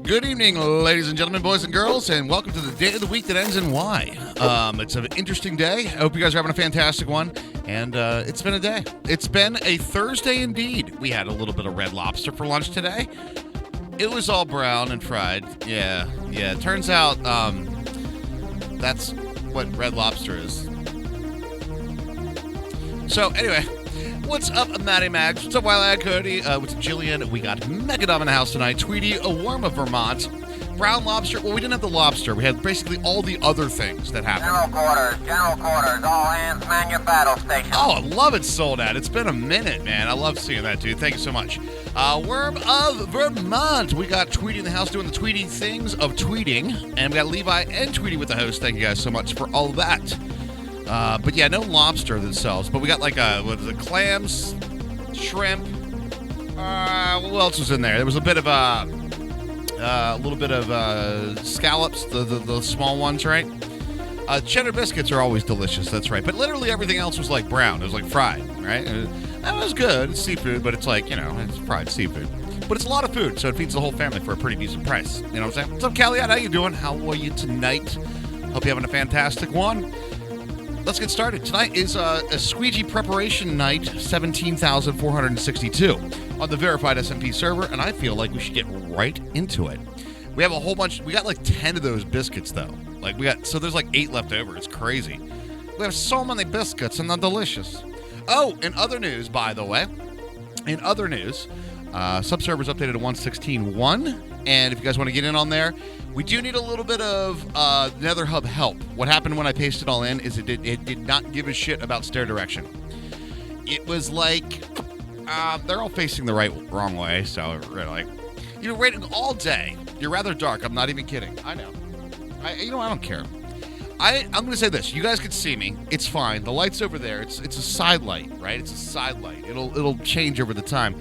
Good evening, ladies and gentlemen, boys and girls, and welcome to the day of the week that ends in Y. It's an interesting day. I hope you guys are having a fantastic one, and it's been a day. It's been a Thursday indeed. We had a little bit of Red Lobster for lunch today. It was all brown and fried. Yeah. It turns out that's what Red Lobster is. So, anyway, what's up, Matty Max? What's up, Wild Cody? What's up, Jillian? We got Megadom in the house tonight. Tweety, a warm of Vermont. Brown lobster. Well, we didn't have the lobster. We had basically all the other things that happened. General quarters. All hands man your battle station. Oh, I love it, sold out. It's been a minute, man. I love seeing that, dude. Thank you so much. Worm of Vermont. We got Tweety in the house doing the Tweety things of tweeting. And we got Levi and Tweety with the host. Thank you guys so much for all of that. But yeah, no lobster themselves. But we got like clams, shrimp. What else was in there? There was a little bit of scallops, the small ones, right? Cheddar biscuits are always delicious. That's right. But literally everything else was like brown. It was like fried, right? That was good. It's seafood, but it's like, it's fried seafood. But it's a lot of food, so it feeds the whole family for a pretty decent price. You know what I'm saying? What's up, Calliot? How you doing? How are you tonight? Hope you're having a fantastic one. Let's get started. Tonight is a squeegee preparation night, 17,462 on the Verified SMP server, and I feel like we should get right into it. We have a whole bunch. We got like 10 of those biscuits, though. So there's like 8 left over. It's crazy. We have so many biscuits, and they're delicious. Oh, in other news, by the way, subserver's updated to 1.16.1, and if you guys want to get in on there, we do need a little bit of NetherHub help. What happened when I pasted it all in is it did not give a shit about stair direction. It was like they're all facing the wrong way, so like waiting all day. You're rather dark. I'm not even kidding. I know. I don't care. I'm going to say this. You guys can see me. It's fine. The light's over there. It's a side light, right? It's a side light. It'll change over the time,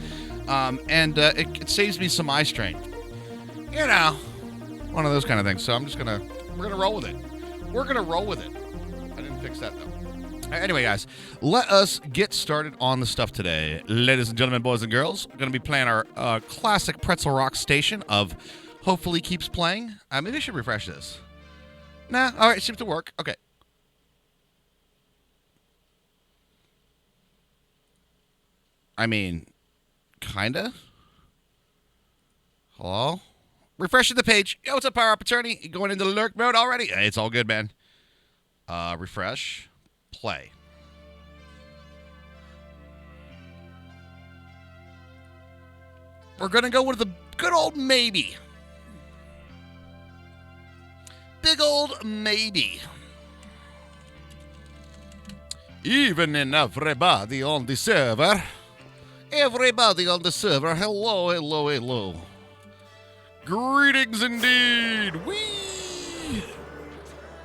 and it saves me some eye strain. One of those kind of things. So we're gonna roll with it. We're gonna roll with it. I didn't fix that though. Anyway, guys, let us get started on the stuff today. Ladies and gentlemen, boys and girls, we're gonna be playing our classic Pretzel Rock station of hopefully keeps playing. Maybe I should refresh this. Nah, all right, it seems to work. Okay. I mean, kinda. Hello? Refreshing the page. Yo, what's up, Power Up Attorney? You going into lurk mode already? Hey, it's all good, man. Refresh. Play. We're going to go with the good old maybe. Big old maybe. Even in everybody on the server. Everybody on the server. Hello, hello, hello. Greetings indeed. Whee!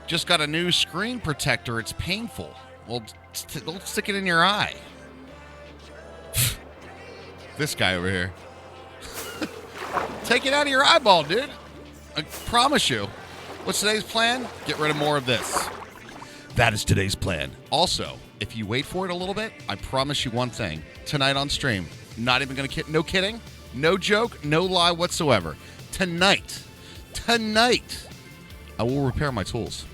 Just got a new screen protector. It's painful. Well, don't stick it in your eye. This guy over here. Take it out of your eyeball, dude. I promise you. What's today's plan? Get rid of more of this. That is today's plan. Also, if you wait for it a little bit, I promise you one thing. Tonight on stream, not even going to no kidding, no joke, no lie whatsoever. Tonight, I will repair my tools.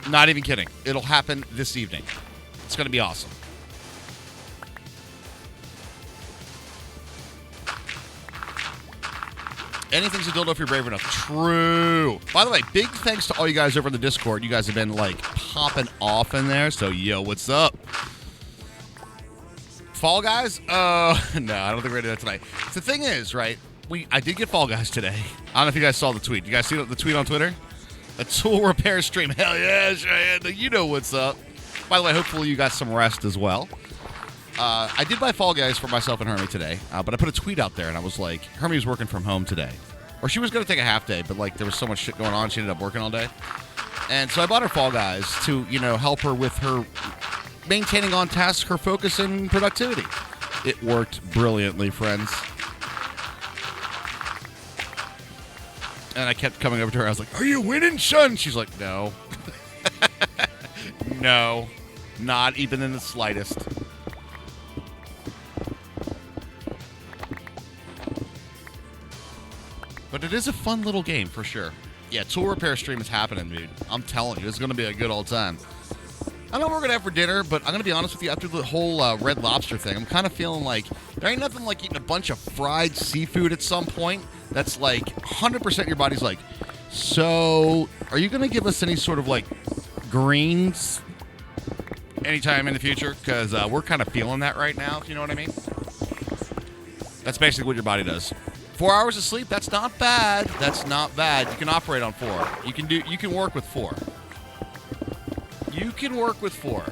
Not even kidding. It'll happen this evening. It's going to be awesome. Anything's a dildo if you're brave enough. True. By the way, big thanks to all you guys over in the Discord. You guys have been, popping off in there. So, yo, what's up? Fall Guys? No, I don't think we're going to do that tonight. The thing is, right, I did get Fall Guys today. I don't know if you guys saw the tweet. You guys see the tweet on Twitter? A tool repair stream. Hell yeah, Cheyenne. You know what's up. By the way, hopefully you got some rest as well. I did buy Fall Guys for myself and Hermie today, but I put a tweet out there, and I was like, Hermie was working from home today. Or she was going to take a half day, but, there was so much shit going on, she ended up working all day. And so I bought her Fall Guys to, help her with her maintaining on task, her focus, and productivity. It worked brilliantly, friends. And I kept coming over to her. I was like, "Are you winning, son?" She's like, "No." No. Not even in the slightest. But it is a fun little game, for sure. Yeah, tool repair stream is happening, dude. I'm telling you, it's going to be a good old time. I don't know what we're going to have for dinner, but I'm going to be honest with you, after the whole Red Lobster thing, I'm kind of feeling like there ain't nothing like eating a bunch of fried seafood at some point that's like 100% your body's like, so are you going to give us any sort of like greens anytime in the future? Because we're kind of feeling that right now, if you know what I mean. That's basically what your body does. 4 hours of sleep, that's not bad. That's not bad. You can operate on 4. You can work with 4. You can work with 4.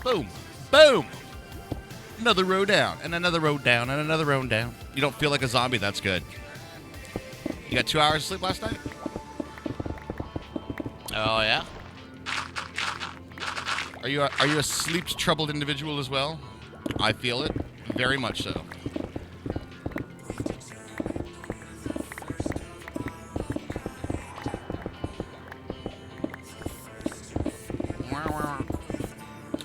Boom. Boom. Another row down, and another row down, and another row down. You don't feel like a zombie, that's good. You got 2 hours of sleep last night? Oh, yeah? Are you a sleep-troubled individual as well? I feel it. Very much so.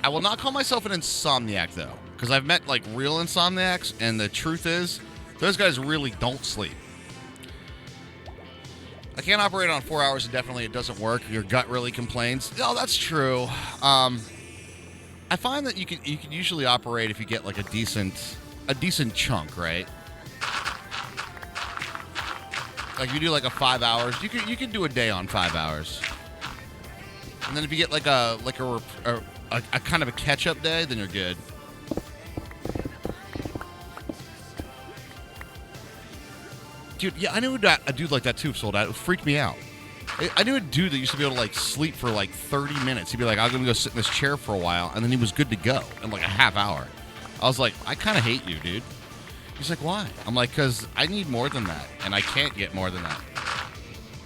I will not call myself an insomniac, though, because I've met, like, real insomniacs, and the truth is, those guys really don't sleep. I can't operate on 4 hours indefinitely. It doesn't work. Your gut really complains. Oh, that's true. I find that you can usually operate if you get, like, a decent chunk, right? Like, if you do, like, a 5 hours, you can do a day on 5 hours. And then if you get, like a kind of a catch-up day, then you're good. Dude, yeah, I knew a dude like that, too, sold out. It freaked me out. I knew a dude that used to be able to, like, sleep for, like, 30 minutes. He'd be like, I'm going to go sit in this chair for a while, and then he was good to go in, like, a half hour. I was like, I kind of hate you, dude. He's like, why? I'm like, because I need more than that, and I can't get more than that.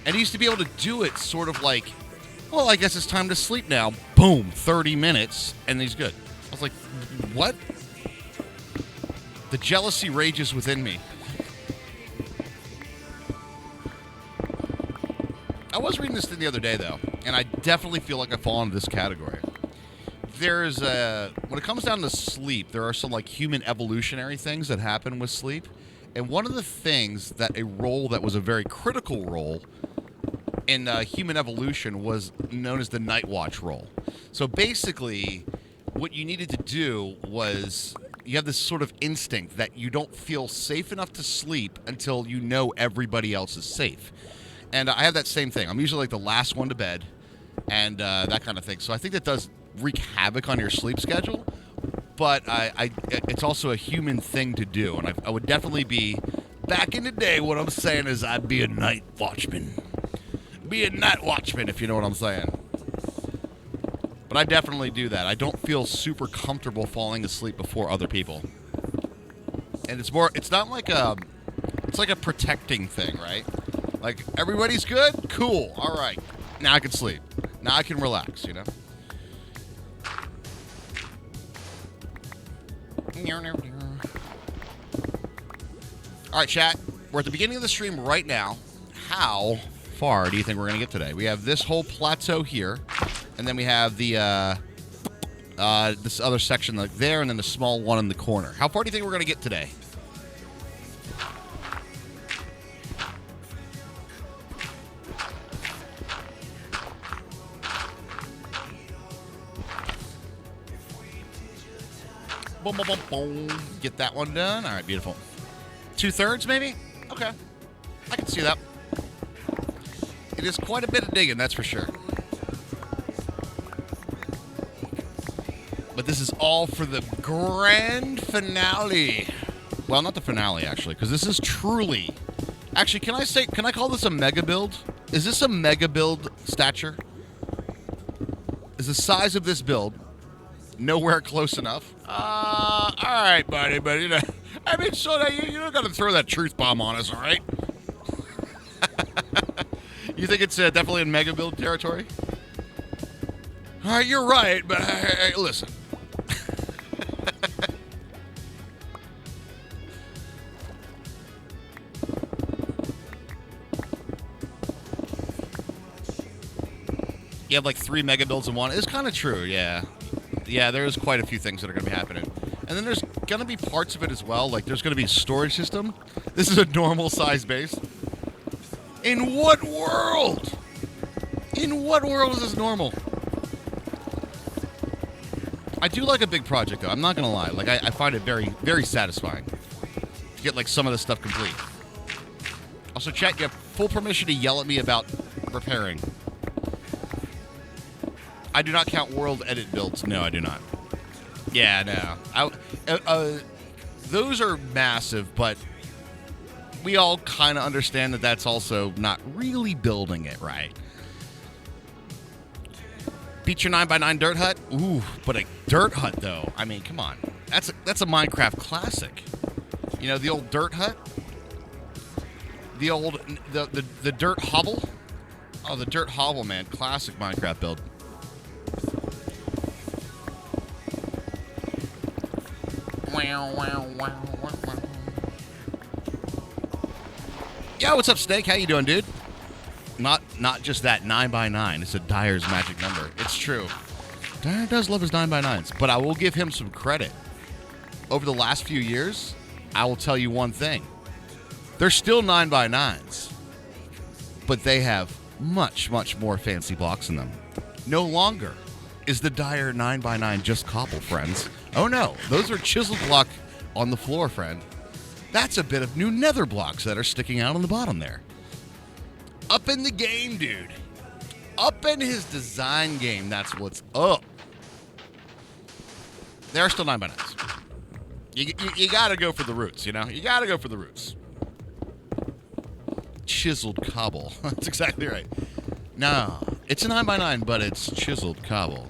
And he used to be able to do it sort of like, well, I guess it's time to sleep now. Boom, 30 minutes, and he's good. I was like, what? The jealousy rages within me. I was reading this thing the other day, though, and I definitely feel like I fall into this category. There's when it comes down to sleep, there are some, like, human evolutionary things that happen with sleep. And one of the things that a role that was a very critical role in human evolution was known as the night watch role. So basically, what you needed to do was you have this sort of instinct that you don't feel safe enough to sleep until you know everybody else is safe. And I have that same thing. I'm usually like the last one to bed and that kind of thing. So I think that does wreak havoc on your sleep schedule. But it's also a human thing to do. And I would definitely be, back in the day, what I'm saying is I'd be a night watchman. Be a night watchman, if you know what I'm saying. But I definitely do that. I don't feel super comfortable falling asleep before other people. And it's not like it's like a protecting thing, right? Like, everybody's good? Cool. All right. Now I can sleep. Now I can relax, you know? All right, chat. We're at the beginning of the stream right now. How far do you think we're going to get today? We have this whole plateau here, and then we have the this other section like there, and then the small one in the corner. How far do you think we're going to get today? Boom, boom, boom, boom. Get that one done. All right, beautiful. 2/3, maybe? Okay. I can see that. It is quite a bit of digging, that's for sure. But this is all for the grand finale. Well, not the finale, actually, because this is truly... Actually, can I call this a mega build? Is this a mega build stature? Is the size of this build nowhere close enough? All right, buddy, but, you know... I mean, so you don't got to throw that truth bomb on us, all right? You think it's definitely in mega build territory? All right, you're right, but hey, listen. You have like 3 mega builds in one. It's kind of true, yeah. Yeah, there's quite a few things that are going to be happening. And then there's going to be parts of it as well. Like, there's going to be a storage system. This is a normal size base. In what world? In what world is this normal? I do like a big project, though. I'm not going to lie. Like, I find it very, very satisfying to get, like, some of this stuff complete. Also, chat, you have full permission to yell at me about repairing. I do not count world edit builds. No, I do not. Yeah, no. Those are massive, but we all kind of understand that that's also not really building it right. Beat your 9x9 dirt hut? Ooh, but a dirt hut, though. I mean, come on. That's a Minecraft classic. You know, the old dirt hut? The old, the dirt hovel? Oh, the dirt hovel, man. Classic Minecraft build. Yeah, what's up, Snake? How you doing, dude? Not just that 9x9. It's a Dyer's magic number. It's true. Dyer does love his 9x9s, but I will give him some credit. Over the last few years, I will tell you one thing. They're still 9x9s, but they have much, much more fancy blocks in them. No longer is the Dyer 9x9 just cobble, friends. Oh no, those are chiseled block on the floor, friend. That's a bit of new nether blocks that are sticking out on the bottom there. Up in the game, dude. Up in his design game, that's what's up. They're still 9x9s. You gotta go for the roots, you know? You gotta go for the roots. Chiseled cobble. That's exactly right. No, it's a 9x9, but it's chiseled cobble.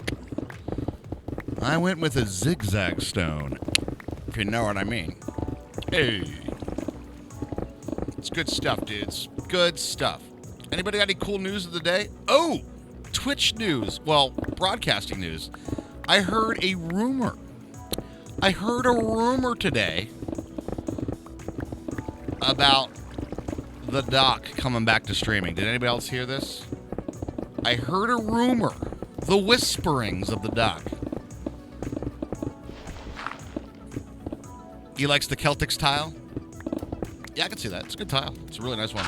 I went with a zigzag stone, if you know what I mean. Hey. It's good stuff, dudes. Good stuff. Anybody got any cool news of the day? Oh, Twitch news. Well, broadcasting news. I heard a rumor. Today about the doc coming back to streaming. Did anybody else hear this? I heard a rumor. The whisperings of the doc. He likes the Celtic tile? Yeah, I can see that. It's a good tile. It's a really nice one.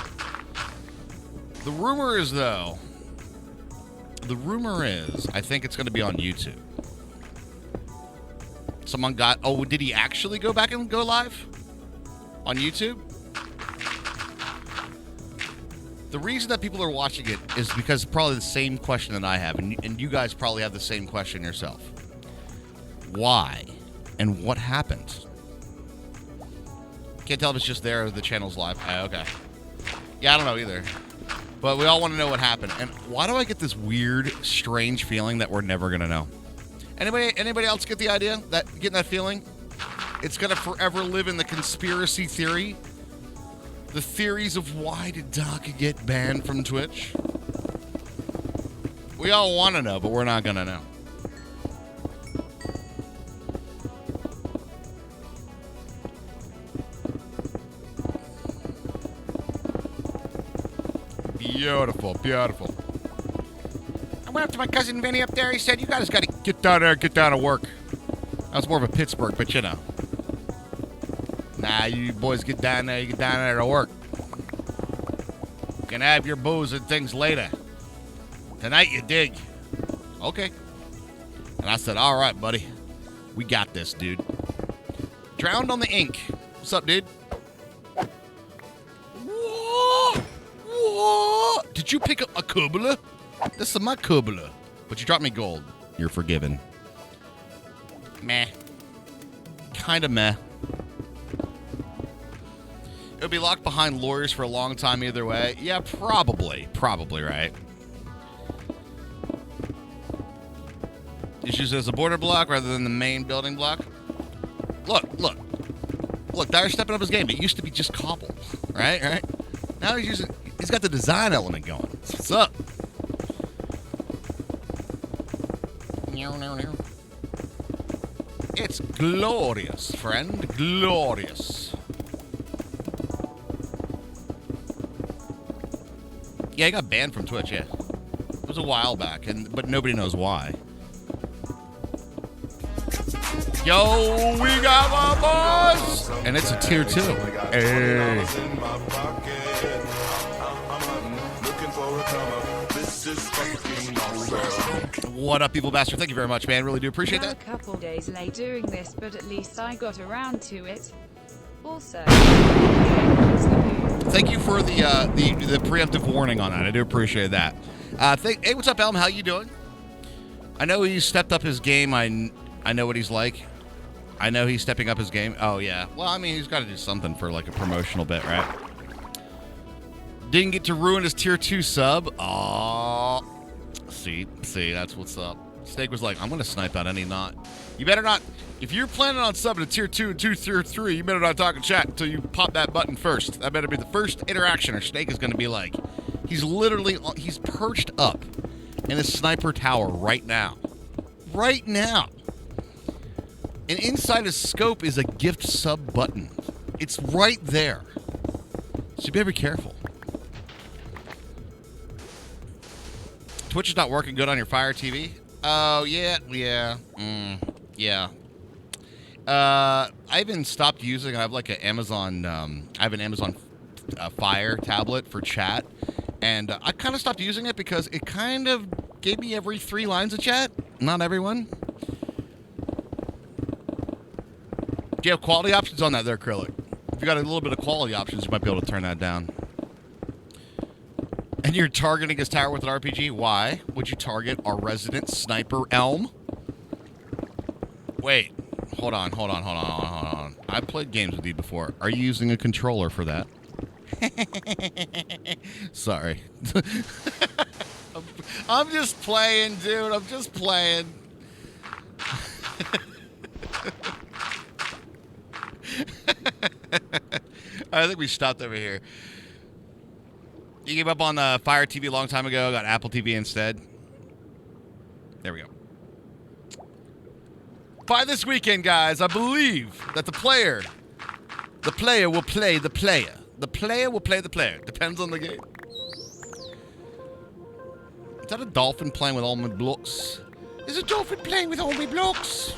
The rumor is, I think it's going to be on YouTube. Someone got... Oh, did he actually go back and go live? On YouTube? The reason that people are watching it is because probably the same question that I have, and you guys probably have the same question yourself. Why? And what happened? Can't tell if it's just there or the channel's live. Okay. Yeah, I don't know either. But we all want to know what happened. And why do I get this weird, strange feeling that we're never going to know? Anybody else get the idea? Getting that feeling? It's going to forever live in the conspiracy theory. The theories of why did Doc get banned from Twitch? We all want to know, but we're not going to know. Beautiful, beautiful. I went up to my cousin Vinny up there. He said, you guys got to get down there, get down to work. That was more of a Pittsburgh, but you know. Nah, you boys get down there, you get down there to work. You can have your booze and things later. Tonight you dig. Okay. And I said, all right, buddy. We got this, dude. Drowned on the ink. What's up, dude? Whoa. Did you pick up a Kubla? This is my Kubla. But you dropped me gold. You're forgiven. Meh. Kind of meh. It would be locked behind lawyers for a long time either way. Yeah, probably. Probably, right? He's used it as a border block rather than the main building block. Look. Dyer's stepping up his game. It used to be just cobble. Right? Now he's got the design element going. What's up? No. It's glorious, friend. Glorious. Yeah, he got banned from Twitch, yeah. was a while back, but nobody knows why. Yo, we got my boss! And it's a tier 2. Hey. What up, people bastard? Thank you very much, man. Really do appreciate that. A couple days late doing this, but at least I got around to it. Also, thank you for the preemptive warning on that. I do appreciate that. Hey, what's up, Elm? How you doing? I know he's stepped up his game. I know what he's like. I know he's stepping up his game. Oh, yeah. Well, I mean, he's got to do something for, like, a promotional bit, right? Didn't get to ruin his tier 2 sub. Aww. See, that's what's up. Snake was like, I'm going to snipe out any knot. You better not. If you're planning on subbing to tier 2 and tier 3, you better not talk in chat until you pop that button first. That better be the first interaction, or Snake is going to be like, he's perched up in a sniper tower right now. Right now. And inside his scope is a gift sub button. It's right there. So you better be careful. Twitch is not working good on your Fire TV? Oh, yeah. I even stopped using, I have like an Amazon, Fire tablet for chat. And I kind of stopped using it because it kind of gave me every 3 lines of chat. Not everyone. Do you have quality options on that there, Acrylic? If you got a little bit of quality options, you might be able to turn that down. And you're targeting his tower with an RPG? Why would you target our resident sniper Elm? Wait. Hold on. I've played games with you before. Are you using a controller for that? Sorry. I'm just playing, dude. I'm just playing. I think we stopped over here. You gave up on the Fire TV a long time ago, got Apple TV instead. There we go. By this weekend, guys, I believe that the player will play the player. The player will play the player. Depends on the game. Is that a dolphin playing with all my blocks? Is a dolphin playing with all my blocks?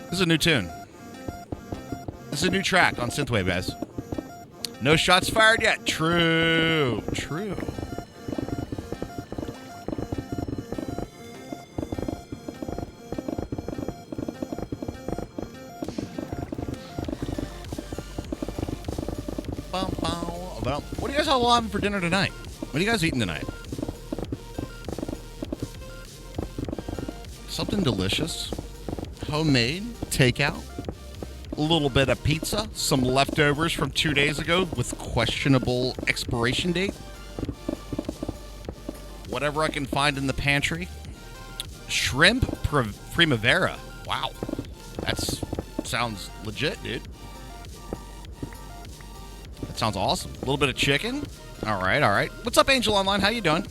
This is a new tune. This is a new track on Synthwave, guys. No shots fired yet. True. What do you guys all having for dinner tonight? What are you guys eating tonight? Something delicious. Homemade. Takeout. A little bit of pizza. Some leftovers from 2 days ago with questionable expiration date. Whatever I can find in the pantry. Shrimp primavera. Wow. That sounds legit, dude. That sounds awesome. A little bit of chicken. All right. What's up, Angel Online? How you doing?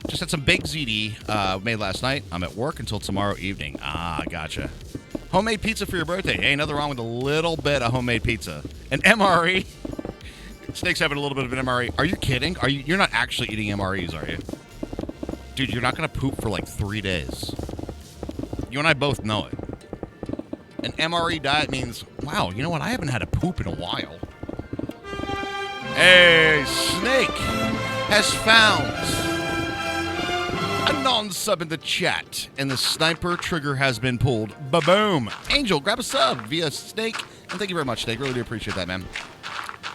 Just had some baked ZD made last night. I'm at work until tomorrow evening. Ah, gotcha. Homemade pizza for your birthday. Hey, nothing wrong with a little bit of homemade pizza. An MRE. Snake's having a little bit of an MRE. Are you kidding? You're not actually eating MREs, are you? Dude, you're not going to poop for like 3 days. You and I both know it. An MRE diet means, wow, you know what? I haven't had a poop in a while. Hey, Snake has found a non-sub in the chat, and the sniper trigger has been pulled. Ba-boom. Angel, grab a sub via Snake, and thank you very much, Snake. Really do appreciate that, man.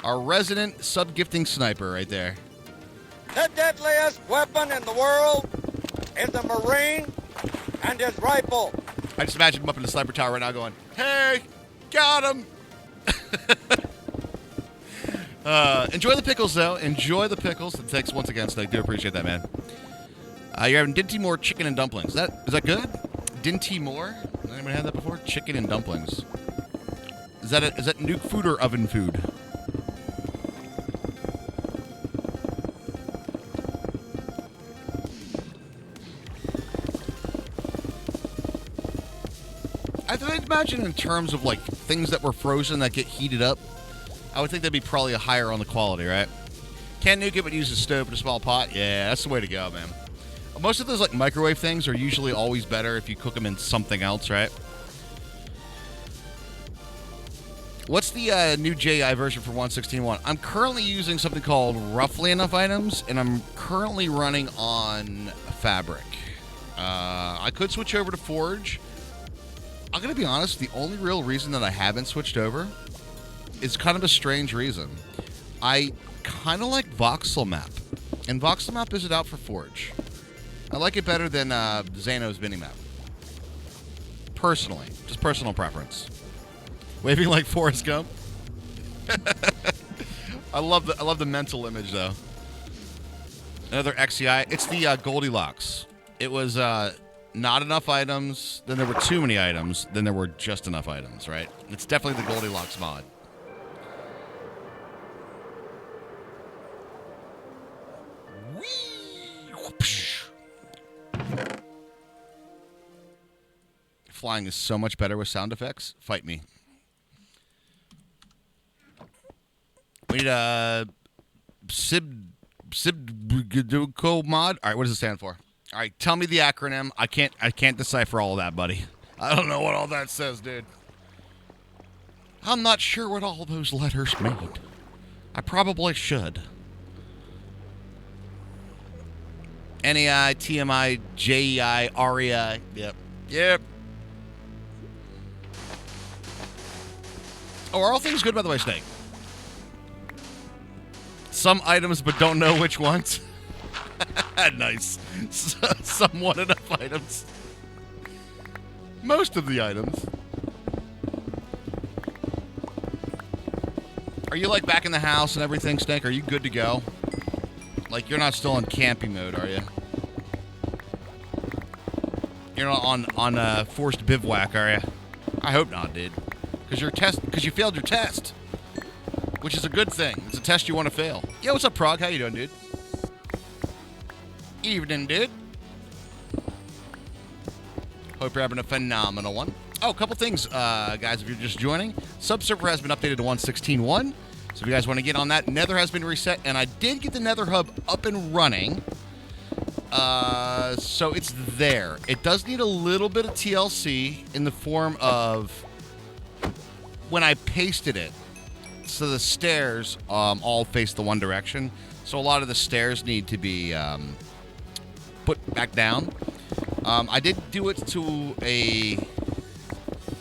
Our resident sub-gifting sniper right there. The deadliest weapon in the world is a Marine and his rifle. I just imagine him up in the sniper tower right now going, hey, got him. Enjoy the pickles, though. Enjoy the pickles. And thanks once again, Snake. Do appreciate that, man. You're having Dinty Moore chicken and dumplings. Is that good? Dinty Moore? Anyone had that before? Chicken and dumplings. Is that nuke food or oven food? I'd imagine in terms of like things that were frozen that get heated up. I would think that'd be probably higher on the quality, right? Can't nuke it, but use a stove in a small pot. Yeah, that's the way to go, man. Most of those like microwave things are usually always better if you cook them in something else, right? What's the new JI version for 1.16.1? I'm currently using something called Roughly Enough Items, and I'm currently running on Fabric. I could switch over to Forge. I'm going to be honest, the only real reason that I haven't switched over is kind of a strange reason. I kind of like Voxel Map, and Voxel Map isn't out for Forge. I like it better than Xano's Minimap. Personally. Just personal preference. Waving like Forrest Gump. I love the mental image, though. Another XCI. It's the Goldilocks. It was not enough items, then there were too many items, then there were just enough items, right? It's definitely the Goldilocks mod. Flying is so much better with sound effects. Fight me. We need a Sibco mod. All right, what does it stand for? All right, tell me the acronym. I can't decipher all of that, buddy. I don't know what all that says, dude. I'm not sure what all those letters mean. I probably should. NAI, TMI, JEI, REI. Yep. Oh, are all things good, by the way, Snake? Some items, but don't know which ones. Nice. Somewhat enough items. Most of the items. Are you, like, back in the house and everything, Snake? Are you good to go? Like, you're not still in camping mode, are you? You're not on forced bivouac, are you? I hope not, dude. Because you failed your test. Which is a good thing. It's a test you want to fail. Yo, what's up, Prog? How you doing, dude? Evening, dude. Hope you're having a phenomenal one. Oh, a couple things, guys, if you're just joining. Subserver has been updated to 1.16.1. So if you guys want to get on that, Nether has been reset. And I did get the Nether Hub up and running. So it's there. It does need a little bit of TLC in the form of when I pasted it. So the stairs all face the one direction. So a lot of the stairs need to be put back down. I did do it to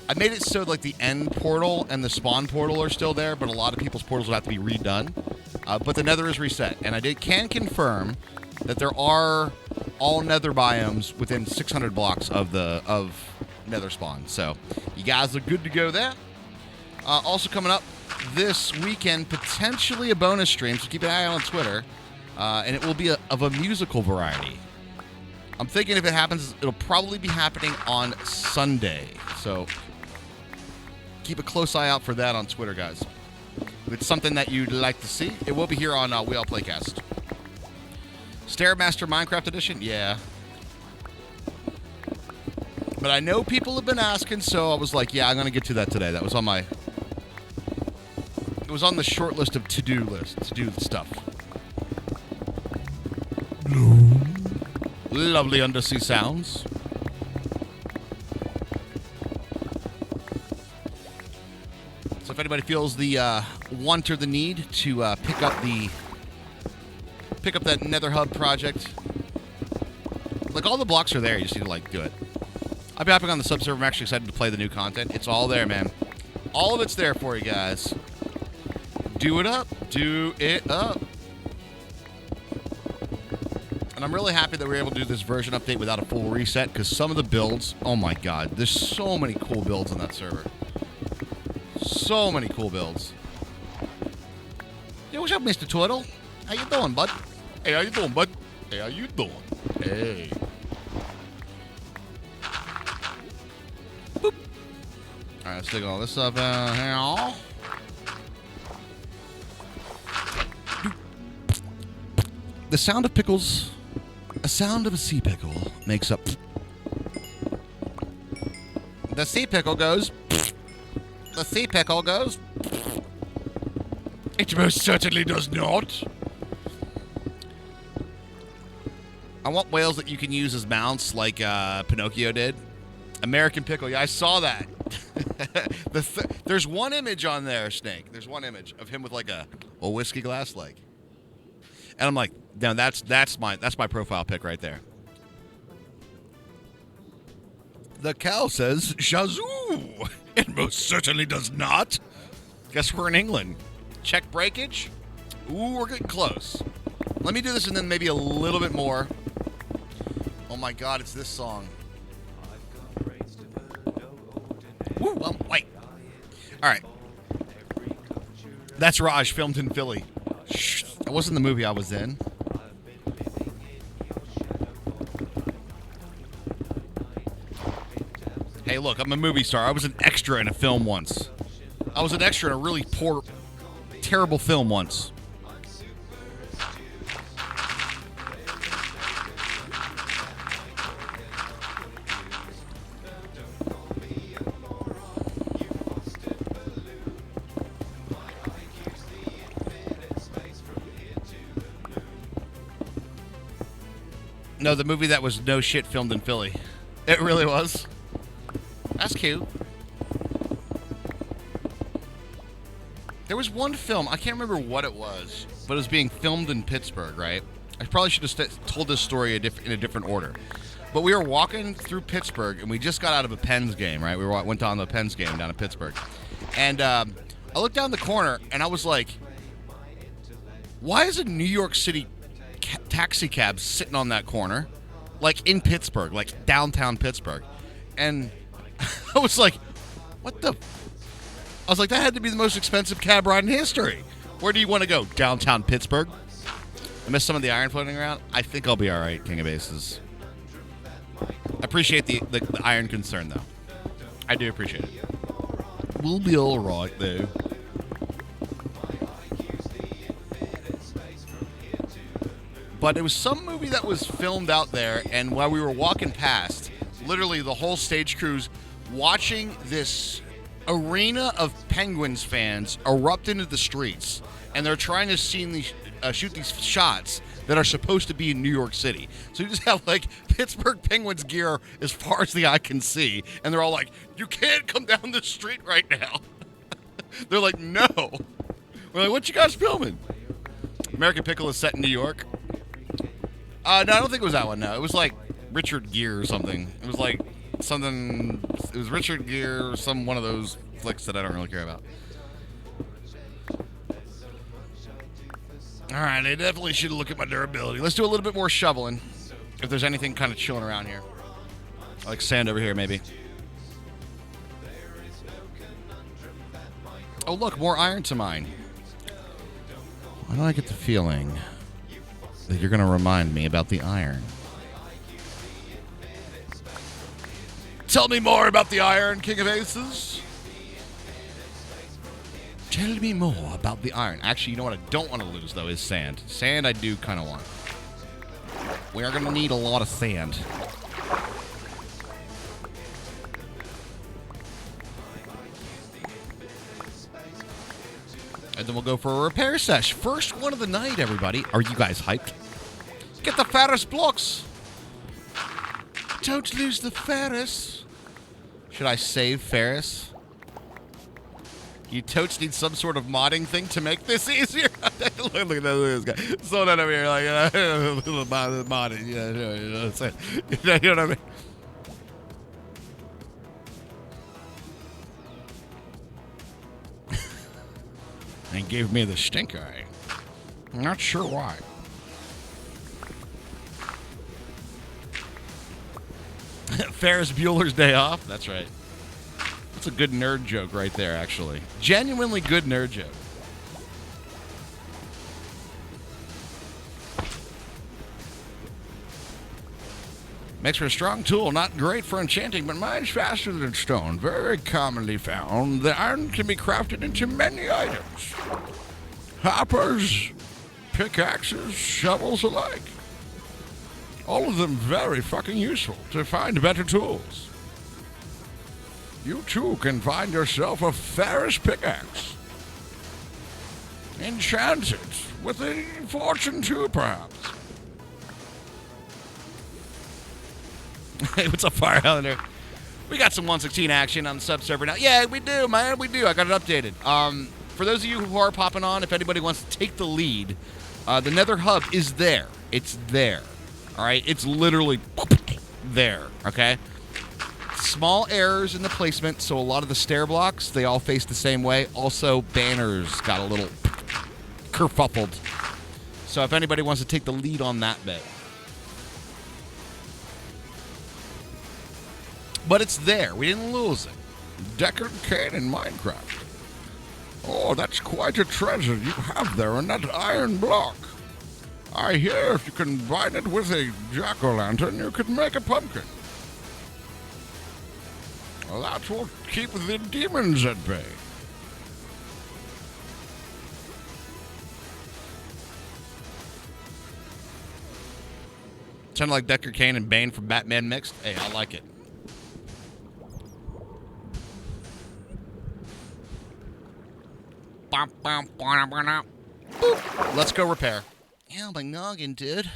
I made it so like the end portal and the spawn portal are still there, but a lot of people's portals will have to be redone. But the Nether is reset, and can confirm that there are all Nether biomes within 600 blocks of Nether spawn. So you guys are good to go there. Also coming up this weekend, potentially a bonus stream, so keep an eye on Twitter, and it will be of a musical variety. I'm thinking if it happens, it'll probably be happening on Sunday. So keep a close eye out for that on Twitter, guys. If it's something that you'd like to see, it will be here on We All Playcast. Stairmaster Minecraft Edition? Yeah. But I know people have been asking, so I was like, yeah, I'm going to get to that today. That was on my... It was on the short list of to-do lists, to do stuff. Lovely undersea sounds. So if anybody feels the want or the need to pick up that Nether Hub project, like all the blocks are there. You just need to like do it. I'll be hopping on the subserver. I'm actually excited to play the new content. It's all there, man. All of it's there for you guys. Do it up. Do it up. And I'm really happy that we're able to do this version update without a full reset, because some of the builds, oh my god, there's so many cool builds on that server. So many cool builds. Yo, what's up, Mr. Turtle? How you doing, bud? Hey, how you doing, bud? Hey, how you doing? Hey. Boop. Alright, let's take all this up here. The sound of pickles, a sound of a sea pickle makes up. The sea pickle goes. The sea pickle goes. It most certainly does not. I want whales that you can use as mounts like Pinocchio did. American Pickle. Yeah, I saw that. There's one image on there, Snake. There's one image of him with like a whiskey glass leg. And I'm like, no, that's my profile pic right there. The cow says, Shazoo! It most certainly does not. Guess we're in England. Check breakage. Ooh, we're getting close. Let me do this and then maybe a little bit more. Oh my God, it's this song. Woo, wait. All right. That's Raj, filmed in Philly. Shh, that wasn't the movie I was in. Hey, look, I'm a movie star. I was an extra in a film once. I was an extra in a really poor, terrible film once. No, the movie that was no shit filmed in Philly. It really was. That's cute. There was one film, I can't remember what it was, but it was being filmed in Pittsburgh, right? I probably should have told this story in a different order. But we were walking through Pittsburgh, and we just got out of a Pens game, right? We went down the Pens game down in Pittsburgh. And I looked down the corner, and I was like, why is a New York City taxi cab sitting on that corner? Like in Pittsburgh, like downtown Pittsburgh. And I was like, what the... I was like, that had to be the most expensive cab ride in history. Where do you want to go? Downtown Pittsburgh? I missed some of the iron floating around. I think I'll be all right, King of Aces. I appreciate the iron concern, though. I do appreciate it. We'll be all right, though. But it was some movie that was filmed out there, and while we were walking past, literally the whole stage crew's watching this arena of Penguins fans erupt into the streets, and they're trying to shoot these shots that are supposed to be in New York City. So you just have like Pittsburgh Penguins gear as far as the eye can see, and they're all like, you can't come down the street right now. They're like, no. We're like, what you guys filming? American Pickle is set in New York. No, I don't think it was that one, no. It was like Richard Gere or something. It was like something, it was Richard Gere or one of those flicks that I don't really care about. All right, I definitely should look at my durability. Let's do a little bit more shoveling. If there's anything kind of chilling around here. Like sand over here, maybe. Oh, look, more iron to mine. Why do I get the feeling that you're going to remind me about the iron? Tell me more about the iron, King of Aces. Tell me more about the iron. Actually, you know what I don't want to lose, though, is sand. Sand I do kind of want. We are going to need a lot of sand. And then we'll go for a repair sesh. First one of the night, everybody. Are you guys hyped? Get the Ferris blocks. Don't lose the Ferris. Should I save Ferris? You totes need some sort of modding thing to make this easier. Look at this guy. Slow down over here. Like, modding. You know what I'm saying? You know what I mean? And gave me the stink eye. I'm not sure why. Ferris Bueller's Day Off? That's right. That's a good nerd joke right there, actually. Genuinely good nerd joke. Makes for a strong tool, not great for enchanting, but mine's faster than stone. Very commonly found. The iron can be crafted into many items. Hoppers, pickaxes, shovels alike. All of them very fucking useful to find better tools. You too can find yourself a Ferris pickaxe. Enchanted with a fortune too, perhaps. Hey, what's up, Fire Highlander? We got some 116 action on the sub-server now. Yeah, we do, man. We do. I got it updated. For those of you who are popping on, if anybody wants to take the lead, the Nether Hub is there. It's there. All right? It's literally there, okay? Small errors in the placement, so a lot of the stair blocks, they all face the same way. Also, banners got a little kerfuffled. So if anybody wants to take the lead on that bit. But it's there. We didn't lose it. Deckard Cain in Minecraft. Oh, that's quite a treasure you have there in that iron block. I hear if you combine it with a jack-o'-lantern, you could make a pumpkin. Well, that will keep the demons at bay. Sounded like Deckard Cain and Bane from Batman mixed. Hey, I like it. Boop. Let's go repair. Yeah, my noggin, dude.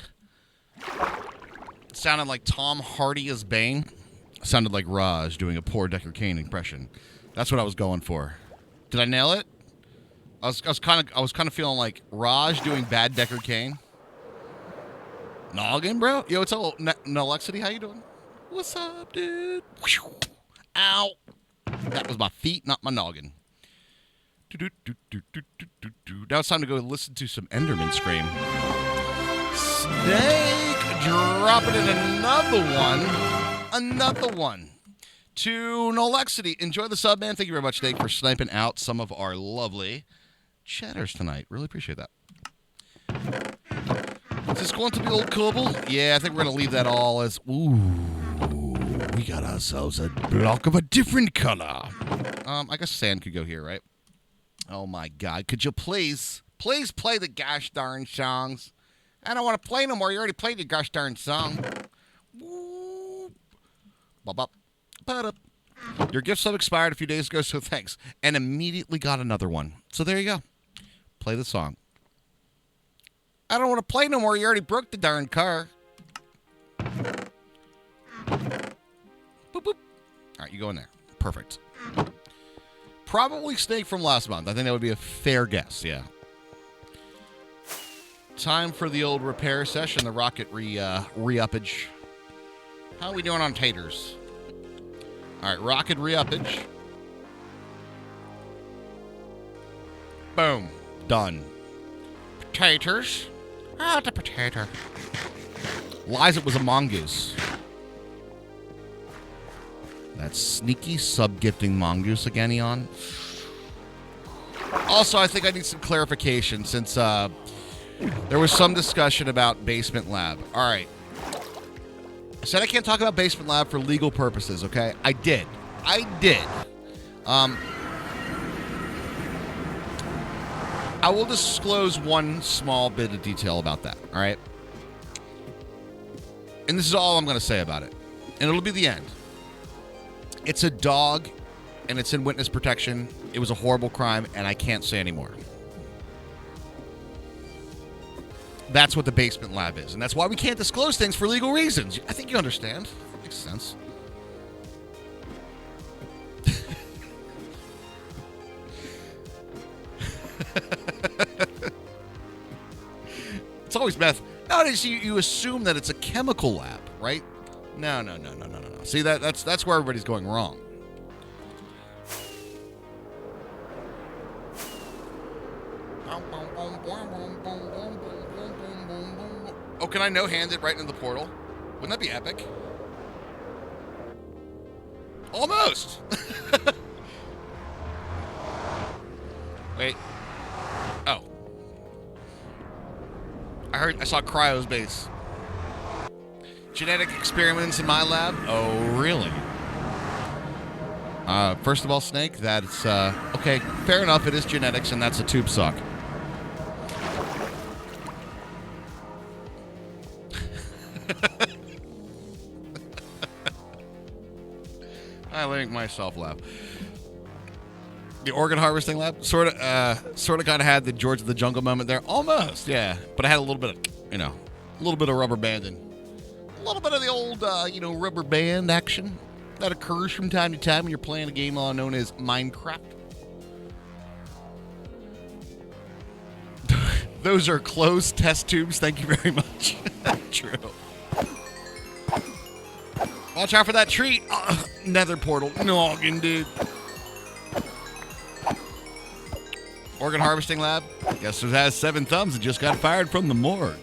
It sounded like Tom Hardy as Bane. Sounded like Raj doing a poor Deckard Cain impression. That's what I was going for. Did I nail it? I was kind of feeling like Raj doing bad Deckard Cain. Noggin, bro. Yo, it's all Nalexity. How you doing? What's up, dude? Ow. That was my feet, not my noggin. Now it's time to go listen to some Enderman scream. Snake dropping in another one. To Nolexity. Enjoy the sub, man. Thank you very much, Snake, for sniping out some of our lovely chatters tonight. Really appreciate that. Is this going to be old Cobble? Yeah, I think we're going to leave that all as... Ooh, we got ourselves a block of a different color. I guess sand could go here, right? Oh, my God. Could you please play the gosh darn songs? I don't want to play no more. You already played your gosh darn song. Your gift sub expired a few days ago, so thanks. And immediately got another one. So there you go. Play the song. I don't want to play no more. You already broke the darn car. Boop, boop. All right, you go in there. Perfect. Probably Snake from last month. I think that would be a fair guess, yeah. Time for the old repair session, the rocket re-uppage. How are we doing on taters? All right, rocket re-uppage. Boom. Done. Taters. Ah, the potato. Lies it was a mongoose. That sneaky sub-gifting mongoose again, Eon. Also, I think I need some clarification since there was some discussion about Basement Lab. All right. I said I can't talk about Basement Lab for legal purposes, okay? I did. I will disclose one small bit of detail about that, all right? And this is all I'm going to say about it. And it'll be the end. It's a dog, and it's in witness protection. It was a horrible crime, and I can't say anymore. That's what the Basement Lab is, and that's why we can't disclose things for legal reasons. I think you understand. That makes sense. It's always meth. Nowadays, you assume that it's a chemical lab, right? No. See, that's where everybody's going wrong. Oh, can I no-hand it right into the portal? Wouldn't that be epic? Almost! Wait. Oh. I saw Cryo's base. Genetic experiments in my lab? Oh, really? First of all, Snake, that's, okay, fair enough, it is genetics, and that's a tube sock. I make myself laugh. The organ harvesting lab, sort of kind of had the George of the Jungle moment there, almost, yeah. But I had a little bit of, a little bit of rubber banding, a little bit of the old, rubber band action that occurs from time to time when you're playing a game known as Minecraft. Those are closed test tubes. Thank you very much. True. Watch out for that treat. Nether portal. Noggin, dude. Organ harvesting lab. Guess who has 7 thumbs and just got fired from the morgue.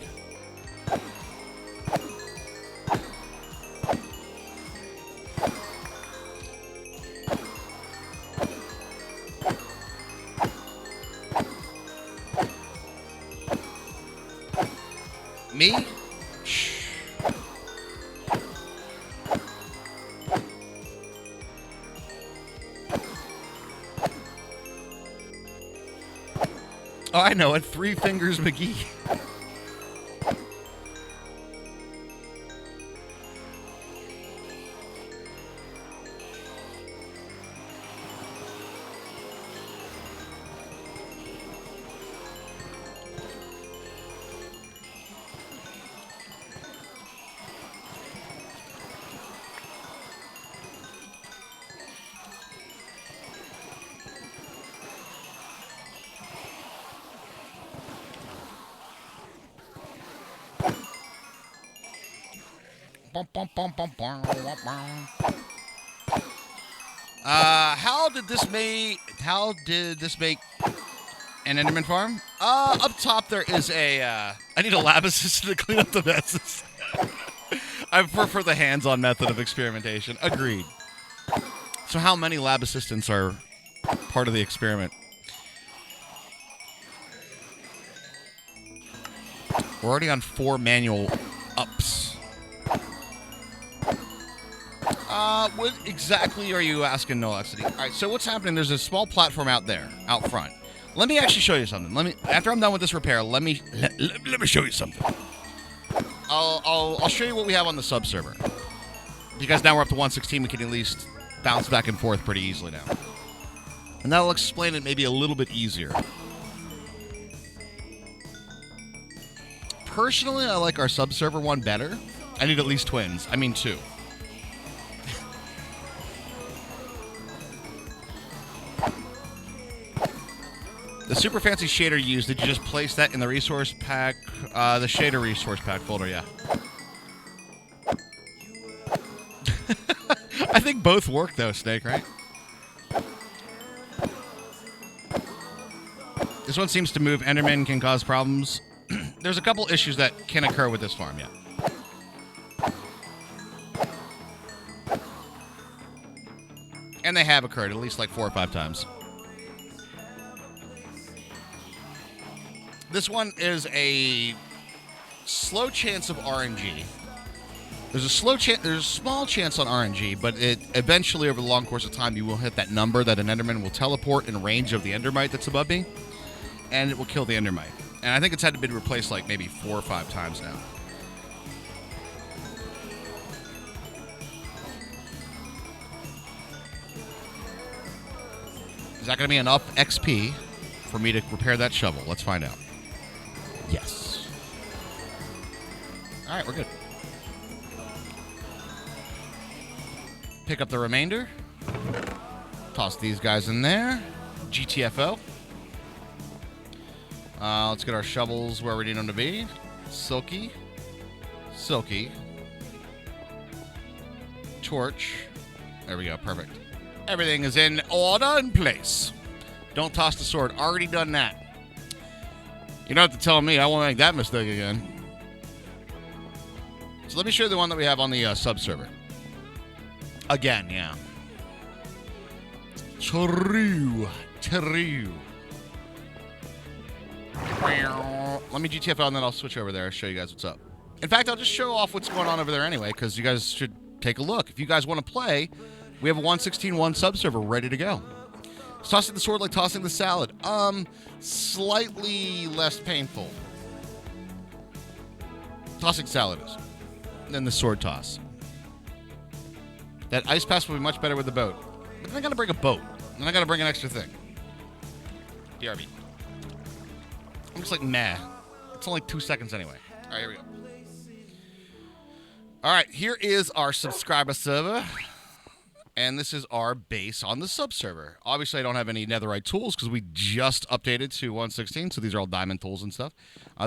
Me? Shh. Oh, I know it. 3 Fingers McGee. How did this make an Enderman farm? Up top there is a, I need a lab assistant to clean up the messes. I prefer the hands-on method of experimentation. Agreed. So how many lab assistants are part of the experiment? We're already on 4 manual ups. What exactly are you asking, No Laxity? All right, so what's happening? There's a small platform out there, out front. Let me actually show you something. After I'm done with this repair, let me show you something. I'll show you what we have on the sub server. Because now we're up to 116, we can at least bounce back and forth pretty easily now. And that'll explain it maybe a little bit easier. Personally, I like our sub server one better. I need at least twins. I mean 2. The super fancy shader used, did you just place that in the resource pack? The shader resource pack folder, yeah. I think both work though, Snake, right? This one seems to move. Enderman can cause problems. There's a couple issues that can occur with this farm, yeah. And they have occurred at least like 4 or 5 times. This one is a slow chance of RNG. There's a small chance on RNG, but it eventually, over the long course of time, you will hit that number that an Enderman will teleport in range of the Endermite that's above me, and it will kill the Endermite. And I think it's had to be replaced like maybe 4 or 5 times now. Is that going to be enough XP for me to repair that shovel? Let's find out. Yes. All right, we're good. Pick up the remainder. Toss these guys in there. GTFO. Let's get our shovels where we need them to be. Silky. Silky. Torch. There we go. Perfect. Everything is in order and place. Don't toss the sword. Already done that. You don't have to tell me. I won't make that mistake again. So let me show you the one that we have on the sub-server. Again, yeah. True. Let me GTFO and then I'll switch over there and show you guys what's up. In fact, I'll just show off what's going on over there anyway, because you guys should take a look. If you guys want to play, we have a 116.1 sub-server ready to go. It's tossing the sword like tossing the salad. Slightly less painful. Tossing salad is than the sword toss. That ice pass will be much better with the boat. But then I gotta bring a boat. And then I gotta bring an extra thing. BRB. I'm just like, meh. It's only 2 seconds anyway. All right, here we go. All right, here is our subscriber server. And this is our base on the subserver. Obviously, I don't have any netherite tools because we just updated to 1.16, so these are all diamond tools and stuff.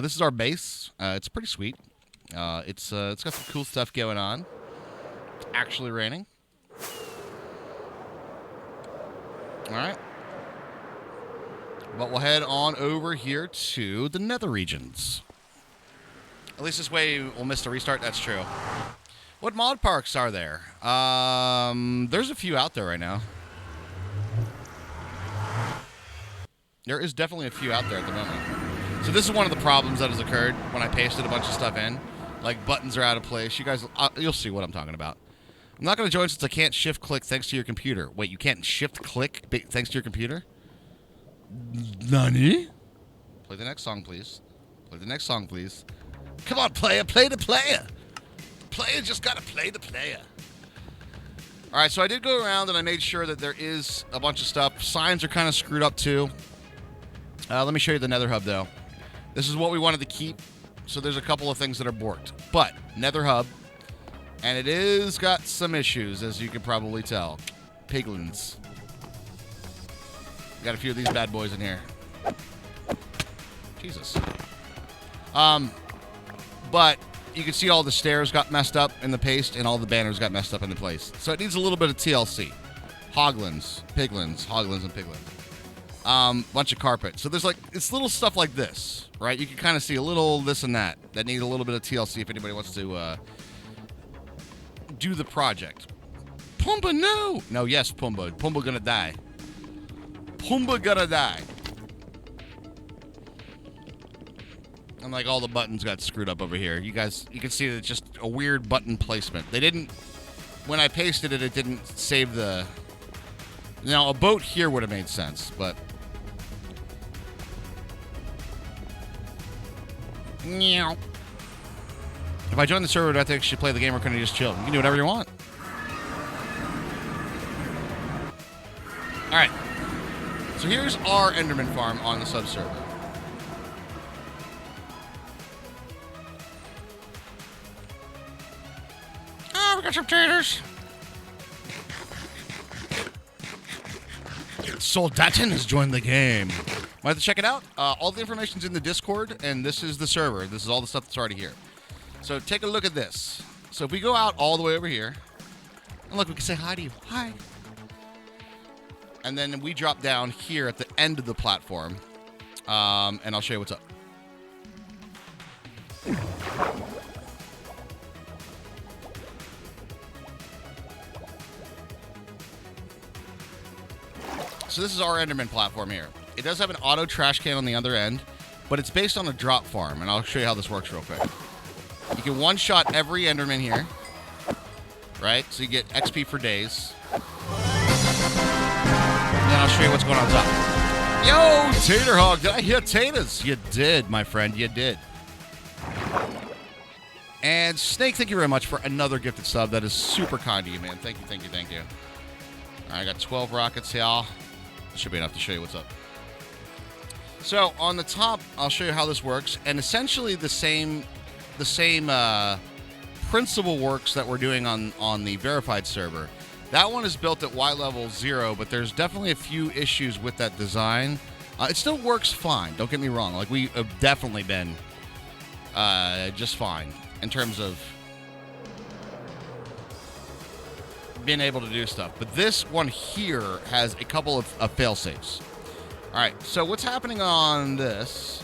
This is our base. It's pretty sweet. It's got some cool stuff going on. It's actually raining. All right. But we'll head on over here to the nether regions. At least this way we'll miss the restart. That's true. What mod parks are there? There's a few out there right now. There is definitely a few out there at the moment. So this is one of the problems that has occurred when I pasted a bunch of stuff in. Like buttons are out of place. You guys, you'll see what I'm talking about. I'm not going to join since I can't shift click thanks to your computer. Wait, you can't shift click thanks to your computer? Nani? Play the next song, please. Play the next song, please. Come on, player. Play the player. Player just gotta play the player. All right, so I did go around and I made sure that there is a bunch of stuff. Signs are kind of screwed up too. Let me show you the nether hub though. This is what we wanted to keep. So there's a couple of things that are borked, but nether hub, and it is got some issues as you can probably tell. Piglins. Got a few of these bad boys in here. Jesus. But you can see all the stairs got messed up in the paste and all the banners got messed up in the place. So it needs a little bit of TLC. Hoglins, piglins, hoglins, and piglins. Bunch of carpet. So there's like, it's little stuff like this, right? You can kind of see a little this and that need a little bit of TLC if anybody wants to do the project. Pumbaa, no! No, yes, Pumbaa. Pumbaa gonna die. Pumbaa gonna die. And like all the buttons got screwed up over here. You guys, you can see that it's just a weird button placement. They didn't, when I pasted it, it didn't save the, now a boat here would have made sense, but. Meow. If I join the server, do I have to actually play the game or can I just chill? You can do whatever you want. All right. So here's our Enderman farm on the subserver. We got some taters. Soldatin has joined the game. Want to check it out? All the information's in the Discord, and this is the server. This is all the stuff that's already here. So take a look at this. So if we go out all the way over here, and look, we can say hi to you. Hi. And then we drop down here at the end of the platform, and I'll show you what's up. So this is our Enderman platform here. It does have an auto trash can on the other end, but it's based on a drop farm, and I'll show you how this works real quick. You can one-shot every Enderman here, right? So you get XP for days. And then I'll show you what's going on top. Yo, Tater Hog, did I hear taters? You did, my friend, you did. And Snake, thank you very much for another gifted sub. That is super kind of you, man. Thank you, thank you, thank you. All right, I got 12 rockets here. Should be enough to show you what's up. So on the top, I'll show you how this works, and essentially the same principle works that we're doing on the verified server. That one is built at Y level 0, but there's definitely a few issues with that design. It still works fine. Don't get me wrong. Like we have definitely been just fine in terms of being able to do stuff. But this one here has a couple of fail safes. All right, so what's happening on this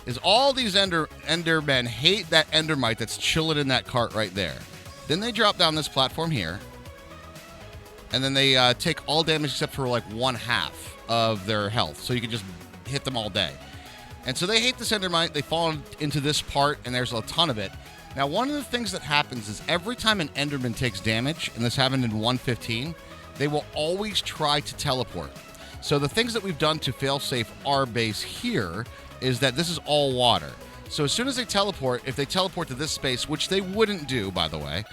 is all these Endermen hate that Endermite that's chilling in that cart right there. Then they drop down this platform here, and then they take all damage except for like 1/2 of their health, so you can just hit them all day. And so they hate this Endermite. They fall into this part, and there's a ton of it. Now, one of the things that happens is every time an Enderman takes damage, and this happened in 1.15, they will always try to teleport. So the things that we've done to failsafe our base here is that this is all water. So as soon as they teleport, if they teleport to this space, which they wouldn't do, by the way,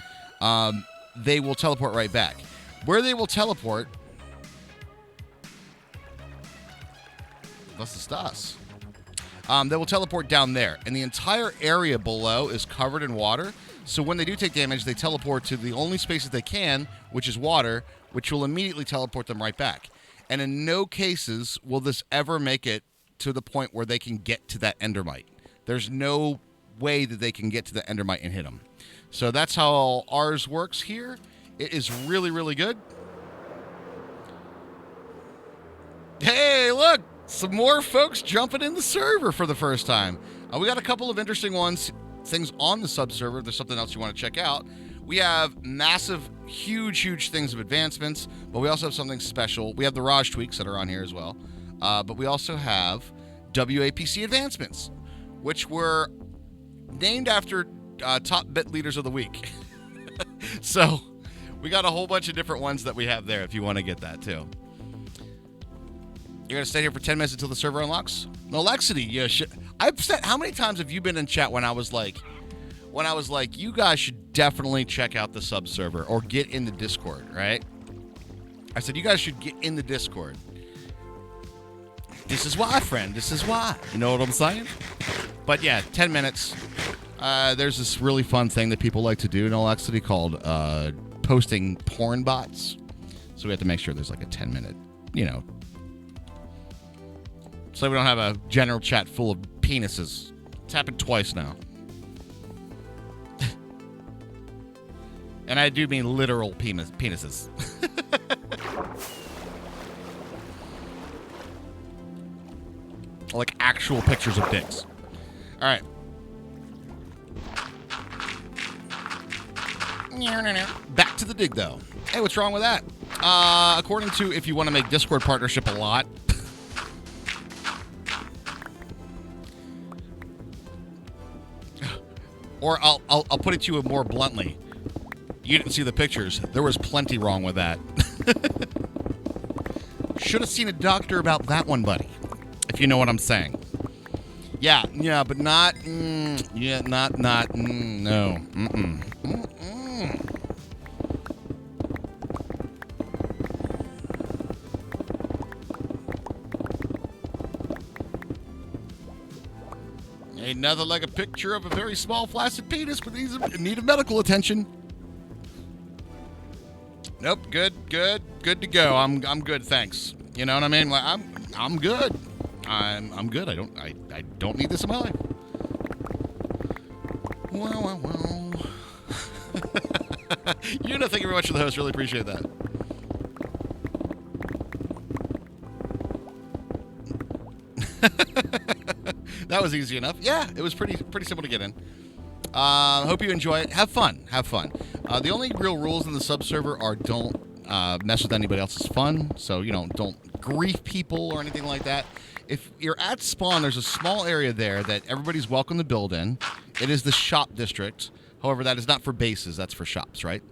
they will teleport right back. Where they will teleport Was ist das? They will teleport down there, and the entire area below is covered in water. So when they do take damage, they teleport to the only spaces they can, which is water, which will immediately teleport them right back. And in no cases will this ever make it to the point where they can get to that Endermite. There's no way that they can get to the Endermite and hit them. So that's how ours works here. It is really, really good. Hey, look! Some more folks jumping in the server for the first time. We got a couple of interesting things on the sub-server. If there's something else you want to check out. We have massive, huge things of advancements, but we also have something special. We have the Raj tweaks that are on here as well. But we also have WAPC advancements, which were named after top bit leaders of the week. So we got a whole bunch of different ones that we have there if you want to get that too. You're going to stay here for 10 minutes until the server unlocks? No, Lexity, yeah, I've said, how many times have you been in chat when I was like, you guys should definitely check out the sub server or get in the Discord, right? I said, you guys should get in the Discord. This is why, friend. This is why. You know what I'm saying? But yeah, 10 minutes. There's this really fun thing that people like to do in Lexity called posting porn bots. So we have to make sure there's like a 10-minute, so we don't have a general chat full of penises. It's happened twice now. And I do mean literal penises. Like actual pictures of dicks. All right. Back to the dig, though. Hey, what's wrong with that? According to if you want to make Discord partnership a lot, or I'll put it to you more bluntly. You didn't see the pictures. There was plenty wrong with that. Should have seen a doctor about that one, buddy. If you know what I'm saying. Yeah, but not, no. Ain't nothing like a picture of a very small flaccid penis with need of medical attention. Nope, good to go. I'm good, thanks. You know what I mean? Like I'm good. I'm good. I don't need this in my life. Well. Thank you very much for the host. Really appreciate that. That was easy enough. Yeah, it was pretty simple to get in. Hope you enjoy it. Have fun. The only real rules in the sub-server are don't mess with anybody else's fun. So, don't grief people or anything like that. If you're at spawn, there's a small area there that everybody's welcome to build in. It is the shop district. However, that is not for bases. That's for shops, right?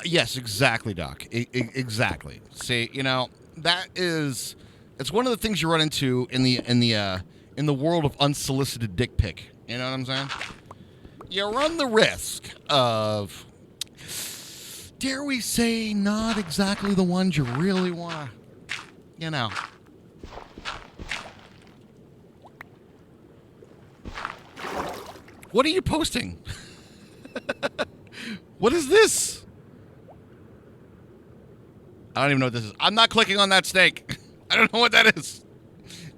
Yes, exactly, Doc. Exactly. See, it's one of the things you run into in the world of unsolicited dick pic. You know what I'm saying? You run the risk of, dare we say, not exactly the ones you really want to, What are you posting? What is this? I don't even know what this is. I'm not clicking on that snake. I don't know what that is.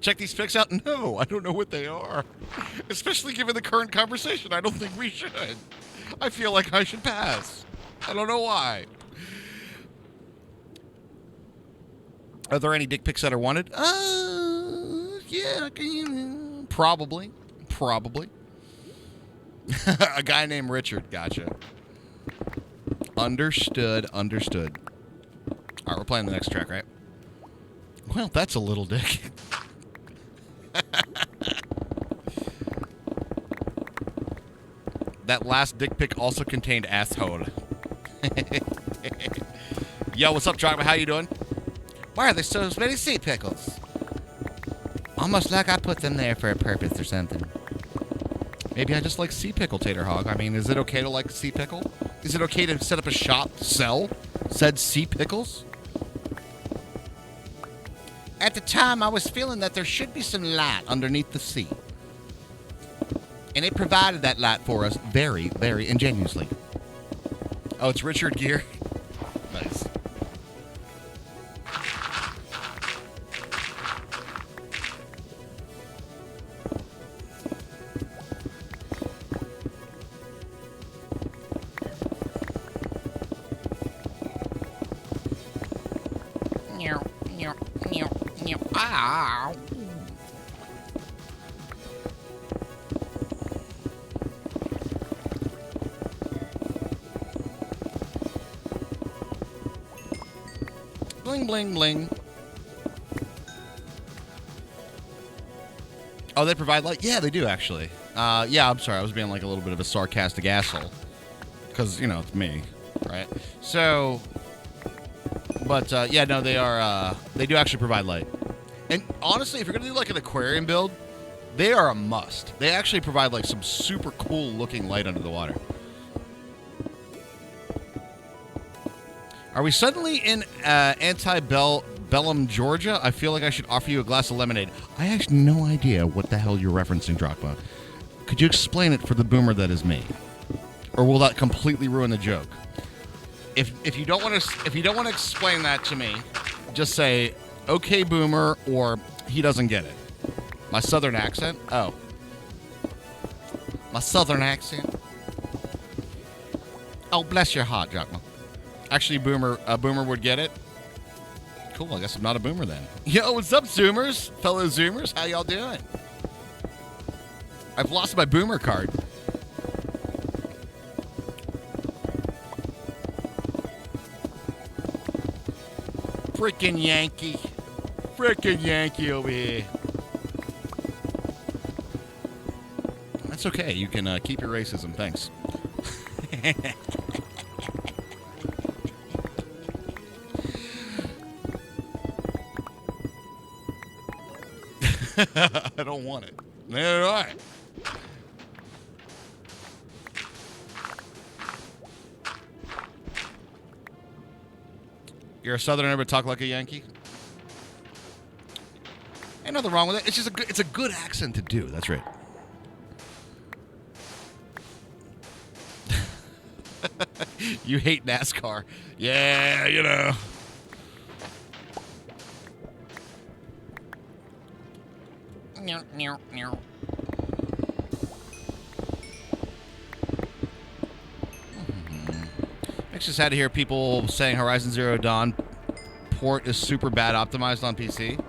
Check these pics out? No, I don't know what they are. Especially given the current conversation, I don't think we should. I feel like I should pass. I don't know why. Are there any dick pics that are wanted? Yeah, probably. A guy named Richard. Gotcha. Understood. All right, we're playing the next track, right? Well, that's a little dick. That last dick pic also contained asshole. Yo, what's up, Driver? How you doing? Why are there so many sea pickles? Almost like I put them there for a purpose or something. Maybe I just like sea pickle, Tater Hog. I mean, is it okay to like sea pickle? Is it okay to set up a shop, sell said sea pickles? At the time, I was feeling that there should be some light underneath the sea. And it provided that light for us very, very ingeniously. Oh, it's Richard Gere. Nice. Ow. Bling, bling, bling. Oh, they provide light? Yeah, they do, actually. Yeah, I'm sorry. I was being like a little bit of a sarcastic asshole. Because, you know, it's me, right? So, but, yeah, no, they are, they do actually provide light. And honestly, if you're going to do like an aquarium build, they are a must. They actually provide like some super cool looking light under the water. Are we suddenly in Antebellum, Georgia? I feel like I should offer you a glass of lemonade. I have no idea what the hell you're referencing, Drachma. Could you explain it for the boomer that is me? Or will that completely ruin the joke? If you don't want to explain that to me, just say okay boomer or he doesn't get it. My southern accent? Oh. My southern accent? Oh, bless your heart, Drachma. Actually, a boomer would get it. Cool, I guess I'm not a boomer then. Yo, what's up, Zoomers? Fellow Zoomers, how y'all doing? I've lost my boomer card. Frickin' Yankee. Frickin' Yankee over here. That's okay. You can keep your racism. Thanks. I don't want it. Neither do I. You're a Southerner but talk like a Yankee? Ain't nothing wrong with it. It's just it's a good accent to do. That's right. You hate NASCAR. Yeah, you know. Makes us sad to hear people saying Horizon Zero Dawn port is super bad optimized on PC.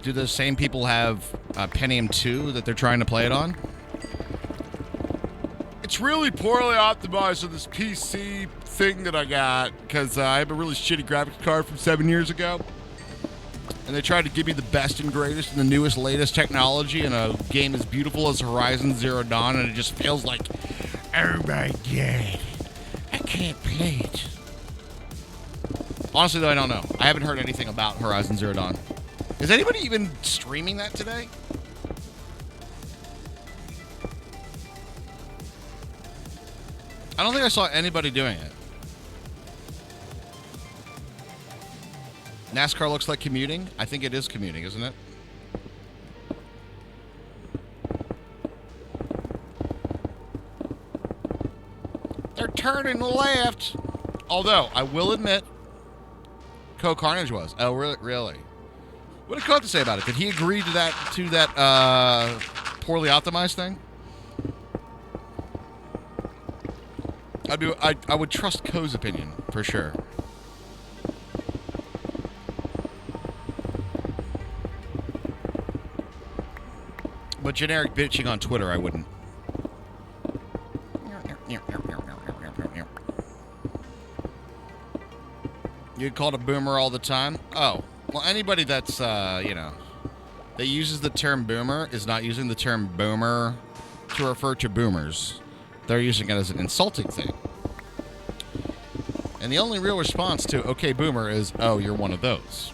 Do those same people have Pentium 2 that they're trying to play it on? It's really poorly optimized on this PC thing that I got because I have a really shitty graphics card from 7 years ago. And they tried to give me the best and greatest and the newest, latest technology in a game as beautiful as Horizon Zero Dawn, and it just feels like, oh my god, I can't play it. Honestly, though, I don't know. I haven't heard anything about Horizon Zero Dawn. Is anybody even streaming that today? I don't think I saw anybody doing it. NASCAR looks like commuting. I think it is commuting, isn't it? They're turning left. Although, I will admit, Co Carnage was. Oh, really? What did Co have to say about it? Did he agree to that poorly optimized thing? I would trust Co's opinion, for sure. But generic bitching on Twitter, I wouldn't. You get called a boomer all the time? Oh. Well, anybody that's, that uses the term boomer is not using the term boomer to refer to boomers. They're using it as an insulting thing. And the only real response to, okay, boomer, is, oh, you're one of those.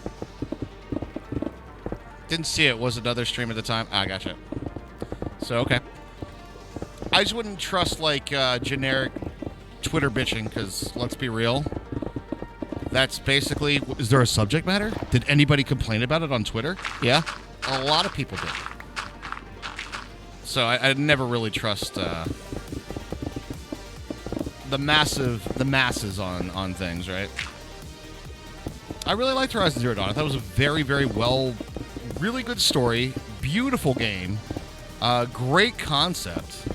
Didn't see it. Was another stream at the time? Ah, gotcha. So, okay. I just wouldn't trust, like, generic Twitter bitching, because, let's be real, That's basically, is there a subject matter? Did anybody complain about it on Twitter? Yeah, a lot of people did. So I never really trust the masses on things, right? I really liked Horizon Zero Dawn. I thought it was a very, very really good story, beautiful game, great concept.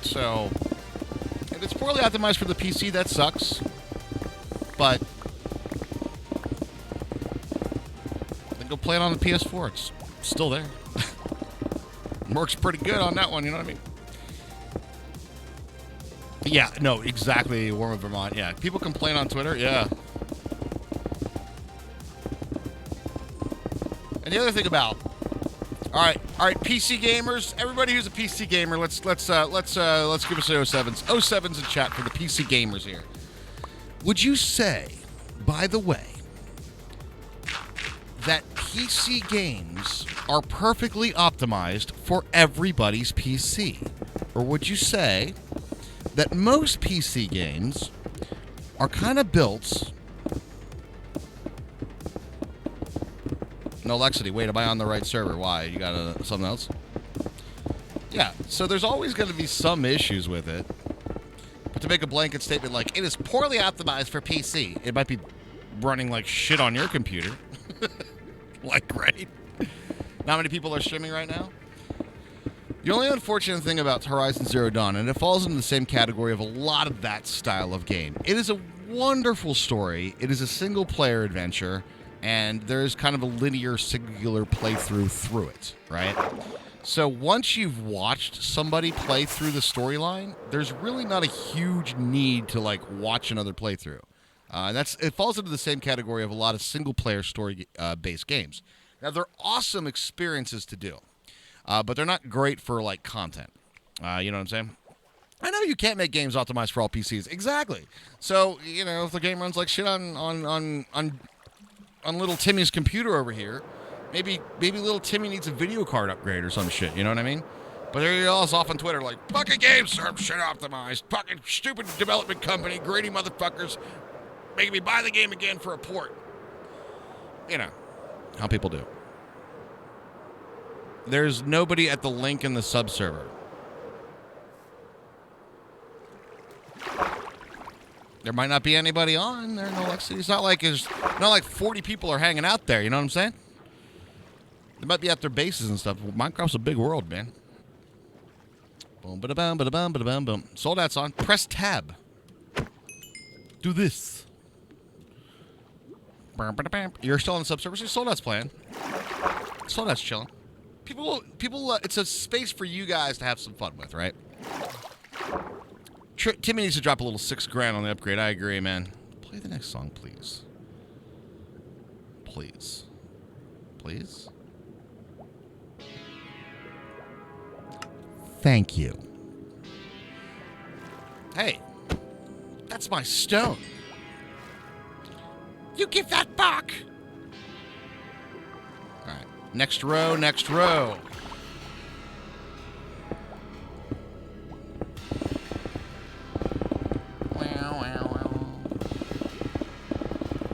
So, if it's poorly optimized for the PC, that sucks. But then go play it on the PS4. It's still there. Works pretty good on that one, you know what I mean? Yeah, no, exactly. Warm Vermont. Yeah, people complain on Twitter. Yeah. And the other thing about, all right, PC gamers, everybody who's a PC gamer, let's give us the 07s. 07s in chat for the PC gamers here. Would you say, by the way, that PC games are perfectly optimized for everybody's PC? Or would you say that most PC games are kind of built... No, Lexity, wait, am I on the right server? Why? You got something else? Yeah, so there's always going to be some issues with it. But to make a blanket statement like, it is poorly optimized for PC, it might be running like shit on your computer. Like, right? Not many people are streaming right now? The only unfortunate thing about Horizon Zero Dawn, and it falls into the same category of a lot of that style of game, it is a wonderful story. It is a single-player adventure, and there's kind of a linear, singular playthrough through it, right? So once you've watched somebody play through the storyline, there's really not a huge need to, like, watch another playthrough. It falls into the same category of a lot of single-player story-based games. Now, they're awesome experiences to do, but they're not great for, like, content. You know what I'm saying? I know you can't make games optimized for all PCs. Exactly. So, you know, if the game runs like shit on little Timmy's computer over here, maybe little Timmy needs a video card upgrade or some shit. You know what I mean? But there you all is off on Twitter like, fucking games are shit optimized. Fucking stupid development company, greedy motherfuckers, making me buy the game again for a port. You know how people do. There's nobody at the link in the sub-server. There might not be anybody on there, no Lexi. It's not like 40 people are hanging out there, you know what I'm saying? They might be at their bases and stuff. Minecraft's a big world, man. Boom, ba-da-bum, ba-da-bum, ba-da-bum, boom. Soldat's on. Press tab. Do this. You're still on the subserver. Soldat's playing. Soldat's chilling. People. It's a space for you guys to have some fun with, right? Timmy needs to drop a little $6,000 on the upgrade. I agree, man. Play the next song, please. Please. Please. Thank you. Hey, that's my stone. You give that back. All right. Next row, next row.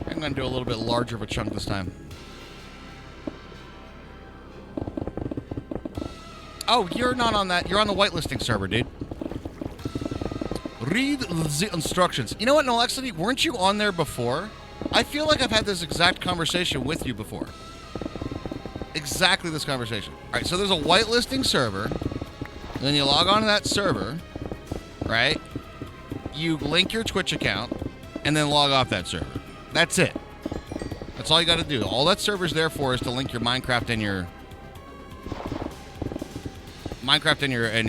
I'm going to do a little bit larger of a chunk this time. Oh, you're not on that. You're on the whitelisting server, dude. Read the instructions. You know what, Nolexity? Weren't you on there before? I feel like I've had this exact conversation with you before. Exactly this conversation. All right, so there's a whitelisting server. And then you log on to that server, right? You link your Twitch account, and then log off that server. That's it. That's all you got to do. All that server's there for is to link your Minecraft and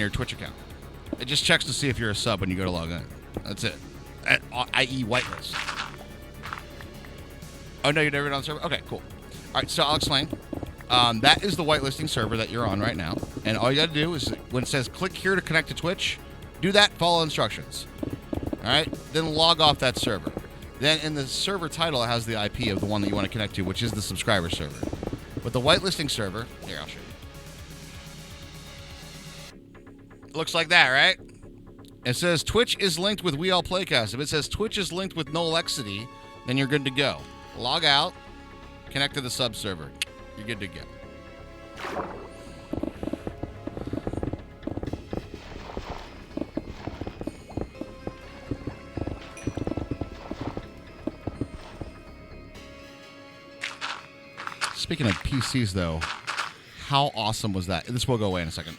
your Twitch account. It just checks to see if you're a sub when you go to log in. That's it. I.e. whitelist. Oh, no, you're never on the server? Okay, cool. All right, so I'll explain. That is the whitelisting server that you're on right now. And all you got to do is, when it says click here to connect to Twitch, do that, follow instructions. All right? Then log off that server. Then in the server title, it has the IP of the one that you want to connect to, which is the subscriber server. With the whitelisting server, here, I'll show you. Looks like that, right? It says Twitch is linked with We All Playcast. If it says Twitch is linked with Nolexity, then you're good to go. Log out, connect to the sub server. You're good to go. Speaking of PCs, though, how awesome was that? This will go away in a second.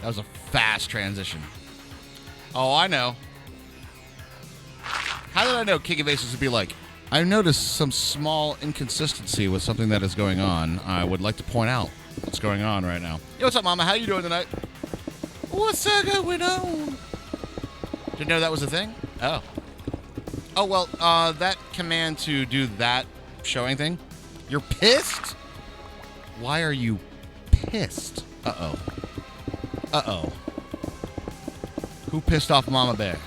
That was a fast transition. Oh, I know. How did I know King of Aces would be like, I noticed some small inconsistency with something that is going on. I would like to point out what's going on right now. Yo, what's up, Mama? How you doing tonight? What's going on? Didn't know that was a thing? Oh. Oh, well, that command to do that showing thing, you're pissed? Why are you pissed? Uh-oh. Uh-oh. Who pissed off Mama Bear?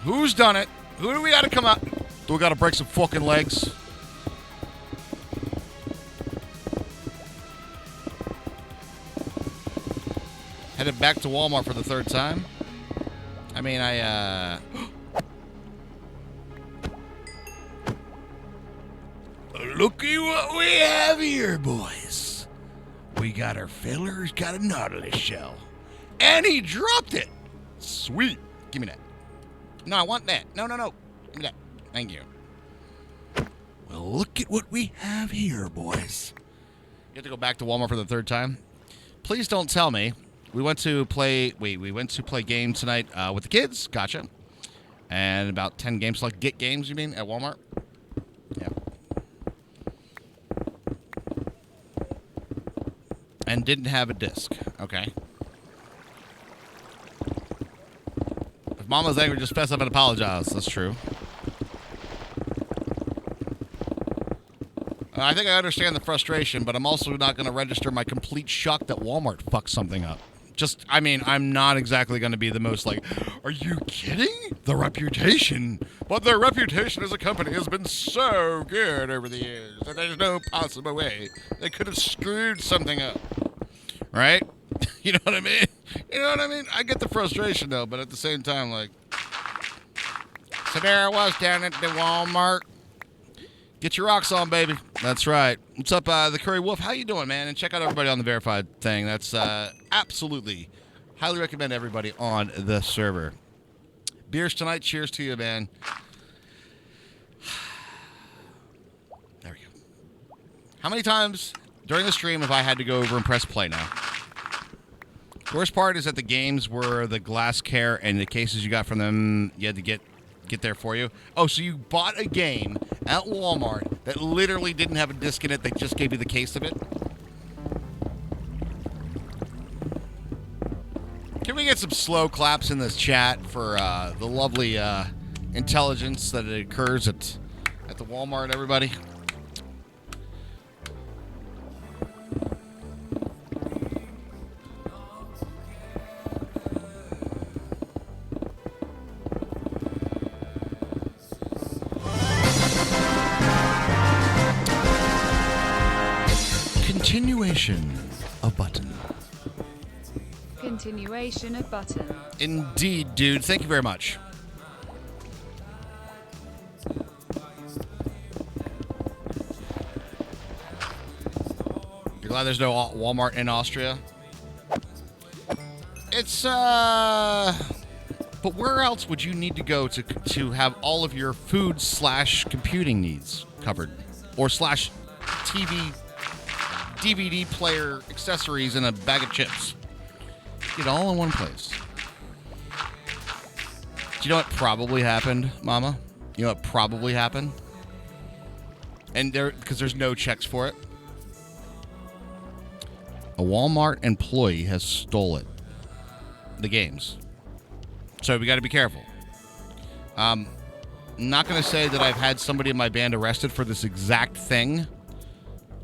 Who's done it? Who do we got to come out? Do we got to break some fucking legs? Headed back to Walmart for the third time. I mean, Looky what we have here, boys. We got our feller's got a Nautilus shell. And he dropped it. Sweet. Give me that. No, I want that. No. Give me that. Thank you. Well, look at what we have here, boys. You have to go back to Walmart for the third time? Please don't tell me. We went to play games tonight with the kids. Gotcha. And about 10 games, like Get Games, you mean, at Walmart? Yeah. And didn't have a disc. Okay. If Mama's angry, just fess up and apologize. That's true. I think I understand the frustration, but I'm also not going to register my complete shock that Walmart fucked something up. I'm not exactly going to be the most like, are you kidding? The reputation. But their reputation as a company has been so good over the years that there's no possible way they could have screwed something up. Right? You know what I mean? You know what I mean? I get the frustration, though, but at the same time, like, so there I was down at the Walmart. Get your rocks on, baby. That's right. What's up, the Curry Wolf? How you doing, man? And check out everybody on the Verified thing. That's absolutely highly recommend everybody on the server. Beers tonight. Cheers to you, man. There we go. How many times during the stream have I had to go over and press play now? The worst part is that the games were the glass care and the cases you got from them, you had to get there for you. Oh, so you bought a game at Walmart that literally didn't have a disc in it. They just gave you the case of it. Can we get some slow claps in this chat for the lovely intelligence that it occurs at the Walmart, everybody? Continuation of button. Continuation of button. Indeed, dude. Thank you very much. You're glad there's no Walmart in Austria? It's, but where else would you need to go to have all of your food / computing needs covered? Or / TV, DVD player accessories and a bag of chips? Get it all in one place. Do you know what probably happened, Mama? You know what probably happened? And because there's no checks for it. A Walmart employee has stole it. The games. So we got to be careful. I'm not going to say that I've had somebody in my band arrested for this exact thing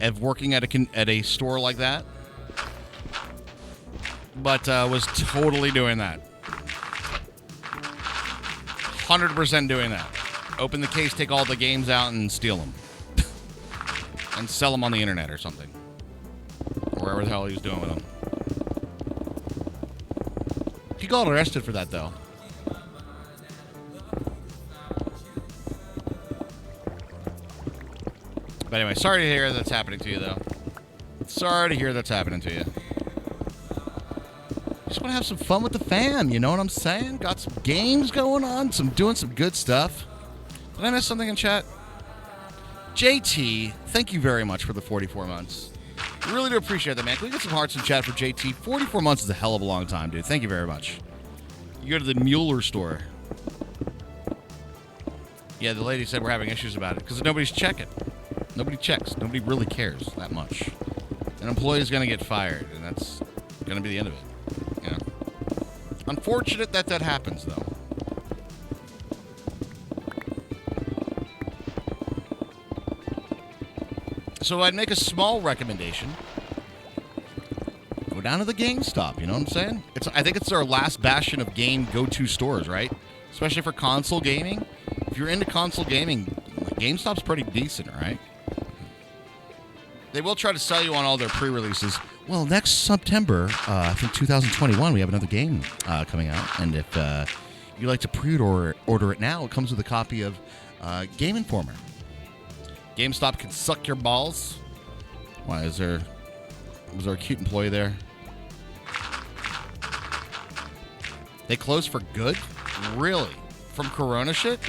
of working at a store like that. but was totally doing that. 100% doing that. Open the case, take all the games out, and steal them. And sell them on the internet or something. Or wherever the hell he was doing with them. He got arrested for that, though. But anyway, sorry to hear that's happening to you, though. Sorry to hear that's happening to you. Just want to have some fun with the fam, you know what I'm saying? Got some games going on, doing some good stuff. Did I miss something in chat? JT, thank you very much for the 44 months. Really do appreciate that, man. Can we get some hearts in chat for JT? 44 months is a hell of a long time, dude. Thank you very much. You go to the Mueller store. Yeah, the lady said we're having issues about it because nobody's checking. Nobody checks. Nobody really cares that much. An employee is going to get fired, and that's going to be the end of it. You know? Unfortunate that that happens, though. So I'd make a small recommendation. Go down to the GameStop, you know what I'm saying? I think it's our last bastion of game go-to stores, right? Especially for console gaming. If you're into console gaming, GameStop's pretty decent, right? They will try to sell you on all their pre-releases. Well, next September, I think 2021, we have another game coming out. And if you'd like to pre-order it now, it comes with a copy of Game Informer. GameStop can suck your balls. Why, was there a cute employee there? They closed for good? Really? From Corona shit?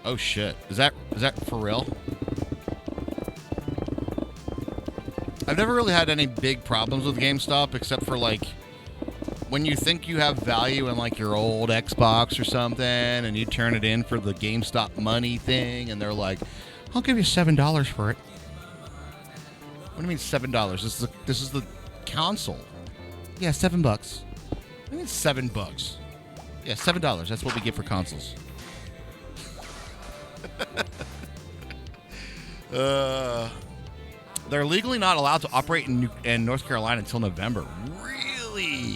Oh shit. Is that for real? I've never really had any big problems with GameStop except for like when you think you have value in like your old Xbox or something and you turn it in for the GameStop money thing and they're like, I'll give you $7 for it. What do you mean $7? This is the console. Yeah, $7. I mean $7. Yeah, $7. That's what we get for consoles. They're legally not allowed to operate in North Carolina until November. Really?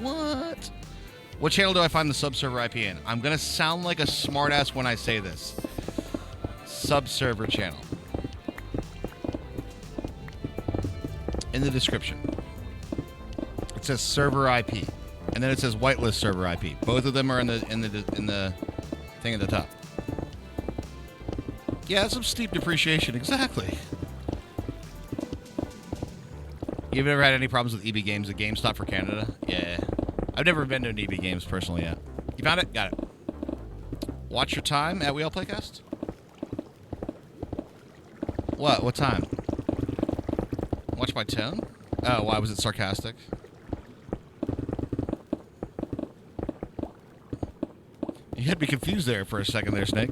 What? What channel do I find the subserver IP in? I'm going to sound like a smartass when I say this. Subserver channel. In the description. It says server IP. And then it says whitelist server IP. Both of them are in the thing at the top. Yeah, some steep depreciation. Exactly. You've never had any problems with EB Games at GameStop for Canada? Yeah. I've never been to an EB Games personally yet. You found it? Got it. Watch your time at We All Playcast? What? What time? Watch my tone? Oh, why was it sarcastic? You had me confused there for a second there, Snake.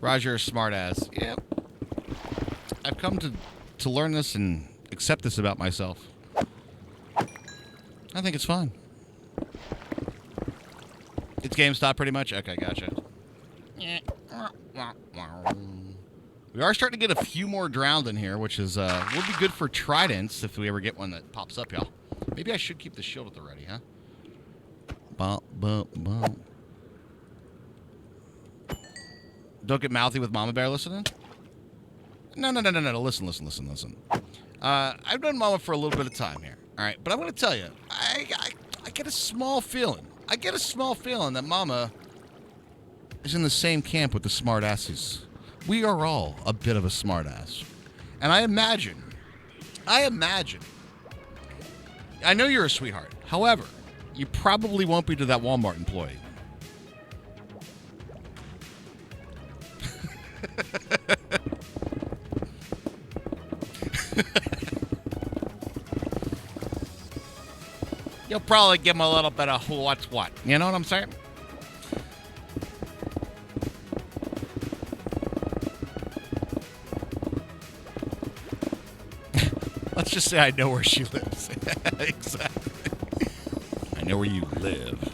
Roger, smart ass. Yep. I've come to learn this and accept this about myself. I think it's fine. It's GameStop pretty much? Okay, gotcha. We are starting to get a few more drowned in here, which is would be good for tridents if we ever get one that pops up, y'all. Maybe I should keep the shield at the ready, huh? Bump, bump, bump. Don't get mouthy with Mama Bear listening? No. Listen. I've known Mama for a little bit of time here, all right? But I'm going to tell you, I get a small feeling. I get a small feeling that Mama is in the same camp with the smart asses. We are all a bit of a smart ass. And I imagine, I know you're a sweetheart. However, you probably won't be to that Walmart employee. You'll probably give him a little bit of what's what. You know what I'm saying? Let's just say I know where she lives. Exactly. I know where you live.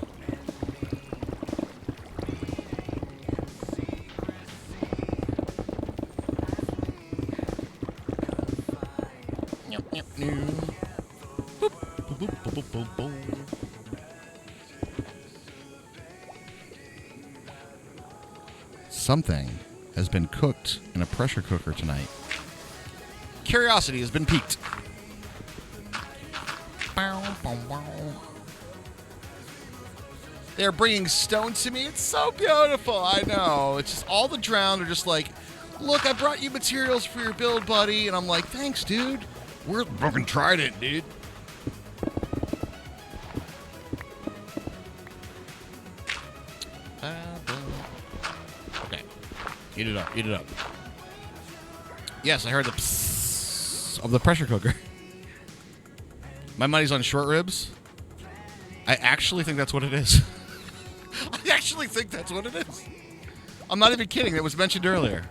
something has been cooked in a pressure cooker tonight. Curiosity has been piqued. They're bringing stone to me. It's so beautiful. I know. It's just all the drowned are just like, look, I brought you materials for your build, buddy. And I'm like, thanks, dude. We're fucking trident, dude. Okay. Eat it up. Eat it up. Yes, I heard the psss of the pressure cooker. My money's on short ribs. I actually think that's what it is. I actually think that's what it is. I'm not even kidding. It was mentioned earlier.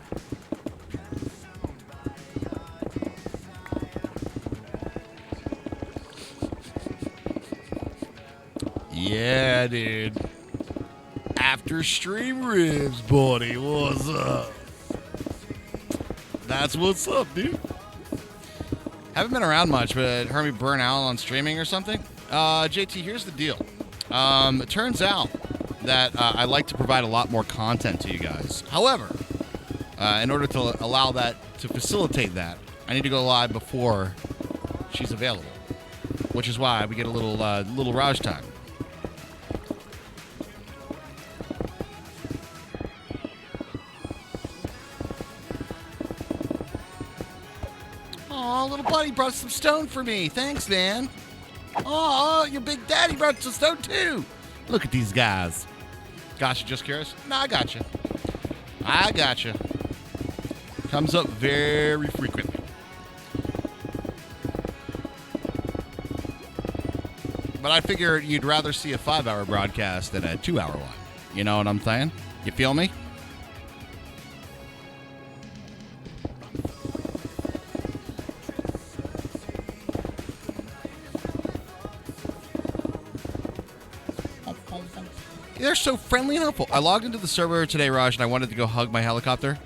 Yeah, dude. After stream ribs, buddy. What's up? That's what's up, dude. Haven't been around much, but heard me burn out on streaming or something. JT, here's the deal. It turns out that I like to provide a lot more content to you guys. However, in order to allow that, to facilitate that, I need to go live before she's available, which is why we get a little Raj time. Aw, little buddy brought some stone for me. Thanks, man. Oh, your big daddy brought some stone too. Look at these guys. Gotcha, just curious? No, I gotcha. I gotcha. Comes up very frequently. But I figure you'd rather see a 5-hour broadcast than a 2-hour one. You know what I'm saying? You feel me? They're so friendly and helpful. I logged into the server today, Raj, and I wanted to go hug my helicopter.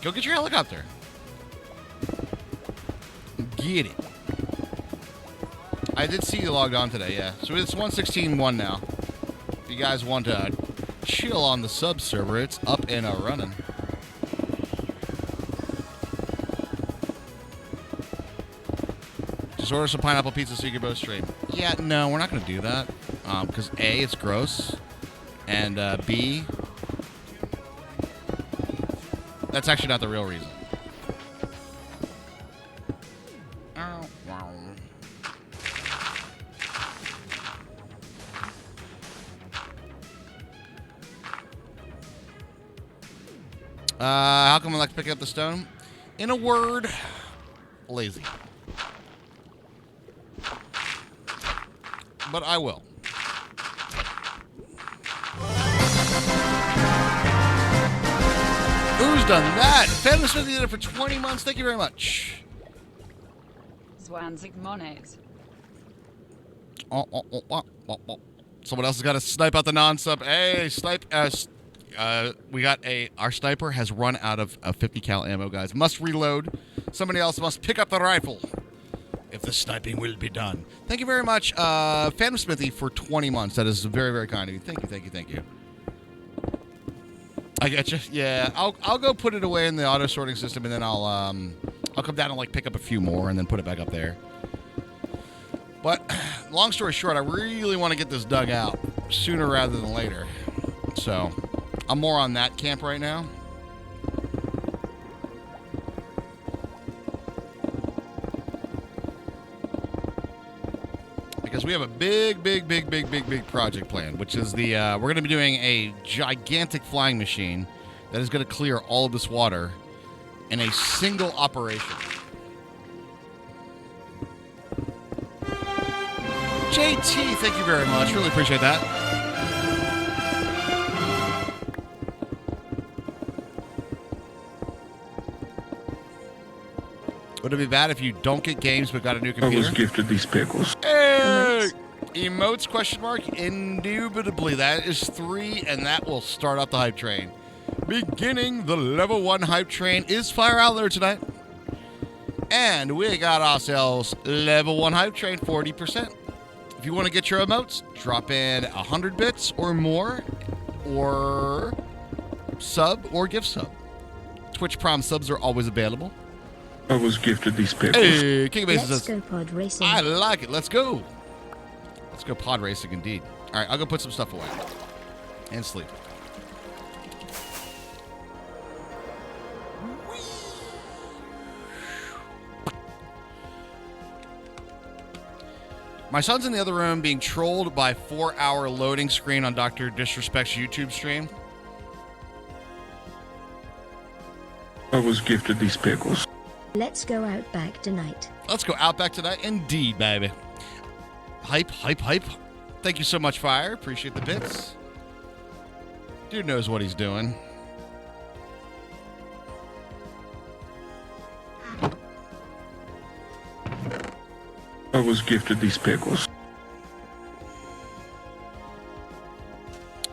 Go get your helicopter. Get it. I did see you logged on today, yeah. So it's 1:16:1 now. If you guys want to chill on the sub server, it's up and running. Just order some pineapple pizza so you can both stream. Yeah, no, we're not going to do that. Because A, it's gross. And B, that's actually not the real reason. How come I like to pick up the stone? In a word, lazy. But I will. Who's done that? Phantom Smith did it for 20 months. Thank you very much. Zwanzig Monet. Someone else has got to snipe out the non-sub. Hey, snipe. We got our sniper has run out of 50 cal ammo, guys. Must reload. Somebody else must pick up the rifle if the sniping will be done. Thank you very much, Phantom Smithy, for 20 months. That is very, very kind of you. Thank you, thank you, thank you. I get you. Yeah, I'll go put it away in the auto sorting system, and then I'll come down and like pick up a few more, and then put it back up there. But long story short, I really want to get this dug out sooner rather than later. So I'm more on that camp right now. Because we have a big project plan, which is we're going to be doing a gigantic flying machine that is going to clear all of this water in a single operation. JT, thank you very much. Really appreciate that. Would it be bad if you don't get games but got a new computer? I was gifted these pickles. Hey! Emotes, question mark? Indubitably. That is 3, and that will start up the hype train. Beginning the level 1 hype train is Fire Outlaw tonight. And we got ourselves level 1 hype train 40%. If If you want to get your emotes, drop in 100 bits or more, or sub or gift sub. Twitch Prom subs are always available. I was gifted these pickles. Hey, King of Bases Let's says, go pod racing. I like it. Let's go. Let's go pod racing indeed. All right, I'll go put some stuff away and sleep. My son's in the other room being trolled by 4-hour loading screen on Dr. Disrespect's YouTube stream. I was gifted these pickles. Let's go out back tonight. Let's go out back tonight. Indeed, baby. Hype, hype, hype. Thank you so much, Fire. Appreciate the bits. Dude knows what he's doing. I was gifted these pickles.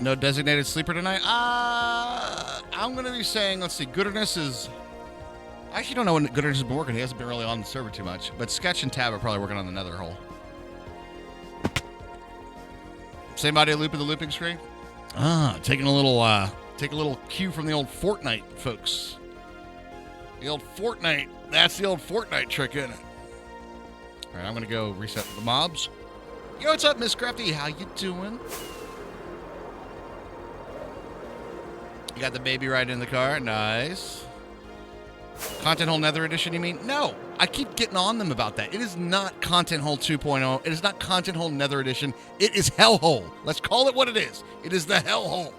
No designated sleeper tonight? I'm going to be saying, let's see, Gooderness is... I actually don't know when Gooderness has been working. He hasn't been really on the server too much. But Sketch and Tab are probably working on the nether hole. Same audio loop in the looping screen? Taking a little cue from the old Fortnite, folks. The old Fortnite. That's the old Fortnite trick, isn't it? All right, I'm going to go reset the mobs. Yo, what's up, Miss Crafty? How you doing? You got the baby right in the car. Nice. Content Hole Nether Edition, you mean? No, I keep getting on them about that. It is not Content Hole 2.0. It is not Content Hole Nether Edition. It is Hellhole. Let's call it what it is. It is the Hellhole.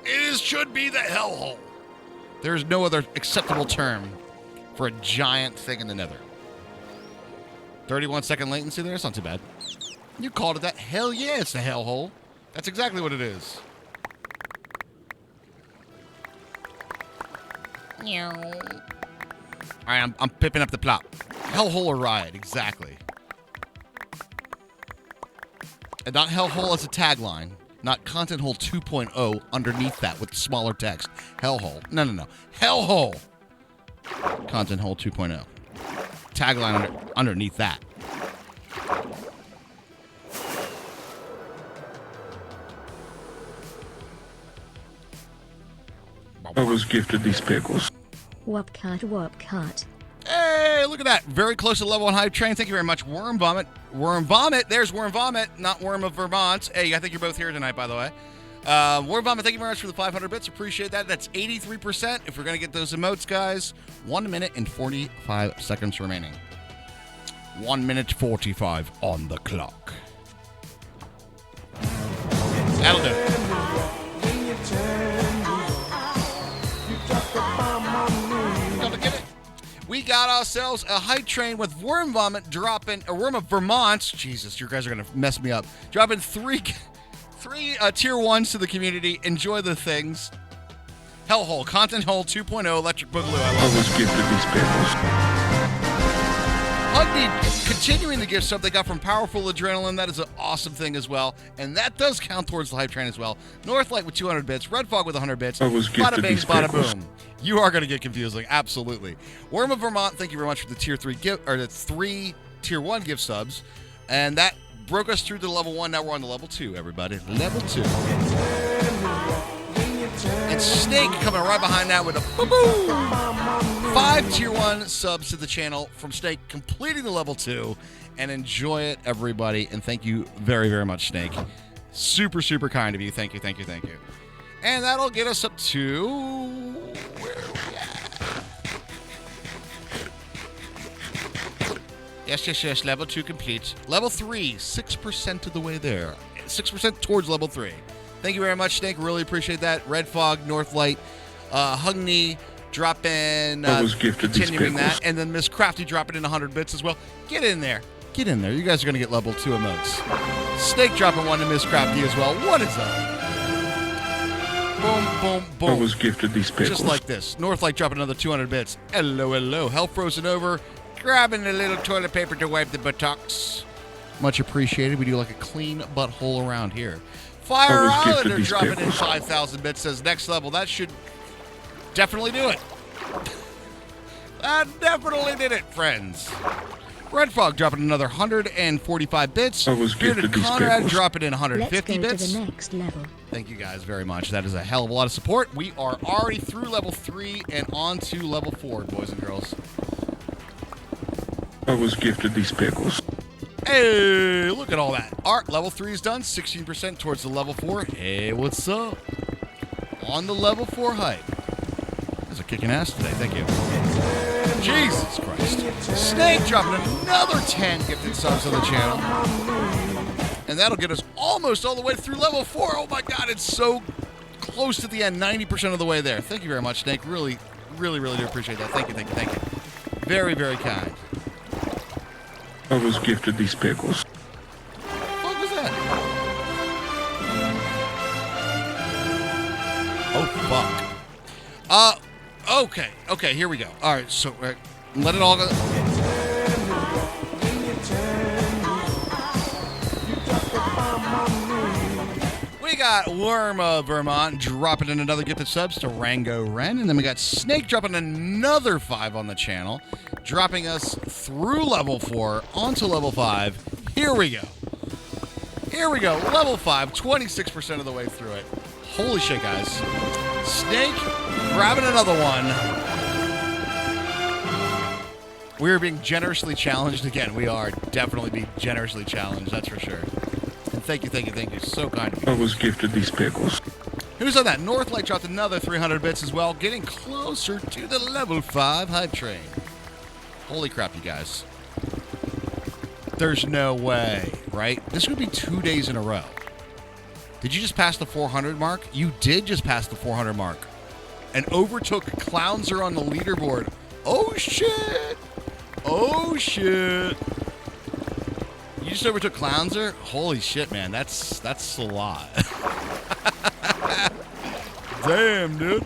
Should be the Hellhole. There is no other acceptable term for a giant thing in the Nether. 31-second latency there. That's not too bad. You called it that. Hell yeah, it's the Hellhole. That's exactly what it is. All right, I'm pipping up the plot. Hellhole or Riot, exactly. And not Hellhole as a tagline. Not Content Hole 2.0 underneath that with smaller text. Hellhole. No. Hellhole. Content Hole 2.0. Tagline underneath that. I was gifted these pickles. Wop cut. Hey, look at that. Very close to level 1 hype train. Thank you very much, Worm Vomit. Worm Vomit. There's Worm Vomit, not Worm of Vermont. Hey, I think you're both here tonight, by the way. Worm Vomit, thank you very much for the 500 bits. Appreciate that. That's 83%. If we're going to get those emotes, guys, 1 minute and 45 seconds remaining. 1 minute 45 on the clock. That'll do. We got ourselves a hype train with Worm Vomit dropping, a Worm of Vermont. Jesus, you guys are going to mess me up. Dropping three tier 1s to the community. Enjoy the things. Hellhole, Content Hole 2.0, Electric Boogaloo. I was gifted these pickles. Huggy continuing to give stuff they got from Powerful Adrenaline. That is an awesome thing as well. And that does count towards the hype train as well. Northlight with 200 bits. Red Fog with 100 bits. I was gifted bada bing, these bada pickles. boom. You are going to get confusing. Absolutely. Worm of Vermont, thank you very much for the tier 3 gift, or the 3 tier 1 gift subs. And that broke us through to level 1. Now we're on to level 2, everybody. Level 2. And Snake coming right behind that with a boo-boo. 5 tier 1 subs to the channel from Snake, completing the level 2. And enjoy it, everybody. And thank you very, very much, Snake. Super, super kind of you. Thank you. And that'll get us up to... where are we at? Yes. Level 2 complete. Level 3, 6% of the way there. 6% towards level 3. Thank you very much, Snake. Really appreciate that. Red Fog, Northlight, Hugny dropping, I was gifted these continuing pickles. that. And then Miss Crafty dropping in 100 bits as well. Get in there. You guys are going to get level 2 emotes. Snake dropping one to Miss Crafty as well. What is up? Boom, boom, boom. I was gifted these pickles. Just like this. Northlight dropping another 200 bits. Hello. Hell frozen over. Grabbing a little toilet paper to wipe the buttocks. Much appreciated. We do like a clean butthole around here. Fire I was gifted Islander these dropping in pickles. 5,000 bits. Says next level. That should definitely do it. That definitely did it, friends. Red Frog dropping another 145 bits. I was Bearded gifted these Conrad pickles. dropping in Let's 150 go bits. to the next level. Thank you guys very much. That is a hell of a lot of support. We are already through level 3 and on to level 4, boys and girls. I was gifted these pickles. Hey, look at all that. Art, level 3 is done. 16% towards the level 4. Hey, what's up? On the level 4 hype. Guys are kicking ass today. Thank you. Jesus Christ. Snake dropping another 10 gifted subs on the channel. And that'll get us almost all the way through level 4. Oh my God, it's so close to the end. 90% of the way there. Thank you very much, Snake. Really, really, really do appreciate that. Thank you, thank you, thank you. Very, very kind. I was gifted these pickles. What was that? Oh, fuck. Okay, here we go. All right, so let it all go. We got Worm of Vermont dropping in another gifted subs to Rango Ren, and then we got Snake dropping another 5 on the channel, dropping us through level 4 onto level 5. Here we go. Here we go. Level 5, 26% of the way through it. Holy shit, guys. Snake grabbing another one. We are being generously challenged again. We are definitely being generously challenged, that's for sure. And thank you. So kind of you. I was gifted these pickles. Who's on that? Northlight dropped another 300 bits as well, getting closer to the level 5 hype train. Holy crap, you guys. There's no way, right? This would be 2 days in a row. Did you just pass the 400 mark? You did just pass the 400 mark. And overtook Clownser on the leaderboard. Oh, shit. Oh, shit. You just overtook Clownser? Holy shit, man. That's a lot. Damn, dude.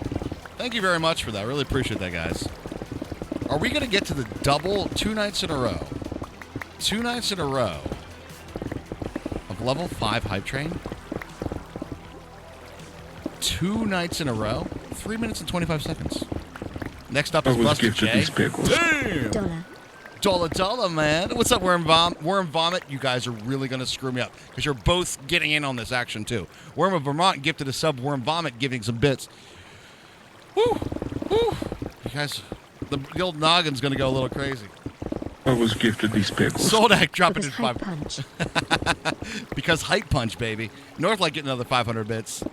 Thank you very much for that. Really appreciate that, guys. Are we going to get to the double 2 nights in a row? 2 nights in a row of level 5 hype train? 2 nights in a row? 3 minutes and 25 seconds. Next up I is was Buster gifted J. these pickles. Damn! Dollar, man. What's up, Worm Vomit? You guys are really going to screw me up because you're both getting in on this action, too. Worm of Vermont gifted a sub. Worm Vomit giving some bits. Woo! Woo! You guys, the old noggin's going to go a little crazy. I was gifted these pickles. Soldak dropping his Hype 5. punch. Because hype punch, baby. Northlight getting another 500 bits.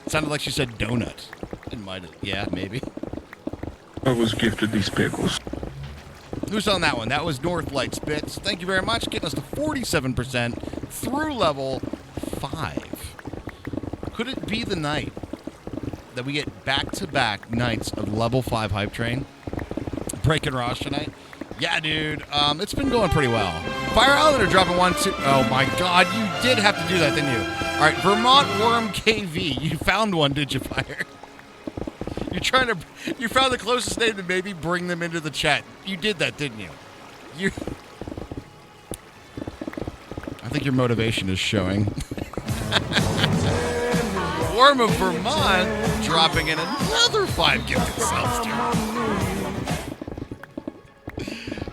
Sounded like she said donut. Didn't mind it. Yeah, maybe. I was gifted these pickles. Who's on that one? That was Northlight's bits. Thank you very much. Getting us to 47% through level 5. Could it be the night that we get back-to-back nights of level 5 hype train? Breaking Ross tonight? Yeah, dude. It's been going pretty well. Fire Islander dropping 1, 2. Oh, my God. You did have to do that, didn't you? All right, Vermont Worm KV. You found one, did you, Fire? You found the closest name to maybe bring them into the chat. You did that, didn't you? I think your motivation is showing. Worm of Vermont dropping in another 5 gifted subs.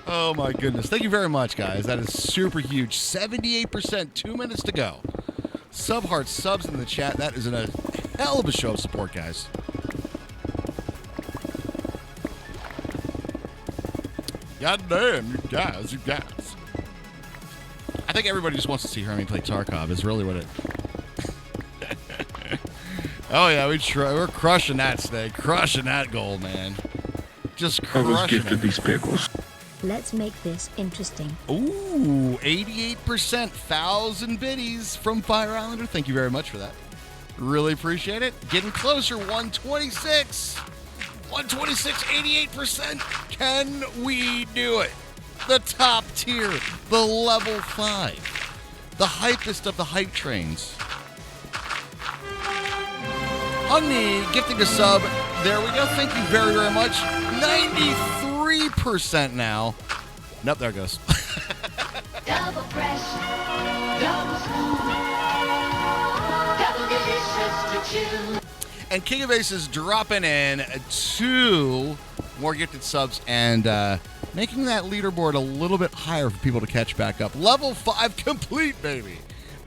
Oh my goodness. Thank you very much, guys. That is super huge. 78%, 2 minutes to go. Sub hearts, subs in the chat. That is a hell of a show of support, guys. God damn, you guys. I think everybody just wants to see Hermie play Tarkov is really what it... Oh, yeah, we're crushing that, Snake. Crushing that goal, man. Just crushing I was gifted these pickles. Let's make this interesting. Ooh, 88%. 1,000 biddies from Fire Islander. Thank you very much for that. Really appreciate it. Getting closer, 126. 126, 88%. Can we do it? The top tier, the level 5. The hypest of the hype trains. Honey, gifting a sub. There we go. Thank you very, very much. 93% now. Nope, there it goes. Double fresh, double smooth, double delicious to chew. And King of Aces dropping in 2 more gifted subs and making that leaderboard a little bit higher for people to catch back up. Level 5 complete, baby.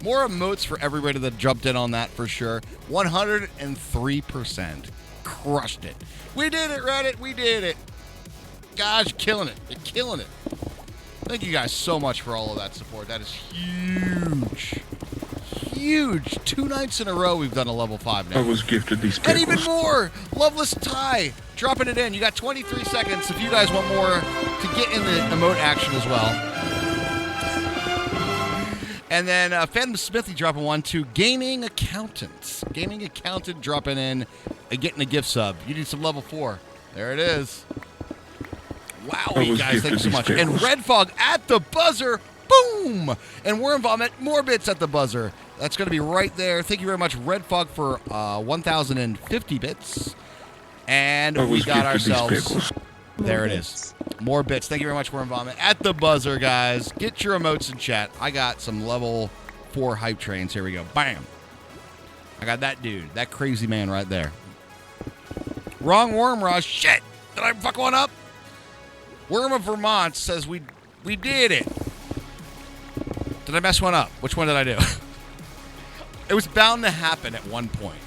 More emotes for everybody that jumped in on that for sure. 103%. Crushed it. We did it, Reddit. We did it. Gosh, killing it. You're killing it. Thank you guys so much for all of that support. That is huge. Huge. 2 nights in a row we've done a level 5 now. I was gifted these And pickles. even more. Loveless Tie. Dropping it in. You got 23 seconds if you guys want more to get in the emote action as well. And then Phantom Smithy dropping one to Gaming Accountants. Gaming Accountant dropping in and getting a gift sub. You need some level 4. There it is. Wow, you guys, thank you so much. And Red Fog at the buzzer. Boom! And Worm Vomit, more bits at the buzzer. That's going to be right there. Thank you very much, Red Fog, for 1,050 bits. And we got ourselves... There it is. More bits. Thank you very much, Worm Vomit. At the buzzer, guys. Get your emotes in chat. I got some level 4 hype trains. Here we go. Bam. I got that dude. That crazy man right there. Wrong Worm Rush. Shit. Did I fuck one up? Worm of Vermont says we did it. Did I mess one up? Which one did I do? It was bound to happen at one point.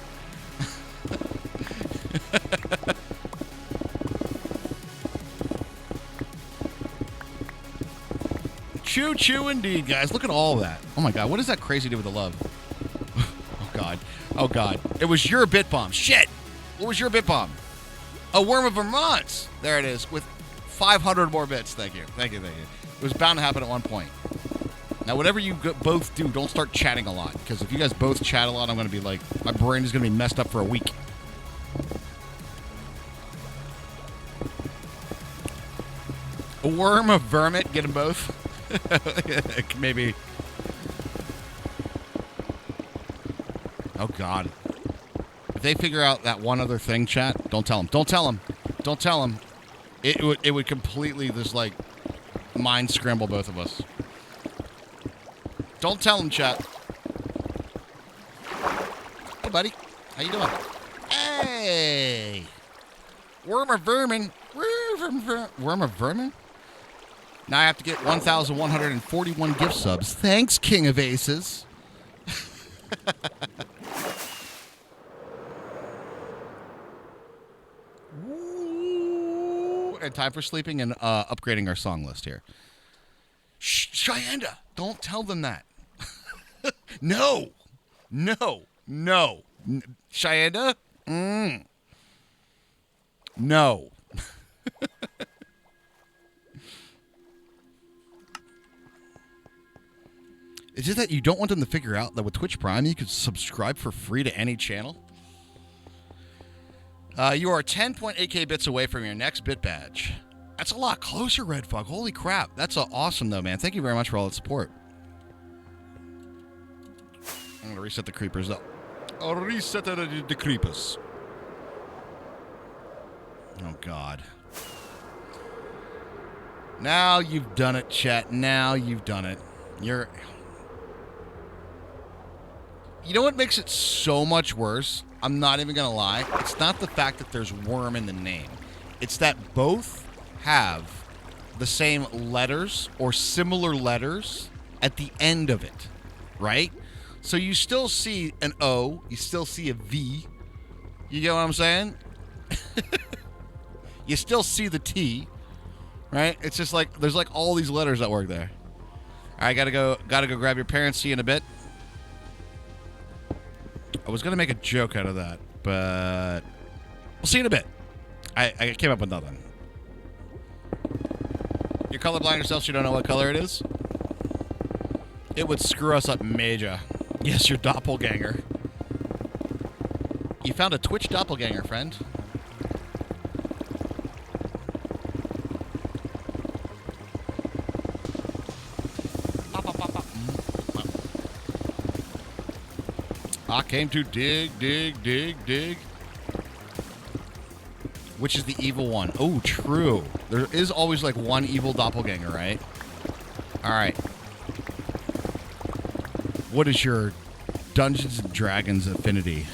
Choo-choo indeed, guys. Look at all of that. Oh, my God. What does that crazy do with the love? Oh, God. Oh, God. It was your bit bomb. Shit. What was your bit bomb? A Worm of Vermont. There it is. With 500 more bits. Thank you. Thank you. Thank you. It was bound to happen at one point. Now, whatever you both do, don't start chatting a lot. Because if you guys both chat a lot, I'm going to be like, my brain is going to be messed up for a week. A Worm of Vermit. Get them both. Maybe. Oh, God. If they figure out that one other thing, chat, don't tell them. Don't tell them. Don't tell them. It would completely just, like, mind scramble both of us. Don't tell them, chat. Hey, buddy. How you doing? Hey! Worm of Vermin. Worm of Vermin? Now I have to get 1,141 gift subs. Thanks, King of Aces. Ooh, and time for sleeping and upgrading our song list here. Shh, Cheyenda, don't tell them that. No. Cheyenda? No. Is it that you don't want them to figure out that with Twitch Prime, you could subscribe for free to any channel? You are 10.8k bits away from your next bit badge. That's a lot closer, Red Fog. Holy crap. That's awesome, though, man. Thank you very much for all the support. I'm going to reset the creepers, though. I'll reset the creepers. Oh, God. Now you've done it, chat. Now you've done it. You know what makes it so much worse? I'm not even going to lie. It's not the fact that there's worm in the name. It's that both have the same letters or similar letters at the end of it, right? So you still see an O. You still see a V. You get what I'm saying? You still see the T, right? It's just like there's like all these letters that work there. All right, gotta go grab your parents. See you in a bit. I was gonna make a joke out of that, but we'll see in a bit. I came up with nothing. You're colorblind yourself, so you don't know what color it is? It would screw us up major. Yes, your doppelganger. You found a Twitch doppelganger, friend. I came to dig. Which is the evil one? Oh, true. There is always like one evil doppelganger, right? All right. What is your Dungeons and Dragons affinity?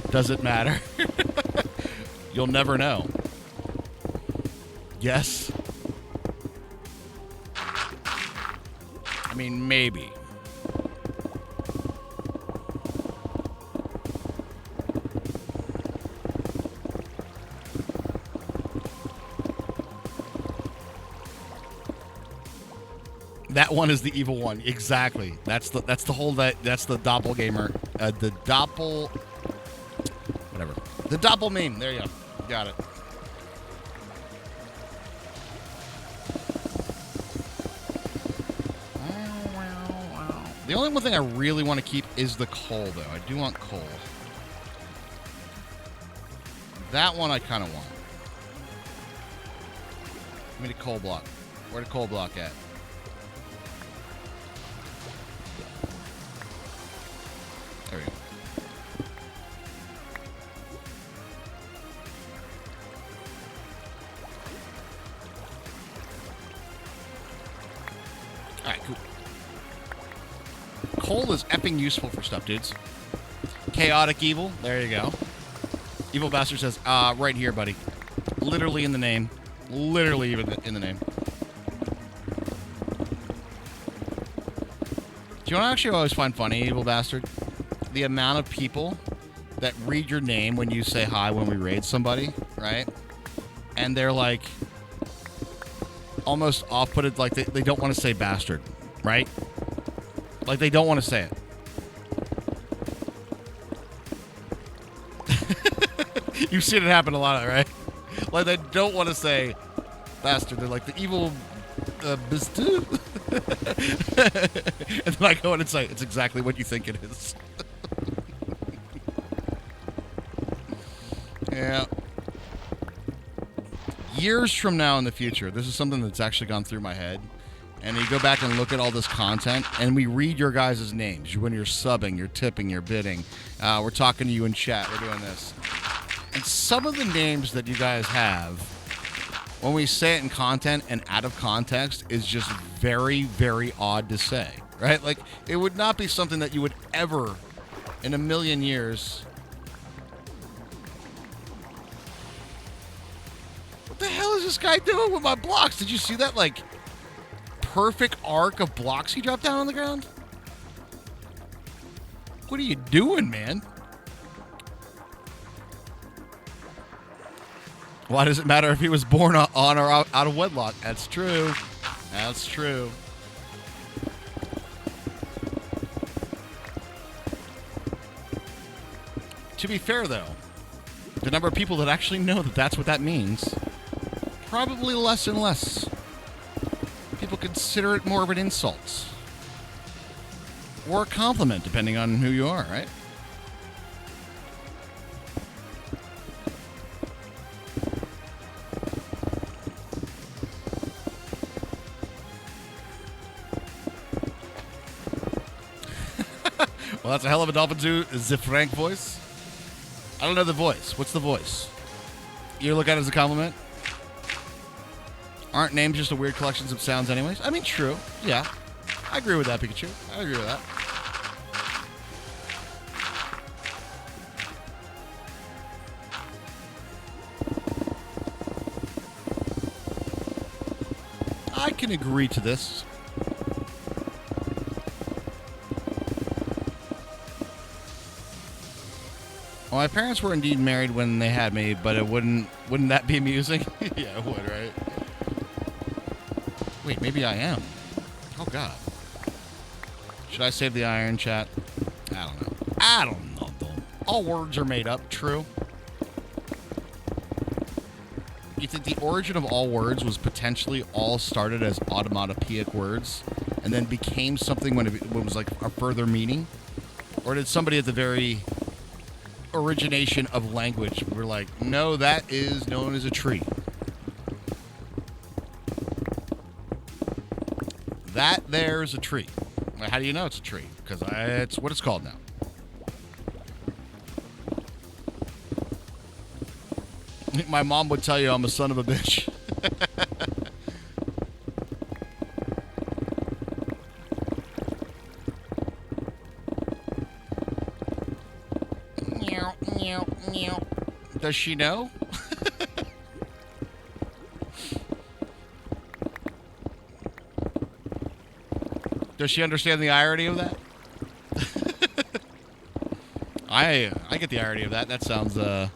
Does it matter? You'll never know. Yes? I mean, maybe. That one is the evil one. Exactly. That's the doppelganger. The doppel meme. There you go. Got it. The only one thing I really want to keep is the coal, though. I do want coal. That one I kind of want. Give me the coal block. Where the coal block at? There we go. Alright, cool. Coal is effing useful for stuff, dudes. Chaotic evil. There you go. Evil Bastard says, right here, buddy. Literally in the name. Literally even in the name. Do you know what I actually always find funny, Evil Bastard? The amount of people that read your name when you say hi when we raid somebody, right? And they're like almost off-putted, like they don't want to say bastard, right? Like they don't want to say it. You've seen it happen a lot, right? Like they don't want to say bastard. They're like the evil bastard. And then I go in and say, it's exactly what you think it is. Yeah. Years from now in the future, this is something that's actually gone through my head. And you go back and look at all this content, and we read your guys' names. When you're subbing, you're tipping, you're bidding. We're talking to you in chat. We're doing this. And some of the names that you guys have, when we say it in content and out of context, is just very, very odd to say, right? Like, it would not be something that you would ever, in a million years... What the hell is this guy doing with my blocks? Did you see that, like, perfect arc of blocks he dropped down on the ground? What are you doing, man? Why does it matter if he was born on or out of wedlock? That's true. That's true. To be fair, though, the number of people that actually know that that's what that means, probably less and less. People consider it more of an insult. Or a compliment, depending on who you are, right? Well, that's a hell of a Dolphin Zoo. The Frank voice. I don't know the voice. What's the voice? You look at it as a compliment? Aren't names just a weird collections of sounds anyways? I mean, true. Yeah. I agree with that, Pikachu. I agree with that. I can agree to this. Well, my parents were indeed married when they had me, but it wouldn't that be amusing? Yeah, it would, right? Wait, maybe I am. Oh, God. Should I save the iron, chat? I don't know. I don't know, though. All words are made up, true. You think the origin of all words was potentially all started as automatopoeic words and then became something when it was like a further meaning? Or did somebody at the very origination of language we're like, no, that is known as a tree? That there's a tree. Well, how do you know it's a tree? Because it's what it's called now. My mom would tell you I'm a son of a bitch. Does she know? Does she understand the irony of that? I get the irony of that. That sounds, I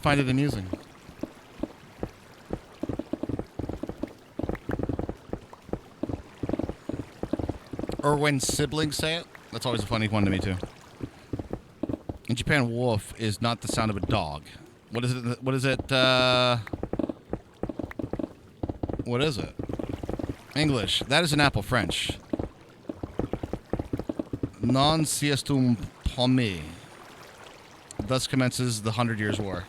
find it amusing. Or when siblings say it. That's always a funny one to me, too. In Japan, wolf is not the sound of a dog. What is it? What is it? What is it? English. That is an apple. French. Non siestum pomme. Thus commences the 100 Years' War.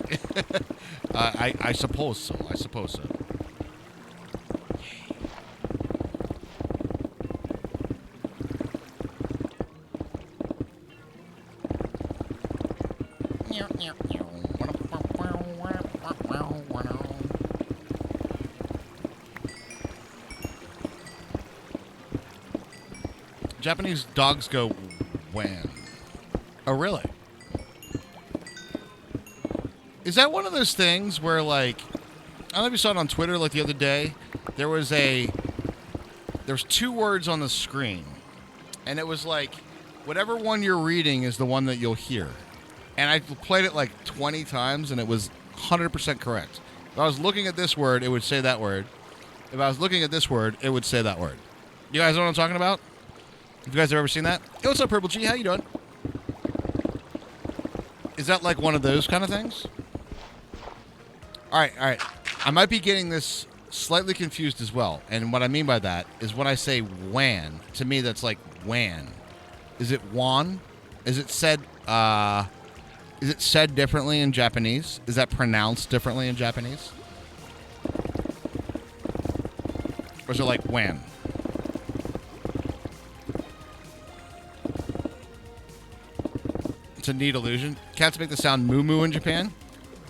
I suppose so. I suppose so. Japanese dogs go when? Oh, really? Is that one of those things where, like, I don't know if you saw it on Twitter, like, the other day, there was two words on the screen, and it was like, whatever one you're reading is the one that you'll hear. And I played it like 20 times, and it was 100% correct. If I was looking at this word, it would say that word. If I was looking at this word, it would say that word. You guys know what I'm talking about? Have you guys ever seen that? Hey, what's up, Purple G? How you doing? Is that like one of those kind of things? All right. I might be getting this slightly confused as well. And what I mean by that is when I say wan, to me that's like wan. Is it wan? Is it said differently in Japanese? Is that pronounced differently in Japanese? Or is it like wan? It's a neat illusion. Cats make the sound moo moo in Japan.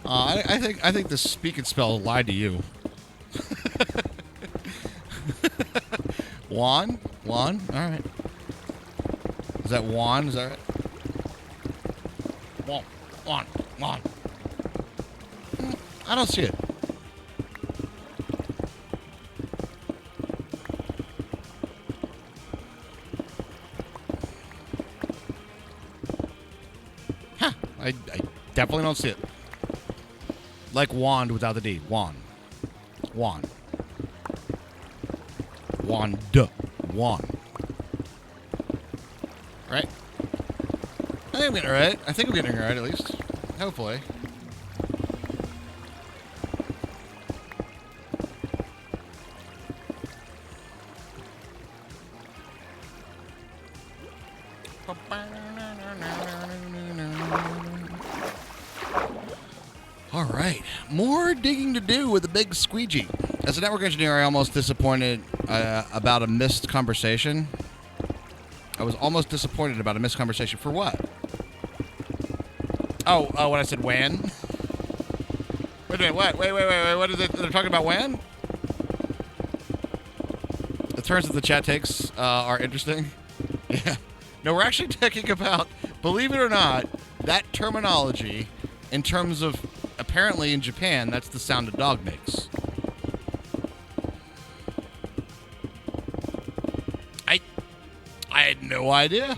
I think the speak and spell lied to you. Wan? All right. Is that wan? Is that right? Wan. I don't see it. I definitely don't see it. Like wand without the D. Wand. Wand. Wand. Right? I think I'm getting it right. I think I'm getting it right, at least. Hopefully. All right, more digging to do with the big squeegee. As a network engineer, I almost disappointed about a missed conversation. I was almost disappointed about a missed conversation. For what? Oh, when I said WAN? Wait a minute, what? Wait, what is it? They're talking about WAN? The turns that the chat takes are interesting. Yeah. No, we're actually talking about, believe it or not, that terminology in terms of, apparently in Japan, that's the sound a dog makes. I had no idea.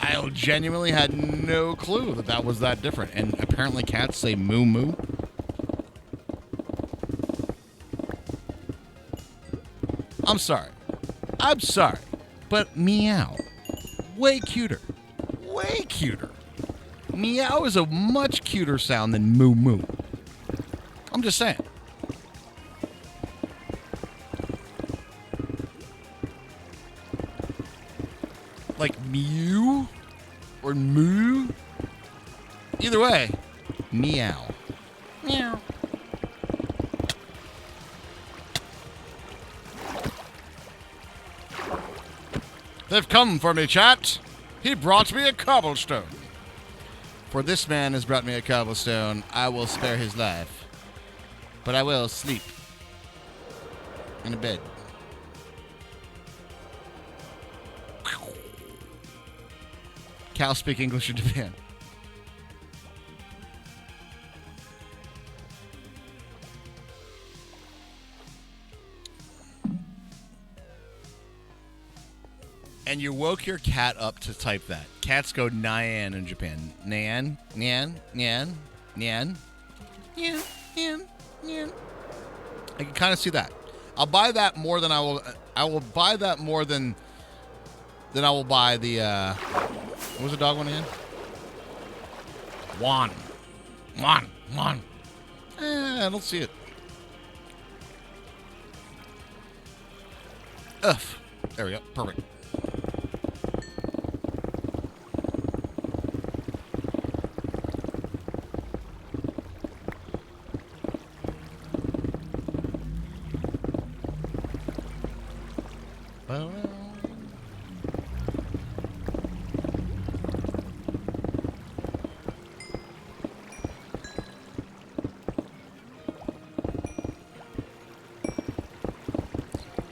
I genuinely had no clue that was that different. And apparently cats say moo moo. I'm sorry. But meow. Way cuter. Meow is a much cuter sound than moo moo. I'm just saying. Like mew or moo. Either way, meow. Meow. They've come for me, chat. He brought me a cobblestone. For this man has brought me a cobblestone, I will spare his life. But I will sleep in a bed. Cows speak English in Japan. and you woke your cat up to type that. Cats go Nyan in Japan. Nyan, Nyan, Nyan, Nyan, Nyan, Nyan, Nyan. I can kind of see that. I'll buy that more than I will buy that more than I will buy the what was the dog one again? Juan. I don't see it. Ugh. There we go. Perfect.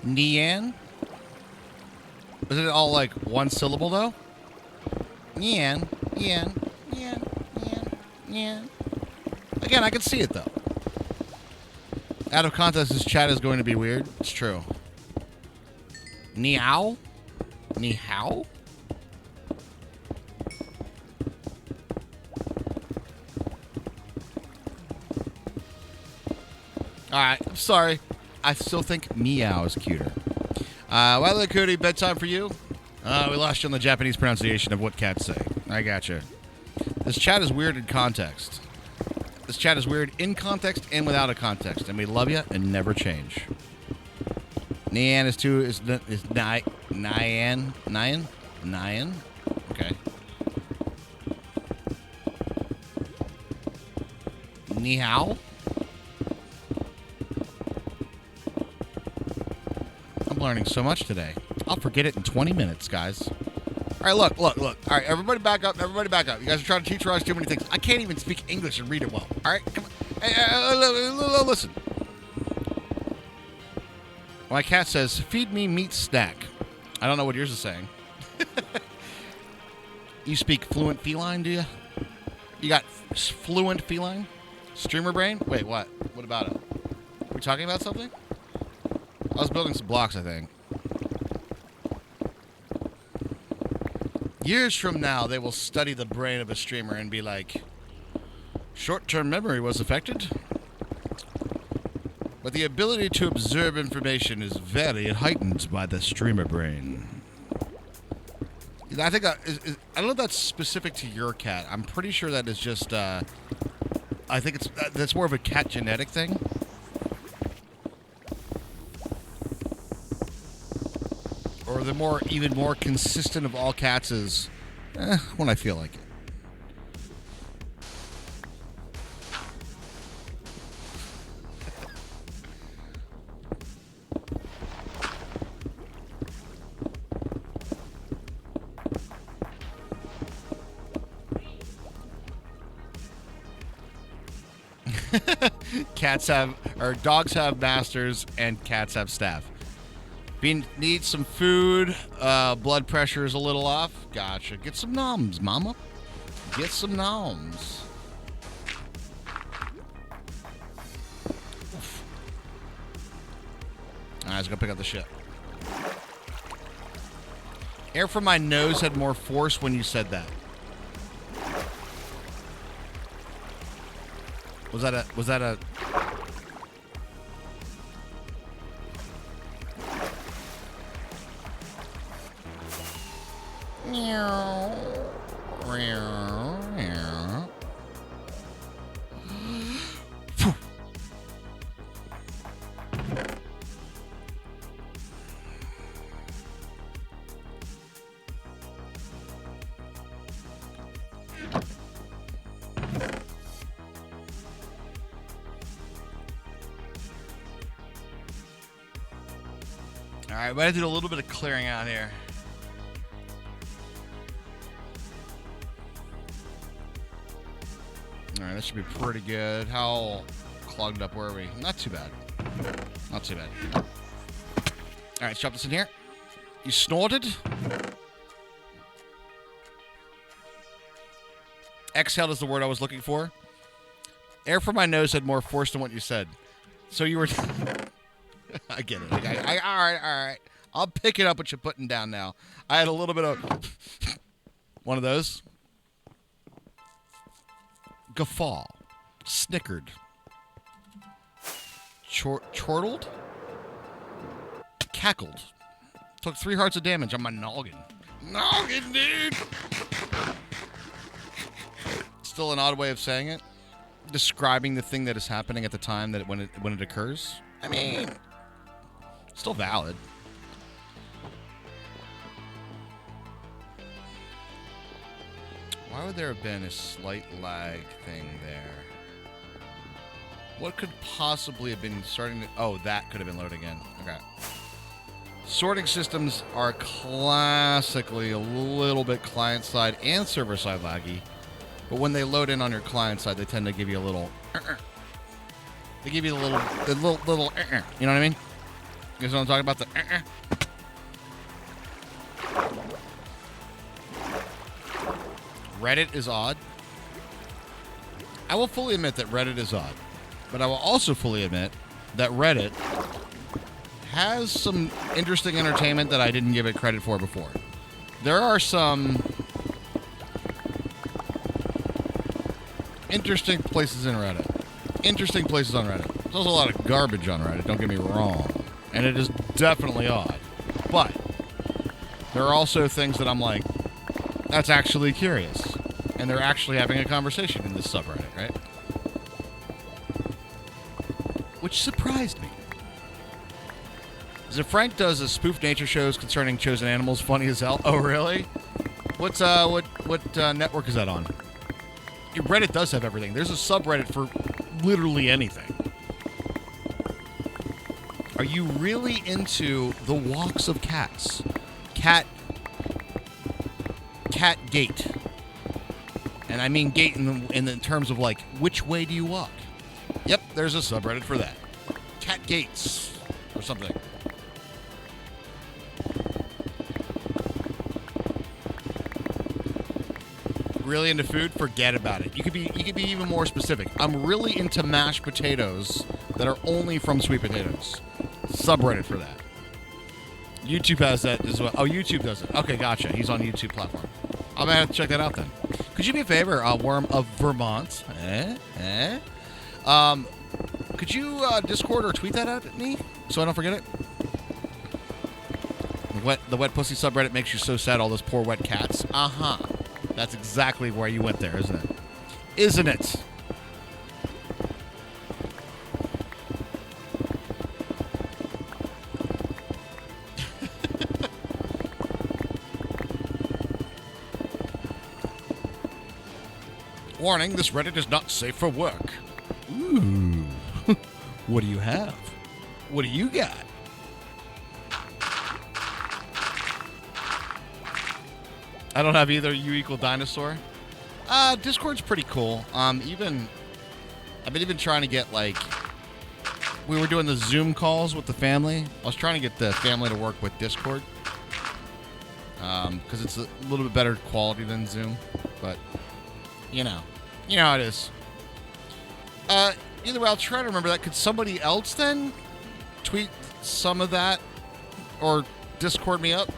Nian? Isn't it all like one syllable though? Nian, Nian, Nian, Nian, Nian. Again, I can see it though. Out of context, this chat is going to be weird. It's true. Ni hao? Ni hao? Alright, I'm sorry. I still think meow is cuter. Wiley Cootie, bedtime for you? We lost you on the Japanese pronunciation of what cats say. I gotcha. This chat is weird in context. This chat is weird in context and without a context. And we love you and never change. Nyan is Nyan? Nyan? Okay. Ni hao? I'm learning so much today. I'll forget it in 20 minutes, guys. All right, look. All right, everybody back up. You guys are trying to teach Ross too many things. I can't even speak English and read it well. All right, come on. Hey, listen. My cat says, feed me meat snack. I don't know what yours is saying. You speak fluent feline, do you? You got fluent feline? Streamer brain? Wait, what? What about it? Are we talking about something? I was building some blocks, I think. Years from now, they will study the brain of a streamer and be like, short-term memory was affected, but the ability to observe information is very heightened by the streamer brain. I think I don't know if that's specific to your cat. I'm pretty sure that is just, I think that's more of a cat genetic thing. Or the even more consistent of all cats is when I feel like it. Dogs have masters and cats have staff. Needs some food. Blood pressure is a little off. Gotcha. Get some noms, mama. Get some noms. Alright, let's go pick up the shit. Air from my nose had more force when you said that. Was that a Alright, we gotta do a little bit of clearing out here. Alright, that should be pretty good. How clogged up were we? Not too bad. Not too bad. Alright, let's drop this in here. You snorted. Exhaled is the word I was looking for. Air from my nose had more force than what you said. So you were... I get it. All right. I'll pick it up what you're putting down now. I had a little bit of one of those. Guffaw. Snickered. Chortled? Cackled. Took 3 hearts of damage on my noggin. Noggin, dude! Still an odd way of saying it. Describing the thing that is happening at the time that when it occurs. I mean, still valid. Why would there have been a slight lag thing there? What could possibly have been starting to... Oh, that could have been loading in. Okay. Sorting systems are classically a little bit client-side and server-side laggy. But when they load in on your client side, they tend to give you a little... They give you the little... You know what I mean? You guys know what I'm talking about? The... Reddit is odd. I will fully admit that Reddit is odd. But I will also fully admit that Reddit has some interesting entertainment that I didn't give it credit for before. There are some interesting places in Reddit. Interesting places on Reddit. There's also a lot of garbage on Reddit, don't get me wrong. And it is definitely odd. But there are also things that I'm like, that's actually curious. And they're actually having a conversation in this subreddit, right? Which surprised me. Is Frank does a spoof nature shows concerning chosen animals, funny as hell. Oh, really? What network is that on? Reddit does have everything. There's a subreddit for literally anything. Are you really into the walks of cats? Cat gait. And I mean gait in the terms of like, which way do you walk? Yep, there's a subreddit for that. Cat gates or something. Really into food? Forget about it. You could be even more specific. I'm really into mashed potatoes that are only from sweet potatoes. Subreddit for that. YouTube has that as well. Oh, YouTube does it. Okay, gotcha. He's on YouTube platform. I'm gonna have to check that out then. Could you do me a favor, Worm of Vermont? Could you Discord or tweet that out at me so I don't forget it? The wet pussy subreddit makes you so sad. All those poor wet cats. That's exactly where you went there, isn't it? Isn't it? Warning, this Reddit is not safe for work. Ooh. What do you have? What do you got? I don't have either. You equal dinosaur. Discord's pretty cool. I've been trying to get, like, we were doing the Zoom calls with the family. I was trying to get the family to work with Discord. Because it's a little bit better quality than Zoom. But, you know how it is. Either way, I'll try to remember that. Could somebody else then tweet some of that or Discord me up?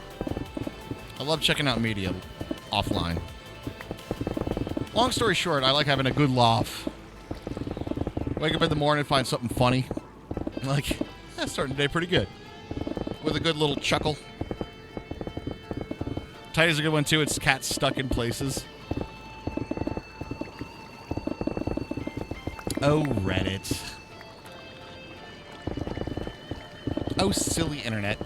I love checking out media offline. Long story short, I like having a good laugh. Wake up in the morning and find something funny. Like, starting the day pretty good. With a good little chuckle. Tidy's a good one too. It's cats stuck in places. Oh, Reddit. Oh, silly internet.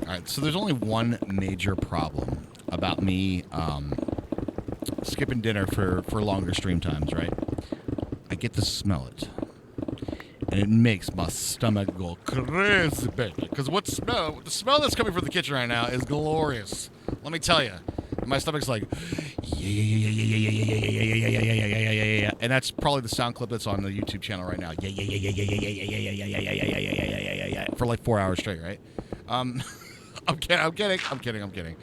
Alright, so there's only one major problem about me skipping dinner for longer stream times, right? I get to smell it. And it makes my stomach go crazy, baby. Because the smell that's coming from the kitchen right now is glorious. Let me tell you. My stomach's like, yeah. And that's probably the sound clip that's on the YouTube channel right now. Yeah. For like 4 hours straight, right? I'm kidding.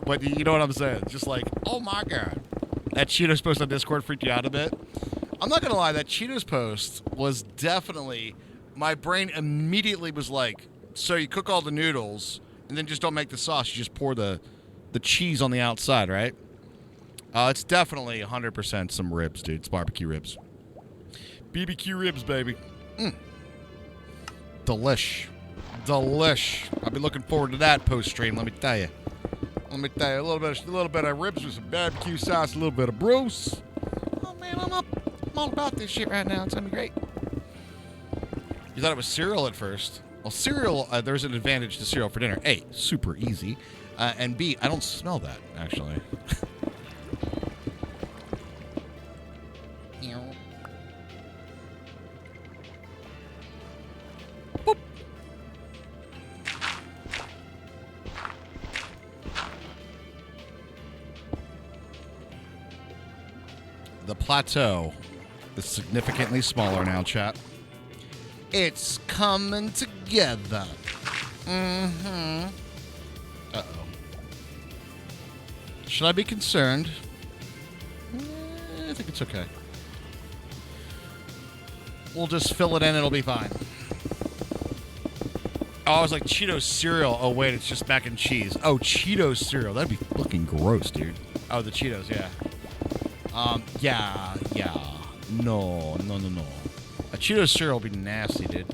but you know what I'm saying. Just like, oh my God. That Cheetos post on Discord freaked you out a bit. I'm not going to lie, that Cheetos post was definitely, my brain immediately was like, so you cook all the noodles and then just don't make the sauce. You just pour the cheese on the outside, right? It's definitely 100% some ribs, dude. It's barbecue ribs. BBQ ribs, baby. Delish. I've been looking forward to that post-stream, let me tell you. A little bit of ribs with some barbecue sauce, a little bit of Bruce. Oh, man, I'm all about this shit right now. It's going to be great. You thought it was cereal at first. Well, cereal, there's an advantage to cereal for dinner. A, super easy. And B, I don't smell that, actually. Boop. The plateau is significantly smaller now, chat. It's coming together. Uh-oh. Should I be concerned? I think it's okay. We'll just fill it in, it'll be fine. Oh, I was like, Cheetos cereal. Oh, wait, it's just mac and cheese. Oh, Cheetos cereal. That'd be fucking gross, dude. Oh, the Cheetos, yeah. Yeah. No. A Cheetos cereal would be nasty, dude.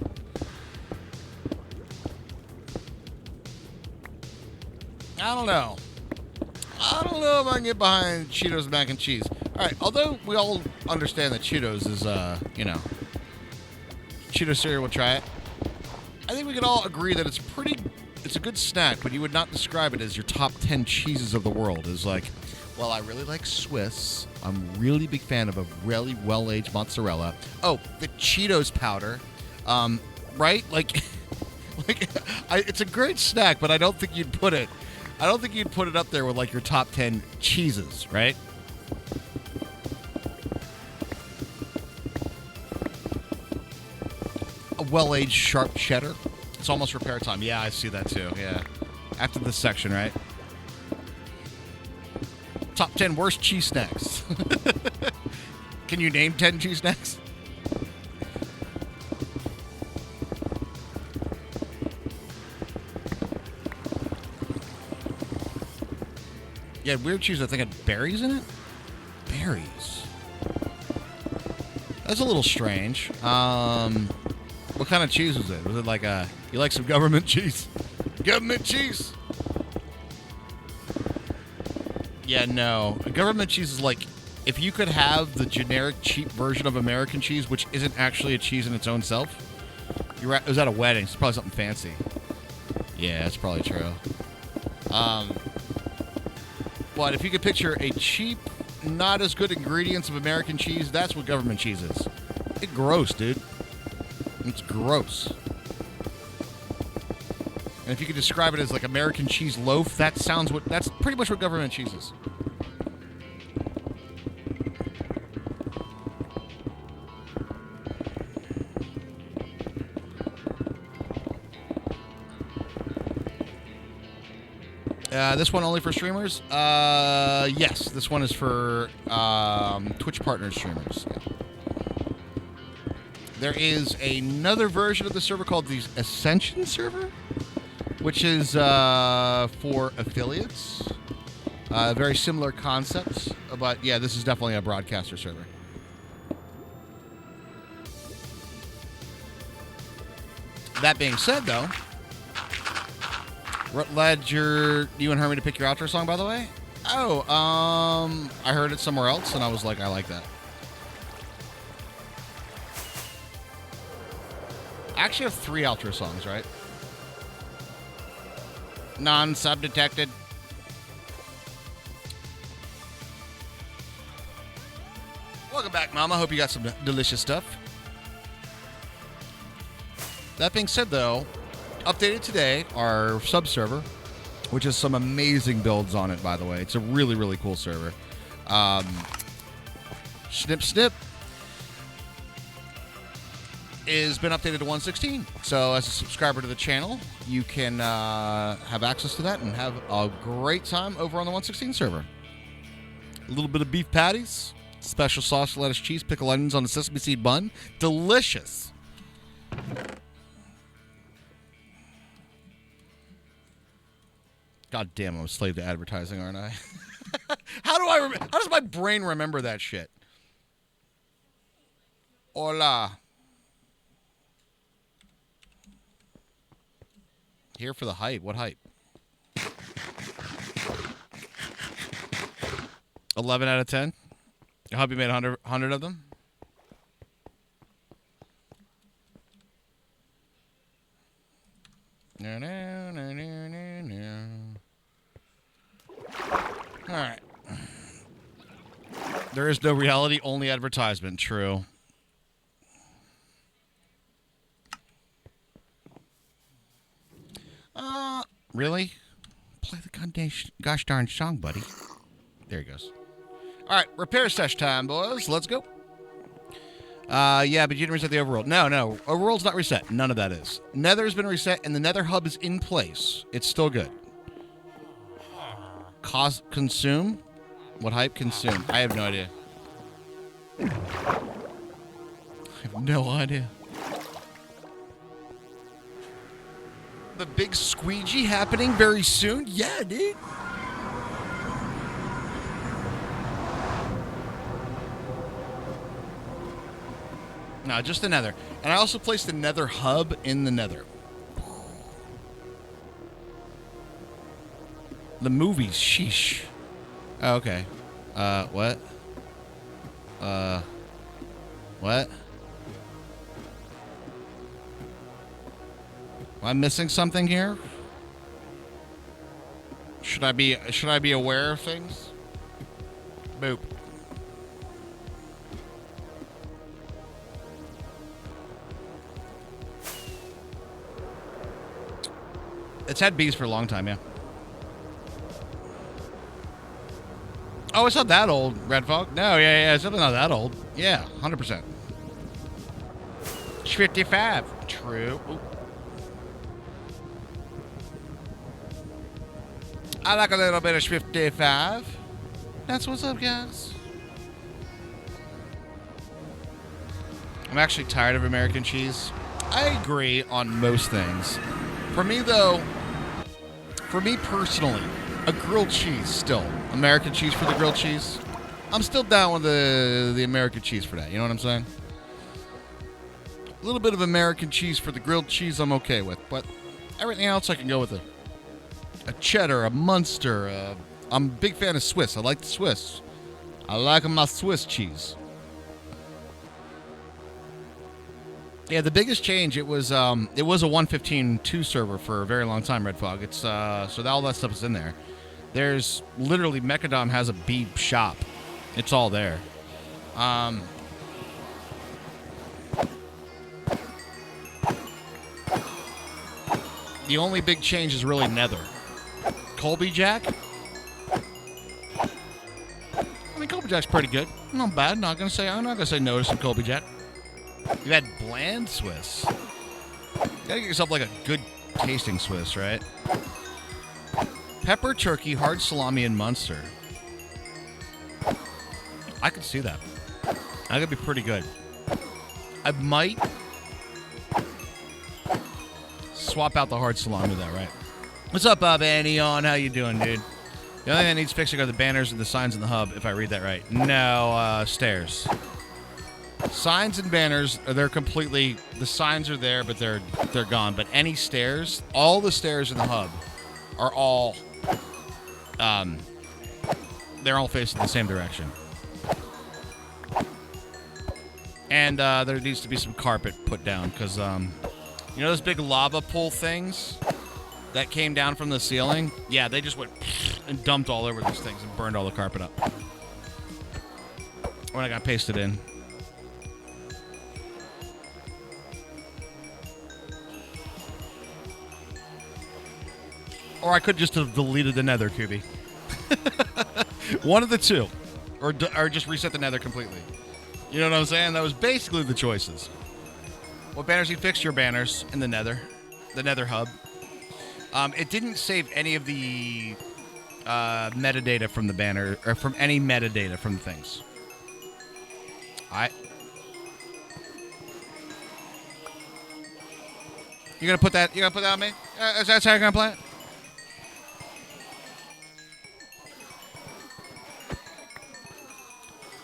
I don't know if I can get behind Cheetos mac and cheese. All right, although we all understand that Cheetos is, Cheetos cereal, we'll try it. I think we can all agree that it's a good snack, but you would not describe it as your top 10 cheeses of the world. It's like, well, I really like Swiss. I'm a really big fan of a really well-aged mozzarella. Oh, the Cheetos powder. Right? Like, it's a great snack, but I don't think you'd put it up there with, like, your top 10 cheeses, right? A well-aged sharp cheddar. It's almost repair time. Yeah, I see that too. Yeah. After this section, right? Top 10 worst cheese snacks. Can you name 10 cheese snacks? Yeah, weird cheese. I think had berries in it. Berries. That's a little strange. What kind of cheese was it? Was it like you like some government cheese? Government cheese. Yeah, no. Government cheese is like, if you could have the generic cheap version of American cheese, which isn't actually a cheese in its own self. It was at a wedding. It's probably something fancy. Yeah, that's probably true. But if you could picture a cheap, not as good ingredients of American cheese, that's what government cheese is. It's gross, dude. It's gross. And if you could describe it as like American cheese loaf, that's pretty much what government cheese is. This one only for streamers? Yes, this one is for Twitch partner streamers. Yeah. There is another version of the server called the Ascension server, which is for affiliates. Very similar concepts, but yeah, this is definitely a broadcaster server. That being said, though, what led you and Hermie to pick your outro song, by the way? Oh, I heard it somewhere else, and I was like, I like that. I actually have 3 outro songs, right? Non-sub detected. Welcome back, Mama. Hope you got some delicious stuff. That being said, though, updated today, our sub-server, which has some amazing builds on it, by the way. It's a really, really cool server. Snip, snip. has been updated to 116. So as a subscriber to the channel, you can have access to that and have a great time over on the 116 server. A little bit of beef patties, special sauce, lettuce, cheese, pickled onions on a sesame seed bun. Delicious. God damn, I'm a slave to advertising, aren't I? How does my brain remember that shit? Hola. Here for the hype. What hype? 11 out of 10. Your hubby made 100 of them. No, no, no, no, no, no. All right. There is no reality, only advertisement. True. Really? Play the gosh darn song, buddy. There he goes. All right, repair sesh time, boys. Let's go. Yeah, but you didn't reset the overworld. No. Overworld's not reset. None of that is. Nether's been reset, and the Nether hub is in place. It's still good. Consume? What hype? Consume. I have no idea. I have no idea. The big squeegee happening very soon? Yeah, dude. No, just the Nether. And I also placed the Nether hub in the Nether. The movies, sheesh. Oh, okay. What? What? Am I missing something here? Should I be aware of things? Boop. It's had bees for a long time, yeah. Oh, it's not that old, Red Fog. No, yeah, it's definitely not that old. Yeah, 100%. 55. True. Ooh. I like a little bit of 55. That's what's up, guys. I'm actually tired of American cheese. I agree on most things. For me, though, for me personally, a grilled cheese still. American cheese for the grilled cheese. I'm still down with the American cheese for that. You know what I'm saying? A little bit of American cheese for the grilled cheese I'm okay with. But everything else I can go with it. A cheddar, a Munster. I'm a big fan of Swiss. I like the Swiss. I like my Swiss cheese. Yeah, the biggest change, it was a 115.2 server for a very long time, Red Fog. It's so all that stuff is in there. There's literally Mechadom has a bee shop. It's all there. The only big change is really Nether. Colby Jack? I mean, Colby Jack's pretty good. Not bad. I'm not gonna say no to some Colby Jack. You had bland Swiss. You gotta get yourself like a good tasting Swiss, right? Pepper, turkey, hard salami, and Munster. I could see that. That could be pretty good. I might swap out the hard salami with that, right? What's up, Bob Anion? How you doing, dude? The only thing that needs fixing are the banners and the signs in the hub, if I read that right. No, stairs. Signs and banners, they're completely... The signs are there, but they're gone. But any stairs, all the stairs in the hub are all... they're all facing the same direction. And there needs to be some carpet put down, because, you know those big lava pool things that came down from the ceiling? Yeah, they just went and dumped all over these things and burned all the carpet up. When I got pasted in. Or I could just have deleted the Nether, QB. One of the two. Or just reset the Nether completely. You know what I'm saying? That was basically the choices. What banners you fixed? Your banners in the Nether hub. It didn't save any of the metadata from the banner, or from any metadata from the things. Alright. You're gonna put that on me? Is that how you're gonna play it?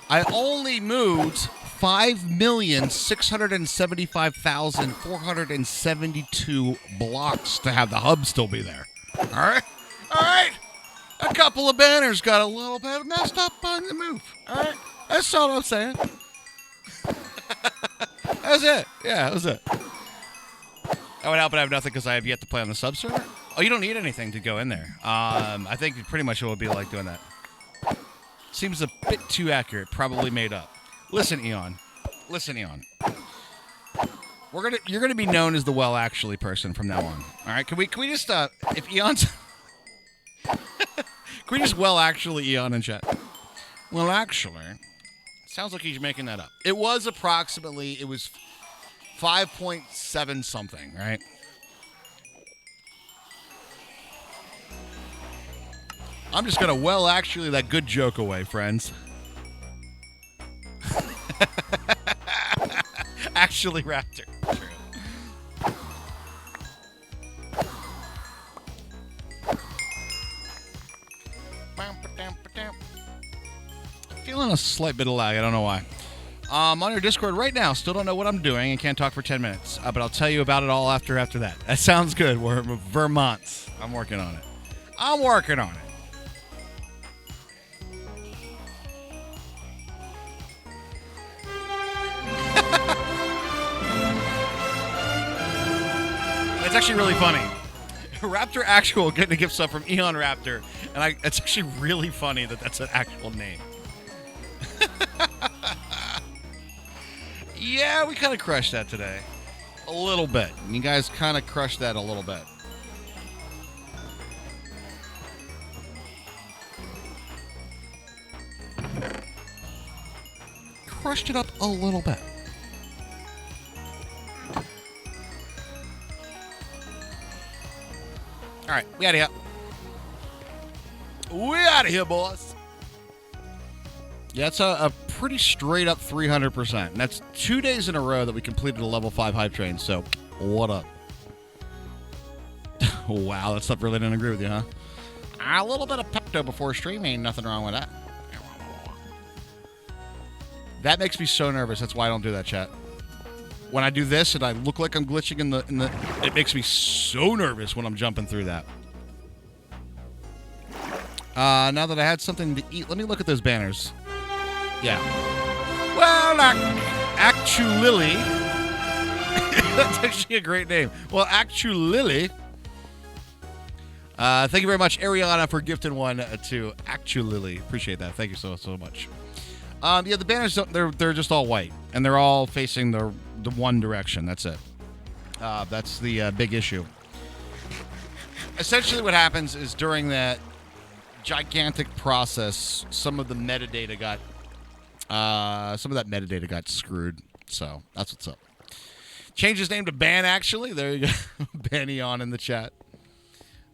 I only moved 5,675,472 blocks to have the hub still be there. All right? All right? A couple of banners got a little bit messed up on the move. All right? That's all I'm saying. That's it. Yeah, that was it. That would help, but I have nothing because I have yet to play on the sub server. Oh, you don't need anything to go in there. I think pretty much it would be like doing that. Seems a bit too accurate. Probably made up. Listen, Eon. You're gonna be known as the well actually person from now on. All right? Can we just if Eon's can we just well actually Eon in chat? Well, actually, sounds like he's making that up. It was 5.7 something, right? I'm just gonna well actually that good joke away, friends. Actually, Raptor. True. Feeling a slight bit of lag. I don't know why. On your Discord right now. Still don't know what I'm doing and can't talk for 10 minutes. But I'll tell you about it all after that. That sounds good. We're Vermont. I'm working on it. It's actually really funny. Raptor Actual getting a gift sub from Eon Raptor, and it's actually really funny that that's an actual name. Yeah, we kind of crushed that today. A little bit. You guys kind of crushed that a little bit. Crushed it up a little bit. All right, we out of here. We out of here, boys. Yeah, it's a pretty straight up 300%. And that's 2 days in a row that we completed a level 5 hype train. So, what up? Wow, that stuff really didn't agree with you, huh? A little bit of Pepto before stream, ain't nothing wrong with that. That makes me so nervous. That's why I don't do that, chat. When I do this and I look like I'm glitching in the, it makes me so nervous when I'm jumping through that. Now that I had something to eat, let me look at those banners. Yeah. Well, actually, that's actually a great name. Well, actually, thank you very much, Ariana, for gifting one to Actually. Appreciate that. Thank you so much. Yeah, the banners, they're just all white, and they're all facing the one direction. That's it. That's the big issue. Essentially, what happens is during that gigantic process, some of that metadata got screwed. So that's what's up. Change his name to Ban. Actually, there you go. Banny on in the chat.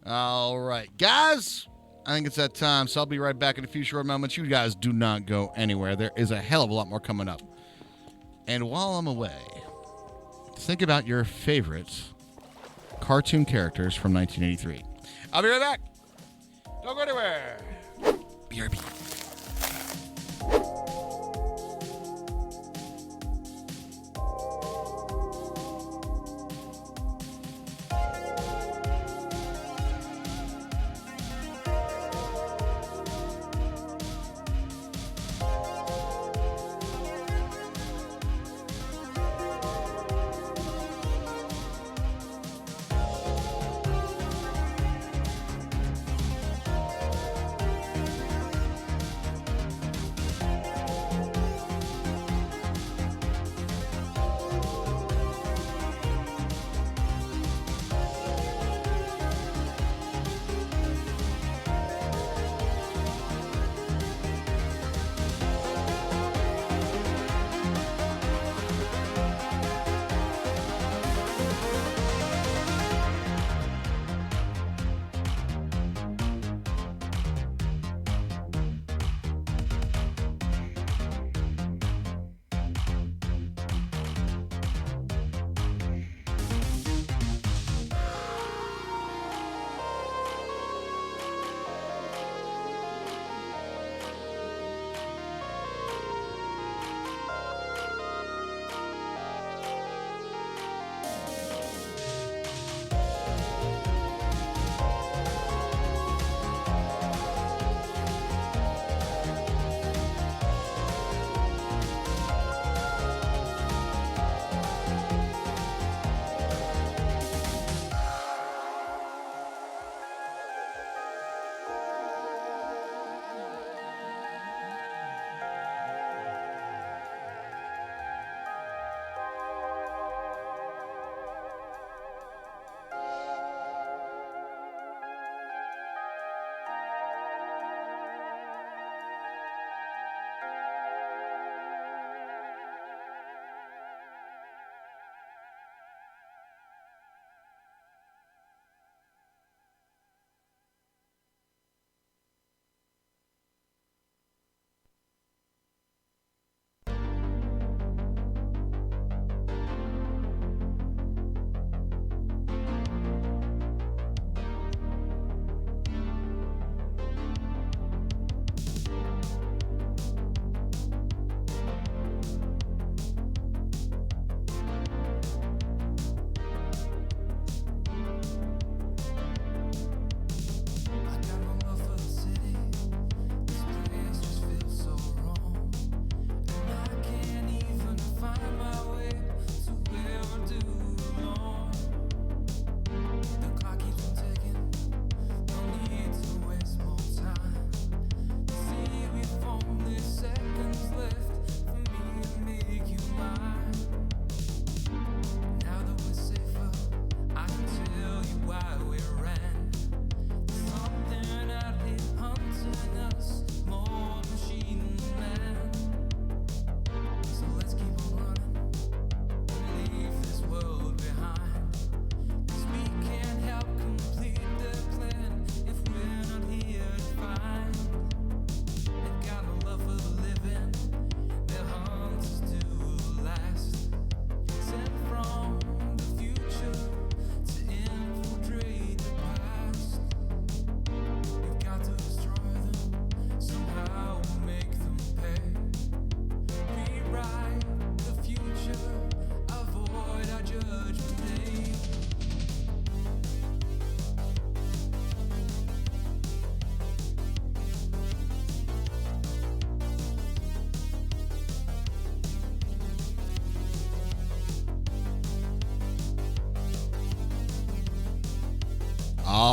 All right, guys. I think it's that time, so I'll be right back in a few short moments. You guys do not go anywhere. There is a hell of a lot more coming up. And while I'm away, think about your favorite cartoon characters from 1983. I'll be right back. Don't go anywhere. BRB.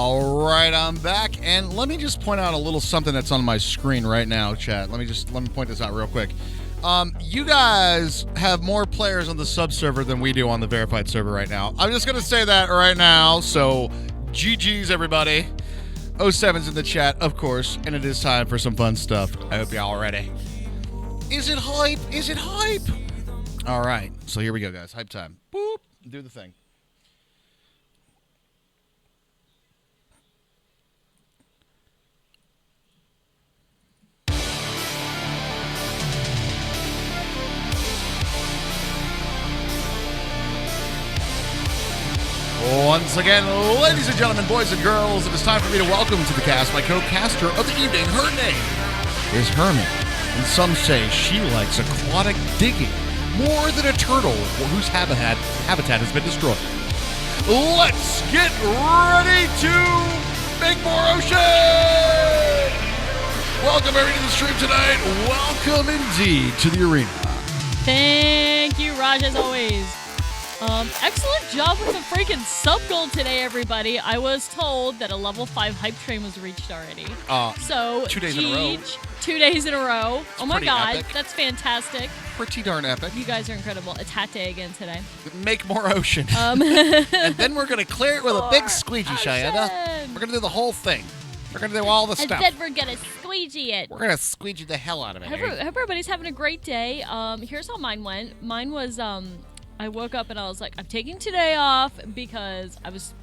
All right, I'm back, and let me just point out a little something that's on my screen right now, chat. Let me point this out real quick. You guys have more players on the sub-server than we do on the verified server right now. I'm just going to say that right now, so GG's, everybody. 07's in the chat, of course, and it is time for some fun stuff. I hope y'all are ready. Is it hype? Is it hype? All right, so here we go, guys. Hype time. Boop. Do the thing. Once again, ladies and gentlemen, boys and girls, it is time for me to welcome to the cast my co-caster of the evening. Her name is Hermit, and some say she likes aquatic digging more than a turtle whose habitat has been destroyed. Let's get ready to make more ocean! Welcome everybody to the stream tonight. Welcome indeed to the arena. Thank you, Raj, as always. Excellent job with the freaking sub goal today, everybody. I was told that a level 5 hype train was reached already. So 2 days in a row. 2 days in a row. Oh my god, epic. that's fantastic. Pretty darn epic. You guys are incredible. It's hat day again today. Make more ocean. And then we're going to clear it with a big squeegee, Cheyenne. We're going to do the whole thing. We're going to do all the stuff. And then we're going to squeegee it. We're going to squeegee the hell out of it. Hope everybody's having a great day. Here's how mine went. Mine was, I woke up and I was like, I'm taking today off because I was,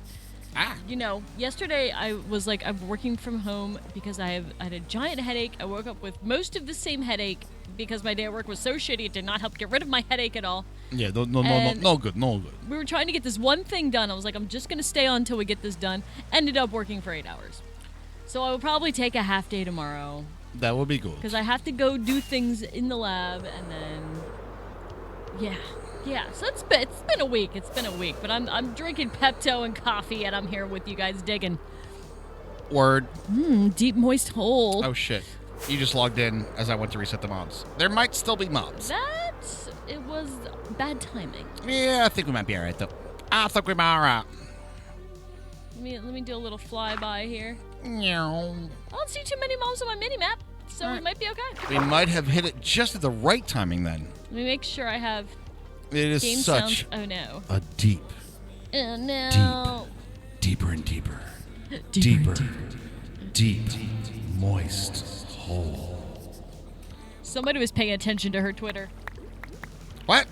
yesterday I was like, I'm working from home because I had a giant headache. I woke up with most of the same headache because my day at work was so shitty. It did not help get rid of my headache at all. Yeah, no good. We were trying to get this one thing done. I was like, I'm just going to stay on until we get this done. Ended up working for 8 hours. So I will probably take a half day tomorrow. That would be good. Because I have to go do things in the lab and then, yeah, so it's been a week. It's been a week, but I'm drinking Pepto and coffee, and I'm here with you guys digging. Word. Deep moist hole. Oh shit! You just logged in as I went to reset the mobs. There might still be mobs. It was bad timing. Yeah, I think we might be alright though. I think we might be alright. Let me do a little flyby here. No. I don't see too many mobs on my mini map, so we might be okay. We might have hit it just at the right timing then. Let me make sure I have. It is Game such sounds. Oh no. a deep. Oh no. Deeper and deeper. Deep, moist hole. Somebody was paying attention to her Twitter. What?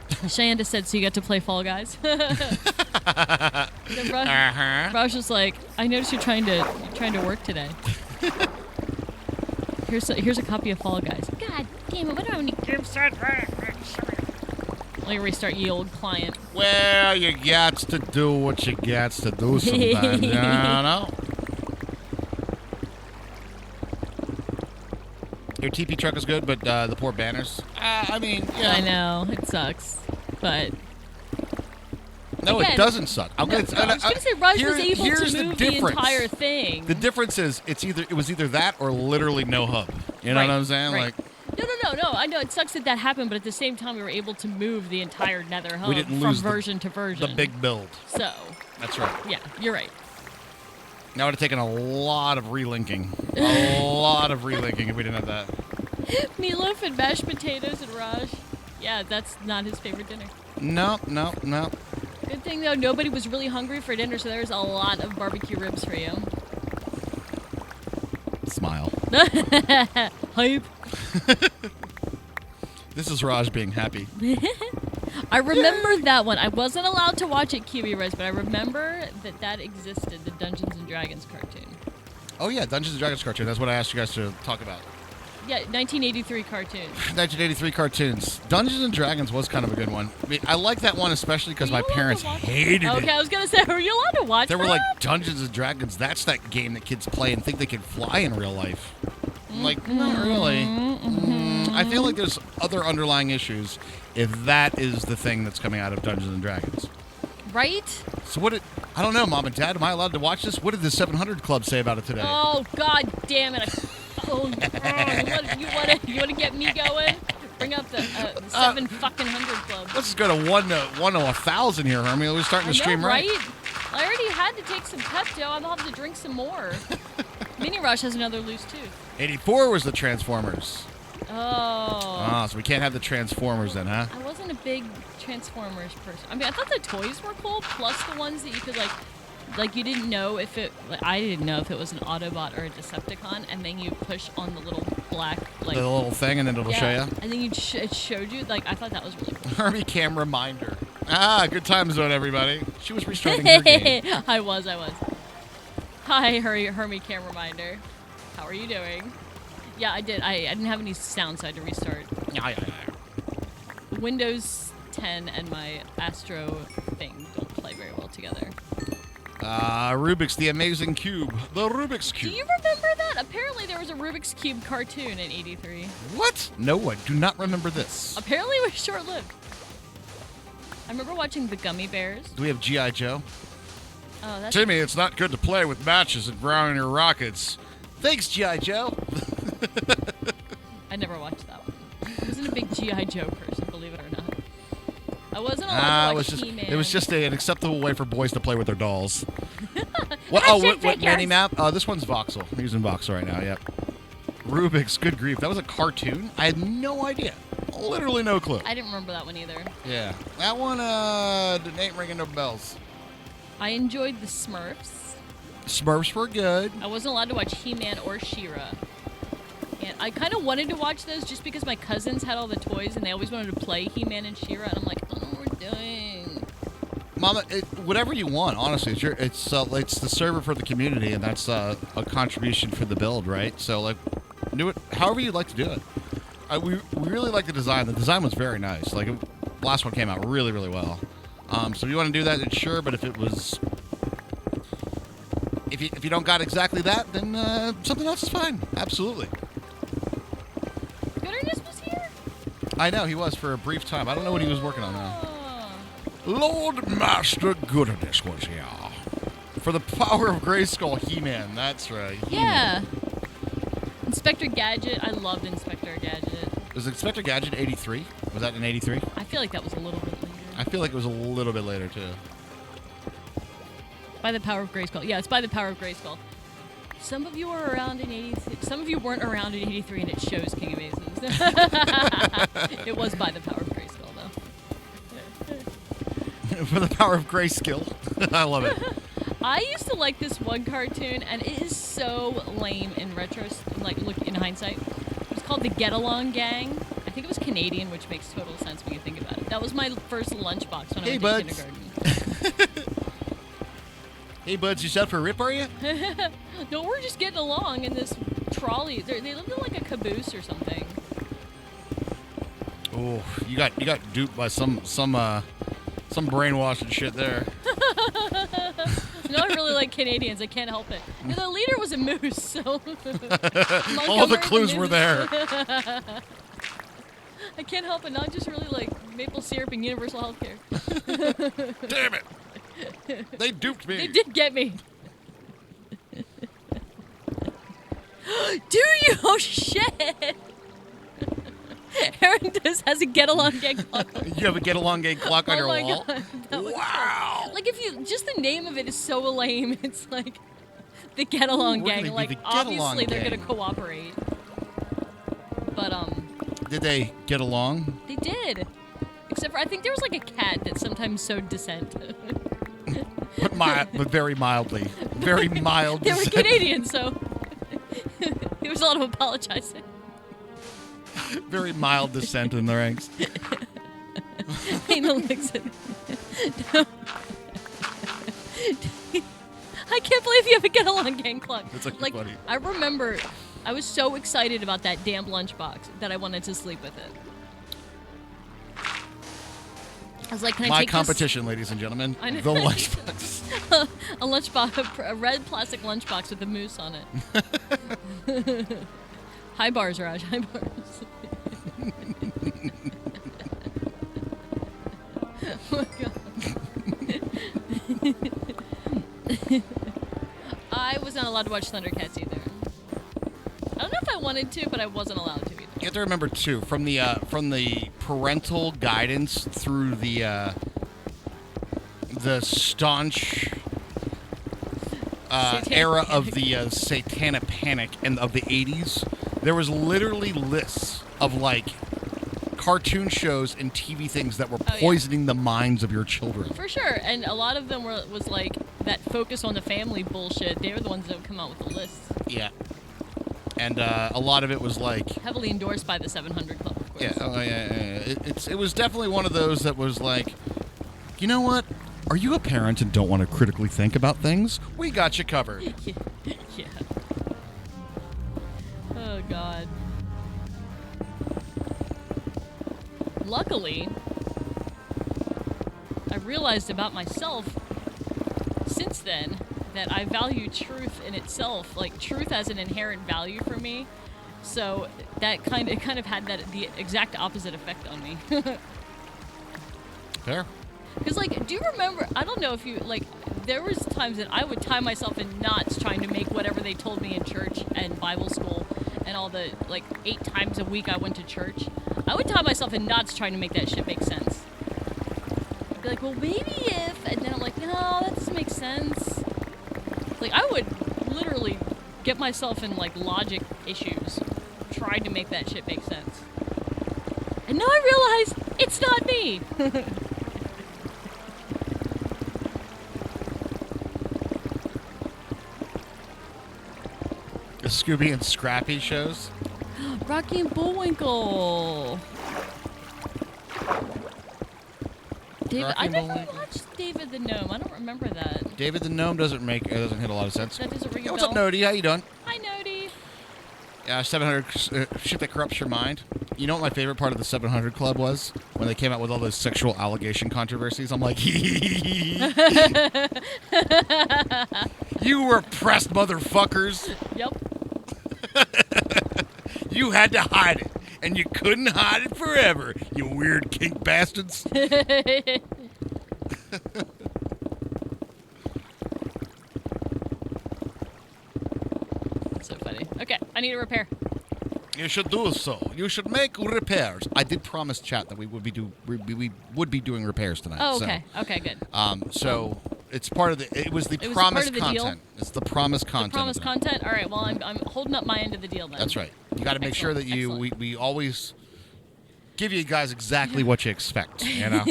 Shanda said, so you get to play Fall Guys. Raj was like, I noticed you're trying to work today. Here's a copy of Fall Guys. God damn it, what do I need to Let me restart ye old client. Well, you got to do what you got to do sometimes, you know? Your TP truck is good, but the poor banners. I mean, yeah. I know, it sucks, but... No, again, it doesn't suck. I was going to say, Raj was able to move the entire thing. The difference is, it was either that or literally no hub. You know what I'm saying? Right. Like, No. I know it sucks that happened, but at the same time, we were able to move the entire Nether hub didn't from lose version to version. the big build. So. That's right. Yeah, you're right. That would have taken a lot of relinking. A lot of relinking if we didn't have that. Meatloaf and mashed potatoes and Raj. Yeah, that's not his favorite dinner. No. Good thing, though, nobody was really hungry for dinner, so there's a lot of barbecue ribs for you. Smile. Hype. This is Raj being happy. I remember that one. I wasn't allowed to watch it, QB Rose, but I remember that existed, the Dungeons & Dragons cartoon. Oh, yeah, Dungeons & Dragons cartoon. That's what I asked you guys to talk about. Yeah, 1983 cartoon. 1983 cartoons. Dungeons & Dragons was kind of a good one. I mean, I like that one especially because my parents hated it. Okay, I was going to say, are you allowed to watch They were that? like, Dungeons & Dragons, that's that game that kids play and think they can fly in real life. I'm like, not really. I feel like there's other underlying issues if that is the thing that's coming out of Dungeons & Dragons. Right? So I don't know, Mom and Dad, am I allowed to watch this? What did the 700 Club say about it today? Oh, god damn it. You want to get me going? Bring up the 7 fucking 100 club. Let's just go to 1 to 1,000 here, Hermie. We're starting to stream right. I already had to take some Pepto. I'll have to drink some more. Mini Rush has another loose tooth. 84 was the Transformers. Oh. So we can't have the Transformers then, huh? I wasn't a big Transformers person. I mean, I thought the toys were cool, plus the ones that you could like you didn't know if it. Like, I didn't know if it was an Autobot or a Decepticon, and then you push on the little black like The little thing, and then it'll show you. And then it showed you. Like I thought that was really cool. Hermie Cam reminder. Good time zone, everybody. She was restarting her game. I was. Hi, Hermie Cam reminder. How are you doing? Yeah, I did. I didn't have any sound, so I had to restart. Yeah. Windows 10 and my Astro thing don't play very well together. Rubik's The Amazing Cube. The Rubik's Cube. Do you remember that? Apparently there was a Rubik's Cube cartoon in '83. What? No, I do not remember this. Apparently it was short-lived. I remember watching the Gummy Bears. Do we have G.I. Joe? Oh, that's Timmy, it's not good to play with matches and grounding your rockets. Thanks, G.I. Joe. I never watched that one. I wasn't a big G.I. Joe person, believe it or not. I wasn't allowed to watch He-Man. It was just an acceptable way for boys to play with their dolls. What mini map? This one's Voxel. I'm using Voxel right now, yep. Rubik's, good grief. That was a cartoon? I had no idea. Literally no clue. I didn't remember that one either. Yeah. That one ain't ringing no bells. I enjoyed the Smurfs. Smurfs were good. I wasn't allowed to watch He-Man or She-Ra. And I kind of wanted to watch those just because my cousins had all the toys and they always wanted to play He-Man and She-Ra, and I'm like, I don't know what we're doing. Mama, whatever you want, honestly. It's the server for the community, and that's a contribution for the build, right? So, like, do it however you'd like to do it. We really like the design. The design was very nice. Like, last one came out really, really well. So if you want to do that, then sure, but if it was... If you don't got exactly that, then something else is fine. Absolutely. Gooderness was here? I know, he was for a brief time. I don't know what he was working on now. Lord Master Gooderness was here. For the power of Grayskull, He-Man. That's right. Yeah. Inspector Gadget. I loved Inspector Gadget. Was Inspector Gadget 83? Was that in 83? I feel like that was a little bit later. I feel like it was a little bit later, too. By the power of Grayskull. Yeah, it's by the power of Grayskull. Some of you were around in 83. Some of you weren't around in 83, and it shows King of Aces. It was by the power of Grayskull, though. For the power of Grayskull. I love it. I used to like this one cartoon, and it is so lame in look in hindsight. It was called the Get Along Gang. I think it was Canadian, which makes total sense when you think about it. That was my first lunchbox when I went to kindergarten. Hey, buds, you set for a rip, are you? No, we're just getting along in this trolley. They lived in like a caboose or something. Oh, you got duped by some brainwashing shit there. No, I really like Canadians. I can't help it. And the leader was a moose, so all the clues were there. I can't help it. Not just really like maple syrup and universal health care. Damn it! They duped me. They did get me. Do you? Oh shit! Aaron has a get along gang clock. You have a get along gang clock on your wall? God. Wow! Like if you just the name of it is so lame. It's like the get along gang. Like obviously they're gonna cooperate. But did they get along? They did. Except for I think there was like a cat that sometimes sowed dissent. but very mildly. Very mild They were dissent. Canadian, so there was a lot of apologizing. Very mild dissent in the ranks. Anal licks it. No. I can't believe you have a get along gang clock. That's actually like funny. I remember I was so excited about that damn lunchbox that I wanted to sleep with it. I was like, can I take competition, ladies and gentlemen. I know. The lunchbox. A lunchbox, a red plastic lunchbox with a moose on it. High bars, Raj. High bars. Oh my god. I was not allowed to watch Thundercats either. I don't know if I wanted to, but I wasn't allowed to either. You have to remember too, from the parental guidance through the staunch era of the satanic panic and of the 80s, there was literally lists of like cartoon shows and TV things that were poisoning the minds of your children. For sure, and a lot of them was like that focus on the family bullshit. They were the ones that would come out with the lists. Yeah. And a lot of it was like heavily endorsed by the 700 Club, of course. Yeah, it was definitely one of those that was like, you know what? Are you a parent and don't want to critically think about things? We got you covered. Yeah. Oh, God. Luckily, I realized about myself since then that I value truth in itself, like truth as an inherent value for me. So that kind of had the exact opposite effect on me. Fair. Because, like, do you remember, I don't know if you, like, there was times that I would tie myself in knots trying to make whatever they told me in church and Bible school and all the, like, 8 times a week I went to church. I would tie myself in knots trying to make that shit make sense. I'd be like, well, maybe if, and then I'm like, no, that doesn't make sense. Like, I would literally get myself in, like, logic issues trying to make that shit make sense. And now I realize it's not me. The Scooby and Scrappy shows. Rocky and Bullwinkle. I never watched David the Gnome. I don't remember that. David the Gnome doesn't hit a lot of sense. That doesn't ring a What's bell. up, Nody? How you doing? Hi, Nody. 700 shit that corrupts your mind. You know what my favorite part of the 700 Club was? When they came out with all those sexual allegation controversies. I'm like, you repressed motherfuckers. Yep. You had to hide it, and you couldn't hide it forever, you weird kink bastards. So funny. Okay, I need a repair. You should do so. You should make repairs. I did promise chat that we would be doing repairs tonight. Oh, okay. So, okay, good. So it's part of the. It was the It was promised part of the content. deal? It's the promised content. The promised of the night. content? All right, well, I'm holding up my end of the deal then. That's right. You got to make sure that Excellent. we always give you guys exactly what you expect. You know.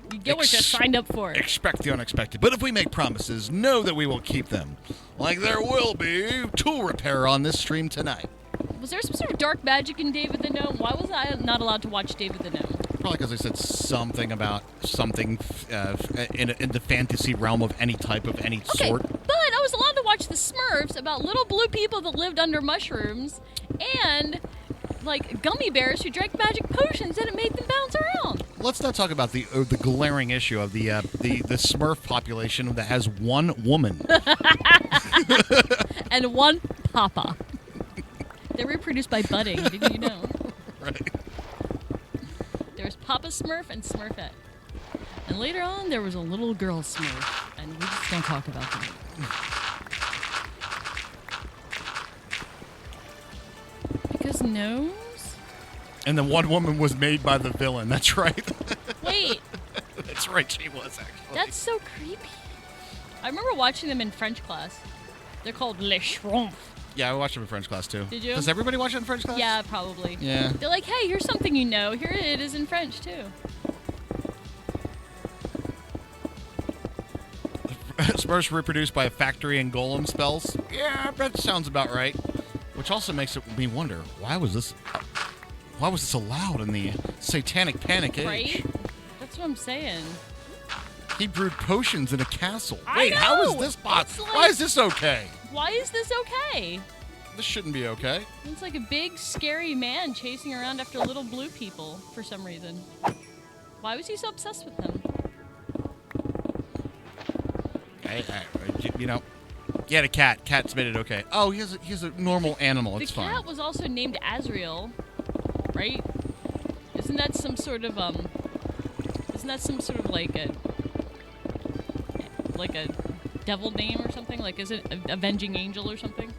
You get what you signed up for. Expect the unexpected. But if we make promises, know that we will keep them. Like there will be tool repair on this stream tonight. Was there some sort of dark magic in David the Gnome? Why was I not allowed to watch David the Gnome? Probably because I said something about something in the fantasy realm of any type of any Okay, sort. but I was allowed to watch the Smurfs about little blue people that lived under mushrooms and like gummy bears who drank magic potions and it made them bounce around. Let's not talk about the glaring issue of the Smurf population that has one woman And one papa. They reproduce by budding, didn't you know? Right. There was Papa Smurf and Smurfette. And later on, there was a little girl Smurf. And we just don't talk about them. Because gnomes? And the one woman was made by the villain. That's right. Wait, That's right. She was actually. that's so creepy. I remember watching them in French class. They're called Les Schtroumpfs. Yeah, I watched them in French class too. Did you? Does everybody watch it in French class? Yeah, probably. Yeah. They're like, hey, here's something you know. Here it is in French, too. Smurfs reproduced by a factory and golem spells. Yeah, that sounds about right. Which also makes me wonder, why was this allowed in the satanic panic age? Right? That's what I'm saying. He brewed potions in a castle. I Wait, how is know! this It's like- why is this okay? Why is this okay? This shouldn't be okay. It's like a big, scary man chasing around after little blue people for some reason. Why was he so obsessed with them? He had a cat. Cat's made it okay. Oh, he has a normal animal. It's The cat fine. was also named Azrael, right? Isn't that some sort of like a devil name or something? Like, is it an avenging angel or something?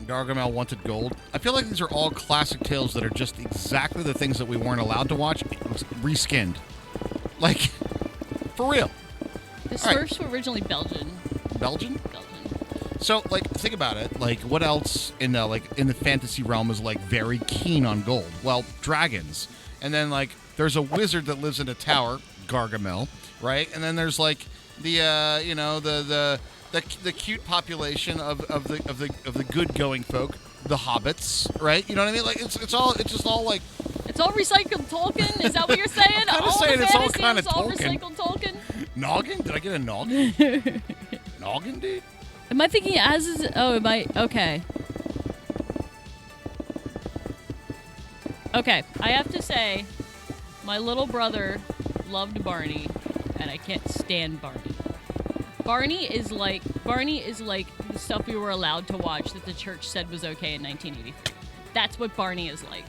Gargamel wanted gold. I feel like these are all classic tales that are just exactly the things that we weren't allowed to watch, reskinned. Like, for real. The All right. Smurfs were originally Belgian. Belgian? Belgian. So, like, think about it. Like, what else in the fantasy realm is like very keen on gold? Well, dragons. And then like there's a wizard that lives in a tower, Gargamel, right? And then there's like the the cute population of the good going folk, the hobbits, right? You know what I mean? Like it's just all like It's all recycled Tolkien? Is that what you're saying? I'm kinda all saying the it's all fantasy kinda is all Tolkien. recycled Tolkien? noggin. Did I get a noggin? Noggin, dude. Am I thinking as is? Oh, am I? Okay. Okay, I have to say, my little brother loved Barney, and I can't stand Barney. Barney is like the stuff we were allowed to watch that the church said was okay in 1983. That's what Barney is like.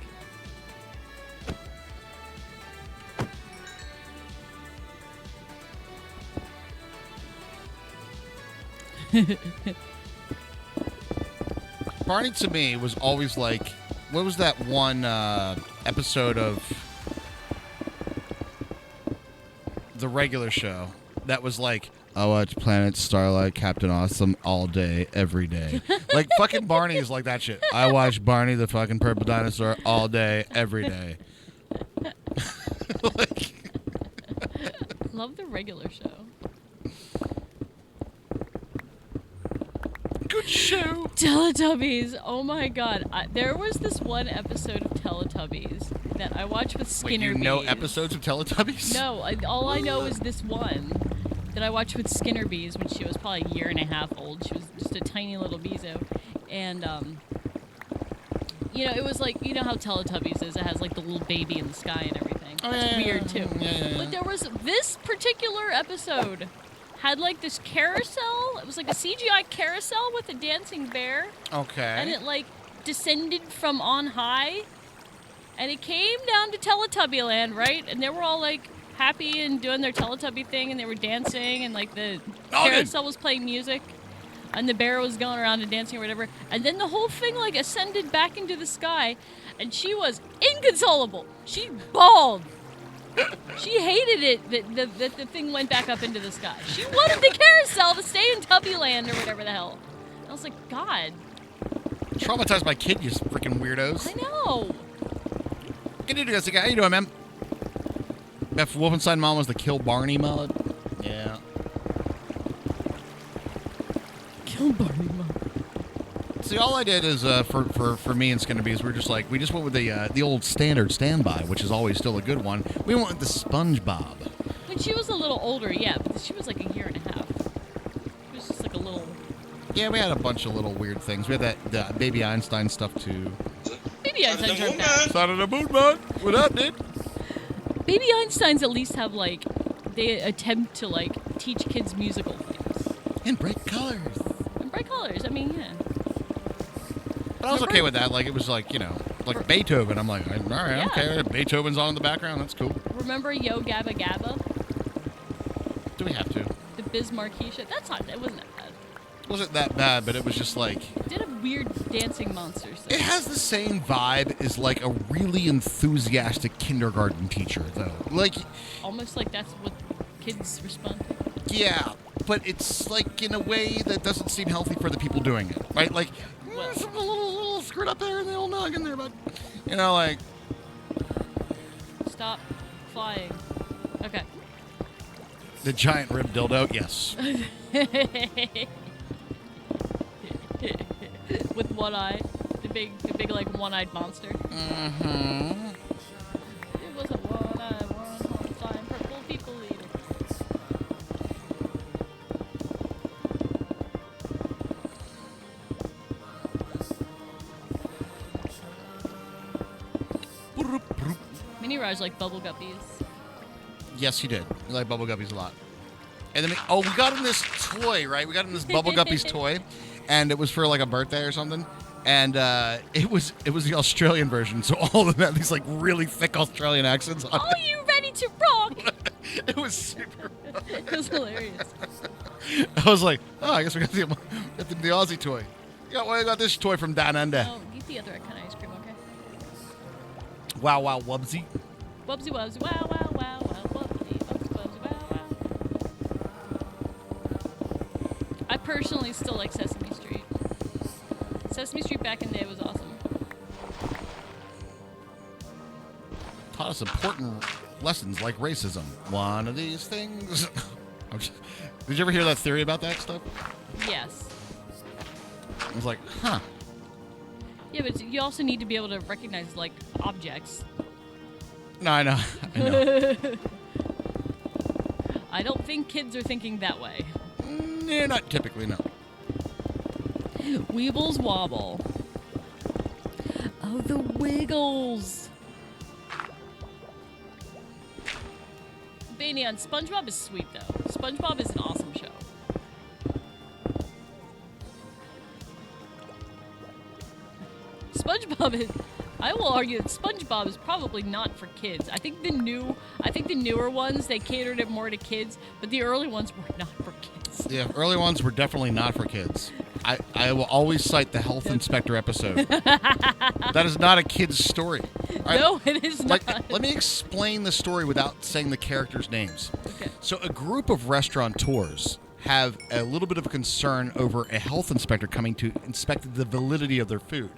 Barney to me was always like, what was that one episode of the regular show that was like, I watch Planet Starlight, Captain Awesome all day, every day. Like fucking Barney is like that shit. I watch Barney the fucking purple dinosaur all day, every day. Like, Love the regular show. good show. Teletubbies. Oh my god. There was this one episode of Teletubbies that I watched with Wait, Skinner you know Bees. episodes of Teletubbies? No, all I know is this one that I watched with Skinner Bees when she was probably a year and a half old. She was just a tiny little bezo. And, it was like, you know how Teletubbies is. It has like the little baby in the sky and everything. Oh, It's yeah, weird too. yeah. But there was this particular episode had like this carousel. It was like a CGI carousel with a dancing bear. Okay. And it like descended from on high. And it came down to Teletubby Land, right? And they were all like happy and doing their Teletubby thing, and they were dancing, and like the carousel was playing music, and the bear was going around and dancing or whatever. And then the whole thing like ascended back into the sky, and she was inconsolable. She bawled. She hated it that the thing went back up into the sky. She wanted the carousel to stay in Tubby Land or whatever the hell. And I was like, God. Traumatized my kid, you freaking weirdos. I know. Good to do this, guy. How you doing, man? If Wolfenstein Mom was the Kill Barney mod? Yeah. Kill Barney Mom. See, all I did is for me and Skinner Bees, we just went with the old standard standby, which is always still a good one. We went with the SpongeBob. When she was a little older, yeah, but she was like a year and a half. She was just like a little. Yeah, we had a bunch of little weird things. We had the Baby Einstein stuff too. Baby Einstein's aren't bad. Side of the moon, bud. What up, dude? Baby Einsteins at least have like, they attempt to like teach kids musical things. In bright colors. And bright colors, I mean, yeah. But I was okay with that. Like, it was like, like Beethoven. I'm like, all right, Yeah. okay. Beethoven's on in the background. That's cool. Remember Yo Gabba Gabba? Do we have to? The Biz Marquee shit? It wasn't that bad. It wasn't that bad, but it was just like... It did a weird dancing monster stuff. It has the same vibe as like a really enthusiastic kindergarten teacher, though. Like, Almost like that's what kids respond to. yeah, but it's like in a way that doesn't seem healthy for the people doing it, right? Like, Well- something a little screwed up there in the old noggin there, but like, Stop flying. Okay. the giant rib dildo, yes. With one eye. The big like one-eyed monster. Mm-hmm. It was a one-eyed, one-horn flying purple people eater. Mini Raj like bubble guppies. Yes, he did. He liked Bubble Guppies a lot. And then, we got him this toy, right? We got him this Bubble Guppies toy, and it was for like a birthday or something. And it was the Australian version, so all of them had these like really thick Australian accents on Are you ready to rock? it. Was super. It was hilarious. I was like, oh, I guess we got the Aussie toy. Yeah, well, I got this toy from Down Under. Oh, eat the other kind of ice cream, okay? Wow, wow, wubsy. Wubsy wubsy, wow, wow, wow, wow, wubsy, wubsy, wubsy, wow, wow. personally still like Sesame Street. Sesame Street back in the day was awesome. Taught us important lessons like racism. One of these things. Did you ever hear that theory about that stuff? Yes. I was like, huh. Yeah, but you also need to be able to recognize, like, objects. No, I know. I know. I don't think kids are thinking that way. Yeah, not typically, no. Weebles Wobble. Oh, the Wiggles. Banyan, SpongeBob is sweet, though. SpongeBob is an awesome show. SpongeBob is... I will argue that SpongeBob is probably not for kids. I think the newer ones, they catered it more to kids, but the early ones were not for kids. Yeah, early ones were definitely not for kids. I will always cite the health inspector episode. That is not a kid's story. All right? No, it is not. Let me explain the story without saying the characters' names. Okay. So a group of restaurateurs have a little bit of a concern over a health inspector coming to inspect the validity of their food.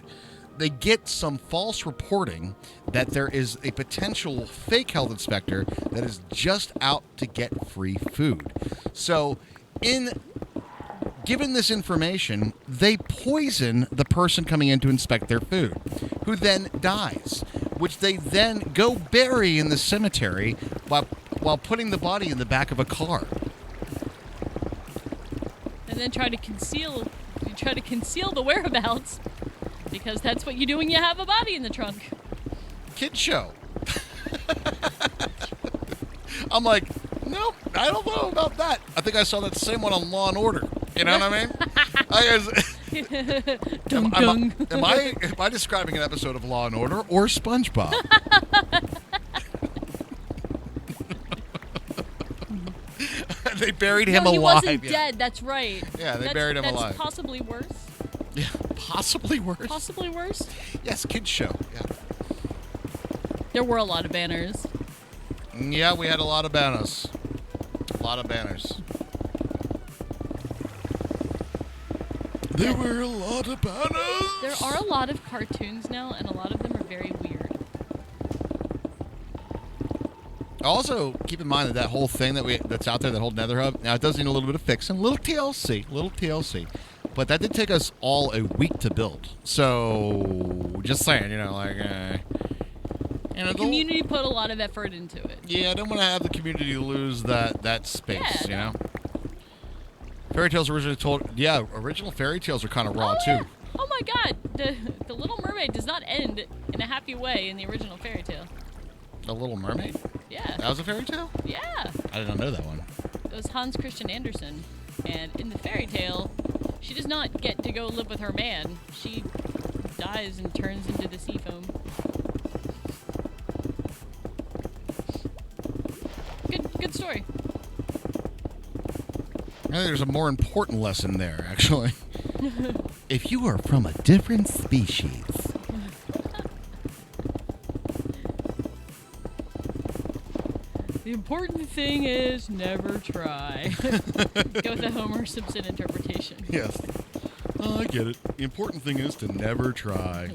They get some false reporting that there is a potential fake health inspector that is just out to get free food. So, given this information, they poison the person coming in to inspect their food, who then dies, which they then go bury in the cemetery while putting the body in the back of a car. And then try to conceal the whereabouts, because that's what you do when you have a body in the trunk. Kid show. I'm like, nope, I don't know about that. I think I saw that same one on Law and Order. You know what I mean? Dung, dung. Am I describing an episode of Law and Order or SpongeBob? They buried him No, he alive. wasn't yeah. dead. That's right. Yeah, they buried him alive. That's possibly worse. Yeah, possibly worse. Possibly worse. Yes, kids show. Yeah. There were a lot of banners. Yeah, we had a lot of banners. A lot of banners. There were a lot of banners. There are a lot of cartoons now, and a lot of them are very weird. Also, keep in mind that whole thing that's out there, that whole Nether Hub, now it does need a little bit of fixing, a little TLC. But that did take us all a week to build. So, just saying, The community put a lot of effort into it. Yeah, I don't want to have the community lose that space, Yeah, Fairy Tales originally told, original fairy tales are kind of raw, yeah. too. Oh my god, the Little Mermaid does not end in a happy way in the original fairy tale. The Little Mermaid? Yeah. That was a fairy tale? Yeah. I didn't know that one. It was Hans Christian Andersen. And in the fairy tale, she does not get to go live with her man. She dies and turns into the sea foam. Good story. I think there's a more important lesson there, actually. If you are from a different species. The important thing is never try. Go with the Homer Simpson interpretation. Yes. Oh, I get it. The important thing is to never try.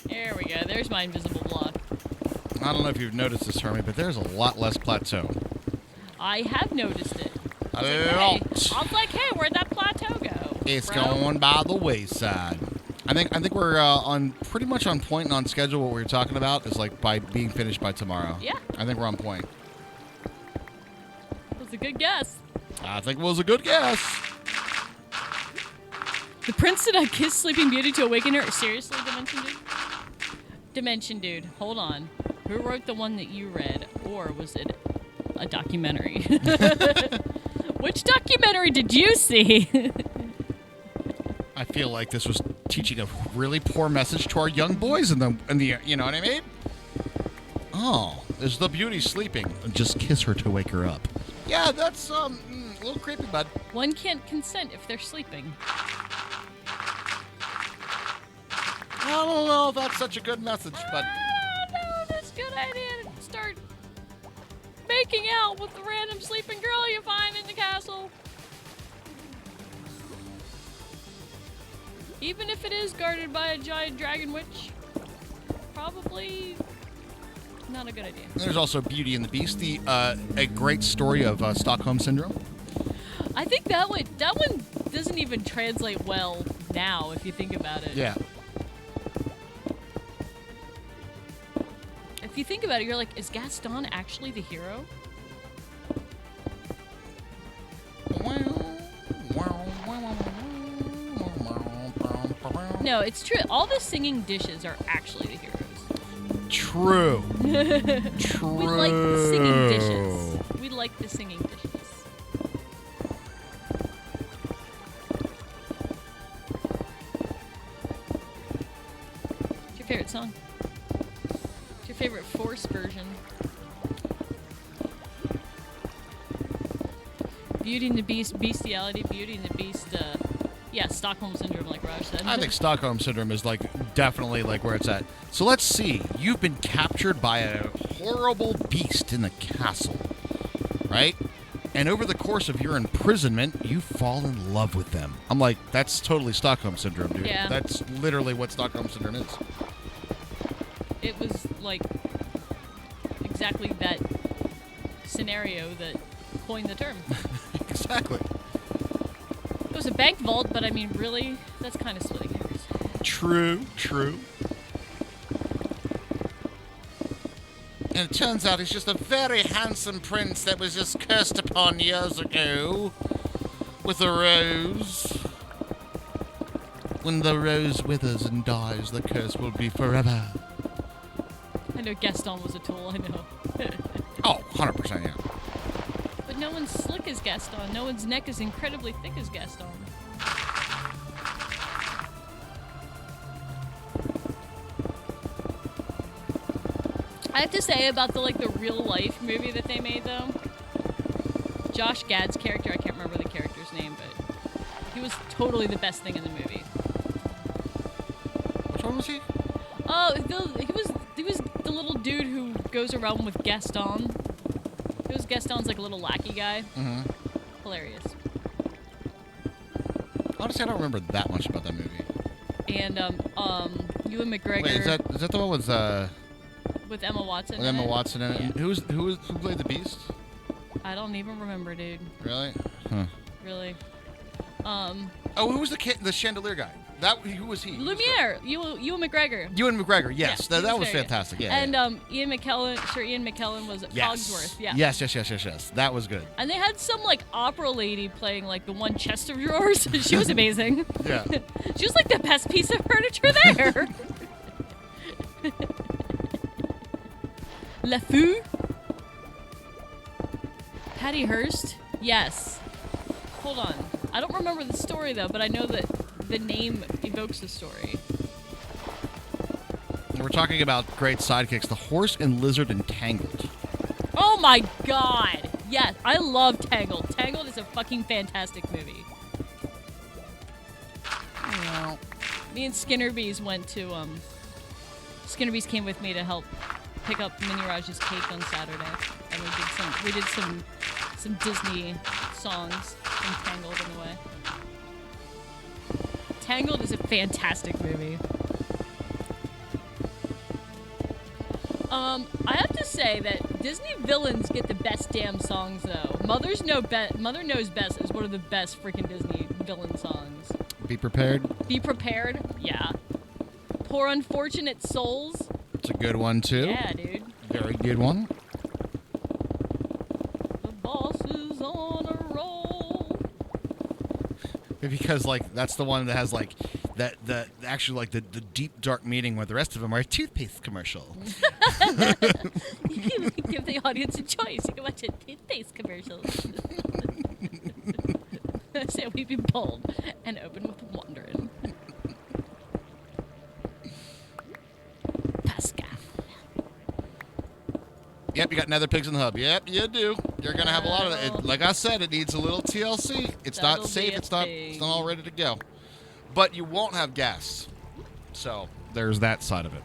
There we go. There's my invisible block. I don't know if you've noticed this, Hermie, but there's a lot less plateau. I have noticed it. A I lot. was like, hey, where'd that plateau go? It's bro? going by the wayside. I think we're on pretty much on point and on schedule. What we were talking about is like by being finished by tomorrow. Yeah. I think we're on point. That was a good guess. I think it was a good guess. The prince did I kiss Sleeping Beauty to awaken her? Seriously, Dimension Dude? Dimension Dude, hold on. Who wrote the one that you read? Or was it a documentary? Which documentary did you see? I feel like this was teaching a really poor message to our young boys in the you know what I mean? Oh, is the beauty sleeping? Just kiss her to wake her up. Yeah, that's a little creepy, bud. One can't consent if they're sleeping. I don't know if that's such a good message, but I don't know. That's a good idea to start making out with the random sleeping girl you find in the castle. Even if it is guarded by a giant dragon witch, probably not a good idea. There's also Beauty and the Beast, a great story of Stockholm Syndrome. I think that one doesn't even translate well now if you think about it. Yeah. If you think about it, you're like, is Gaston actually the hero? No, it's true. All the singing dishes are actually the heroes. True. True. We like the singing dishes. We like the singing dishes. What's your favorite song? What's your favorite Force version? Beauty and the Beast, Bestiality, Beauty and the Beast, yeah, Stockholm Syndrome, like Raj said. I think Stockholm Syndrome is definitely where it's at. So let's see. You've been captured by a horrible beast in the castle, right? And over the course of your imprisonment, you fall in love with them. I'm like, that's totally Stockholm Syndrome, dude. Yeah. That's literally what Stockholm Syndrome is. It was exactly that scenario that coined the term. Exactly. It was a bank vault, but I mean, really? That's kind of splitting hairs. True. And it turns out he's just a very handsome prince that was just cursed upon years ago with a rose. When the rose withers and dies, the curse will be forever. I know Gaston was a tool, I know. Oh, 100%, yeah. But no one's slick as Gaston. No one's neck is incredibly thick as Gaston. I have to say about the real life movie that they made though. Josh Gad's character, I can't remember the character's name, but he was totally the best thing in the movie. Which one was he? Oh, he was the little dude who goes around with Gaston. He was Gaston's little lackey guy. Mm-hmm. Hilarious. Honestly, I don't remember that much about that movie. And Ewan McGregor. Wait, is that the one with Emma Watson? with Emma in it? Watson in it? Yeah. Who played the Beast? I don't even remember, dude. Really? Huh. Really. Oh, who was the chandelier guy? Who was he? Lumiere. Ewan McGregor. Ewan McGregor. Yes, Yeah, that was very good. fantastic. Yeah. And yeah. Ian McKellen was Cogsworth. Yeah. Yes. That was good. And they had some opera lady playing the one chest of drawers. She was amazing. Yeah. She was the best piece of furniture there. LeFou? Patty Hearst? Yes. Hold on. I don't remember the story though, but I know that the name evokes the story. We're talking about great sidekicks. The Horse and Lizard and Tangled. Oh my god! Yes, I love Tangled. Tangled is a fucking fantastic movie. Well, Me and Skinnerbees went to Skinnerbees came with me to help pick up Mini Raj's cake on Saturday, and we did some Disney songs from Tangled in a way. Tangled is a fantastic movie. I have to say that Disney villains get the best damn songs though. Mother Knows Best is one of the best freaking Disney villain songs. Be prepared. Be Prepared, yeah. Poor Unfortunate Souls. It's a good one too. Yeah, dude. Very good one. The boss is on a roll. Because that's the one that has the deep dark meaning where the rest of them are a toothpaste commercial. You can give the audience a choice. You can watch a toothpaste commercial. So we be bold and open with wondering. Pascal. Yep, you got Nether Pigs in the Hub. Yep, you do. You're gonna have a lot of it. Like I said, it needs a little TLC. It's That'll not safe. be a It's not all ready to go. But you won't have gas. So there's that side of it.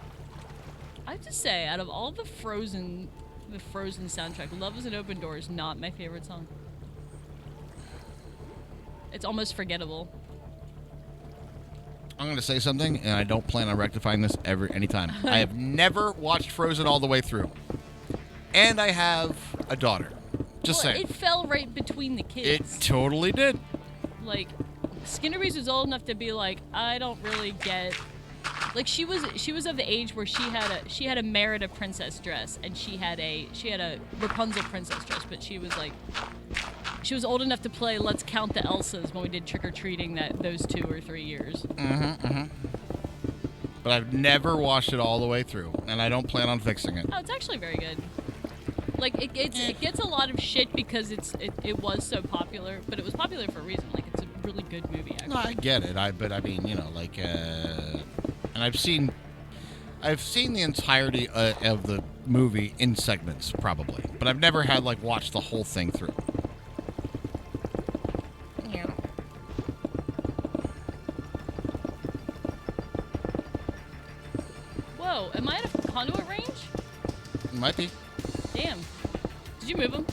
I have to say, out of all the Frozen The Frozen soundtrack. Love is an Open Door is not my favorite song. It's almost forgettable. I'm going to say something, and I don't plan on rectifying this anytime. I have never watched Frozen all the way through. And I have a daughter. Just saying. It fell right between the kids. It totally did. Like, Skinnerbees was old enough to be like, I don't really get... Like, she was of the age where she had a Merida princess dress, and she had a Rapunzel princess dress, but she was like... She was old enough to play Let's Count the Elsas when we did trick-or-treating those 2 or 3 years. But I've never watched it all the way through, and I don't plan on fixing it. Oh, it's actually very good. Like, it gets a lot of shit because it was so popular, but it was popular for a reason. Like, it's a really good movie, actually. No, I get it. But I mean, you know, like, and I've seen the entirety of the movie in segments, probably, but I've never had like watched the whole thing through. Whoa, am I at a conduit range? Might be. Damn. Did you move them?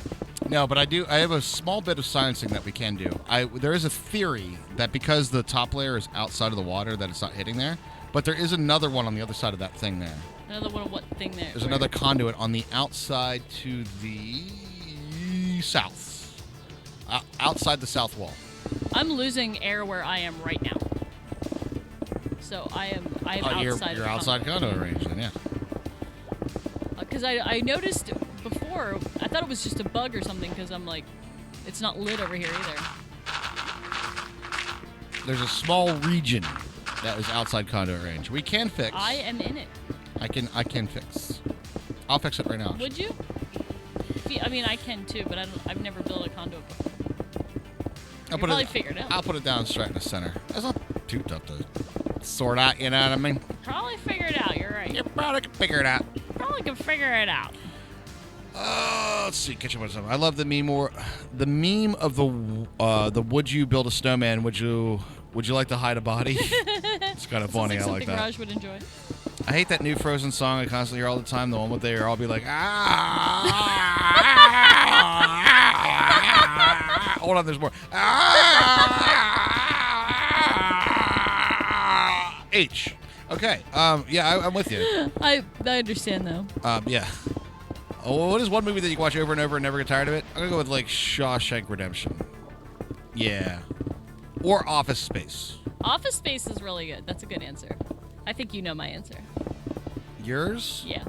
No, but I have a small bit of sciencing that we can do. There is a theory that because the top layer is outside of the water, that it's not hitting there. But there is another one on the other side of that thing there. Another one of what thing there? There's another conduit on the outside to the south. Outside the south wall. I'm losing air where I am right now. So I'm outside. You're outside conduit range then, yeah. Because I noticed before, I thought it was just a bug or something because I'm like, it's not lit over here either. There's a small region that is outside conduit range. We can fix. I am in it. I can fix. I'll fix it right now. Would you? I mean, I can too, but I've never built a conduit before. I'll probably figure it out. I'll put it down straight in the center. That's not too tough to sort out, you know what I mean? Probably figure it out, you're right. You probably can figure it out. Probably can figure it out. Let's see. Catch up on something. I love the meme of the would you build a snowman? Would you like to hide a body? It's kind of funny. I like that. Raj would enjoy. I hate that new Frozen song I constantly hear all the time. The one with they all be like, hold on, there's more. H. Okay. Yeah, I'm with you. I understand though. Yeah. Oh, what is one movie that you can watch over and over and never get tired of it? I'm gonna go with like Shawshank Redemption. Yeah. Or Office Space. Office Space is really good. That's a good answer. I think you know my answer. Yours? Yeah.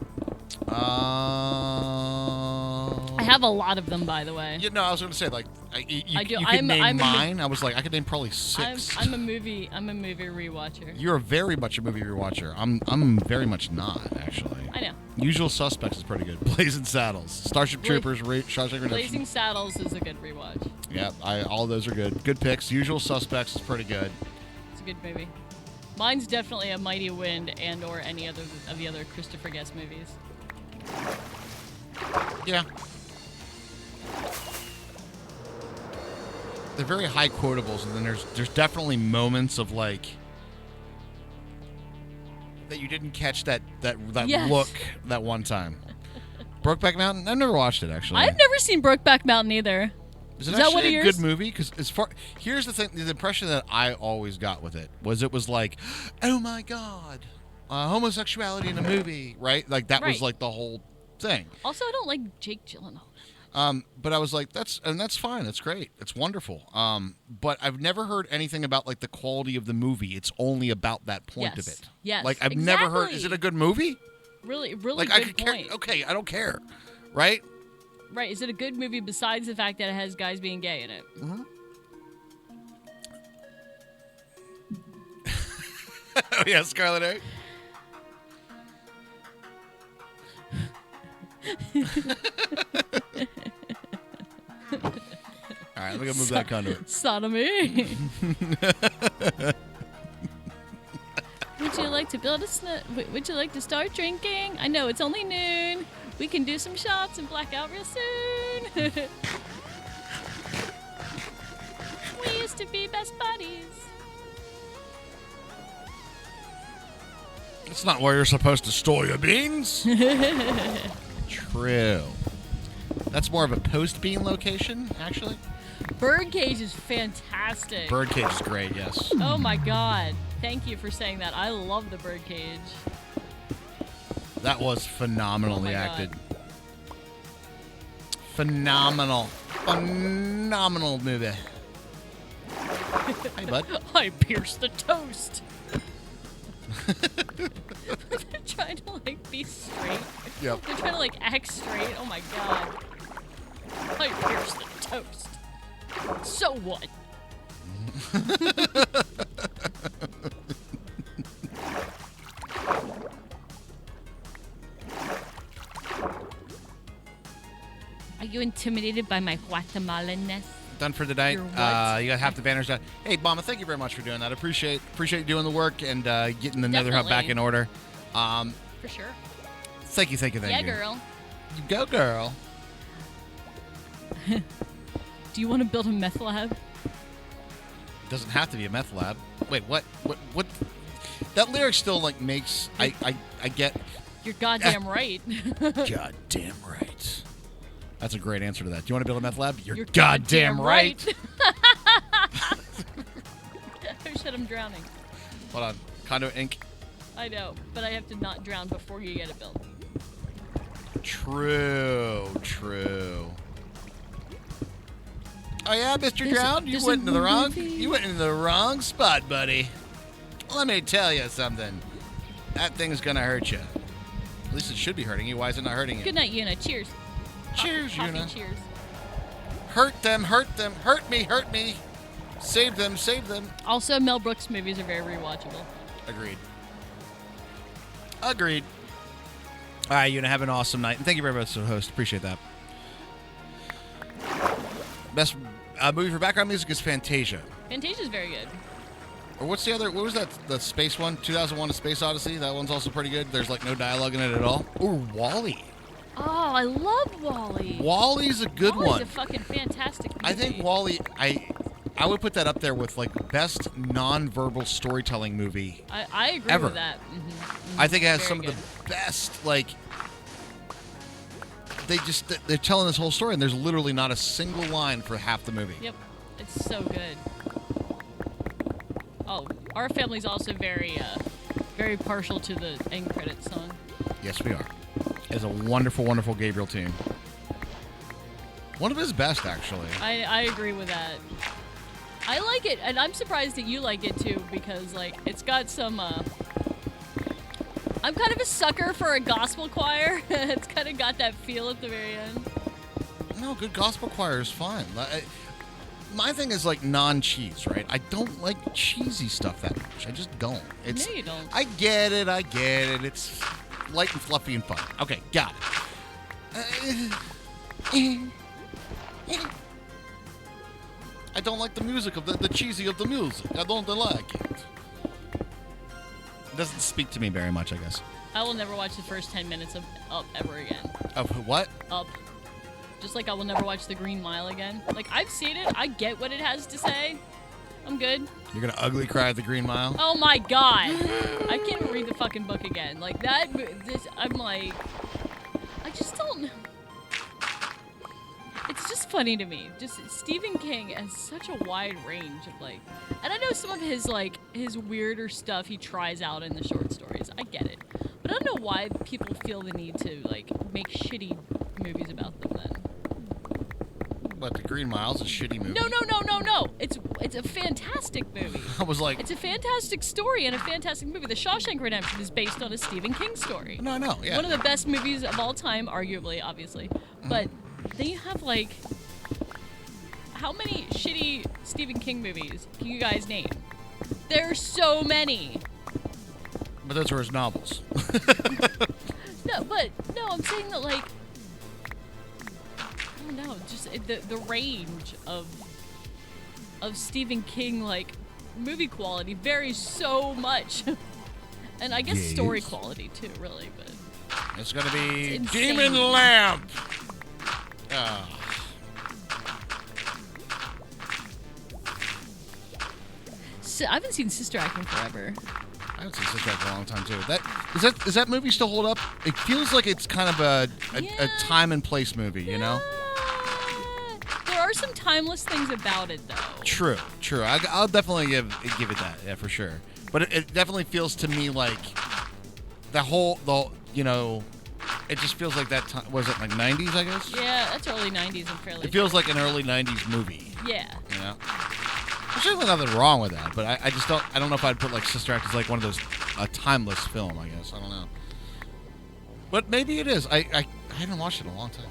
I have a lot of them, by the way. Yeah, no, I was going to say, like, you could I'm name mine. I was like, I could name probably 6. I'm a movie rewatcher. You're very much a movie rewatcher. I'm very much not, actually. I know. Usual Suspects is pretty good. Blazing Saddles, Starship Troopers, Shawshank Redemption. Blazing Saddles is a good rewatch. Yeah, all of those are good. Good picks. Usual Suspects is pretty good. It's a good movie. Mine's definitely A Mighty Wind and or any other of the other Christopher Guest movies. Yeah. They're very high quotables, and then there's definitely moments of like that you didn't catch that Yes. look that one time. Brokeback Mountain. I've never watched it actually. I've never seen Brokeback Mountain either. Is it that one actually of a yours? good movie? Because here's the thing: the impression that I always got with it was like, oh my god, homosexuality in a movie, right? Like that was Right. like the whole thing. Also, I don't like Jake Gyllenhaal. But I was like, that's fine. That's great. It's wonderful. But I've never heard anything about like the quality of the movie. It's only about that point of Yes. it. Yes, Like I've never heard. Is it a good movie? Really Like good I could point. care. Okay, I don't care. Right? Right, is it a good movie besides the fact that it has guys being gay in it? Mm-hmm. Oh yeah, Scarlet Egg. All right, we're gonna move that conduit. Sodomy. Would you like to build a Would you like to start drinking? I know it's only noon. We can do some shots and black out real soon. We used to be best buddies. It's not where you're supposed to store your beans. True. That's more of a post-bean location, actually. Birdcage is fantastic. Birdcage is great, yes. Oh my god. Thank you for saying that. I love the birdcage. That was phenomenally Oh my acted. God. Phenomenal. Phenomenal movie. Hey, bud. I pierced the toast. They're trying to like be straight. Yep. They're trying to like act straight. Oh my god. I pierced the toast. So what? Are you intimidated by my Guatemalan-ness? Done for the night. Your what? You got half the banners done. Hey, Mama, thank you very much for doing that. Appreciate you doing the work and getting the Nether Hub back Definitely. in order. For sure. Thank you. Yeah, girl. You go, girl. Do you want to build a meth lab? Doesn't have to be a meth lab. Wait, what? That lyric still like makes I get. You're goddamn right. Goddamn right. That's a great answer to that. Do you want to build a meth lab? You're goddamn goddamn right. Oh shit, I'm drowning. Hold on. Conduit Inc. I know, but I have to not drown before you get it built. True. Oh yeah, Mr. Drown, you there's went a into the wrong. movie. You went into the wrong spot, buddy. Let me tell you something. That thing's gonna hurt you. At least it should be hurting you. Why is it not hurting you? Good night, Yuna. Cheers. Cheers, Coffee, Yuna. cheers. Hurt them. Hurt me. Save them. Also, Mel Brooks movies are very rewatchable. Agreed. All right, Yuna, have an awesome night. And thank you very much for the host. Appreciate that. Best movie for background music is Fantasia. Fantasia's very good. Or what's the other? What was that? The space one? 2001: A Space Odyssey. That one's also pretty good. There's like no dialogue in it at all. Or Wall-E. Oh, I love Wall-E. Wall-E's a good Wall-E's one. a fucking fantastic movie. I think Wall-E. I would put that up there with like best non-verbal storytelling movie. I agree ever. with that. Mm-hmm. I think it has Very some good. of the best like. They're telling this whole story and there's literally not a single line for half the movie. Yep, it's so good. Oh, our family's also very partial to the end credits song. Yes, we are. It's a wonderful, wonderful Gabriel tune. One of his best, actually. I agree with that. I like it, and I'm surprised that you like it too, because like it's got some. I'm kind of a sucker for a gospel choir. It's kind of got that feel at the very end. No, good gospel choir is fine. My thing is like non-cheese, right? I don't like cheesy stuff that much. I just don't. No, you don't. I get it. It's light and fluffy and fun. Okay, got it. I don't like the music of the cheesy of the music. I don't like it. It doesn't speak to me very much, I guess. I will never watch the first 10 minutes of Up ever again. Of what? Up. Just like I will never watch The Green Mile again. Like, I've seen it. I get what it has to say. I'm good. You're gonna ugly cry at the Green Mile? Oh my god. I can't even read the fucking book again. Like, I'm like... I just don't... It's just funny to me. Just Stephen King has such a wide range of like, and I know some of his like his weirder stuff he tries out in the short stories. I get it, but I don't know why people feel the need to like make shitty movies about them. Then. But the Green Mile's a shitty movie. No. It's a fantastic movie. I was like, It's a fantastic story and a fantastic movie. The Shawshank Redemption is based on a Stephen King story. no, yeah. One of the best movies of all time, arguably, obviously. But then you have like, how many shitty Stephen King movies can you guys name? There's so many. But those were his novels. No, I'm saying that like, I don't know, just the range of Stephen King like movie quality varies so much, and I guess story quality too, really. But It's gonna be It's Demon insane. Lamp. I haven't seen Sister Act in forever. I haven't seen Sister Act in a long time too. Does that movie still hold up? It feels like it's kind of a time and place movie, you know? There are some timeless things about it, though. True. I'll definitely give it that, yeah, for sure. But it definitely feels to me like it just feels like that time. Was it like 90s, I guess? Yeah, that's early 90s and fairly. It feels like an early 90s movie. Yeah. You know? There's certainly nothing wrong with that, but I just don't know if I'd put like Sister Act as like one of those a timeless film, I guess. I don't know. But maybe it is. I haven't watched it in a long time.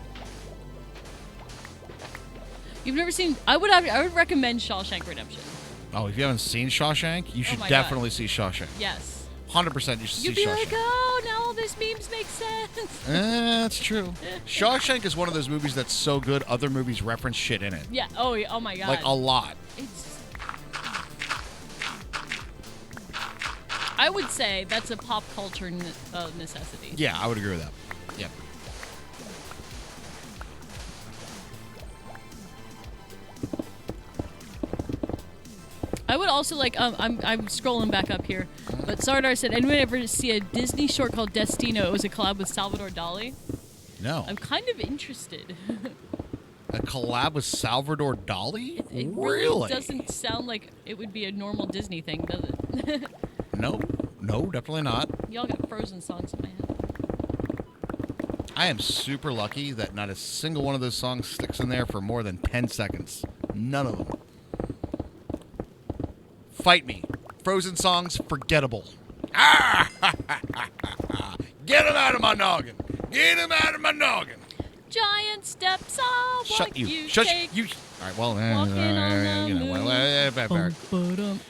You've never seen? I would recommend Shawshank Redemption. Oh, if you haven't seen Shawshank, you should definitely see Shawshank. Yes. 100% you should see You'd be Shawshank. like, oh, now all these memes make sense. That's true. Shawshank is one of those movies that's so good, other movies reference shit in it. Yeah. Oh, yeah. Oh my God. Like a lot. I would say that's a pop culture necessity. Yeah, I would agree with that. Yeah. I would also like. I'm scrolling back up here, but Sardar said, "Anyone ever see a Disney short called Destino? It was a collab with Salvador Dali." No. I'm kind of interested. A collab with Salvador Dali? It really doesn't sound like it would be a normal Disney thing, does it? No, definitely not. Y'all got Frozen songs in my head. I am super lucky that not a single one of those songs sticks in there for more than 10 seconds. None of them. Fight me. Frozen songs, forgettable. Ah! Get him out of my noggin. Get him out of my noggin. Giant steps are Shut what you. you Shut take. you. All right, well, Walking on you the know, moon.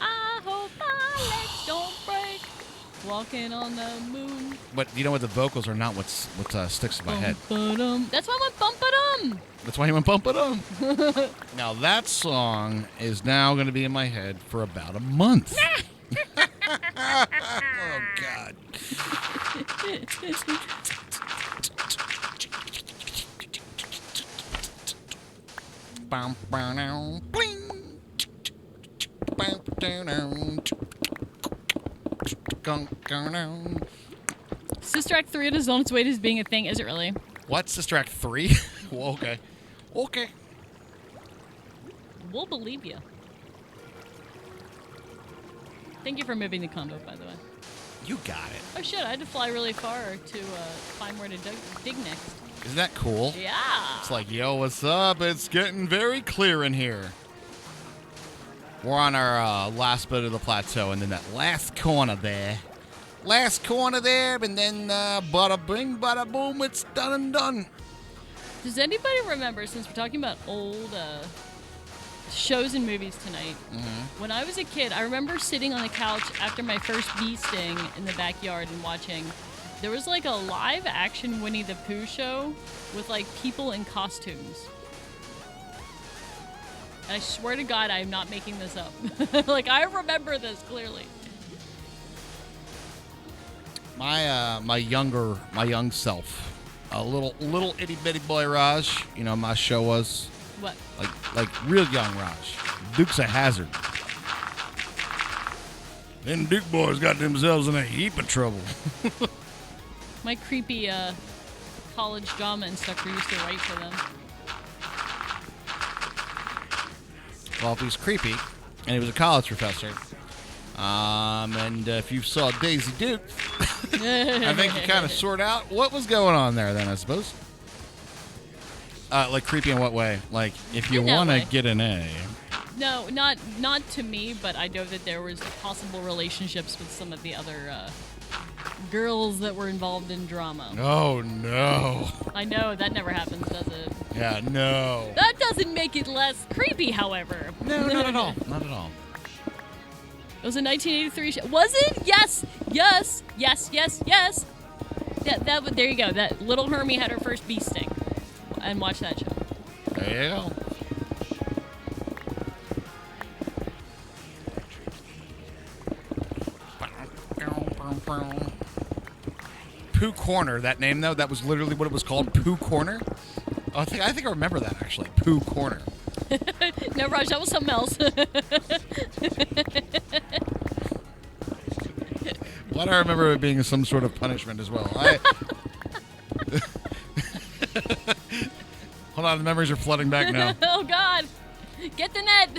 I hope my legs don't break. Walking on the moon. But you know what? The vocals are not what sticks in my head. That's why I went bump-a-dum. That's why you went bump it up. Now that song is now going to be in my head for about a month. Oh God. Sister Act 3 is on its way to being a thing. Is it really? What? Sister Act 3? Well, okay. Okay. We'll believe you. Thank you for moving the condo, by the way. You got it. Oh shit, I had to fly really far to find where to dig next. Isn't that cool? Yeah. It's like, yo, what's up? It's getting very clear in here. We're on our last bit of the plateau, and then that last corner there. Last corner there, and then bada bing, bada boom, it's done and done. Does anybody remember, since we're talking about old shows and movies tonight, when I was a kid, I remember sitting on the couch after my first bee sting in the backyard and watching. There was like a live action Winnie the Pooh show with like people in costumes. I swear to God, I'm not making this up. Like, I remember this clearly. My young self, a little itty bitty boy Raj. You know, my show was What? like real young Raj. Dukes of Hazzard. Them Duke boys got themselves in a heap of trouble. My creepy college drama instructor used to write for them. Well, if he was creepy, and he was a college professor, and if you saw Daisy Duke, I think you kind of sort out what was going on there then, I suppose. Like creepy in what way? Like, if you want to get an A. No, not to me, but I know that there was possible relationships with some of the other girls that were involved in drama. Oh, no. I know, that never happens, does it? Yeah, no. That doesn't make it less creepy, however. No, not at all. Not at all. It was a 1983 show. Was it? Yes. Yes. Yes. Yes. Yes. Yeah, there you go. That little Hermie had her first bee sting. And watch that show. There you go. Pooh Corner, that name though, that was literally what it was called, Pooh Corner. Oh, I think I remember that actually, Pooh Corner. No, Raj, that was something else. Why do I remember it being some sort of punishment as well? Hold on, the memories are flooding back now. Oh, God. Get the net.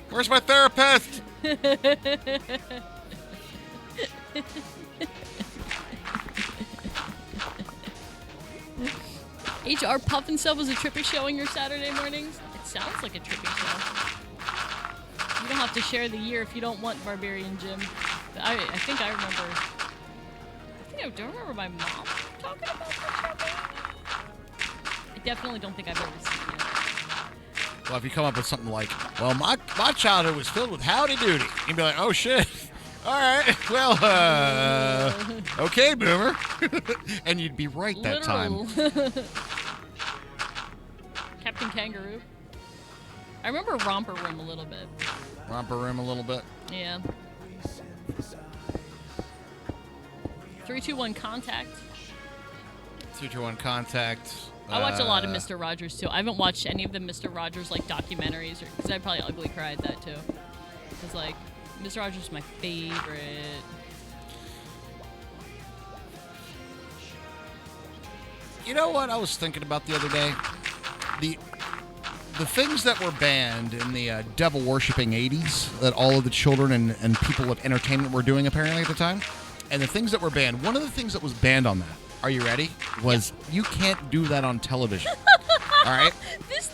Where's my therapist? HR Puff himself was a trippy show on your Saturday mornings? It sounds like a trippy show. You don't have to share the year if you don't want Barbarian Jim. I think I remember. I don't remember my mom talking about that show. I definitely don't think I've ever seen it. Well, if you come up with something like, well, my childhood was filled with howdy doody, you'd be like, oh shit. All right. Well, okay, boomer. And you'd be right that time. Captain Kangaroo. I remember Romper Room a little bit. Romper Room a little bit? Yeah. 3-2-1 Contact. 3-2-1 Contact. I watch a lot of Mr. Rogers too. I haven't watched any of the Mr. Rogers like documentaries because I'd probably ugly cry at that too. Because like Mr. Rogers is my favorite. You know what I was thinking about the other day? The things that were banned in the devil worshipping 80s that all of the children and people with entertainment were doing apparently at the time, and the things that were banned. One of the things that was banned on that, are you ready? Was you can't do that on television. All right. This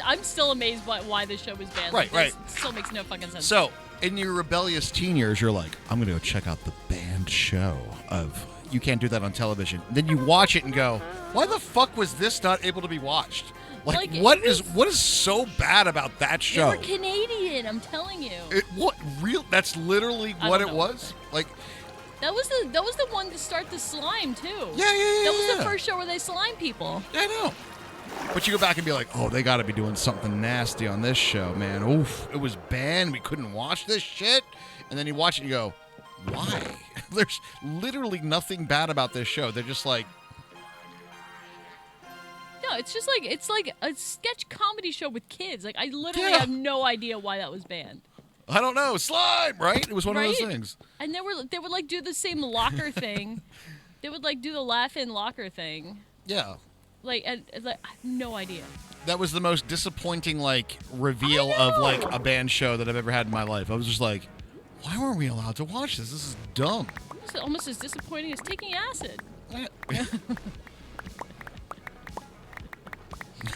I'm still amazed by why this show was banned. Right, like, right. This still makes no fucking sense. So in your rebellious teen years, you're like, I'm gonna go check out the banned show of you can't do that on television. Then you watch it and go, why the fuck was this not able to be watched? Like what is so bad about that show? They were Canadian, I'm telling you. That's literally what it was? Like that was the one to start the slime too. Yeah. That was the first show where they slime people. Yeah, I know. But you go back and be like, oh, they got to be doing something nasty on this show, man. Oof, it was banned. We couldn't watch this shit. And then you watch it and you go, why? There's literally nothing bad about this show. They're just like... No, it's like a sketch comedy show with kids. Like, I literally have no idea why that was banned. I don't know. Slime, right? It was one of those things. And they would like do the same locker thing. They would like do the laugh-in locker thing. Yeah. Like, I have no idea. That was the most disappointing, like, reveal of, like, a band show that I've ever had in my life. I was just like, why weren't we allowed to watch this? This is dumb. It's almost as disappointing as taking acid. I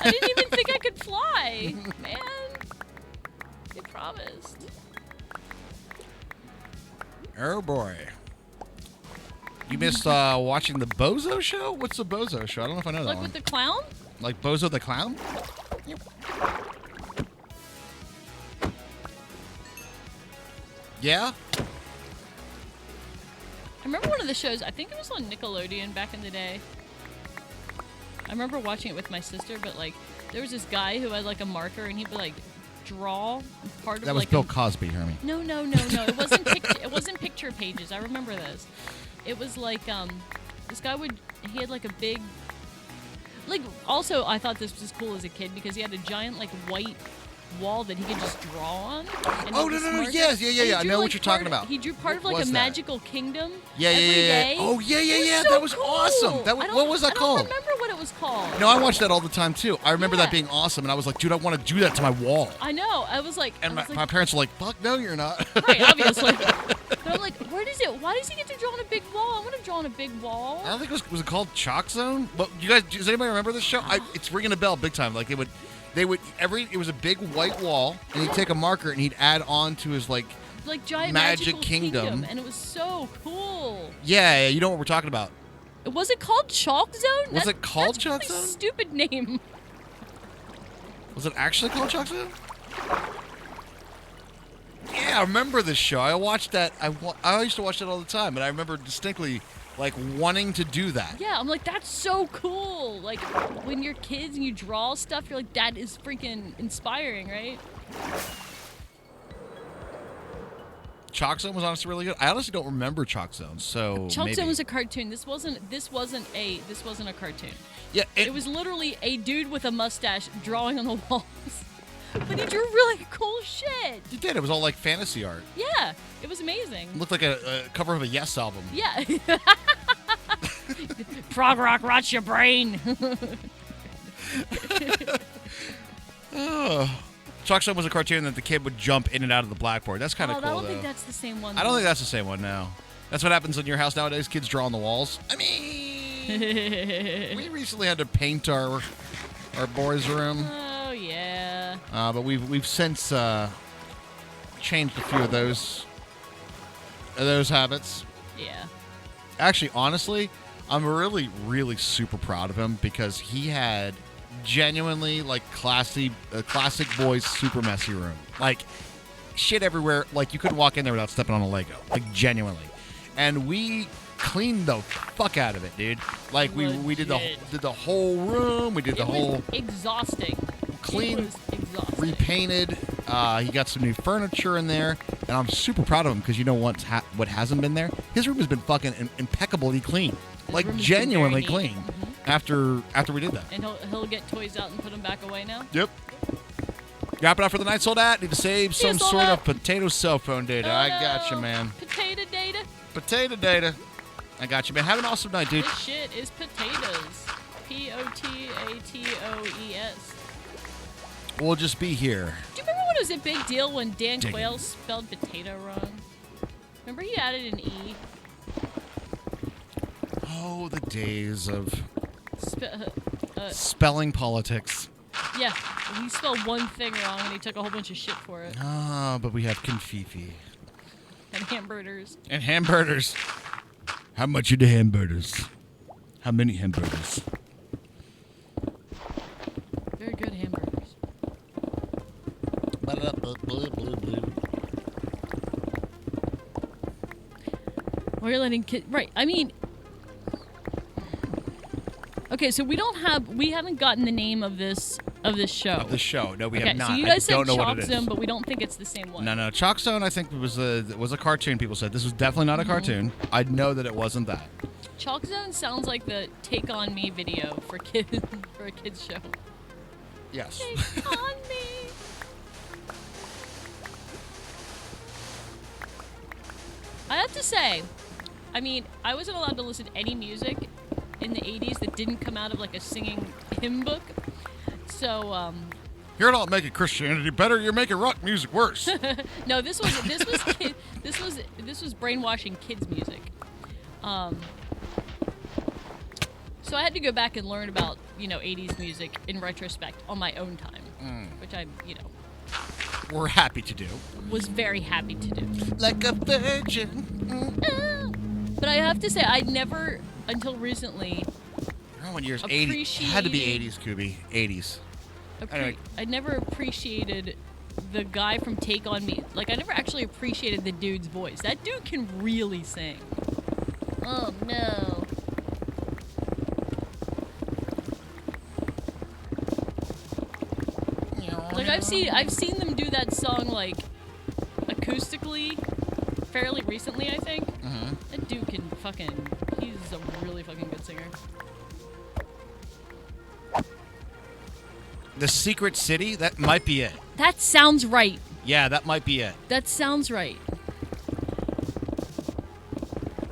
didn't even think I could fly, man. They promised. Oh, boy. You missed watching the Bozo show? What's the Bozo show? I don't know if I know that Like one. with the clown? Like Bozo the Clown? Yep. Yeah? I remember one of the shows, I think it was on Nickelodeon back in the day. I remember watching it with my sister, but like, there was this guy who had like a marker and he would like draw part of That was like Bill Cosby, Hermie. No. It wasn't picture pages. I remember this. It was like this guy he had like a big, like, also I thought this was cool as a kid because he had a giant like white wall that he could just draw on. Oh, no, yes, yeah. I know what you're talking about. He drew part of What like was a that? magical kingdom. Yeah. Day. Oh, yeah. It was so That was cool. awesome. What was that called? I don't remember what it was called. No, I watched that all the time, too. I remember that being awesome, and I was like, dude, I want to do that to my wall. I know. I was like... And my parents were like, fuck, no, you're not. Right, obviously. But I'm like, why does he get to draw on a big wall? I want to draw on a big wall. I don't think was it called Chalk Zone? But does anybody remember this show? It's ringing a bell big time. Like, it was a big white wall, and he'd take a marker and he'd add on to his, like giant Magic magical Kingdom. And it was so cool. Yeah, you know what we're talking about. Was it called Chalk Zone? Was it called Chalk That's a Zone? stupid name. Was it actually called Chalk Zone? Yeah, I remember this show. I watched that. I used to watch that all the time, and I remember distinctly like wanting to do that. Yeah, I'm like, that's so cool. Like, when you're kids and you draw stuff, you're like, that is freaking inspiring, right? Chalk Zone was honestly really good. I honestly don't remember Chalk Zone, so Chalk maybe. Zone was a cartoon. This wasn't a cartoon. Yeah, It was literally a dude with a mustache drawing on the walls. But he drew really cool shit. You did. It was all like fantasy art. Yeah, it was amazing. It looked like a cover of a Yes album. Yeah. Prog rock rots your brain. Oh. Chalk Zone was a cartoon that the kid would jump in and out of the blackboard. That's kind of cool, I don't though. think that's the same one. I don't think that's the same one, no. That's what happens in your house nowadays. Kids draw on the walls. I mean, we recently had to paint our boys' room. Oh yeah. But we've since changed a few of those habits. Yeah. Actually, honestly, I'm really, really super proud of him because he had genuinely like classic boys super messy room. Like shit everywhere. Like you couldn't walk in there without stepping on a Lego. Like genuinely. And we cleaned the fuck out of it, dude. Like we did the whole room. We did the whole exhausting. Clean, It was exhausting. repainted. He got some new furniture in there, and I'm super proud of him because you know what hasn't been there? His room has been fucking impeccably clean, like room has been genuinely very neat. clean. After we did that. And he'll get toys out and put them back away now. Yep. Wrap it up for the night, sold out. Need to save some sold sort out. of potato cell phone data. Oh, I got you, no. man. Potato data. Potato data. I got you, man. Have an awesome night, dude. This shit is potatoes. Potatoes. We'll just be here. Do you remember when it was a big deal when Dan Digging. Quayle spelled potato wrong? Remember he added an E? Oh, the days of Spe- spelling politics. yeah, he spelled one thing wrong and he took a whole bunch of shit for it. Ah, but we have confifi. And hamburgers. And hamburgers. How much are the hamburgers? How many hamburgers? Very good hamburgers. Well, you're letting kids... Right, I mean... Okay, so we haven't gotten the name of this show. Of the show. No, we Okay, have not. so you guys I don't said know what Chalk it is. Zone, but we don't think it's the same one. No. Chalk Zone, I think, was a cartoon, people said. This was definitely not a cartoon. I know that it wasn't that. Chalk Zone sounds like the Take On Me video for kids for a kids show. Yes. Take on me. I have to say, I mean, I wasn't allowed to listen to any music in the 80s that didn't come out of like a singing hymn book. So, You're not making Christianity better. You're making rock music worse. no, this was brainwashing kids music. So I had to go back and learn about, 80s music in retrospect on my own time, which I, We're happy to do. was very happy to do. Like a virgin. But I have to say, I never, until recently, Oh, in years 80s. It had to be 80s, Kubi. 80s. Anyway. I never appreciated the guy from Take On Me. Like, I never actually appreciated the dude's voice. That dude can really sing. Oh, no. Like, I've seen them do that song, like, acoustically fairly recently, I think. Mm-hmm. That dude can he's a really fucking good singer. The Secret City? That might be it. That sounds right. Yeah, that might be it. That sounds right.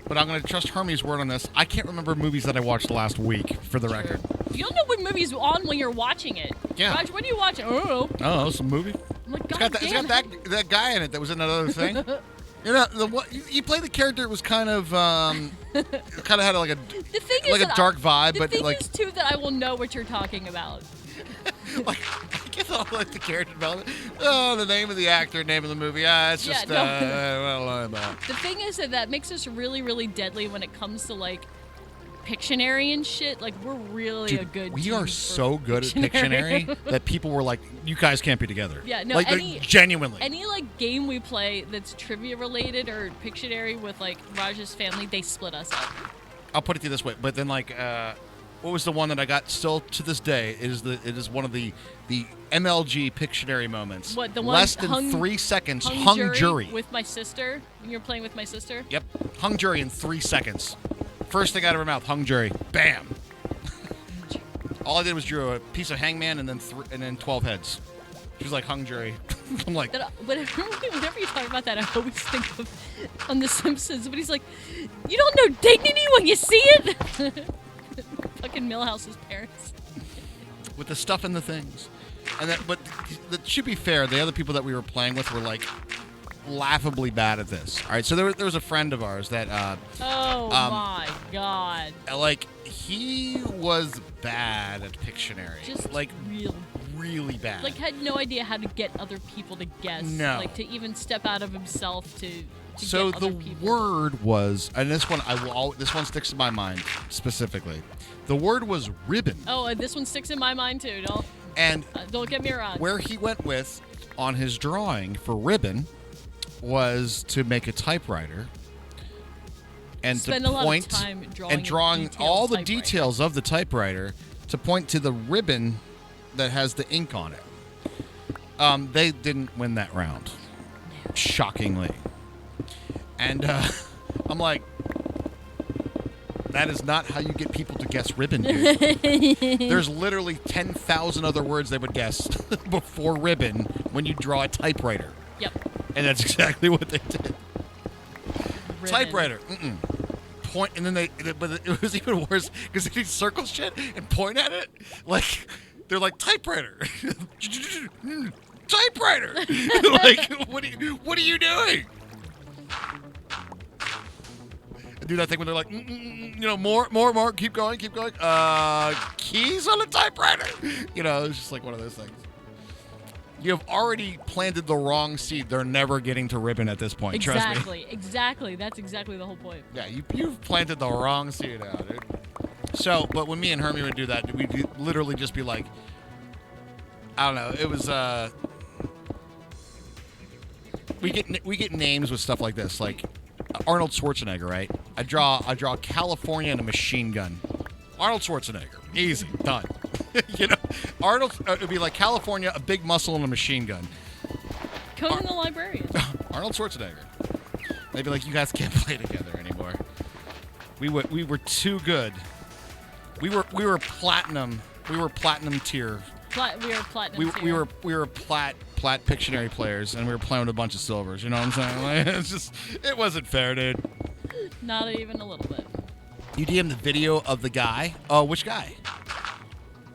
But I'm going to trust Hermie's word on this. I can't remember movies that I watched last week, for the record. You don't know what movie's on when you're watching it. Yeah. Raj, what are you watching? Oh, Oh, it's a movie? I'm like, It's God got damn. that guy in it that was in that other thing. You played the character. It was kind of had like a The thing is like a that dark vibe, the but thing like is too that I will know what you're talking about. like I guess I don't like the character development. Oh, the name of the actor, name of the movie. It's Yeah, just no. what I don't know about. The thing is that makes us really, really deadly when it comes to like Pictionary and shit. Like we're really a good. We team are for so good at Pictionary that people were like, "You guys can't be together." Yeah, no, like genuinely. Any like game we play that's trivia related or Pictionary with like Raj's family, they split us up. I'll put it to you this way, but then like, what was the one that I got still to this day? It is one of the MLG Pictionary moments. What, the one less than hung- 3 seconds? Hung jury. With my sister when you're playing with my sister. Yep, hung jury in 3 seconds. First thing out of her mouth, hung jury. Bam. All I did was drew a piece of hangman and then 12 heads. She's like hung jury. I'm like, Whenever you talk about that, I always think of on The Simpsons. But he's like, you don't know dignity when you see it. Fucking Milhouse's parents. with the stuff and the things. And that, but that should be fair. The other people that we were playing with were like laughably bad at this. All right, so there was a friend of ours that. My God. Like he was bad at Pictionary. Just like really bad. Like had no idea how to get other people to guess. No. Like to even step out of himself to so get the other people. word was, and this one this one sticks in my mind specifically. The word was ribbon. Oh, and this one sticks in my mind too. Don't get me wrong. Where he went with on his drawing for ribbon was to make a typewriter and Spend to a lot point of time and drawing all the details of the typewriter to point to the ribbon that has the ink on it. They didn't win that round, shockingly. And I'm like, that is not how you get people to guess ribbon, dude. There's literally 10,000 other words they would guess before ribbon when you draw a typewriter. Yep. And that's exactly what they did. Ribbon. Typewriter. Point, and then but it was even worse because they circle shit and point at it like they're like typewriter, typewriter. Like what are you doing? Do that thing when they're like, more, keep going. Keys on a typewriter. It's just like one of those things. You have already planted the wrong seed. They're never getting to ribbon at this point. Trust me. Exactly. That's exactly the whole point. Yeah, you've planted the wrong seed out, dude. So, but when me and Hermie would do that, we'd literally just be like, I don't know. It was we get names with stuff like this, like Arnold Schwarzenegger, right? I draw California and a machine gun. Arnold Schwarzenegger, easy, done. Arnold it'd be like California, a big muscle and a machine gun. Conan the Librarian. Arnold Schwarzenegger. They'd be like, you guys can't play together anymore. We were too good. We were platinum. We were platinum tier. We were platinum tier. We were plat Pictionary players, and we were playing with a bunch of silvers. You know what I'm saying? Like, it wasn't fair, dude. Not even a little bit. You DM the video of the guy. Oh, which guy?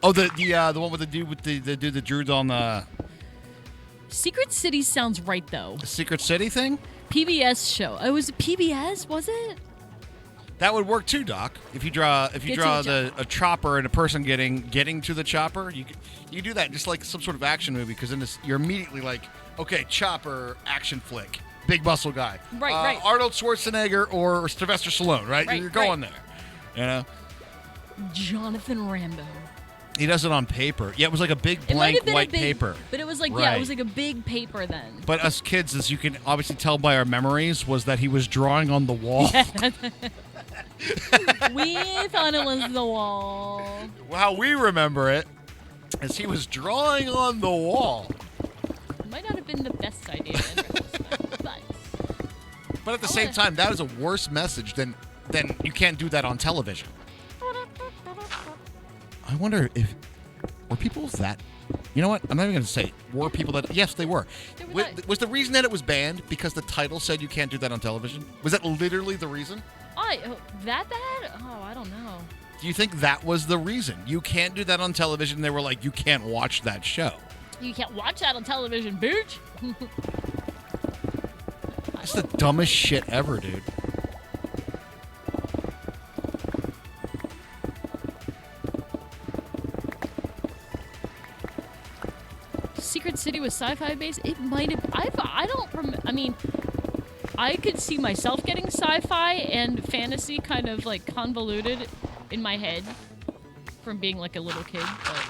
Oh, the one with the dude with the dude that drew on the Secret City sounds right though. The Secret City thing? PBS show. It was PBS, was it? That would work too, Doc. If you draw a chopper and a person getting to the chopper, you do that just like some sort of action movie because then you're immediately like, okay, chopper action flick, big muscle guy, right. Arnold Schwarzenegger or Sylvester Stallone, right? You're going there, Jonathan Rambo. He does it on paper. Yeah, it was like a big blank white paper. But it was like, right. it was like a big paper then. But us kids, as you can obviously tell by our memories, was that he was drawing on the wall. We thought it was the wall. How we remember it is he was drawing on the wall. Might not have been the best idea in retrospect, but at the same time, that is a worse message than you can't do that on television. I wonder if were people that. You know what? I'm not even going to say were people that. Yes, they were. Was the reason that it was banned because the title said you can't do that on television? Was that literally the reason? That bad? Oh, I don't know. Do you think that was the reason? You can't do that on television. They were like, you can't watch that show. You can't watch that on television, bitch. That's the dumbest shit ever, dude. Secret City was sci-fi based. It might have. I don't remember. I mean, I could see myself getting sci-fi and fantasy kind of like convoluted in my head from being like a little kid. But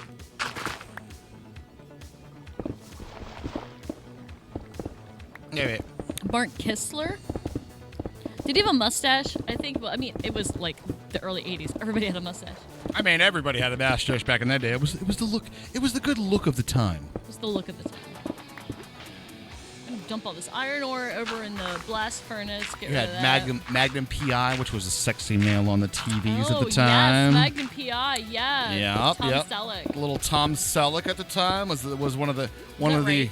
yeah. Bart Kistler. Did he have a mustache? I think. Well, I mean, it was like the early '80s. Everybody had a mustache. I mean, everybody had a mustache back in that day. It was the look. It was the good look of the time. It was the look of the time. dump all this iron ore over in the blast furnace. Get You rid had of that. Magnum PI, which was a sexy male on the TVs at the Yes, time. Magnum PI, yeah. Yep, Tom yep. Selleck. Little Tom Selleck at the time was one of the right?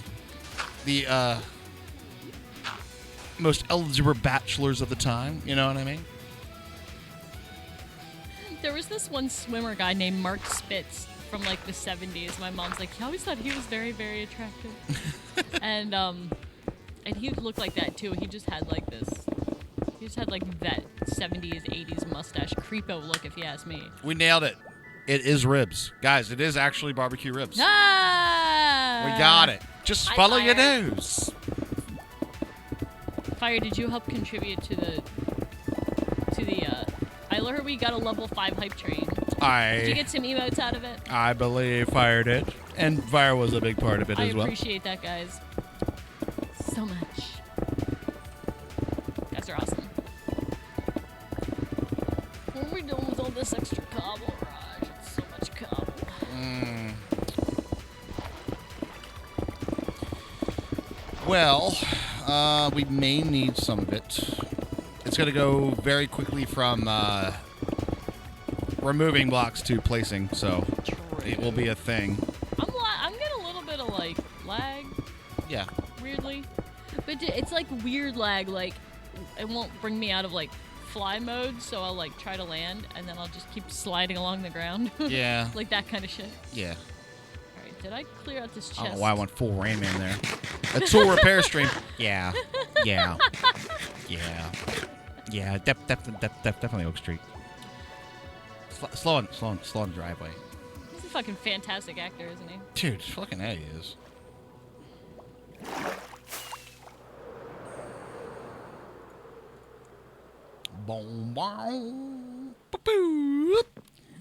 most eligible bachelors of the time. You know what I mean? There was this one swimmer guy named Mark Spitz from like the 70s. My mom's like, I always thought he was very, very attractive. and he looked like that too. He just had like that 70s, 80s mustache creepo look, if you ask me. We nailed it. It is ribs. Guys, it is actually barbecue ribs. Ah! We got it. Just High follow your fire. nose. Fire, did you help contribute to the I heard we got a level 5 hype train. Did you get some emotes out of it? I believe Fire did. And Fire was a big part of it I as well. appreciate that, guys. So much. You guys are awesome. What are we doing with all this extra cobble, Raj? It's so much cobble. Well, we may need some of it. It's going to go very quickly from removing blocks to placing, so it will be a thing. I'm getting a little bit of like lag, Yeah. weirdly, but it's like weird lag. Like it won't bring me out of like fly mode, so I'll like try to land, and then I'll just keep sliding along the ground. Yeah. Like that kind of shit. Yeah. All right, did I clear out this chest? I don't know why I went full Rain Man there. A tool repair stream. Yeah. Yeah. Yeah. Yeah. Definitely Oak Street. Slow on the driveway. He's a fucking fantastic actor, isn't he? Dude, fucking A he is. Boom, boom, boop.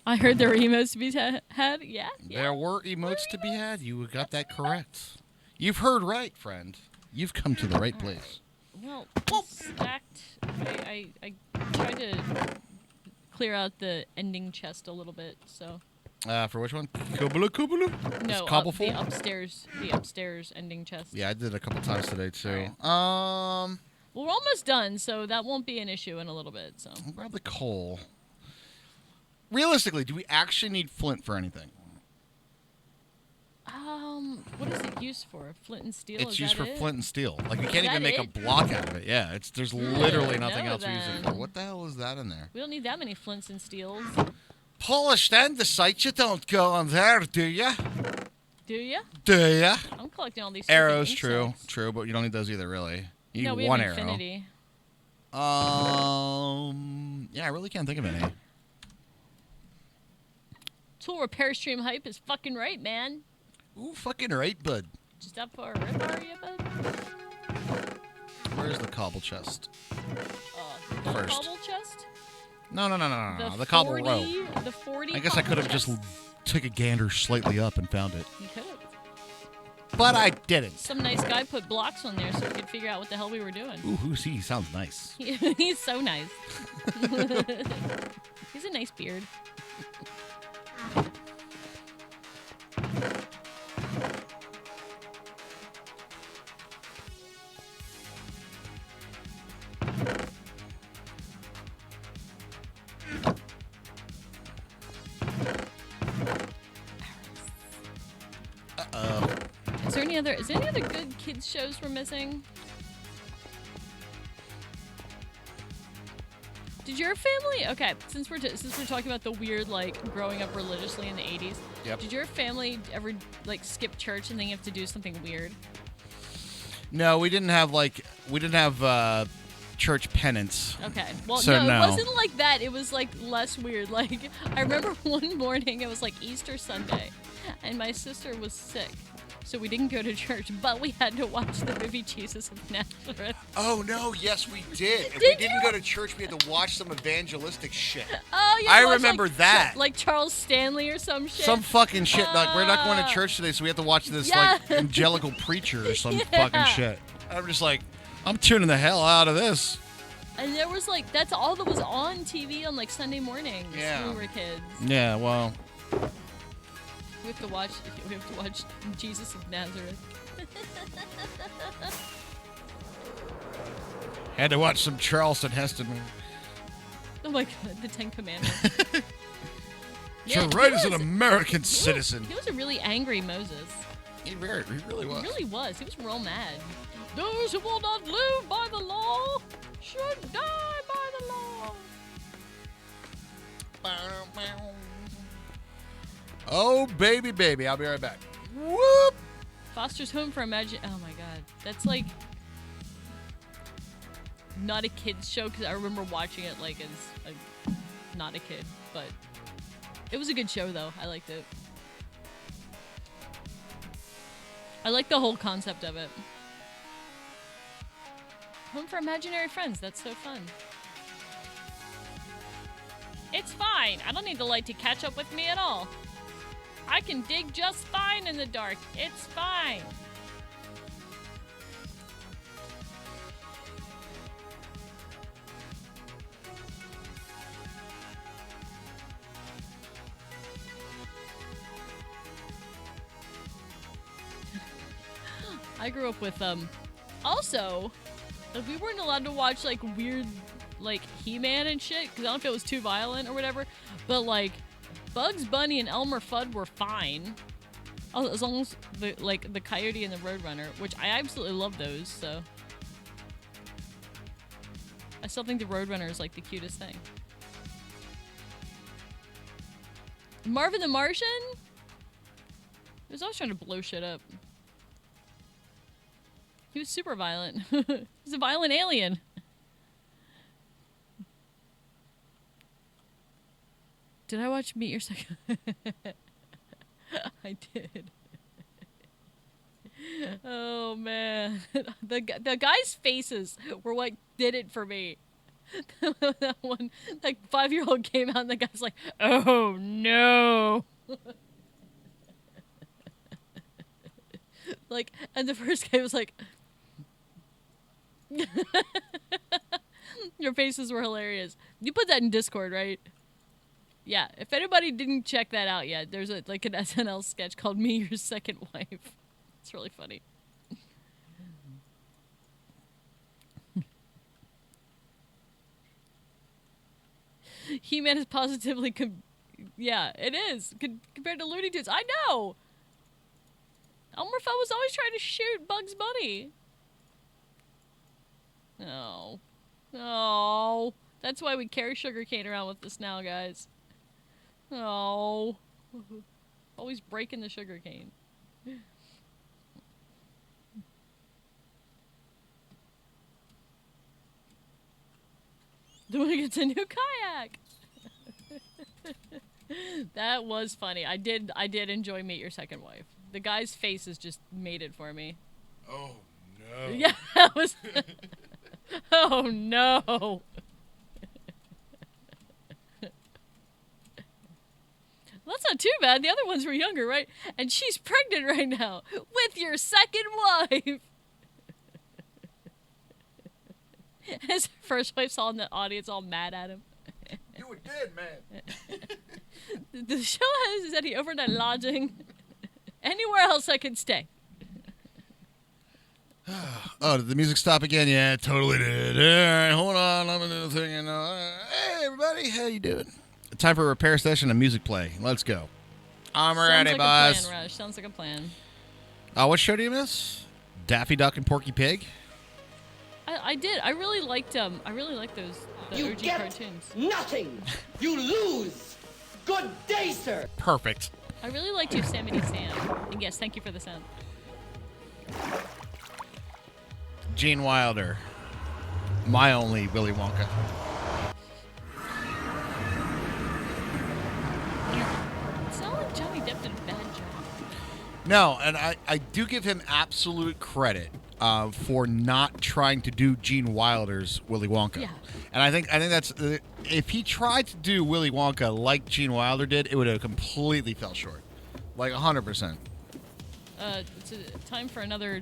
I heard there were emotes to be had. Yeah. There were emotes to be had. You got that correct. You've heard right, friend. You've come to the right place. Well, stacked. I tried to clear out the ending chest a little bit, so. For which one? Kubala? No, the upstairs ending chest. Yeah, I did a couple times today too. Well, we're almost done, so that won't be an issue in a little bit. So. I'll grab the coal. Realistically, do we actually need flint for anything? What is it used for? Flint and steel? It's Is used that for it? flint and steel. Like we can't Is even that make a it? block out of it. Yeah, there's literally nothing No, else we use it for. then. What the hell is that in there? We don't need that many flints and steels, Polished andesite, you don't go on there, do ya? do you? Do ya? I'm collecting all these Arrows, freaking insects. true, but you don't need those either, really. You No, need we one have arrow. infinity. Yeah, I really can't think of any. Tool repair stream hype is fucking right, man. Ooh, fucking right, bud. Just up for a rip, are you, bud? Where's the cobble chest? The First. cobble chest? No. The cobble 40, row. The 40 I guess I cobble could have just chest? took a gander slightly up and found it. You could have. But I didn't. Some nice guy put blocks on there so we could figure out what the hell we were doing. Ooh, who's he? Sounds nice. He's so nice. He's a nice beard. Uh-oh. Is there any other good kids shows we're missing? Did your family? Okay, since we're talking about the weird like growing up religiously in the 80s. Yep. Did your family ever like skip church and then you have to do something weird? No, we didn't have church penance. Okay. Well, So no, no. it wasn't like that. It was like less weird. Like I remember one morning it was like Easter Sunday, and my sister was sick. So we didn't go to church, but we had to watch the movie Jesus of Nazareth. Oh no, yes we did. If we Did didn't you? go to church, we had to watch some evangelistic shit. Oh yeah. I watch, remember like, that. Like Charles Stanley or some shit. Some fucking shit. Like we're not going to church today, so we have to watch this like Yeah. angelical preacher or some Yeah. fucking shit. I'm just like, I'm tuning the hell out of this. And there was like that's all that was on TV on like Sunday mornings Yeah. when we were kids. Yeah, well, We have to watch Jesus of Nazareth. Had to watch some Charleston Heston. Oh my god, the Ten Commandments. To write as an American citizen. He was a really angry Moses. He really was. He really was. He was real mad. Those who will not live by the law should die by the law. Oh, baby, baby. I'll be right back. Whoop! Foster's Home for Imagine. Oh my god. That's like not a kid's show because I remember watching it like as not a kid, but it was a good show though. I liked it. I like the whole concept of it. Home for Imaginary Friends. That's so fun. It's fine. I don't need the light to catch up with me at all. I can dig just fine in the dark. It's fine. I grew up with also like, we weren't allowed to watch like weird like He-Man and shit because I don't know if it was too violent or whatever, but like Bugs Bunny and Elmer Fudd were fine as long as the Coyote and the Roadrunner, which I absolutely love those. So I still think the Roadrunner is like the cutest thing. Marvin the Martian? He was always trying to blow shit up. He was super violent. He's a violent alien. Did I watch Meet Your Second? I did. Oh man, the guys' faces were what did it for me. That one, like 5-year-old came out and the guy's like, "Oh no." Like, and the first guy was like, your faces were hilarious. You put that in Discord, right? Yeah. If anybody didn't check that out yet, there's like an SNL sketch called "Me Your Second Wife." It's really funny. He-Man is positively, yeah, it is compared to Looney Tunes. I know. Elmer Fudd was always trying to shoot Bugs Bunny. Oh. Oh. That's why we carry sugarcane around with us now, guys. Oh. Always breaking the sugarcane. The one who gets a new kayak. That was funny. I did enjoy Meet Your Second Wife. The guy's faces just made it for me. Oh, no. Yeah, that was... Oh, no. That's not too bad. The other ones were younger, right? And she's pregnant right now with your second wife. His first wife saw in the audience all mad at him. You were dead, man. The show has said he overnight lodging. Anywhere else I could stay. Oh, did the music stop again? Yeah, it totally did. All right, hold on. I'm going to do the thing. Hey, everybody. How you doing? Time for a repair session and music play. Let's go. I'm ready, Sounds like boss. a plan, Rush. Sounds like a plan. What show do you miss? Daffy Duck and Porky Pig? I did. I really liked those the OG cartoons. Nothing. You lose. Good day, sir. Perfect. I really liked Yosemite Sam. And yes, thank you for the sound. Gene Wilder. My only Willy Wonka. It's not like Johnny Depp did a bad job. No, and I do give him absolute credit for not trying to do Gene Wilder's Willy Wonka. Yeah. And I think that's if he tried to do Willy Wonka like Gene Wilder did, it would have completely fell short, like 100%. It's time for another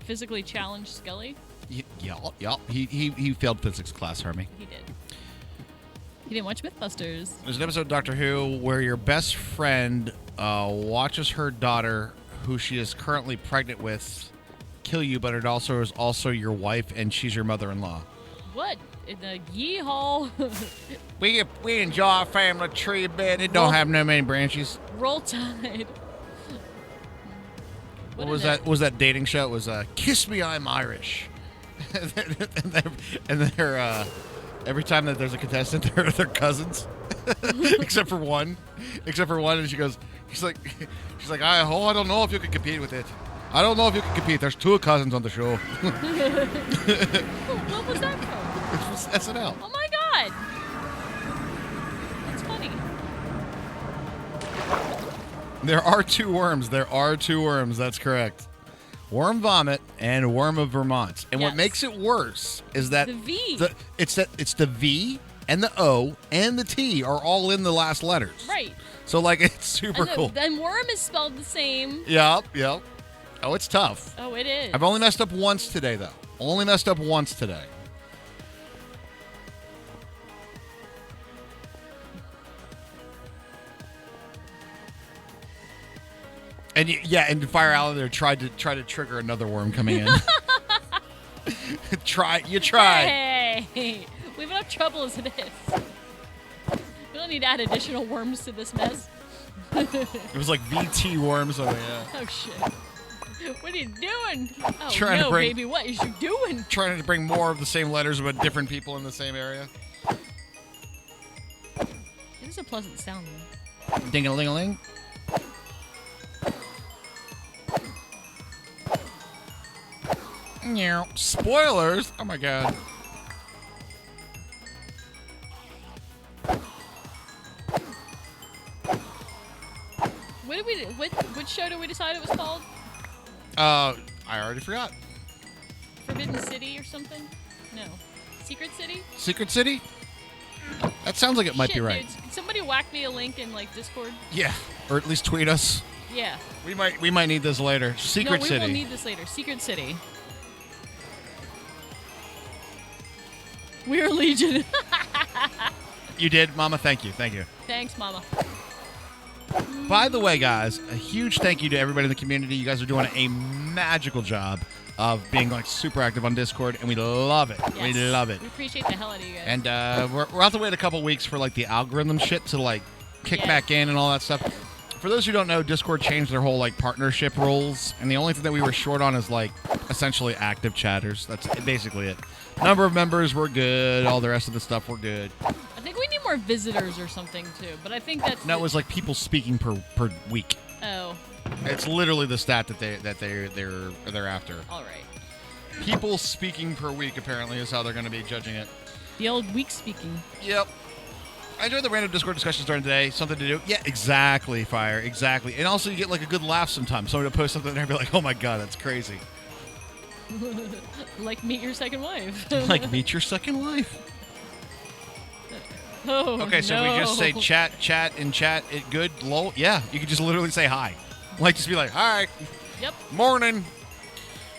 physically challenged Scully. Yeah. He failed physics class, Hermie. He did. He didn't watch Mythbusters. There's an episode of Doctor Who where your best friend watches her daughter, who she is currently pregnant with, kill you, but it also is also your wife, and she's your mother-in-law. What? In the yeehaw. We enjoy our family tree a bit. It don't have no many branches. Roll Tide. What was that? What was that dating show? It was Kiss Me, I'm Irish. and they're every time that there's a contestant, they're cousins, except for one, and she's like, I don't know if you can compete with it. I don't know if you can compete. There's two cousins on the show. What was that from? It was SNL. Oh my god. That's funny. There are two worms. That's correct. Worm vomit and worm of Vermont. And what Yes. makes it worse is that The V. It's the V and the O and the T are all in the last letters. Right. So like it's super And cool. then worm is spelled the same. Yep. Oh, it's tough. Oh, it is. I've only messed up once today, though. And and Fire Allender tried to trigger another worm coming in. You tried. Hey, we have enough trouble as it is. We don't need to add additional worms to this mess. It was like VT worms. Oh yeah. Oh shit. What are you doing? Oh Trying to no, bring- baby, what is you doing? Trying to bring more of the same letters but different people in the same area. It is a pleasant sound though. Ding-a-ling-a-ling. Spoilers! Oh my god. Which show did we decide it was called? I already forgot. Forbidden City or something? No. Secret City? Secret City? That sounds like it might be Shit, right. Dude, somebody whack me a link in like Discord. Yeah, or at least tweet us. Yeah. We might need this later. Secret no, we City. will need this later. Secret City. We're Legion. You did, Mama. Thank you. Thanks, Mama. By the way, guys, a huge thank you to everybody in the community. You guys are doing a magical job of being like super active on Discord, and we love it. Yes. We love it. We appreciate the hell out of you guys. And we're out to wait a couple weeks for like the algorithm shit to like kick Yeah. back in and all that stuff. For those who don't know, Discord changed their whole like partnership rules, and the only thing that we were short on is like essentially active chatters. That's basically it. Number of members were good. All the rest of the stuff were good. I think we need more visitors or something too. But I think that's No, it was like people speaking per week. Oh, It's literally the stat that they're after. all right. People speaking per week apparently is how they're going to be judging it. The old weak speaking. Yep. I enjoyed the random Discord discussions during the day. Something to do. Yeah, exactly, Fire. Exactly. And also you get like a good laugh sometimes. Somebody will post something there and be like, oh my god, that's crazy. Like meet your second wife. Like meet your second wife. Oh, Okay, so no. we just say chat, it good, lol. Yeah, you could just literally say hi. Like just be like, hi, Yep. morning.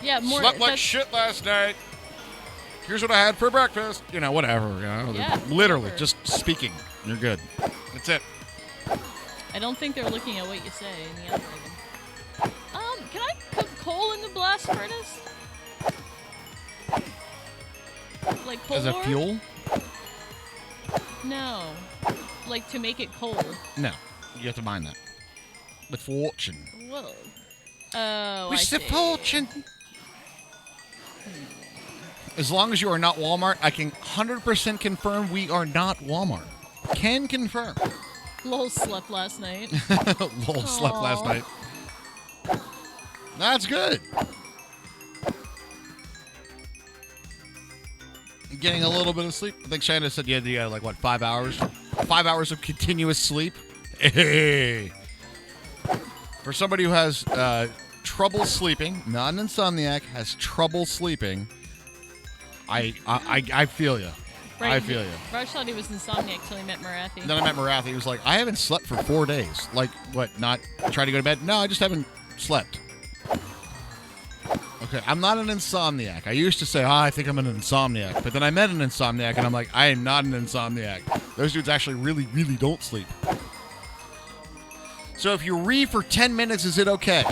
Yeah, more. Slept like that's- shit last night. Here's what I had for breakfast. You know, whatever. You know, Yeah, literally whatever. just speaking. You're good. That's it. I don't think they're looking at what you say in the algorithm. Can I cook coal in the blast furnace? Like coal As a ore? fuel? No. Like to make it coal. No, you have to mine that with fortune. Whoa. Oh, With I the see. fortune. As long as you are not Walmart, I can 100% confirm we are not Walmart. Can confirm. Lol slept last night. Lol slept last Aw. night. That's good. Getting a little bit of sleep. I think Shanda said you had like, what, 5 hours? 5 hours of continuous sleep? Hey. For somebody who has trouble sleeping, not an insomniac, has trouble sleeping, I feel you. I feel you. Raj thought he was insomniac till he met Marathi. Then I met Marathi. He was like, I haven't slept for 4 days. Like, what, not trying to go to bed? No, I just haven't slept. Okay, I'm not an insomniac. I used to say, I think I'm an insomniac. But then I met an insomniac, and I'm like, I am not an insomniac. Those dudes actually really, really don't sleep. So if you read for 10 minutes, is it okay?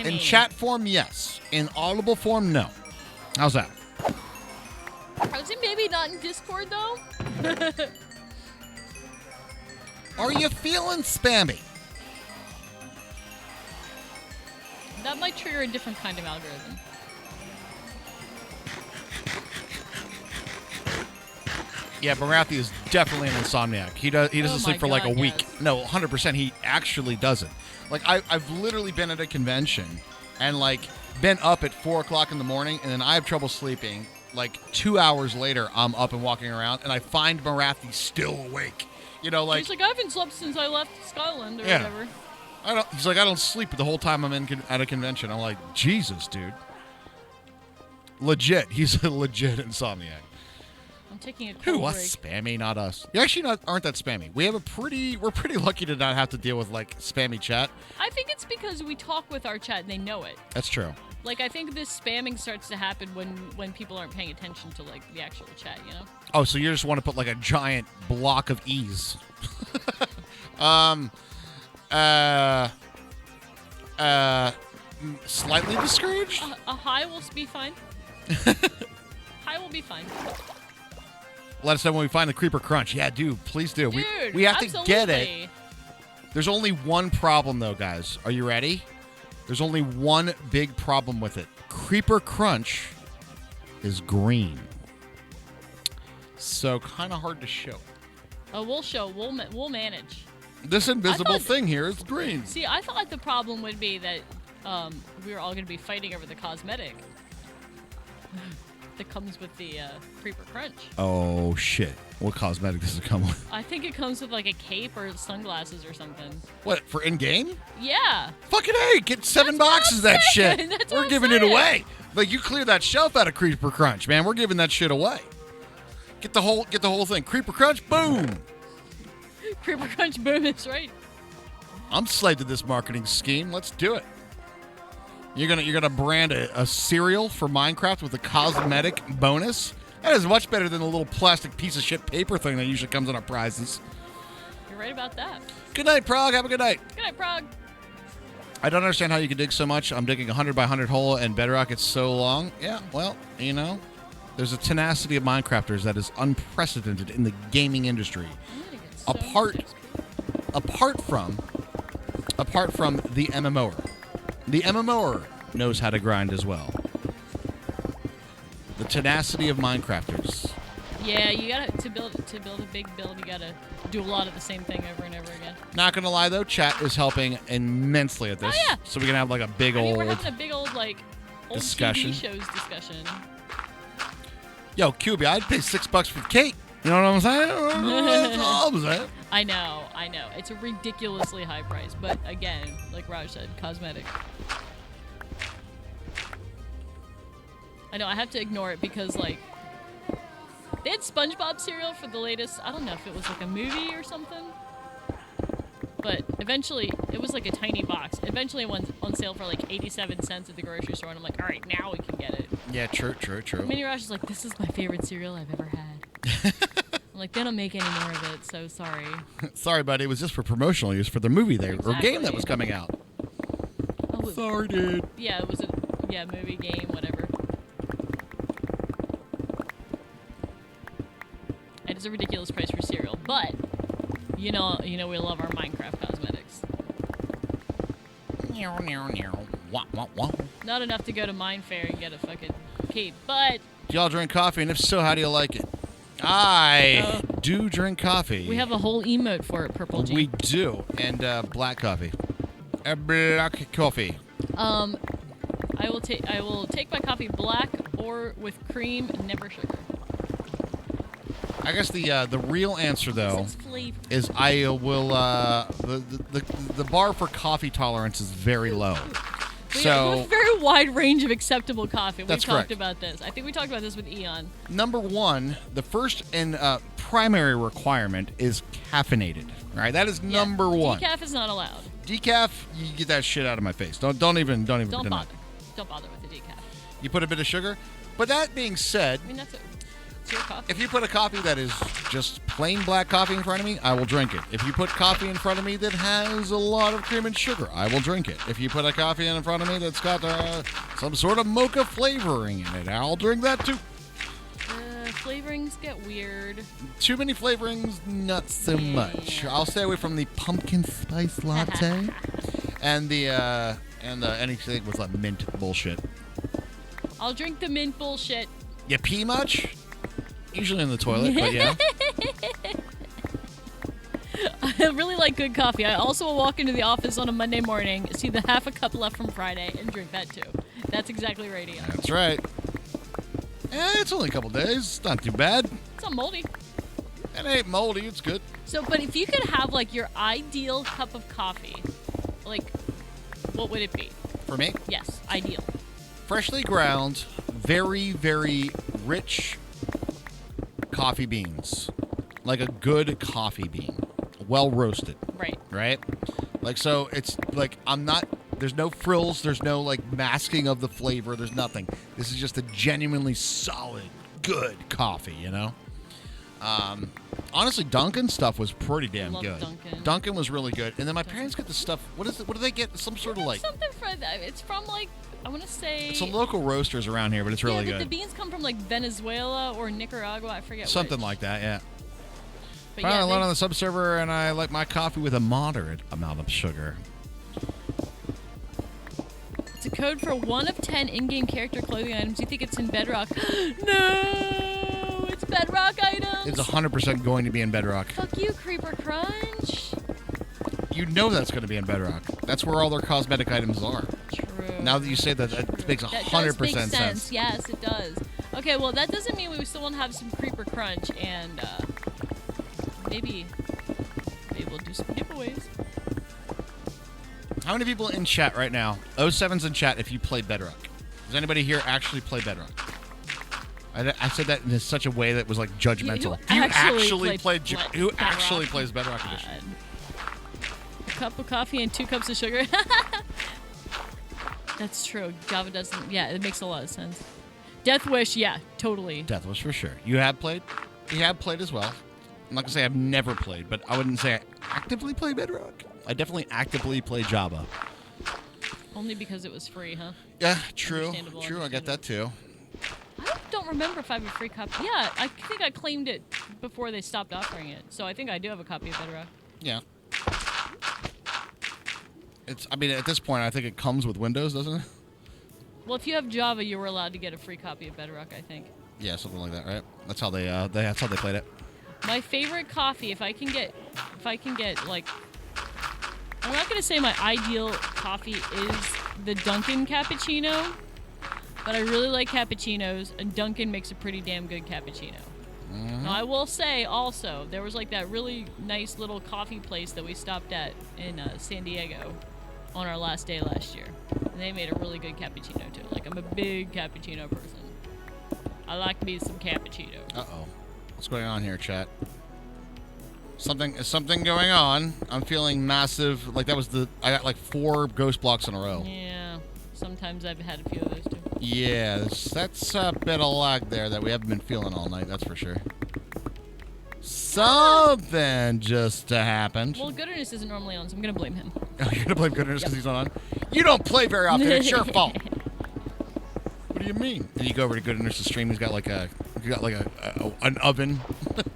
In chat form, yes. In audible form, no. How's that? I would say maybe not in Discord, though. Are you feeling spammy? That might trigger a different kind of algorithm. Yeah, Barathi is definitely an insomniac. He doesn't sleep for like a week. Yes. No, 100%. He actually doesn't. Like I've literally been at a convention and like been up at 4 o'clock in the morning, and then I have trouble sleeping. Like 2 hours later, I'm up and walking around, and I find Barathi still awake. You know, like he's like, I haven't slept since I left Scotland or whatever. He's like, I don't sleep the whole time I'm at a convention. I'm like, Jesus, dude. Legit. He's a legit insomniac. I'm taking a Who? cold Us break. spammy, not us. You actually aren't that spammy. We're pretty lucky to not have to deal with like spammy chat. I think it's because we talk with our chat and they know it. That's true. Like, I think this spamming starts to happen when people aren't paying attention to, like, the actual chat, you know? Oh, so you just want to put like a giant block of E's. Slightly discouraged? A high will be fine. High will be fine. Let us know when we find the Creeper Crunch. Yeah, dude, please do. Dude, we have absolutely. to get it. There's only one problem, though, guys. Are you ready? There's only one big problem with it. Creeper Crunch is green. So, kind of hard to show. Oh, we'll show. We'll manage. This invisible thing here is green. See, I thought the problem would be that we were all going to be fighting over the cosmetic that comes with the Creeper Crunch. Oh, shit. What cosmetic does it come with? I think it comes with like a cape or sunglasses or something. What, for in-game? Yeah. Fucking A, get 7 boxes of that shit. That's We're what I'm giving it saying. away. Like, you clear that shelf out of Creeper Crunch, man. We're giving that shit away. Get the whole thing. Creeper Crunch, boom. Creeper Crunch boom is right. I'm slave to this marketing scheme. Let's do it. You're gonna brand a cereal for Minecraft with a cosmetic bonus. That is much better than the little plastic piece of shit paper thing that usually comes in our prizes. You're right about that. Good night, Prague. Have a good night. Good night, Prague. I don't understand how you can dig so much. I'm digging 100 by 100 hole, and Bedrock it's so long. Yeah, well, you know, there's a tenacity of Minecrafters that is unprecedented in the gaming industry. Apart from the MMOer. The MMOer knows how to grind as well. The tenacity of Minecrafters. Yeah, you gotta to build a big build. You gotta do a lot of the same thing over and over again. Not gonna lie though, chat is helping immensely at this. Oh, yeah. So we can have like a big old we're having a big old like old discussion. TV shows discussion. Yo, QB, I'd pay $6 for the cake. You know what I'm saying? That's all I'm saying. I know. It's a ridiculously high price, but again, like Raj said, cosmetic. I know, I have to ignore it because, like, they had SpongeBob cereal for the latest, I don't know if it was like a movie or something, but eventually, it was like a tiny box. Eventually it went on sale for like 87 cents at the grocery store, and I'm like, all right, now we can get it. Yeah, true. Mini Raj is like, this is my favorite cereal I've ever had. I'm like, they don't make any more of it, so sorry. Sorry, buddy. It was just for promotional use for the movie there, or game that was coming out. Oh, Sorry, dude. yeah, it was a movie, game, whatever. And it's a ridiculous price for cereal, but you know we love our Minecraft cosmetics. Wah, wah, wah. Not enough to go to Mine Fair and get a fucking cape, but Do y'all drink coffee? And if so, how do you like it? I do drink coffee. we have a whole emote for it, Purple G. We do. And black coffee. Black coffee. I will take my coffee black or with cream, never sugar. I guess the real answer though It's flavor. is I will the bar for coffee tolerance is very low. We have a So very wide range of acceptable coffee. We That's talked correct. about this. I think we talked about this with Eon. number one, the first and primary requirement is caffeinated. All right, that is Yeah, number one. Decaf is not allowed. Decaf, you get that shit out of my face. Don't even Don't deny bother. it. Don't bother with the decaf. You put a bit of sugar. But that being said, I mean, it's your coffee. if you put a coffee that is just plain black coffee in front of me, I will drink it. If you put coffee in front of me that has a lot of cream and sugar, I will drink it. If you put a coffee in front of me that's got some sort of mocha flavoring in it, I'll drink that too. Flavorings get weird. Too many flavorings, not so much. I'll stay away from the pumpkin spice latte and the anything with like mint bullshit. I'll drink the mint bullshit. You pee much? Usually in the toilet, but yeah. I really like good coffee. I also will walk into the office on a Monday morning, see the half a cup left from Friday, and drink that too. That's exactly radio. That's right. It's only a couple days. It's not too bad. It's not moldy. It ain't moldy. It's good. So, but if you could have like your ideal cup of coffee, like, what would it be? For me? Yes, ideal. Freshly ground, very, very rich coffee beans. Like a good coffee bean. Well roasted. Right. Right? Like, so it's like, there's no frills, there's no like masking of the flavor, there's nothing. This is just a genuinely solid, good coffee, you know? Honestly, Dunkin' stuff was pretty damn Love good. Dunkin'. Dunkin' was really good. And then my parents get the stuff, what is it? What do they get? Some sort of like... Something for that. It's from like, I want to say... It's a local roasters around here, but it's really the good. beans come from like Venezuela or Nicaragua, I forget Something which. like that, yeah. But Well, I yeah, learned on the subserver, and I like my coffee with a moderate amount of sugar. it's a code for 1 of 10 in-game character clothing items. You think it's in Bedrock? No! It's Bedrock items! It's 100% going to be in Bedrock. Fuck you, Creeper Crunch! You know that's going to be in Bedrock. That's where all their cosmetic items are. True. Now that you say that, that makes 100% make sense. Yes, it does. Okay, well, that doesn't mean we still won't have some Creeper Crunch, and maybe we'll do some giveaways. How many people in chat right now? 07's in chat if you play Bedrock. Does anybody here actually play Bedrock? I said that in such a way that was like judgmental. Who actually actually plays Bedrock Edition? A cup of coffee and 2 cups of sugar. That's true. Java doesn't. Yeah, it makes a lot of sense. Death Wish, yeah, totally. Death Wish for sure. You have played? You have played as well. I'm not gonna say I've never played, but I wouldn't say I actively play Bedrock. I definitely actively play Java. Only because it was free, huh? Yeah, true. Understandable, True, I get that too. I don't remember if I have a free copy. Yeah, I think I claimed it before they stopped offering it. So I think I do have a copy of Bedrock. Yeah. I mean, at this point, I think it comes with Windows, doesn't it? Well, if you have Java, you were allowed to get a free copy of Bedrock, I think. Yeah, something like that, right? That's how they played it. My favorite coffee, if I can get like, I'm not gonna say my ideal coffee is the Dunkin' cappuccino, but I really like cappuccinos, and Dunkin' makes a pretty damn good cappuccino. Mm-hmm. Now, I will say also, there was like that really nice little coffee place that we stopped at in San Diego on our last day last year. And they made a really good cappuccino too. Like, I'm a big cappuccino person. I like me some cappuccino. Uh-oh. What's going on here, chat? Is something going on? I'm feeling massive. Like, I got like 4 ghost blocks in a row. Yeah. Sometimes I've had a few of those too. Yeah, that's a bit of lag there that we haven't been feeling all night, that's for sure. Something just happened. Well, Gooderness isn't normally on, so I'm gonna blame him. Oh, you're gonna blame Gooderness because he's not on? You don't play very often. It's your fault. What do you mean? And you go over to Gooderness' stream. He's got like an oven.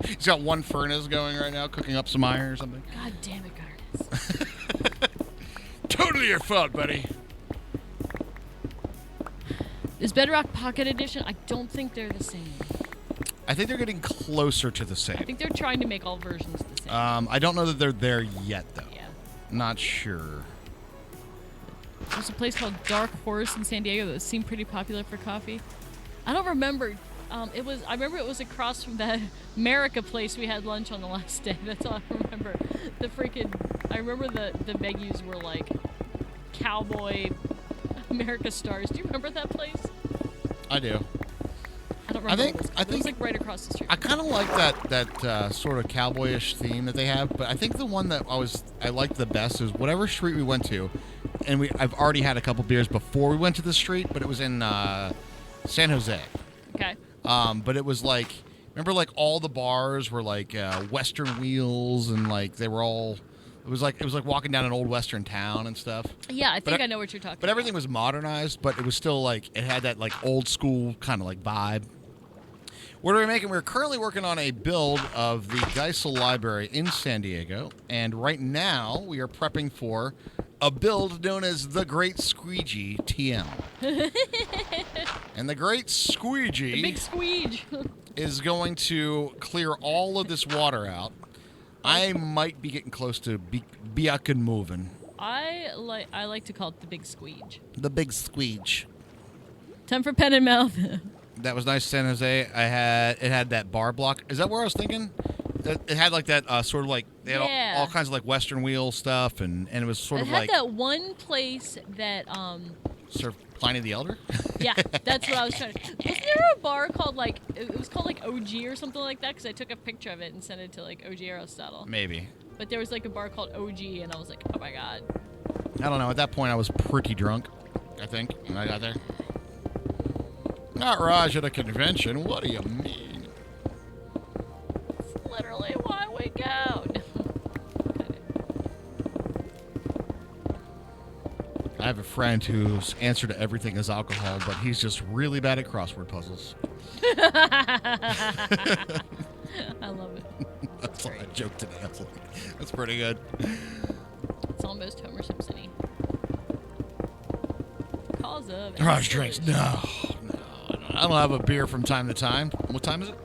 He's got one furnace going right now, cooking up some iron or something. God damn it, Gooderness. Totally your fault, buddy. Is Bedrock Pocket Edition? I don't think they're the same. I think they're getting closer to the same. I think they're trying to make all versions the same. I don't know that they're there yet, though. Yeah. Not sure. There's a place called Dark Horse in San Diego that seemed pretty popular for coffee. I don't remember. I remember it was across from that America place we had lunch on the last day. That's all I remember. I remember the menus were like cowboy America stars. Do you remember that place? I do. I don't remember. I it was think like right across the street. I kind of like that sort of cowboyish theme that they have, but I think the one that I liked the best is whatever street we went to, and I've already had a couple beers before we went to the street, but it was in San Jose. Okay. But it was like Remember, like, all the bars were like Western wheels, and like they were all. It was like walking down an old Western town and stuff. Yeah, I think I know what you're talking about. But everything was modernized, but it was still like it had that like old school kind of like vibe. What are we making? We're currently working on a build of the Geisel Library in San Diego, and right now we are prepping for a build known as the Great Squeegee TM. And the Great Squeegee, the big squeege, is going to clear all of this water out. I might be getting close to be up and moving. I like to call it the big squeege. The big squeege. Time for pen and mouth. That was nice, San Jose. It had that bar block. Is that where I was thinking? It had like that sort of like they had all kinds of like Western wheel stuff, and it was sort of like that one place that served Pliny the Elder. Yeah, that's what I was trying to. Wasn't there a bar called like it was called like OG or something like that? Because I took a picture of it and sent it to like OG Aristotle. Maybe. But there was like a bar called OG, and I was like, oh my god. I don't know. At that point, I was pretty drunk, I think, when I got there. Not Raj at a convention. What do you mean? It's literally why we go. I have a friend whose answer to everything is alcohol, but he's just really bad at crossword puzzles. I love it. That's all I joked today. I was like, that's pretty good. It's almost Homer Simpson-y. Cause of Raj drinks. No. I don't have a beer from time to time. What time is it?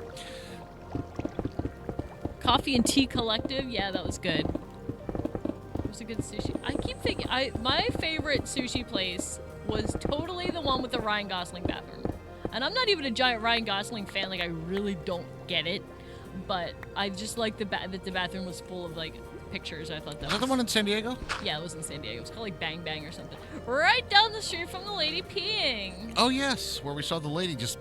Coffee and Tea Collective. Yeah, that was good. It was a good sushi. I keep thinking, my favorite sushi place was totally the one with the Ryan Gosling bathroom. And I'm not even a giant Ryan Gosling fan. Like, I really don't get it. But I just like that the bathroom was full of, like, pictures. I thought that was... Is that the one in San Diego? Yeah, it was in San Diego. It was called, like, Bang Bang or something. Right down the street from the lady peeing. Oh, yes. Where we saw the lady just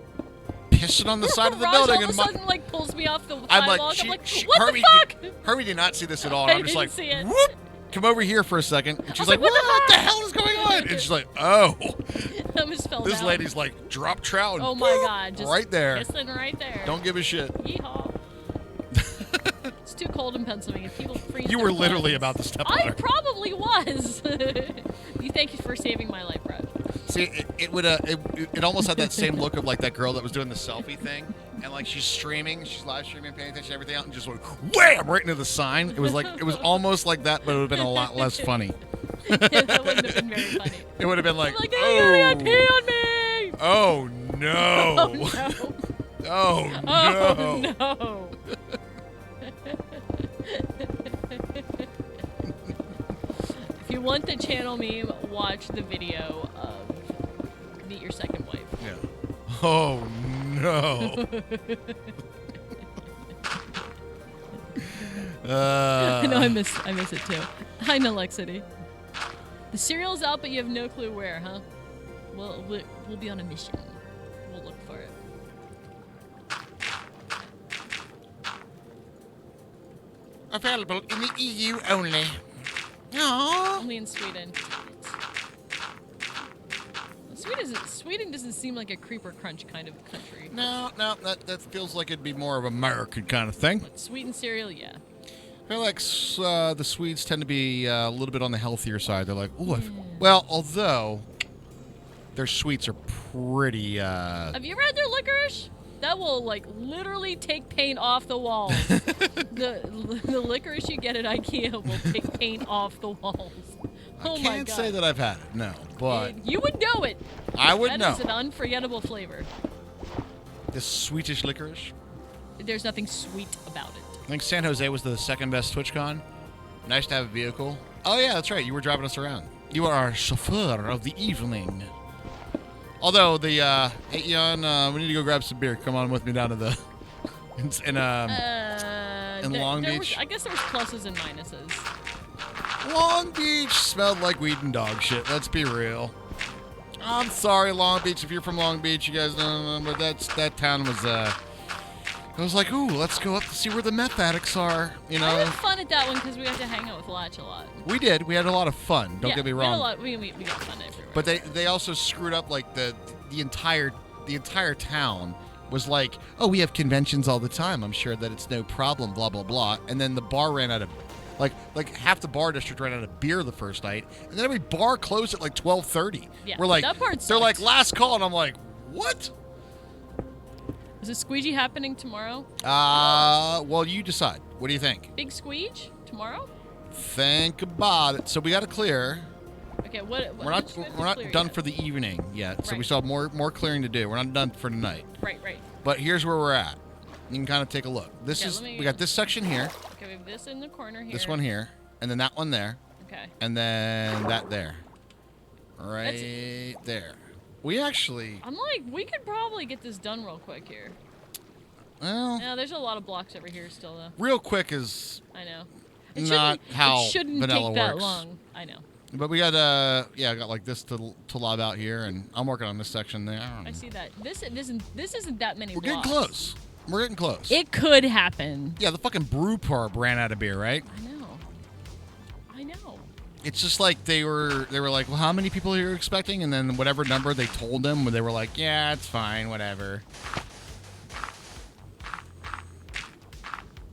pissing on the side of the Raj building. all of a sudden, like, pulls me off the I'm sidewalk. like, I'm like, what Herbie, the fuck? Herbie did not see this at all. And I'm just like, see it. whoop, come over here for a second. And she's like, like, what the hell is going on? And she's like, oh. I almost fell This down. lady's like, drop trout. And oh my boop, god, just right there. Kissing right there. Don't give a shit. Yeehaw. It's too cold in Pennsylvania. People freeze. You their were literally clothes. about to step on I her. probably was. Thank you for saving my life, Brad. See, it almost had that same look of like that girl that was doing the selfie thing, and like she's streaming, she's live streaming, paying attention to everything else, and just went wham right into the sign. It was almost like that, but it would have been a lot less funny. That wouldn't have been very funny. It would have been like, oh, pee on me. Oh no. Oh no. Oh no. Oh no. If you want the channel meme, watch the video of Meet Your Second Wife. Yeah. Oh no. I know I miss it too. Hi, Nalexity. The cereal's out, but you have no clue where, huh? We'll be on a mission. We'll look for it. Available in the EU only. Aww. Only in Sweden. Sweden doesn't seem like a creeper crunch kind of country. No, that feels like it'd be more of an American kind of thing. But sweetened cereal, yeah. I feel like the Swedes tend to be a little bit on the healthier side. They're like, ooh, well, although their sweets are pretty. Have you ever had their licorice? That will like literally take paint off the walls. the licorice you get at IKEA will take paint off the walls. Oh my god! I can't say that I've had it, no, but you would know it. I would know. That is an unforgettable flavor. This sweetish licorice. There's nothing sweet about it. I think San Jose was the second best TwitchCon. Nice to have a vehicle. Oh yeah, that's right. You were driving us around. You are our chauffeur of the evening. Although the hey Ian, we need to go grab some beer. Come on with me down to the in Long Beach. I guess there was pluses and minuses. Long Beach smelled like weed and dog shit. Let's be real. I'm sorry, Long Beach. If you're from Long Beach, you guys don't know, but that town was. I was like, ooh, let's go up to see where the meth addicts are. You know. I had fun at that one because we got to hang out with Latch a lot. We did. We had a lot of fun. Don't get me wrong. We got fun everywhere. But they also screwed up like the entire town was like, oh, we have conventions all the time. I'm sure that it's no problem, blah, blah, blah. And then the bar ran out of, like half the bar district ran out of beer the first night. And then every bar closed at like 12:30. Yeah, We're like, that part they're sucked. like, last call. And I'm like, what? Is a squeegee happening tomorrow? Well, you decide. What do you think? Big squeege tomorrow? Think about it. So we got to clear. Okay, what We're not done for the evening yet. So we still have more clearing to do. We're not done for tonight. Right. But here's where we're at. You can kind of take a look. We got this section here. Okay, we have this in the corner here. This one here, and then that one there. Okay. And then that there. Right there. We actually... I'm like, we could probably get this done real quick here. Well... No, there's a lot of blocks over here still, though. Real quick is... I know. Not how it shouldn't vanilla take that works. long. I know. But we got, I got like this to lob out here, and I'm working on this section there. I see that. This isn't that many We're blocks. getting close. We're getting close. It could happen. Yeah, the fucking brew pub ran out of beer, right? I know. It's just like they were like, well, how many people are you expecting? And then whatever number they told them, they were like, yeah, it's fine, whatever.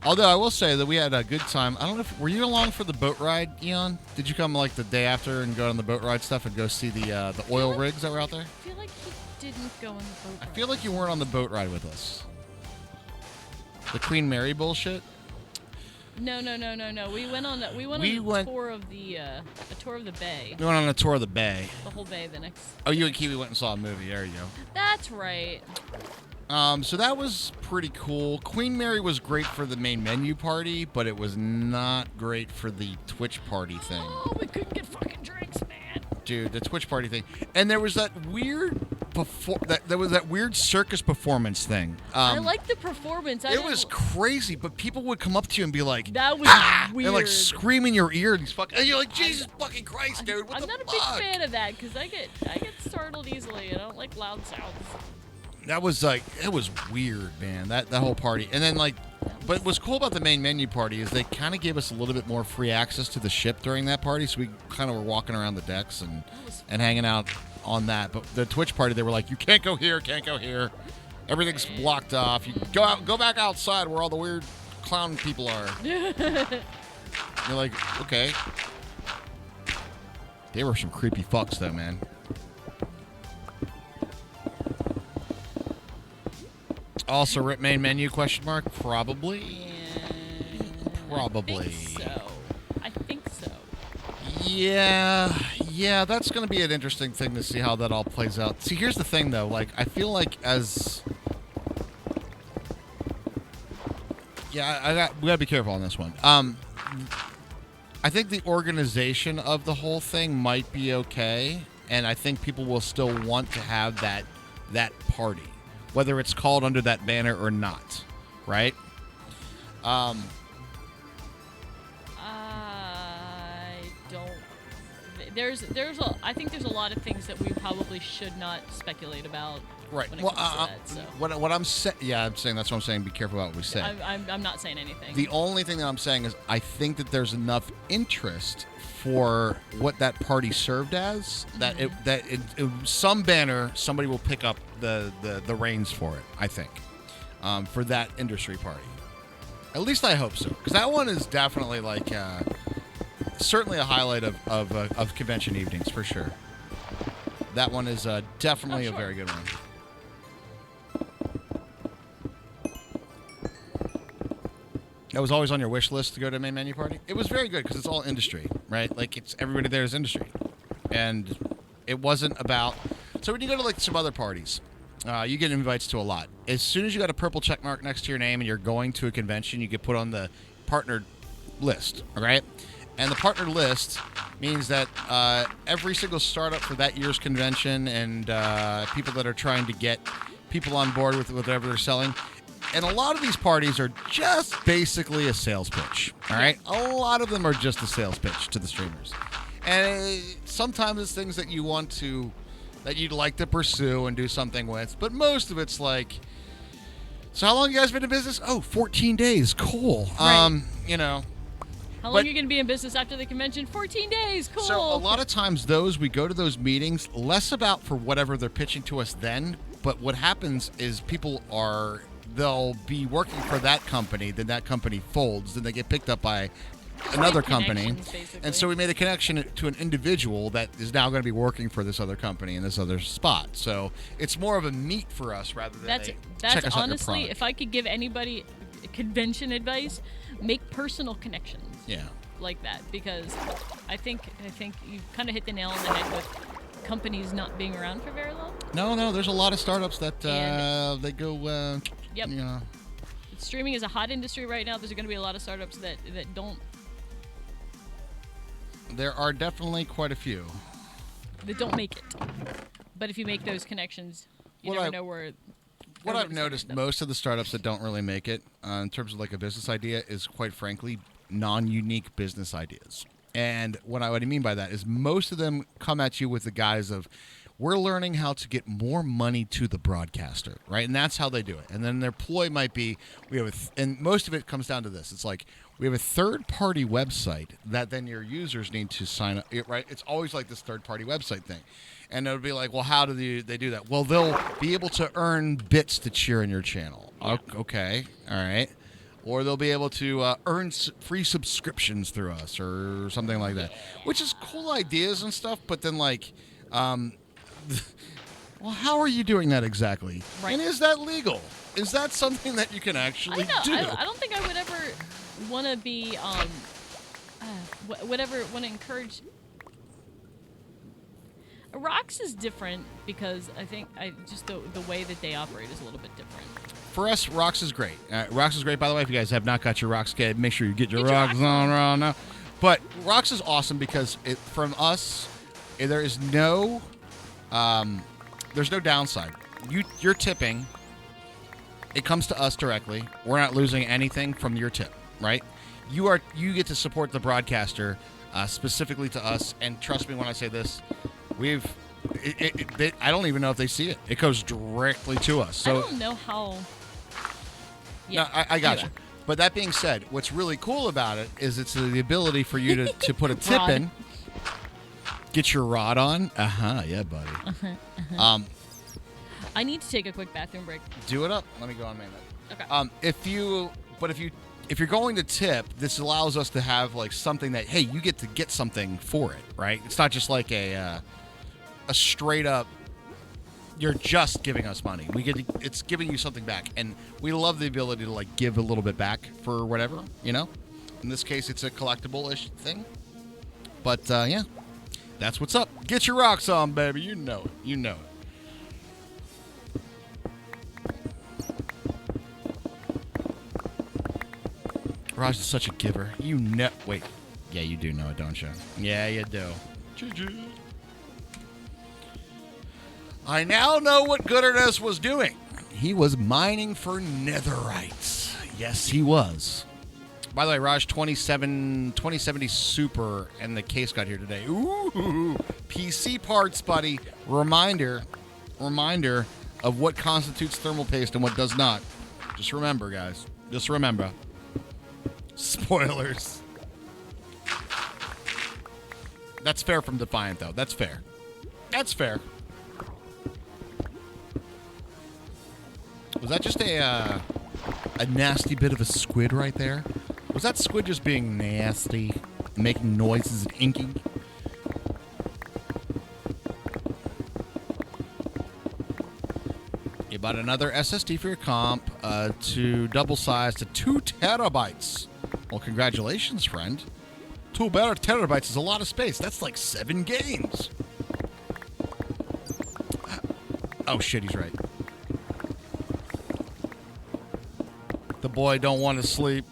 Although I will say that we had a good time. I don't know if were you along for the boat ride, Eon? Did you come like the day after and go on the boat ride stuff and go see the oil rigs that were out there? I feel like he didn't go on the boat ride. I feel like you weren't on the boat ride with us. The Queen Mary bullshit. No. We went on a tour of the bay. We went on a tour of the bay. The whole bay. The next. Oh, you and Kiwi went and saw a movie. There you go. That's right. So that was pretty cool. Queen Mary was great for the main menu party, but it was not great for the Twitch party thing. Oh, we couldn't get fucking drinks, man. Dude, the Twitch party thing. And there was that weird weird circus performance thing. I like the performance. It was crazy, but people would come up to you and be like, "That was weird," and like scream in your ear. And you're like, Jesus fucking Christ, dude! What I'm the not a fuck? big fan of that because I get startled easily. I don't like loud sounds. That was like, it was weird, man. That whole party. And then like, but what's cool about the main menu party is they kind of gave us a little bit more free access to the ship during that party. So we kind of were walking around the decks and hanging out on that. But the Twitch party, they were like, you can't go here, can't go here. Everything's blocked off. You go back outside where all the weird clown people are. You're like, okay. They were some creepy fucks though, man. Also, rip main menu, question mark? Probably. Yeah, Probably. I think so. Yeah, that's going to be an interesting thing to see how that all plays out. See, here's the thing, though. Like, I feel like as... Yeah, we got to be careful on this one. I think the organization of the whole thing might be okay, and I think people will still want to have that party, whether it's called under that banner or not, right? I don't. I think there's a lot of things that we probably should not speculate about. Right. When it comes to that, so. What I'm saying, I'm saying that's what I'm saying. Be careful about what we say. I'm not saying anything. The only thing that I'm saying is I think that there's enough interest for what that party served as that some banner somebody will pick up the reins for it. I think for that industry party. At least I hope so, because that one is definitely like certainly a highlight of convention evenings for sure. That one is definitely a very good one. That was always on your wish list to go to a main menu party. It was very good because it's all industry, right? Like it's everybody there is industry, and it wasn't about. So when you go to like some other parties, you get invites to a lot. As soon as you got a purple check mark next to your name and you're going to a convention, you get put on the partnered list, all right? And the partnered list means that every single startup for that year's convention and people that are trying to get people on board with whatever they're selling. And a lot of these parties are just basically a sales pitch, all right? A lot of them are just a sales pitch to the streamers. And sometimes it's things that you'd like to pursue and do something with. But most of it's like, so how long you guys been in business? Oh, 14 days. Cool. Right. How long are you going to be in business after the convention? 14 days. Cool. So a lot of times we go to those meetings less about for whatever they're pitching to us then, But what happens is they'll be working for that company, then that company folds, then they get picked up by another company. And so we made a connection to an individual that is now going to be working for this other company in this other spot. So it's more of a meet for us rather than That's check us honestly, out if I could give anybody convention advice, make personal connections. Yeah. Like that, because I think you kind of hit the nail on the head with companies not being around for very long. No, there's a lot of startups that they go. Yep. You know. Streaming is a hot industry right now. There's going to be a lot of startups that don't. There are definitely quite a few That don't make it. But if you make those connections, you never know where. What I've noticed, most of the startups that don't really make it in terms of like a business idea is, quite frankly, non-unique business ideas. And what I mean by that is most of them come at you with the guise of, we're learning how to get more money to the broadcaster, right? And that's how they do it. And then their ploy might be, and most of it comes down to this. It's like, we have a third-party website that then your users need to sign up, right? It's always like this third-party website thing. And it'll be like, well, how do they do that? Well, they'll be able to earn bits to cheer in your channel. Yeah. Okay, all right. Or they'll be able to earn free subscriptions through us or something like that, which is cool ideas and stuff. But then, like, well, how are you doing that exactly? Right. And is that legal? Is that something that you can actually do? I don't think I would ever want to be, would ever want to encourage. Rocks is different because I think just the way that they operate is a little bit different. For us, Rocks is great. Rocks is great, by the way. If you guys have not got your Rocks kit, make sure you get your Rocks on right now. But Rocks is awesome because from us, there is there's no downside. You're tipping. It comes to us directly. We're not losing anything from your tip, right? You get to support the broadcaster specifically to us. And trust me when I say this, I don't even know if they see it. It goes directly to us. So I don't know how. Yeah, no, I got you. But that being said, what's really cool about it is it's the ability for you to put a tip in, get your rod on. Yeah, buddy. I need to take a quick bathroom break. Do it up. Let me go on main. Okay. If you're going to tip, this allows us to have like something that, hey, you get to get something for it, right? It's not just like a straight up, you're just giving us money. It's giving you something back, and we love the ability to like give a little bit back for whatever, you know. In this case, it's a collectible-ish thing, but yeah, that's what's up. Get your rocks on, baby. You know it. You know it. Raj is such a giver. Wait. Yeah, you do know it, don't you? Yeah, you do. Choo-choo. I now know what Gooderness was doing. He was mining for netherites. Yes, he was. By the way, Raj, 2070 Super and the case got here today. Ooh, PC parts, buddy. Reminder of what constitutes thermal paste and what does not. Just remember, guys. Just remember. Spoilers. That's fair from Defiant, though. That's fair. That's fair. Was that just a nasty bit of a squid right there? Was that squid just being nasty, making noises and inking? You bought another SSD for your comp to double size to 2 terabytes. Well, congratulations, friend. 2 terabytes is a lot of space. That's like 7 games. Oh, shit, he's right. The boy don't want to sleep.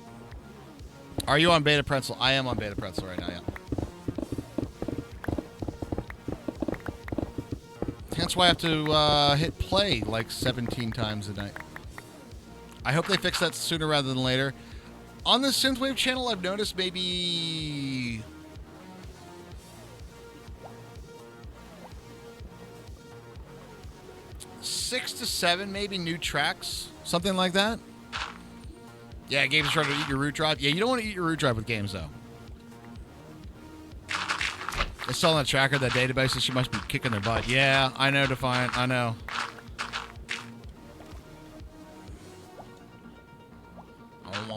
Are you on Beta Pretzel? I am on Beta Pretzel right now, yeah. Hence why I have to hit play like 17 times a night. I hope they fix that sooner rather than later. On the Synthwave channel, I've noticed maybe 6 to 7 maybe new tracks. Something like that. Yeah, games trying to eat your root drive. Yeah, you don't want to eat your root drive with games, though. Installing that tracker, that database, she must be kicking their butt. Yeah, I know, Defiant. I know.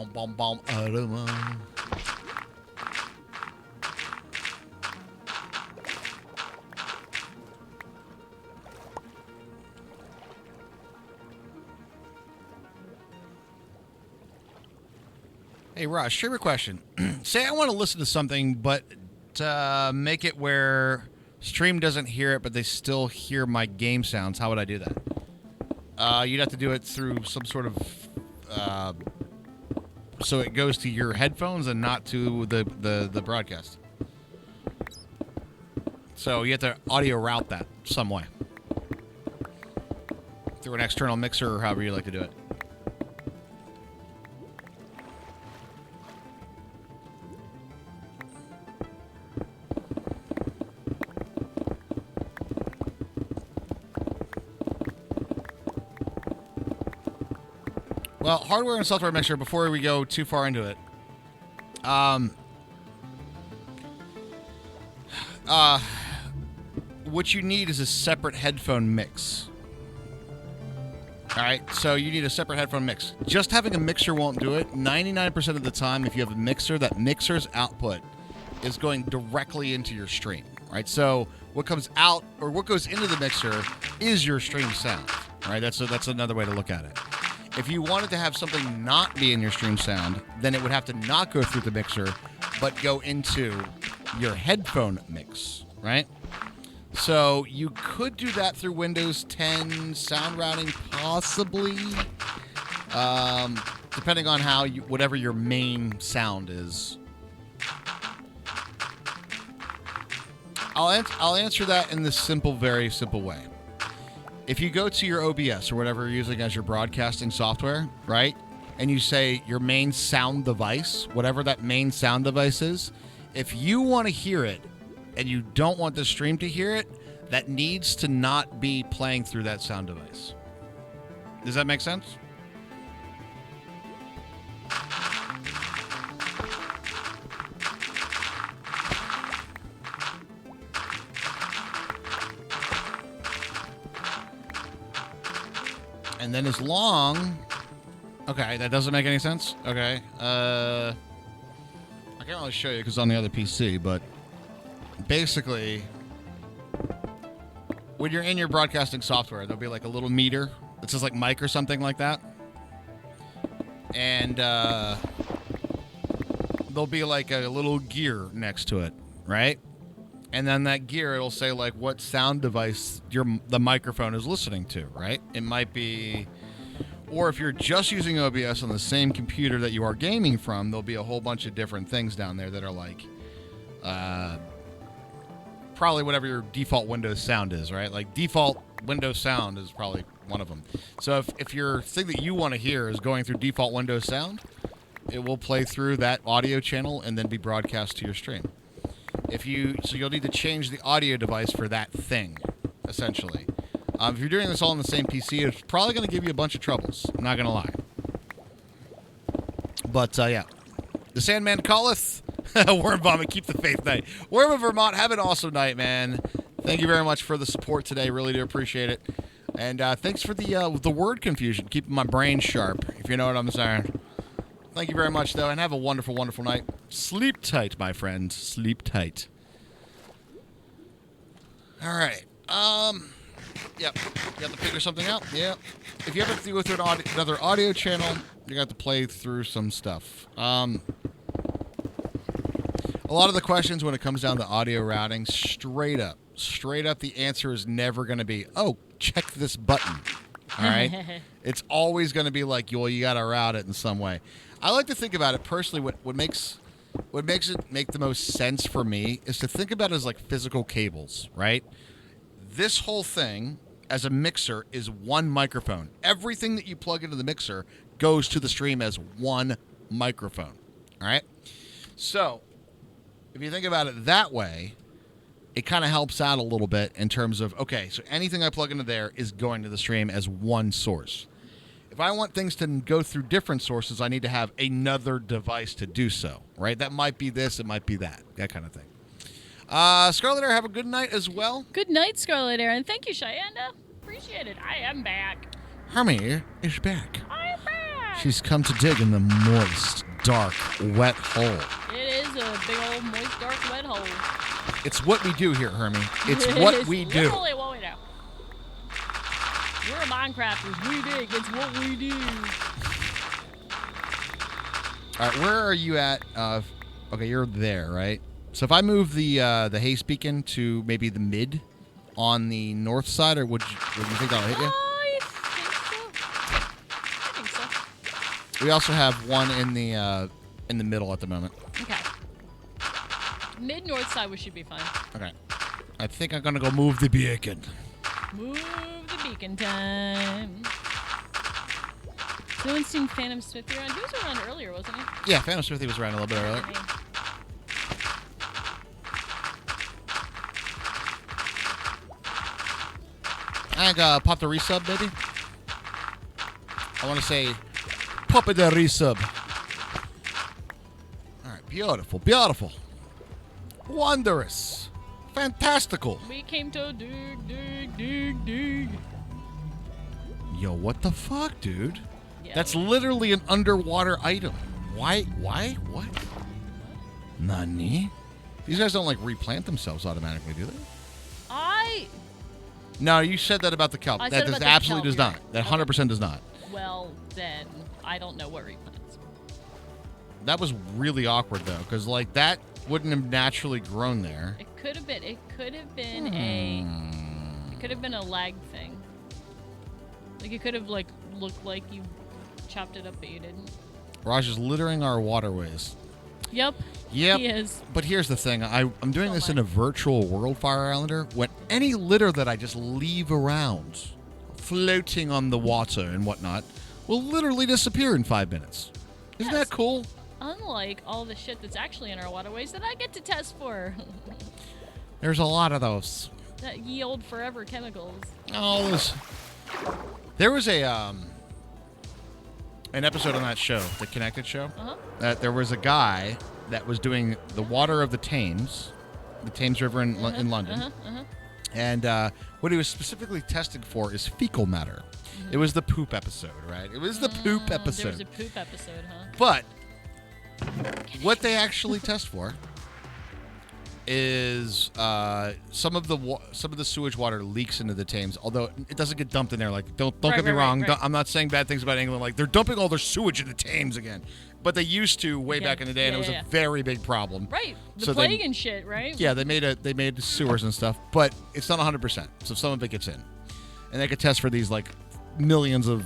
Bom, bom, bom, aroma. Hey, Ross, share a question. Say I want to listen to something, but make it where stream doesn't hear it, but they still hear my game sounds. How would I do that? You'd have to do it through some sort of... so it goes to your headphones and not to the broadcast. So you have to audio route that some way. Through an external mixer or however you like to do it. Well, hardware and software mixture, before we go too far into it. What you need is a separate headphone mix. Alright, so you need a separate headphone mix. Just having a mixer won't do it. 99% of the time, if you have a mixer, that mixer's output is going directly into your stream. Right? So what comes out, or what goes into the mixer, is your stream sound. Right? That's another way to look at it. If you wanted to have something not be in your stream sound, then it would have to not go through the mixer, but go into your headphone mix, right? So you could do that through Windows 10 sound routing, possibly, depending on how whatever your main sound is. I'll answer that in this very simple way. If you go to your OBS or whatever you're using as your broadcasting software, right, and you say your main sound device, whatever that main sound device is, if you want to hear it and you don't want the stream to hear it, that needs to not be playing through that sound device. Does that make sense? And then as long... Okay, that doesn't make any sense? Okay. I can't really show you because it's on the other PC, but basically, when you're in your broadcasting software, there'll be like a little meter that says like mic or something like that. And there'll be like a little gear next to it, right? And then that gear, it'll say like what sound device the microphone is listening to, right? It might be, or if you're just using OBS on the same computer that you are gaming from, there'll be a whole bunch of different things down there that are like, probably whatever your default Windows sound is, right? Like default Windows sound is probably one of them. So if your thing that you want to hear is going through default Windows sound, it will play through that audio channel and then be broadcast to your stream. So you'll need to change the audio device for that thing, essentially. If you're doing this all on the same PC, it's probably going to give you a bunch of troubles. I'm not going to lie. But, yeah. The Sandman calleth. Worm Vomit, keep the faith night. Worm of Vermont, have an awesome night, man. Thank you very much for the support today. Really do appreciate it. And thanks for the word confusion. Keeping my brain sharp, if you know what I'm saying. Thank you very much, though, and have a wonderful, wonderful night. Sleep tight, my friends. Sleep tight. All right. Yep. You have to figure something out? Yeah. If you have to go through another audio channel, you got to play through some stuff. A lot of the questions when it comes down to audio routing, straight up, the answer is never going to be, oh, check this button. All right? It's always going to be like, well, you got to route it in some way. I like to think about it personally. What makes it make the most sense for me is to think about it as like physical cables, right? This whole thing as a mixer is one microphone. Everything that you plug into the mixer goes to the stream as one microphone. All right? So, if you think about it that way, it kind of helps out a little bit in terms of, okay, so anything I plug into there is going to the stream as one source. If I want things to go through different sources, I need to have another device to do so, right? That might be this, it might be that kind of thing. Scarlet Air, have a good night as well. Good night, Scarlet Air, and thank you, Cheyenne. Appreciate it. I am back. Hermie is back. I'm back. She's come to dig in the moist, dark, wet hole. It is a big old moist, dark, wet hole. It's what we do here, Hermie. It's what we do. Literally what we do. We're Minecrafters. We dig. It's what we do. All right, where are you at? Okay, you're there, right? So if I move the haze beacon to maybe the mid on the north side, or would you think that'll hit you? I think so. We also have one in the middle at the moment. Okay. Mid-north side, we should be fine. Okay. I think I'm gonna go move the beacon. Move the beacon time. No one's seen Phantom Smithy around. He was around earlier, wasn't he? Yeah, Phantom Smithy was around a little bit earlier. I popped a resub, baby. I want to say, pop it a resub. All right, beautiful, beautiful, wondrous, fantastical. We came to dig. Yo, what the fuck, dude? Yeah, That's literally an underwater item. Why? What? Nani? These guys don't, like, replant themselves automatically, do they? No, you said that about the kelp. I That said about the absolutely does kelp, not. you're That 100% does not. Well, then, I don't know what replants. That was really awkward, though, because, like, that wouldn't have naturally grown there. It could have been a lag thing. Like, it could have, like, looked like you chopped it up, but you didn't. Raj is littering our waterways. Yep. Yep. He is. But here's the thing. I'm doing this in a virtual world, Fire Islander, when any litter that I just leave around, floating on the water and whatnot, will literally disappear in 5 minutes. Isn't that cool? Unlike all the shit that's actually in our waterways that I get to test for. There's a lot of those. That ye old forever chemicals. Oh, there was an episode on that show, the Connected show, that there was a guy that was doing the water of the Thames River in London. And what he was specifically testing for is fecal matter. It was the poop episode, right? It was the poop episode. There was a poop episode, huh? But what they actually test for is some of the sewage water leaks into the Thames, although it doesn't get dumped in there. Like, don't get me wrong. Right. I'm not saying bad things about England. Like, they're dumping all their sewage in the Thames again, but they used to way back in the day, and it was a very big problem. Right, the plague and shit, right? Yeah, they made sewers and stuff, but it's not 100%. So some of it gets in, and they could test for these like millions of.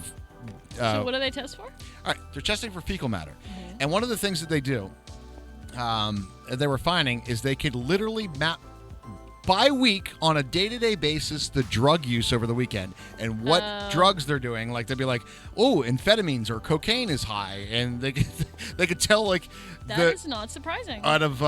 So what do they test for? All right, they're testing for fecal matter, and one of the things that they do. They were finding is they could literally map by week on a day-to-day basis the drug use over the weekend and what drugs they're doing. Like, they'd be like, oh, amphetamines or cocaine is high, and they could tell, like, that is not surprising. Out of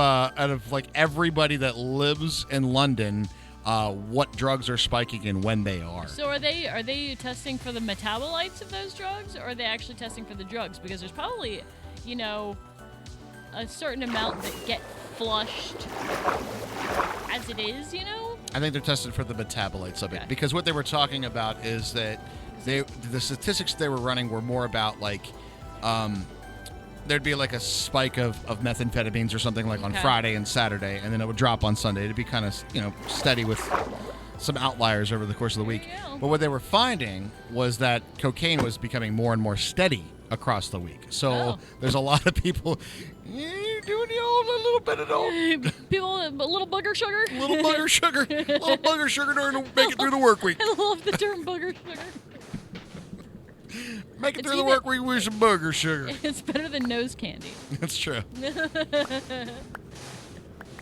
like everybody that lives in London, what drugs are spiking and when they are. So are they testing for the metabolites of those drugs, or are they actually testing for the drugs? Because there's probably, a certain amount that get flushed as it is, I think they're testing for the metabolites of it, because what they were talking about is that the statistics they were running were more about, like, there'd be like a spike of methamphetamines or something like on Friday and Saturday, and then it would drop on Sunday. It'd be kind of, steady with some outliers over the course of the week. But what they were finding was that cocaine was becoming more and more steady across the week. So there's a lot of people doing the old a little bit of old. People, a little booger sugar. Little booger sugar. Little booger sugar to make it through the work week. I love the term booger sugar. Make it through the work week with some booger sugar. It's better than nose candy. That's true.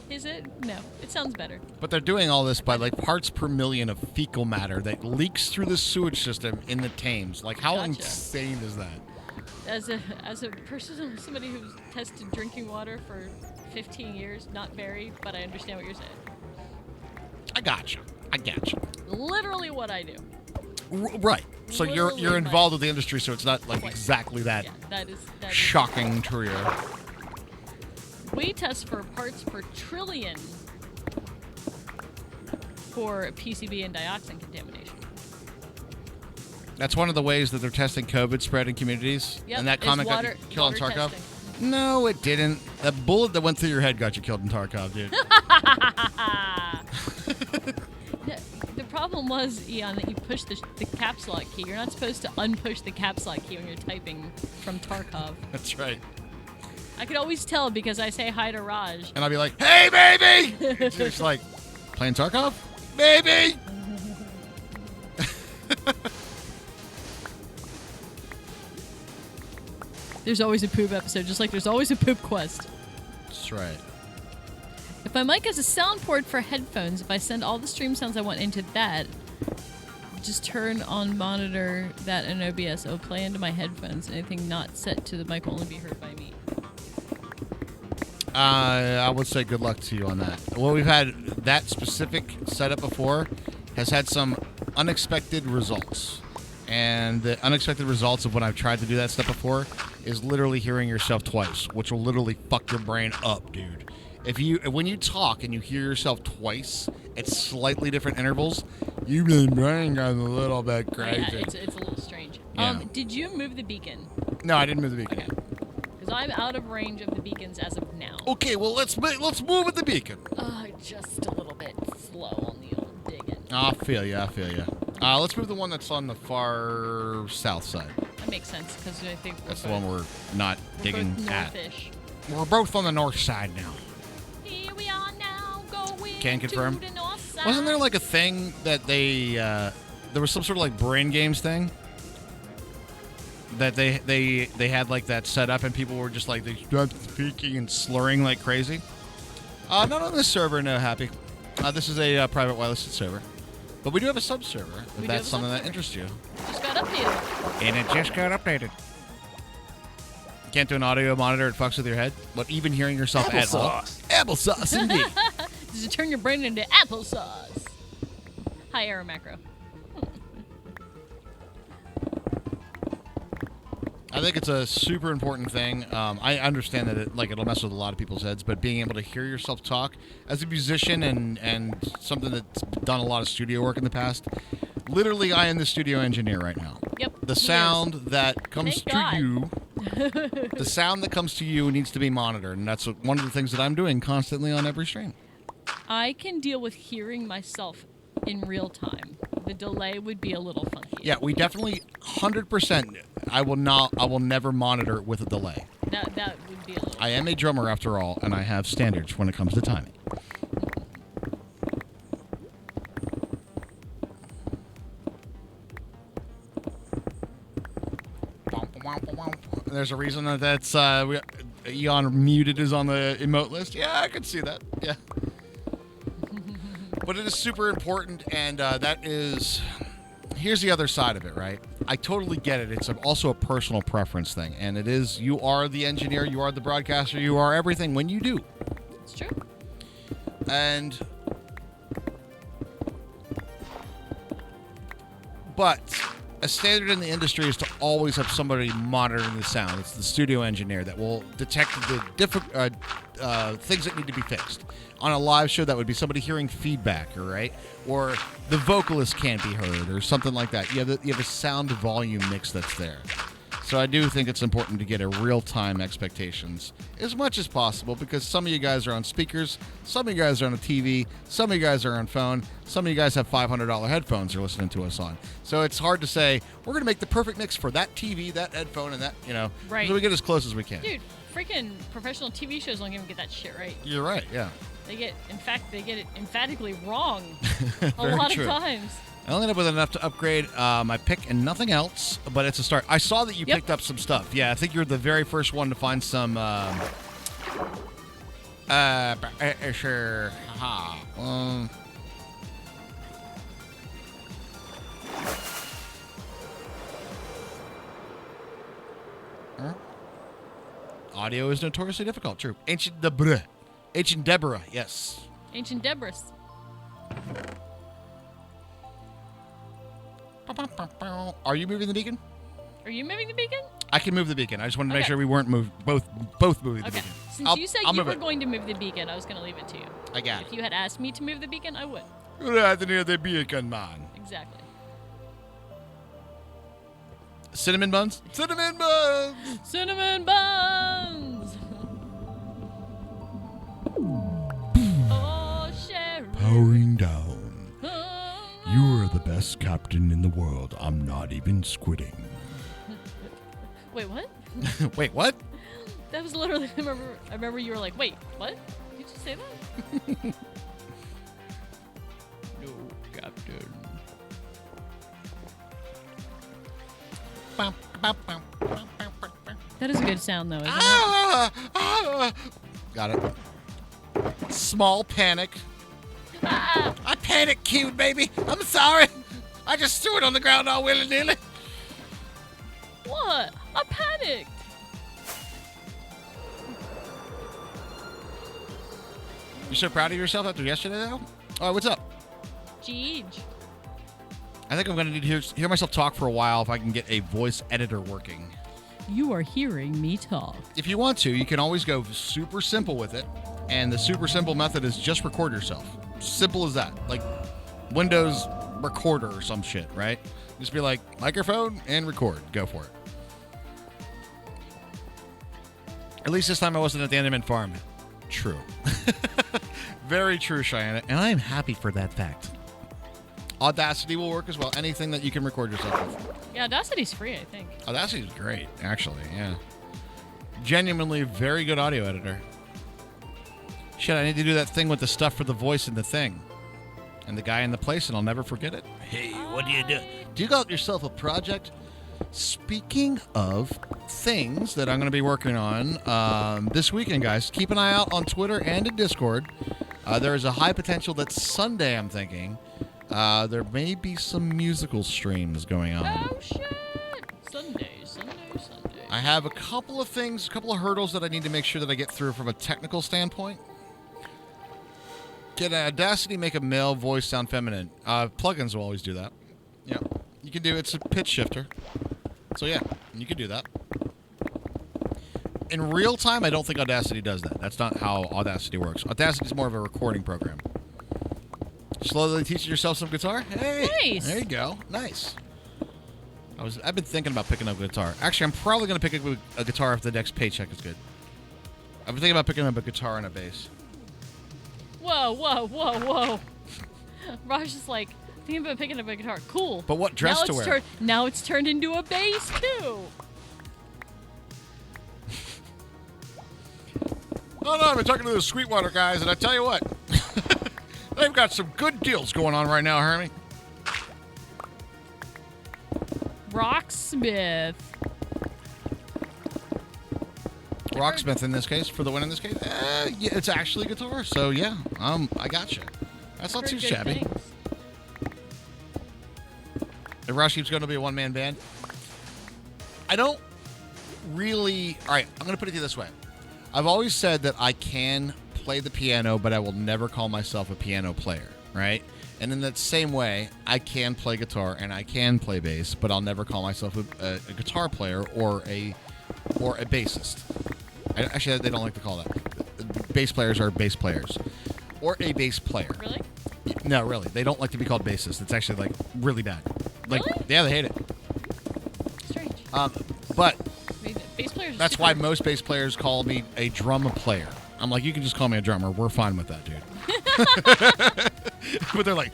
Is it? No. It sounds better. But they're doing all this by, like, parts per million of fecal matter that leaks through the sewage system in the Thames. Like, how insane is that? As a person, somebody who's tested drinking water for 15 years, not very, but I understand what you're saying. I gotcha. Literally what I do. Right. So you're involved with the industry, so it's not like exactly that. Yeah, that is shocking to you. We test for parts per trillion for PCB and dioxin contamination. That's one of the ways that they're testing COVID spread in communities. Yep, And that is comment water- got you killed in water Tarkov. testing. No, it didn't. That bullet that went through your head got you killed in Tarkov, dude. The problem was, Eon, that you pushed the caps lock key. You're not supposed to unpush the caps lock key when you're typing from Tarkov. That's right. I could always tell because I say hi to Raj. And I'll be like, hey, baby! It's just like, playing Tarkov? Baby! There's always a poop episode, just like there's always a poop quest. That's right. If my mic has a sound port for headphones, if I send all the stream sounds I want into that, just turn on monitor that in OBS. It'll play into my headphones. Anything not set to the mic will only be heard by me. I would say good luck to you on that. Well, we've had that specific setup before has had some unexpected results. And the unexpected results of when I've tried to do that stuff before is literally hearing yourself twice, which will literally fuck your brain up, dude. When you talk and you hear yourself twice at slightly different intervals, your brain goes a little bit crazy. Yeah, it's a little strange. Yeah. Did you move the beacon? No, I didn't move the beacon. Okay. Because I'm out of range of the beacons as of now. Okay, well let's move with the beacon. Just a little bit slow on the old digging. I feel ya. Let's move the one that's on the far south side. That makes sense because I think That's the one we're not digging both at. northish. We're both on the north side now. Here we are now going Can confirm. to the north side. Wasn't there like a thing that there was some sort of like brain games thing that they had like that set up and people were just like they started speaking and slurring like crazy? Not on this server, no, Happy. This is a private whitelisted server. But we do have a sub-server, if that's something that interests you. Just got updated. And it just got updated. Can't do an audio monitor, it fucks with your head. But even hearing yourself at all. Applesauce, indeed. Does it turn your brain into applesauce? Hi, Aero Macro. I think it's a super important thing. I understand that it'll mess with a lot of people's heads, but being able to hear yourself talk as a musician and something that's done a lot of studio work in the past. Literally, I am the studio engineer right now. Yep. The sound that comes Thank God. to you, the sound that comes to you needs to be monitored, and that's one of the things that I'm doing constantly on every stream. I can deal with hearing myself in real time. The delay would be a little funky. Yeah, we definitely 100%. I will never monitor it with a delay. That would be a little. I am a drummer after all, and I have standards when it comes to timing. There's a reason that's Eon muted is on the emote list. Yeah, I could see that. Yeah. But it is super important, and that is... Here's the other side of it, right? I totally get it. It's also a personal preference thing, and it is, you are the engineer, you are the broadcaster, you are everything when you do. It's true. But a standard in the industry is to always have somebody monitoring the sound. It's the studio engineer that will detect the things that need to be fixed. On a live show, that would be somebody hearing feedback, right? Or the vocalist can't be heard, or something like that. You have a sound volume mix that's there. So I do think it's important to get a real-time expectations as much as possible, because some of you guys are on speakers, some of you guys are on a TV, some of you guys are on phone, some of you guys have $500 headphones you're listening to us on. So it's hard to say, we're going to make the perfect mix for that TV, that headphone, and that, Right. So we get as close as we can. Dude, freaking professional TV shows don't even get that shit right. You're right, yeah. They get it emphatically wrong a Very lot true. of times. I only ended up with enough to upgrade my pick and nothing else, but it's a start. I saw that you Yep. picked up some stuff. Yeah, I think you're the very first one to find some. Sure. Haha. Audio is notoriously difficult. True. Ancient Deborah. Yes. Ancient Debris. Are you moving the beacon? Are you moving the beacon? I can move the beacon. I just wanted to make Okay. sure we weren't both moving the Okay. beacon. Since you said I'll you move were it. going to move the beacon, I was going to leave it to you. I got If it. you had asked me to move the beacon, I would. You're the beacon man. Exactly. Cinnamon buns? Cinnamon buns! Cinnamon buns! Oh, Sherry. Powering down. Oh. You are the best captain in the world. I'm not even squidding. Wait, what? Wait, what? That was literally, I remember you were like, wait, what? Did you say that? No, Captain. That is a good sound, though, isn't it? Got it. Small panic. I panic cued, baby. I'm sorry. I just threw it on the ground all willy-nilly. What? I panicked. You so proud of yourself after yesterday, though? All right, what's up? Jeej. I think I'm going to need to hear myself talk for a while if I can get a voice editor working. You are hearing me talk. If you want to, you can always go super simple with it. And the super simple method is just record yourself. Simple as that. Like Windows Recorder or some shit, right? Just be like, microphone and record. Go for it. At least this time I wasn't at the Enderman farm. True. Very true, Cheyenne. And I am happy for that fact. Audacity will work as well. Anything that you can record yourself with. Yeah, Audacity's free, I think. Audacity's great, actually, yeah. Genuinely very good audio editor. Shit, I need to do that thing with the stuff for the voice and the thing. And the guy in the place, and I'll never forget it. Hey, what do you do? Do you got yourself a project? Speaking of things that I'm going to be working on this weekend, guys, keep an eye out on Twitter and in Discord. There is a high potential that Sunday, I'm thinking, there may be some musical streams going on. Oh, shit. Sunday. I have a couple of things, a couple of hurdles that I need to make sure that I get through from a technical standpoint. Can Audacity make a male voice sound feminine? Plugins will always do that. Yeah. You can do it's a pitch shifter. So yeah, you can do that. In real time, I don't think Audacity does that. That's not how Audacity works. Audacity is more of a recording program. Slowly teaching yourself some guitar? Hey! Nice. There you go. Nice. I've been thinking about picking up a guitar. Actually, I'm probably going to pick up a guitar if the next paycheck is good. I've been thinking about picking up a guitar and a bass. Whoa. Raj is like, thinking about picking up a guitar. Cool. But what dress to wear? Now it's turned into a bass, too. Oh, no, I've been talking to the Sweetwater guys, and I tell you what. They've got some good deals going on right now, Hermie. Rocksmith In this case, for the win in this case. Yeah, it's actually guitar, so yeah, I got you. That's not too shabby. Things. The Rush Heap's going to be a one-man band. I don't really... All right, I'm going to put it to you this way. I've always said that I can play the piano, but I will never call myself a piano player, right? And in that same way, I can play guitar and I can play bass, but I'll never call myself a guitar player or a bassist. Actually, they don't like to call that. Bass players are bass players. Or a bass player. Really? No, really. They don't like to be called bassist. It's actually, like, really bad. Like, Really? Yeah, they hate it. Strange. But I mean, bass players. that's why most bass players call me a drum player. I'm like, you can just call me a drummer. We're fine with that, dude. But they're like,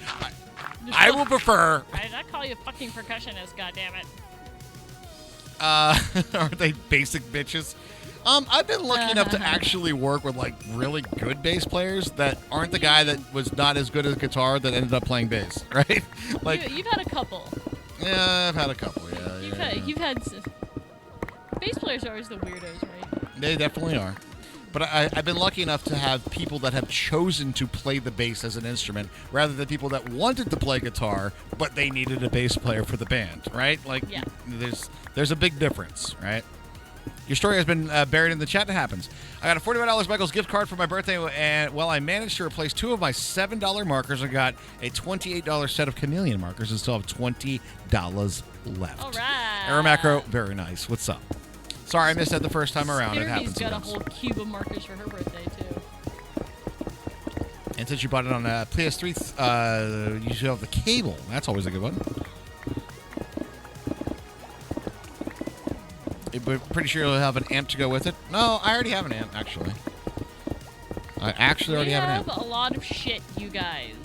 I will prefer. I did not call you a fucking percussionist, goddammit. Aren't they basic bitches? I've been lucky enough to actually work with like really good bass players that aren't the guy that was not as good at guitar that ended up playing bass, right? Like You've had a couple. Yeah, I've had a couple. You've had. Bass players are always the weirdos, right? They definitely are. But I've been lucky enough to have people that have chosen to play the bass as an instrument rather than people that wanted to play guitar, but they needed a bass player for the band, right? Like, Yeah. There's a big difference, right? Your story has been buried in the chat. It happens. I got a $45 Michael's gift card for my birthday, and I managed to replace 2 of my $7 markers. I got a $28 set of chameleon markers and still have $20 left. All right. Aero Macro, very nice. What's up? Sorry, I missed that the first time around. It happens. He's got a whole cube of markers for her birthday, too. And since you bought it on PS3, you should have the cable. That's always a good one. but pretty sure you'll have an amp to go with it. No, I already have an amp, actually. I actually already have an amp. We have a lot of shit, you guys.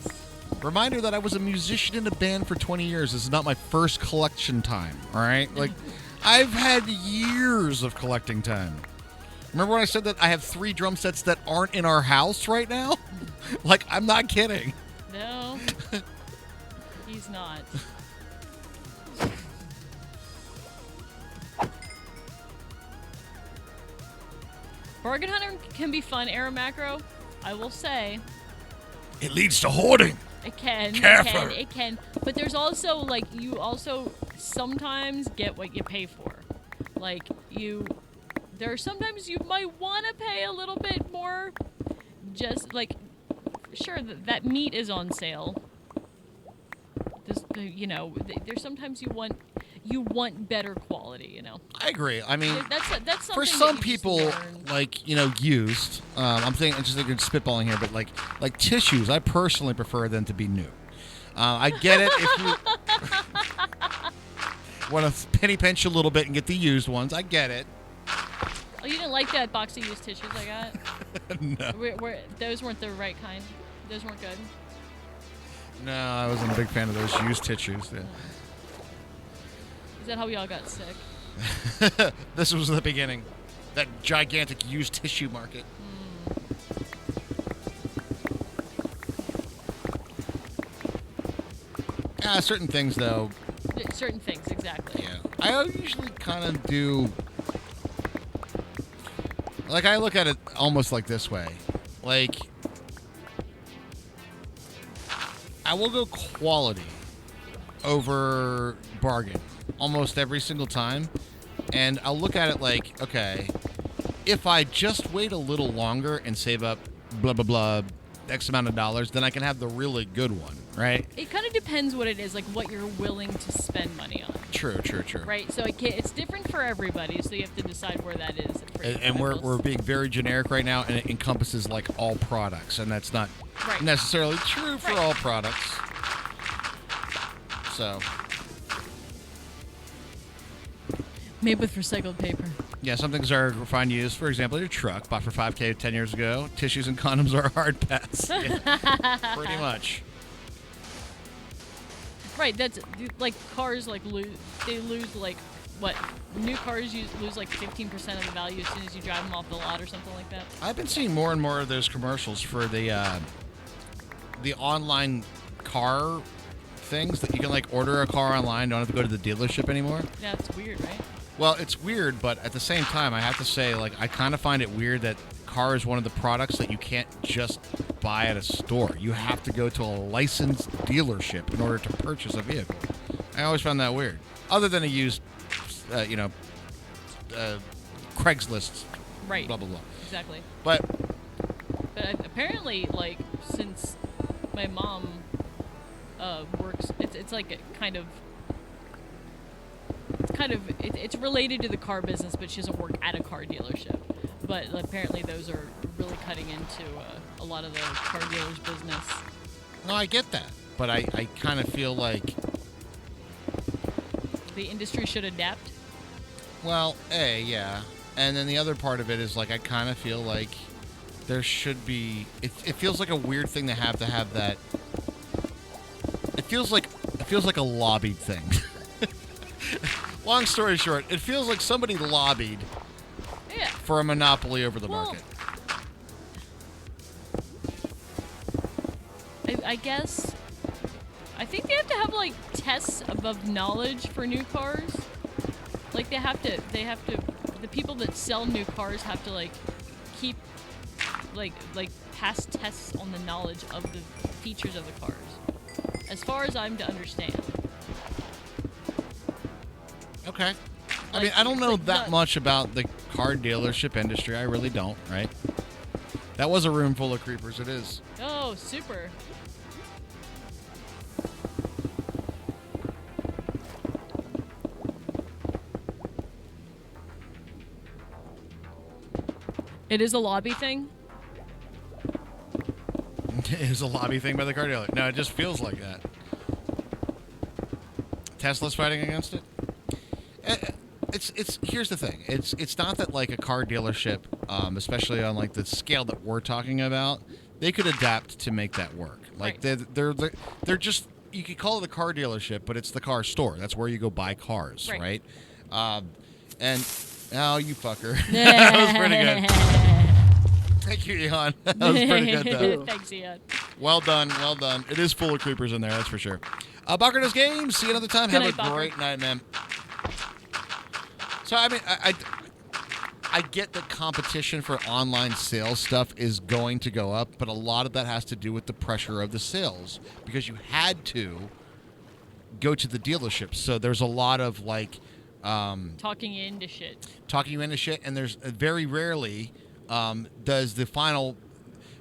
Reminder that I was a musician in a band for 20 years. This is not my first collection time, all right? Like, I've had years of collecting time. Remember when I said that I have 3 drum sets that aren't in our house right now? Like, I'm not kidding. No, he's not. Bargain hunting can be fun, Aero Macro. I will say. It leads to hoarding. It can. Careful. It can. But there's also, like, you also sometimes get what you pay for. Like, there are sometimes you might want to pay a little bit more. Just, like, sure, that meat is on sale. There's sometimes you want better quality, you know. I agree. I mean, that's something for some that you just people, learn. like, used. I'm just thinking spitballing here, but like tissues, I personally prefer them to be new. I get it if you want to penny pinch a little bit and get the used ones. I get it. Oh, you didn't like that box of used tissues I got? No. Those weren't the right kind. Those weren't good. No, I wasn't a big fan of those used tissues. Yeah. Is that how we all got sick? This was the beginning. That gigantic used tissue market. Certain things, though. Certain things, exactly. Yeah. I usually kind of do... Like, I look at it almost like this way. Like, I will go quality over bargain almost every single time. And I'll look at it like, okay, if I just wait a little longer and save up blah, blah, blah, X amount of dollars, then I can have the really good one, right? It kind of depends what it is, like what you're willing to spend money on. True. Right, so it's different for everybody, so you have to decide where that is. And we're being very generic right now, and it encompasses like all products, and that's not necessarily true for all products. So, made with recycled paper. yeah, some things are refined use. For example, your truck bought for $5K 10 years ago. Tissues and condoms are a hard pass. Yeah, pretty much. Right, that's like cars like lose like what? New cars lose like 15% of the value as soon as you drive them off the lot or something like that. I've been seeing more and more of those commercials for the online car things that you can like order a car online, don't have to go to the dealership anymore. Yeah, it's weird, right? Well, it's weird, but at the same time, I have to say, like, I kind of find it weird that car is one of the products that you can't just buy at a store. You have to go to a licensed dealership in order to purchase a vehicle. I always found that weird. Other than a used, Craigslist. Right. Blah, blah, blah. Exactly. But apparently, like, since my mom works, it's like a kind of... It's related to the car business, but she doesn't work at a car dealership. But apparently those are really cutting into a lot of the car dealers' business. No, I get that. But I kind of feel like... The industry should adapt? Well, yeah. And then the other part of it is, like, I kind of feel like there should be... It feels like a weird thing to have that... It feels like a lobbied thing. Long story short, it feels like somebody lobbied for a monopoly over the market. I guess... I think they have to have, like, tests above knowledge for new cars. Like, they have to... The people that sell new cars have to, like, keep... Like pass tests on the knowledge of the features of the cars. As far as I'm to understand. Okay. I mean, I don't know that much about the car dealership industry. I really don't, right? That was a room full of creepers. It is. Oh, super. It is a lobby thing? It is a lobby thing by the car dealer. No, it just feels like that. Tesla's fighting against it? it's here's the thing. It's not that like a car dealership, especially on like the scale that we're talking about, they could adapt to make that work. Like they're just, you could call it a car dealership, but it's the car store. That's where you go buy cars, right? And oh, you fucker, that was pretty good. Thank you, Ian. That was pretty good, though. Thanks, Ian. Well done, well done. It is full of creepers in there, that's for sure. Bacher does games. See you another time. Good Have night, a great night, man. So, I mean, I get that competition for online sales stuff is going to go up, but a lot of that has to do with the pressure of the sales because you had to go to the dealerships. So there's a lot of, like... talking you into shit. Talking you into shit, and there's very rarely... does the final...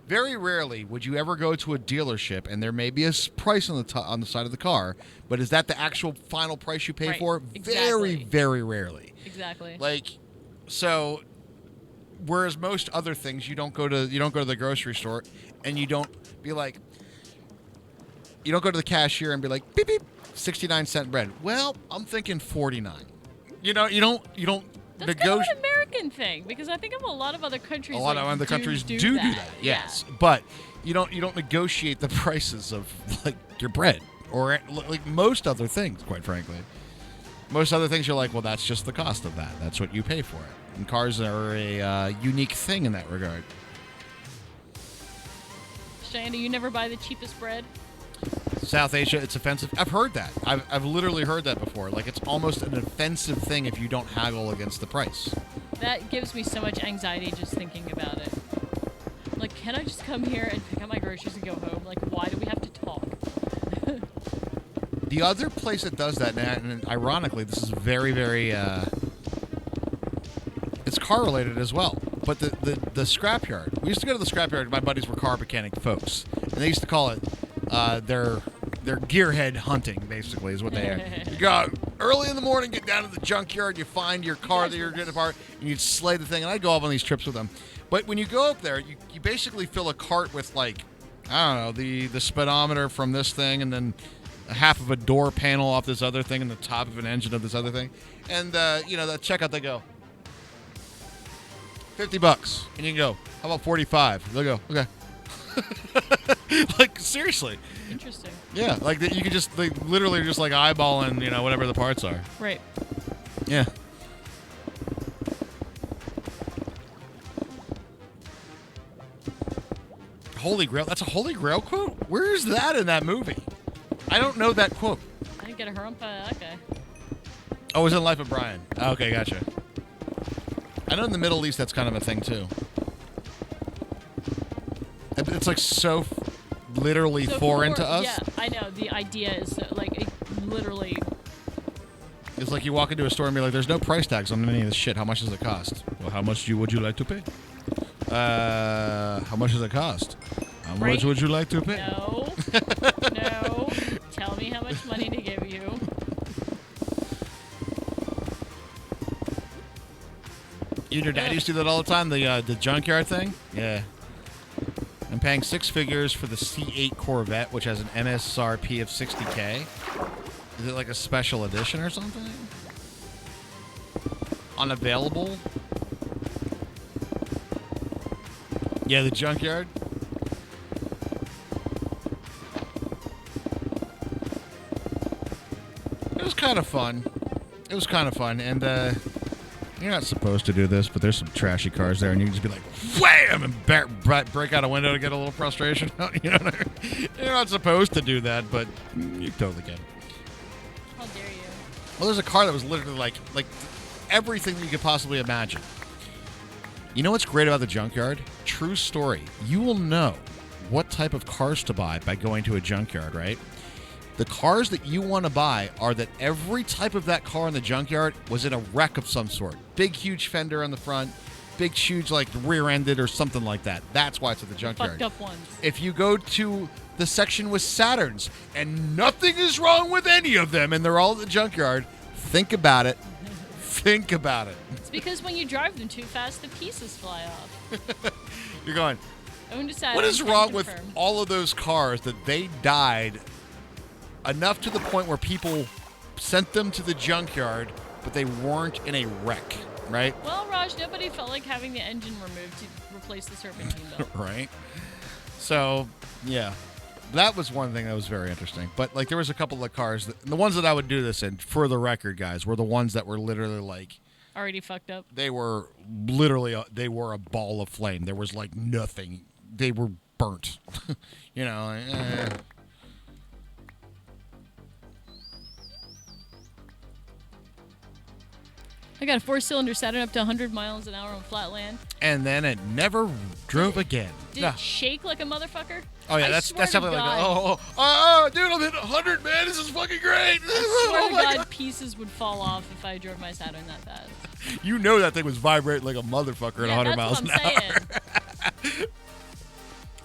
Very rarely would you ever go to a dealership and there may be a price on the side of the car, but is that the actual final price you pay for? Exactly. Very, very rarely. Exactly. Like, so, whereas most other things you don't go to the grocery store and you don't be like, you don't go to the cashier and be like, beep beep, 69-cent bread. Well, I'm thinking 49. You don't That's kind of an American thing because I think a lot of other countries. A lot of other countries do that. Yes, but you don't negotiate the prices of like your bread or like most other things. Quite frankly, most other things you're like, well, that's just the cost of that. That's what you pay for it. And cars are a unique thing in that regard. Shanda, you never buy the cheapest bread? South Asia, it's offensive. I've heard that. I've literally heard that before. Like, it's almost an offensive thing if you don't haggle against the price. That gives me so much anxiety just thinking about it. Like, can I just come here and pick up my groceries and go home? Like, why do we have to talk? The other place that does that, and ironically, this is very, very... it's car-related as well. But the scrapyard. We used to go to the scrapyard. My buddies were car mechanic folks. And they used to call it... their gearhead hunting, basically, is what they are. You go out early in the morning, get down to the junkyard, you find your car that you're getting apart, and you slay the thing. And I'd go off on these trips with them. But when you go up there, you basically fill a cart with, like, I don't know, the speedometer from this thing, and then half of a door panel off this other thing, and the top of an engine of this other thing. And, the checkout, they go, $50. And you can go, how about 45? They'll go, okay. Like, seriously. Interesting. Yeah, like you could just literally just like eyeballing, whatever the parts are. Right. Yeah. Holy Grail. That's a Holy Grail quote? Where is that in that movie? I don't know that quote. I didn't get a hump out of that guy. Oh, it was in Life of Brian. Oh, okay, gotcha. I know in the Middle East that's kind of a thing too. It's like so literally foreign to us. Yeah, I know. The idea is like it literally. It's like you walk into a store and be like, "There's no price tags on any of this shit. How much does it cost?" Well, how much would you like to pay? How much does it cost? How much would you like to pay? No. No. Tell me how much money to give you. You and your dad used to do that all the time. The junkyard thing. Yeah. I'm paying six figures for the C8 Corvette, which has an MSRP of $60K. Is it like a special edition or something? Unavailable? Yeah, the junkyard. It was kind of fun. And, you're not supposed to do this, but there's some trashy cars there, and you can just be like, wham, and break out a window to get a little frustration. You know what I mean? You're not supposed to do that, but you totally can. How dare you? Well, there's a car that was literally like everything that you could possibly imagine. You know what's great about the junkyard? True story. You will know what type of cars to buy by going to a junkyard, right? The cars that you want to buy are that every type of that car in the junkyard was in a wreck of some sort. Big, huge fender on the front, big, huge, like, rear-ended or something like that. That's why it's at the junkyard. Fucked up ones. If you go to the section with Saturns and nothing is wrong with any of them and they're all at the junkyard, think about it. Think about it. It's because when you drive them too fast, the pieces fly off. You're going, Owned a Saturn, what is wrong with confirmed. all of those cars that they died enough to the point where people sent them to the junkyard but they weren't in a wreck, right? Well, Raj, nobody felt like having the engine removed to replace the serpentine belt. Right. So, yeah. That was one thing that was very interesting. But, like, there was a couple of cars. The ones that I would do this in, for the record, guys, were the ones that were literally, like... Already fucked up. They were literally... they were a ball of flame. There was, like, nothing. They were burnt. You know, like, I got a 4-cylinder Saturn up to 100 miles an hour on flat land. And then it never drove again. Did it shake like a motherfucker? Oh, yeah, I that's swear to definitely like, dude, I'm hitting 100, man. This is fucking great. I swear to God, pieces would fall off if I drove my Saturn that fast. You know that thing was vibrating like a motherfucker at 100 miles an hour. Saying.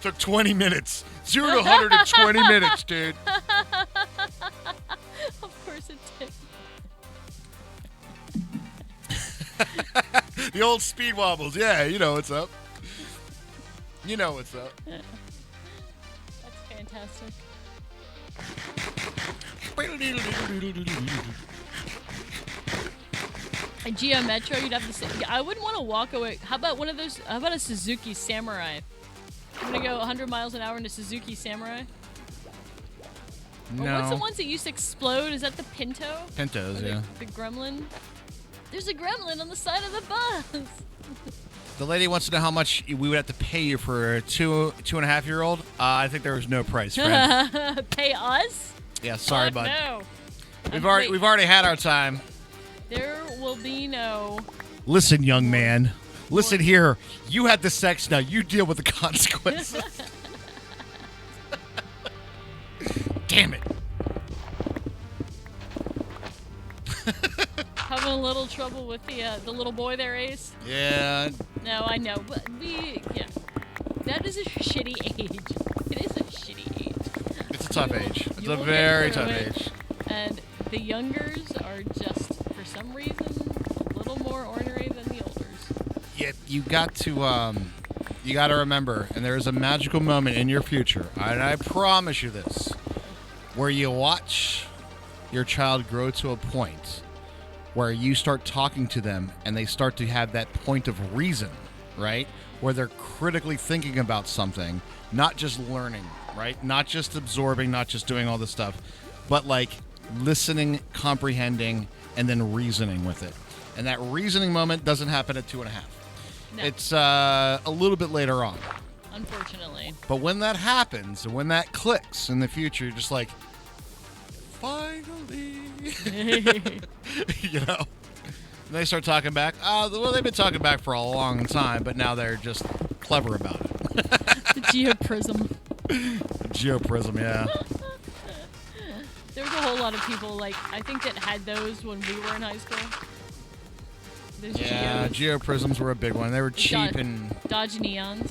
Took 20 minutes. 0 to 100 in 20 minutes, dude. Of course it did. The old speed wobbles. Yeah, you know what's up. You know what's up. That's fantastic. A Geo Metro, you'd have to say. I wouldn't want to walk away. How about one of those? How about a Suzuki Samurai? I'm gonna go 100 miles an hour in a Suzuki Samurai. No. Or what's the ones that used to explode? Is that the Pinto? Pintos, yeah. The Gremlin? There's a Gremlin on the side of the bus. The lady wants to know how much we would have to pay you for a 2.5-year-old. I think there was no price, friend. Pay us? Yeah, sorry, Fuck bud. No. We've already had our time. There will be no. Listen, young man. Listen here. You had the sex. Now you deal with the consequences. Damn it. Having a little trouble with the little boy there, Ace? Yeah. No, I know, but that is a shitty age. It is a shitty age. It's a tough age. It's You a will very get through tough it, age. And the youngers are just, for some reason, a little more ornery than the olders. Yeah, you got to remember, and there is a magical moment in your future, and I promise you this, where you watch your child grow to a point where you start talking to them and they start to have that point of reason, right? Where they're critically thinking about something, not just learning, right? Not just absorbing, not just doing all this stuff, but like listening, comprehending, and then reasoning with it. And that reasoning moment doesn't happen at 2.5. No. It's a little bit later on. Unfortunately. But when that happens, and when that clicks in the future, you're just like, finally. You know? And they start talking back. Well, they've been talking back for a long time, but now they're just clever about it. The Geoprism. Geoprism, yeah. There was a whole lot of people, like, I think that had those when we were in high school. Those Yeah, Geoprisms were a big one. They were cheap and... Dodge Neons.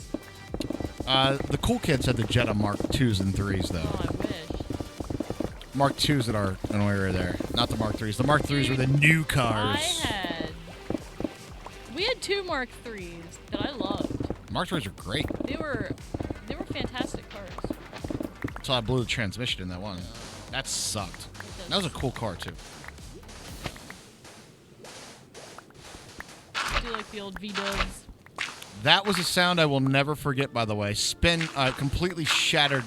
The cool kids had the Jetta Mark 2s and 3s, though. Oh, I wish. Mark 2s that are when we were there. Not the Mark 3s. The Mark 3s were the new cars. We had 2 Mark 3s that I loved. Mark 3s are great. They were fantastic cars. So I blew the transmission in that one. That sucked. That was a cool car, too. I do like the old V-dubs. That was a sound I will never forget, by the way. Completely shattered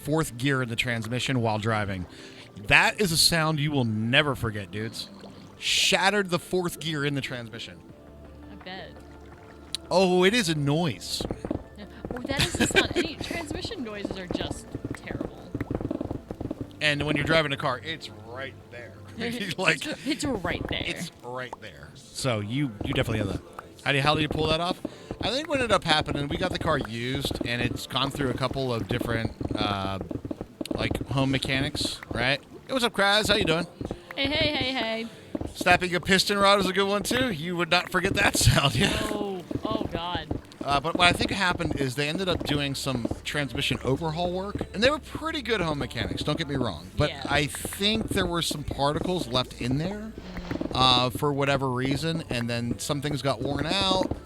fourth gear in the transmission while driving. That is a sound you will never forget, dudes. Shattered the fourth gear in the transmission. I bet. Oh, it is a noise. Yeah. Oh, that is the sound. Any transmission noises are just terrible. And when you're driving a car, it's right there. Like it's right there. It's right there. So you definitely have that. How do you pull that off? I think what ended up happening, we got the car used, and it's gone through a couple of different, like, home mechanics, right? Hey, what's up, Kraz? How you doing? Hey. Snapping a piston rod is a good one, too. You would not forget that sound, yeah. Oh, God. But what I think happened is they ended up doing some transmission overhaul work, and they were pretty good home mechanics, don't get me wrong. But yeah. I think there were some particles left in there for whatever reason, and then some things got worn out.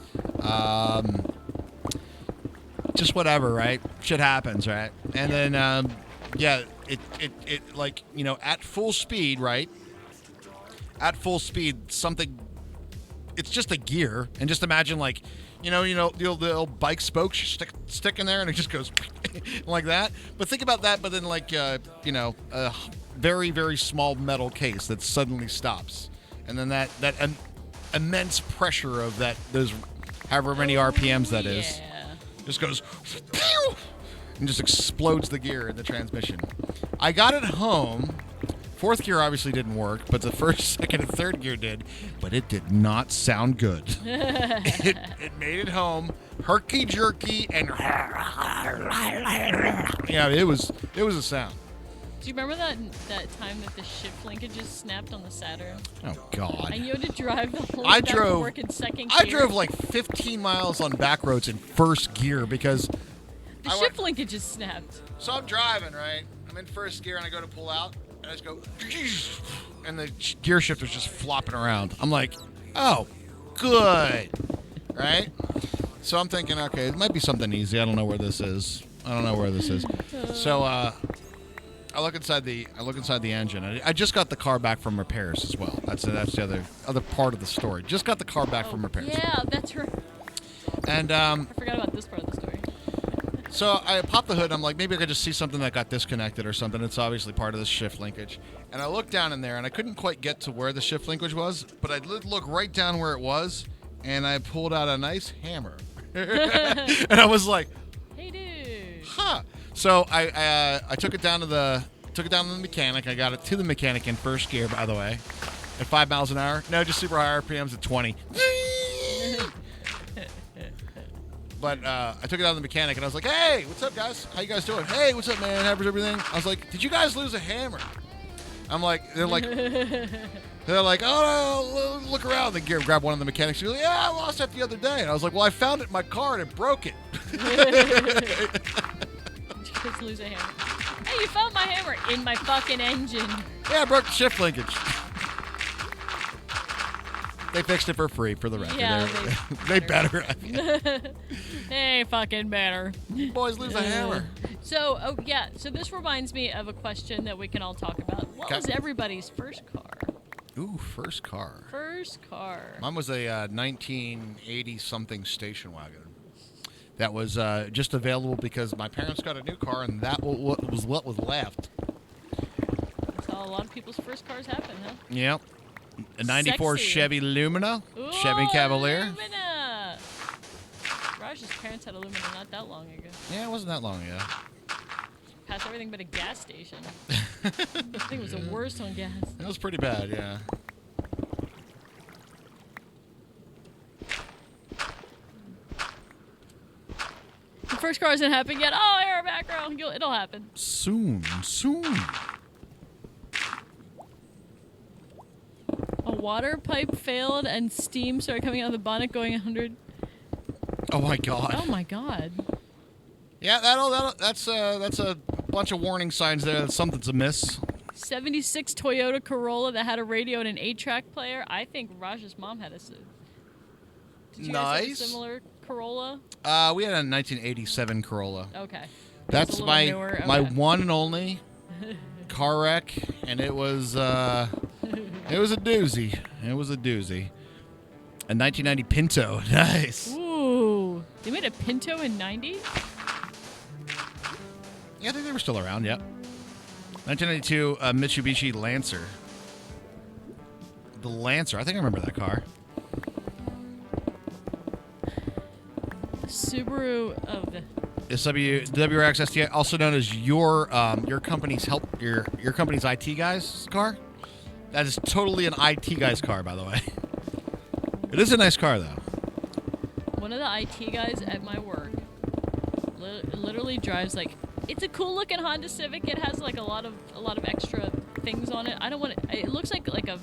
Just whatever, right? Shit happens, right? And then, yeah, it like, you know, at full speed, right? at full speed, something. It's just a gear, and just imagine like, the old bike spokes you stick in there, and it just goes like that. But think about that, but then like, a very, very small metal case that suddenly stops, and then that immense pressure of those however many RPMs that is, just goes and just explodes the gear in the transmission. I got it home. Fourth gear obviously didn't work, but the first, second, and third gear did. But it did not sound good. It made it home herky jerky and it was a sound. Do you remember that time that the shift linkages snapped on the Saturn? Oh God! And you had to drive the whole way back to work in second gear. I drove like 15 miles on back roads in first gear because the shift linkages snapped. So I'm driving, right? I'm in first gear and I go to pull out. And I just go, and the gear shifter's just flopping around. I'm like, oh, good, right? So I'm thinking, okay, it might be something easy. I don't know where this is. So I look inside the engine. I just got the car back from repairs as well. That's the other part of the story. Just got the car back from repairs. Yeah, that's right. And I forgot about this part of the story. So I popped the hood, and I'm like, maybe I could just see something that got disconnected or something. It's obviously part of the shift linkage. And I looked down in there, and I couldn't quite get to where the shift linkage was, but I did look right down where it was, and I pulled out a nice hammer. And I was like, hey, dude. Huh. So I took it down to the mechanic. I got it to the mechanic in first gear, by the way, at 5 miles an hour. No, just super high RPMs at 20. But I took it out to the mechanic, and I was like, hey, what's up, guys? How you guys doing? Hey, what's up, man? How's everything? I was like, did you guys lose a hammer? They're like, oh, no, look around. They grab one of the mechanics. He's like, yeah, I lost that the other day. And I was like, well, I found it in my car, and it broke it. Did you guys lose a hammer? Hey, you found my hammer in my fucking engine. Yeah, I broke the shift linkage. They fixed it for free, for the record. Yeah, they better. They fucking better. Boys lose a hammer. So this reminds me of a question that we can all talk about. What was everybody's first car? Ooh, first car. First car. Mine was a 1980-something station wagon. That was just available because my parents got a new car, and that was what was left. That's how a lot of people's first cars happen, huh? Yep. A 94 Sexy. Chevy Lumina. Ooh, Chevy Cavalier. Lumina. Raj's parents had a Lumina not that long ago. Yeah, it wasn't that long ago. Passed everything but a gas station. I think it was the worst on gas. That was pretty bad, yeah. The first car hasn't happened yet. Oh, air background. It'll happen. Soon. A water pipe failed and steam started coming out of the bonnet going 100. Oh my God. Oh my God. Yeah, that's a bunch of warning signs there that something's amiss. 76 Toyota Corolla that had a radio and an 8-track player. I think Raj's mom had a. Did you guys have a similar Corolla? We had a 1987 Corolla. Okay. That's my one and only car wreck, and it was a doozy. A 1990 Pinto. Nice. Ooh. They made a Pinto in 90? Yeah, I think they were still around, yep. 1992 Mitsubishi Lancer. The Lancer. I think I remember that car. Subaru of the... WRX STI, also known as your company's your company's IT guy's car. That is totally an IT guy's car, by the way. It is a nice car, though. One of the IT guys at my work literally drives like, it's a cool looking Honda Civic. It has like a lot of extra things on it. I don't want it. It looks like a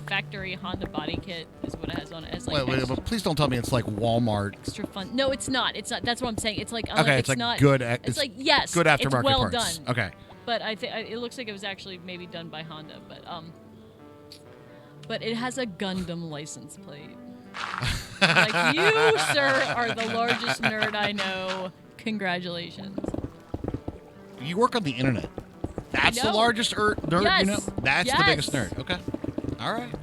factory Honda body kit is what it has on it. It has like wait, but please don't tell me it's like Walmart. Extra fun. No, it's not. It's not. That's what I'm saying. It's like okay, it's like not good. It's like yes, good aftermarket it's well parts. done. Okay. But I think it looks like it was actually maybe done by Honda. But it has a Gundam license plate. Like, you, sir, are the largest nerd I know. Congratulations. You work on the internet. That's the largest nerd yes. you know? That's yes. the biggest nerd. Okay. All right.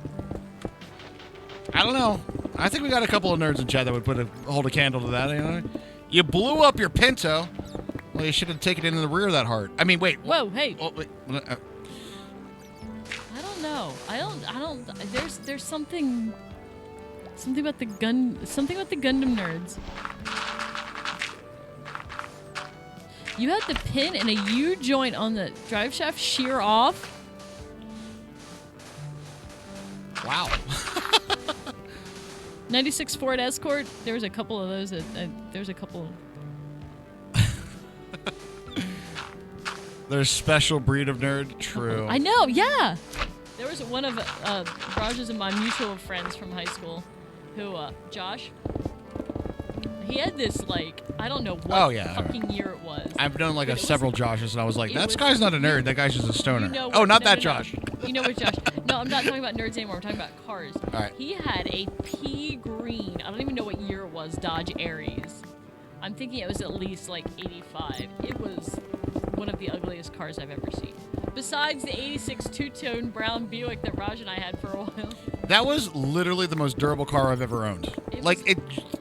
I don't know. I think we got a couple of nerds in chat that would hold a candle to that. You know, you blew up your Pinto. Well, you should have taken it in the rear that hard. I mean, wait. Whoa, hey. Oh, wait. I don't know. I don't. There's something about the Gundam nerds. You had the pin and a U joint on the drive shaft shear off. Wow. 96 Ford Escort. There was a couple of those. There's a couple. There's special breed of nerd. True. I know. Yeah. There was one of Raj's and my mutual friends from high school, who Josh. He had this I don't know what fucking year it was. I've known several Joshes, and I was like, that guy's not a nerd. That guy's just a stoner. You know Josh. You know what, Josh? No, I'm not talking about nerds anymore. I'm talking about cars. All right. He had a pea green. I don't even know what year it was. Dodge Aries. I'm thinking it was at least 85. It was one of the ugliest cars I've ever seen. Besides the 86 two-tone brown Buick that Raj and I had for a while. That was literally the most durable car I've ever owned.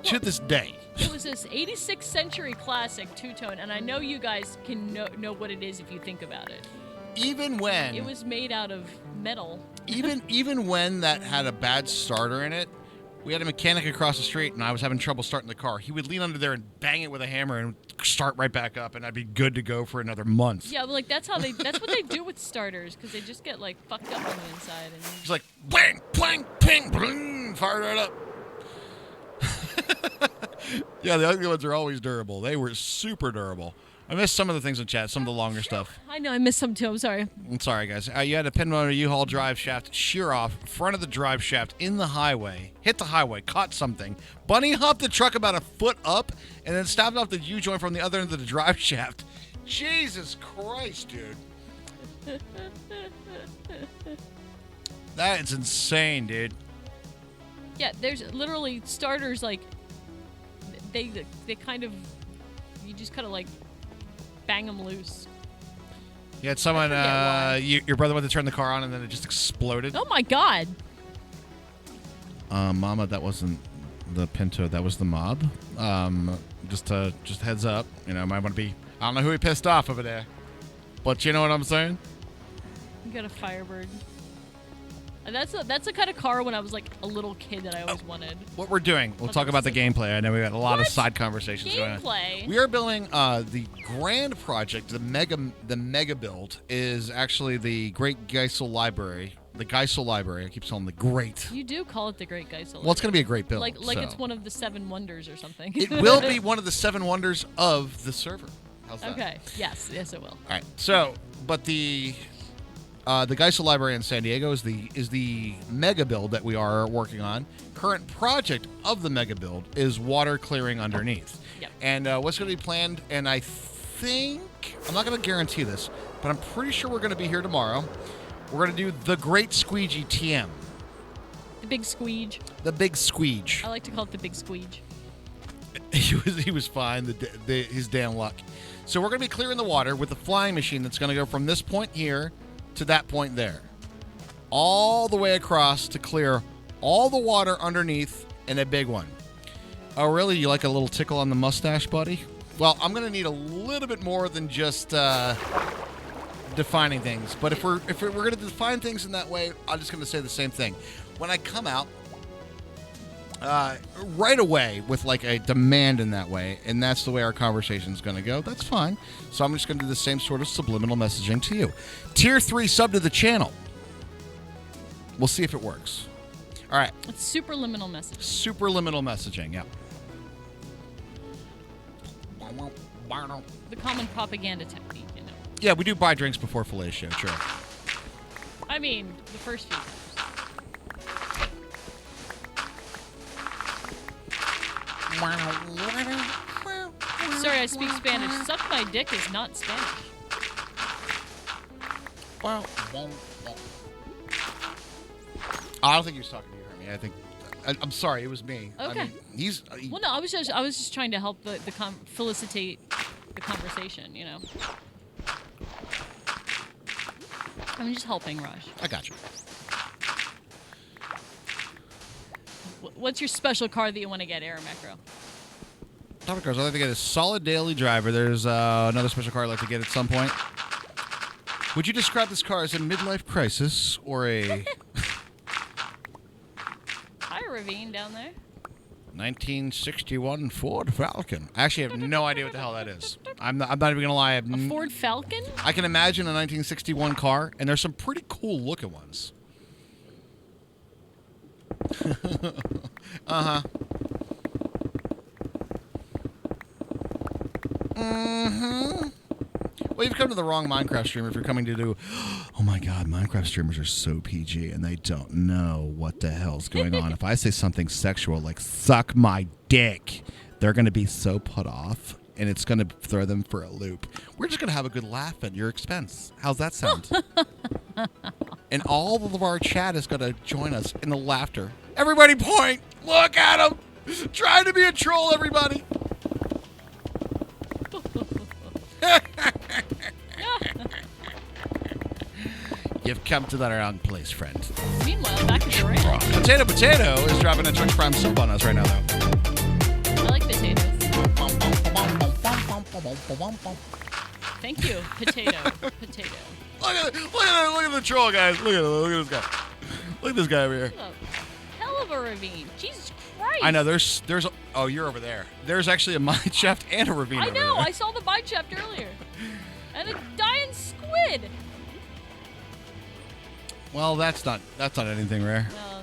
To this day. It was this 86 Century Classic two-tone, and I know you guys can know what it is if you think about it. Even when... It was made out of metal. even when that had a bad starter in it, we had a mechanic across the street, and I was having trouble starting the car. He would lean under there and bang it with a hammer and start right back up, and I'd be good to go for another month. Yeah, but that's what they do with starters, because they just get fucked up on the inside. And it's like bang, bang, ping, bling, fire right up. Yeah, the ugly ones are always durable. They were super durable. I missed some of the things in chat, some of the longer stuff. I know, I missed some too. I'm sorry. I'm sorry, guys. You had a pin motor U-Haul drive shaft shear off front of the drive shaft in the highway, hit the highway, caught something, bunny hopped the truck about a foot up, and then stopped off the U-joint from the other end of the drive shaft. Jesus Christ, dude. That is insane, dude. Yeah, there's literally starters they kind of, you just kind of bang them loose. You had someone, your brother went to turn the car on and then it just exploded. Oh my God. Mama, that wasn't the Pinto, that was the mob. Just heads up, might want to be, I don't know who he pissed off over there, but you know what I'm saying? You got a Firebird. And that's the kind of car when I was a little kid that I always wanted. What we're doing, we'll talk about the gameplay. I know we've got a lot of side conversations going on. Gameplay? We are building the grand project, the mega build is actually the Great Geisel Library. The Geisel Library. I keep calling it the Great. You do call it the Great Geisel Library. Well, it's going to be a great build. Like it's one of the 7 wonders or something. It will be one of the 7 wonders of the server. How's that? Okay. Yes, it will. All right. So, but the Geisel Library in San Diego is the mega build that we are working on. Current project of the mega build is water clearing underneath. Yep. And what's going to be planned, and I think, I'm not going to guarantee this, but I'm pretty sure we're going to be here tomorrow. We're going to do the Great Squeegee TM. The big squeege. The big squeege. I like to call it the big squeege. He was fine, his damn luck. So we're going to be clearing the water with the flying machine that's going to go from this point here to that point there. All the way across to clear all the water underneath in a big one. Oh, really? You like a little tickle on the mustache, buddy? Well, I'm going to need a little bit more than just defining things. But if we're going to define things in that way, I'm just going to say the same thing. When I come out right away with a demand in that way, and that's the way our conversation is going to go, that's fine. So I'm just going to do the same sort of subliminal messaging to you. Tier 3 sub to the channel. We'll see if it works. All right. It's superliminal messaging. Superliminal messaging, yeah. The common propaganda technique, Yeah, we do buy drinks before fellatio, sure. I mean, the first few times. Sorry, I speak Spanish. Suck my dick is not Spanish. I don't think he was talking to you, Hermie. I think I'm sorry, it was me. Okay. I mean, Well, no, I was just trying to help felicitate the conversation. I'm just helping, Raj. I got you. What's your special car that you want to get, Air Macro? Top of cars. I'd like to get a solid daily driver. There's another special car I'd like to get at some point. Would you describe this car as a midlife crisis or a Hi, Ravine down there. 1961 Ford Falcon? I actually have no idea what the hell that is. I'm not even gonna lie. A Ford Falcon? I can imagine a 1961 car, and there's some pretty cool looking ones. Uh-huh. Mm-hmm. Well, you've come to the wrong Minecraft streamer if you're coming to do, oh my god, Minecraft streamers are so PG and they don't know what the hell's going on. If I say something sexual like suck my dick, they're going to be so put off and it's going to throw them for a loop. We're just going to have a good laugh at your expense. How's that sound? And all of our chat is going to join us in the laughter. Everybody point! Look at him! Trying to be a troll, everybody! You've come to the wrong place, friend. Meanwhile, back at the ranch. Potato is dropping a Twitch Prime sub on us right now, though. I like potatoes. Thank you, potato. Look at the troll, guys. Look at this guy. Look at this guy over here. Hell of a ravine. Jesus Christ. I know. There's. Oh, you're over there. There's actually a mine shaft and a ravine. I know. Over there. I saw the mine shaft earlier. And a dying squid. Well, that's not anything rare. No,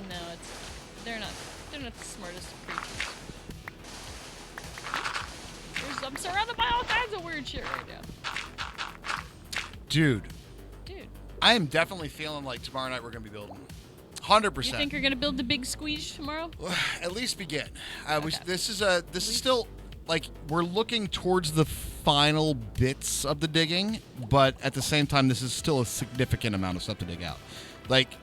they're not the smartest creatures. I'm surrounded by all kinds of weird shit right now. Dude. I am definitely feeling like tomorrow night we're gonna be building. 100%. You think you're gonna build the big squeeze tomorrow? At least begin. Okay. This is still like we're looking towards the final bits of the digging, but at the same time, this is still a significant amount of stuff to dig out. Like,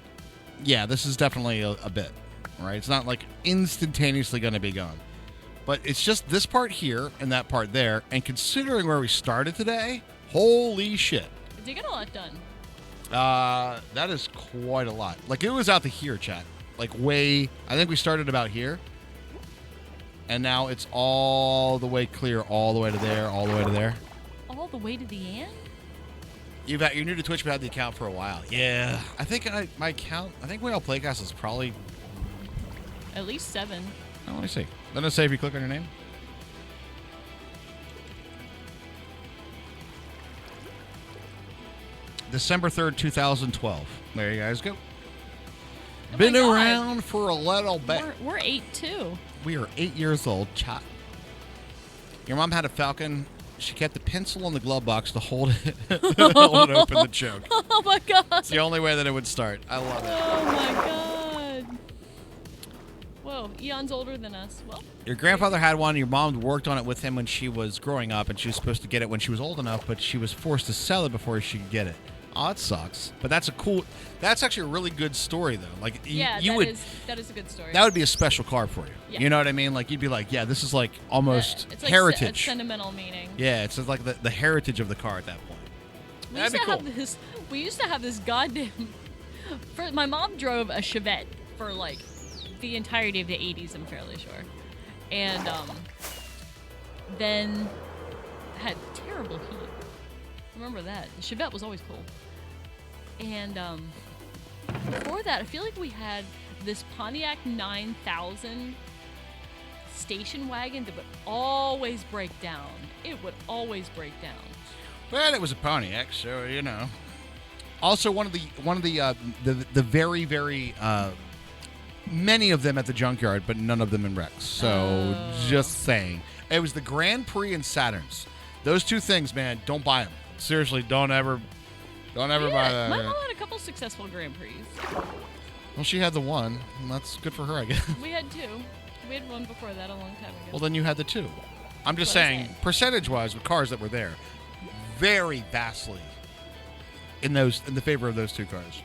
yeah, this is definitely a bit, right? It's not like instantaneously going to be gone, but it's just this part here and that part there. And considering where we started today, holy shit! Did you get a lot done? That is quite a lot. Like it was out to here, chat. Like way. I think we started about here. And now it's all the way clear, all the way to there, all the way to there. All the way to the end? You're new to Twitch, but had the account for a while. Yeah. I think my account, Whale Playcast is probably... At least 7. Oh, let me see. Doesn't it say if you click on your name? December 3rd, 2012. There you guys go. Oh Been my God. around for a little bit. We're 8 too. We are 8 years old, chat. Your mom had a Falcon. She kept the pencil on the glove box to hold it, hold it open the choke. Oh my God. It's the only way that it would start. I love it. Oh my God. Whoa, Eon's older than us. Well, Your grandfather had one. Your mom worked on it with him when she was growing up, and she was supposed to get it when she was old enough, but she was forced to sell it before she could get it. Oh, it sucks. But that's actually a really good story, though. Like, that is a good story. That would be a special car for you. Yeah. You know what I mean? Like, you'd be like, yeah, this is like almost it's like heritage. a sentimental meaning. Yeah, it's like the heritage of the car at that point. That'd be cool. We used to have this goddamn... my mom drove a Chevette for, like, the entirety of the 80s, I'm fairly sure. And, then had terrible heat. Remember that. The Chevette was always cool. And, before that, I feel like we had this Pontiac 9000 station wagon that would always break down. It would always break down. Well, it was a Pontiac, so you know. Also, one of the very, very many of them at the junkyard, but none of them in Rex. So just saying, it was the Grand Prix and Saturns. Those two things, man, don't buy them. Seriously, don't ever buy that. My mom had a couple successful Grand Prix. Well, she had the one. And that's good for her, I guess. We had 2. We had one before that a long time ago. Well, then you had the 2. I'm just saying, percentage-wise, with cars that were there, very vastly in the favor of those 2 cars.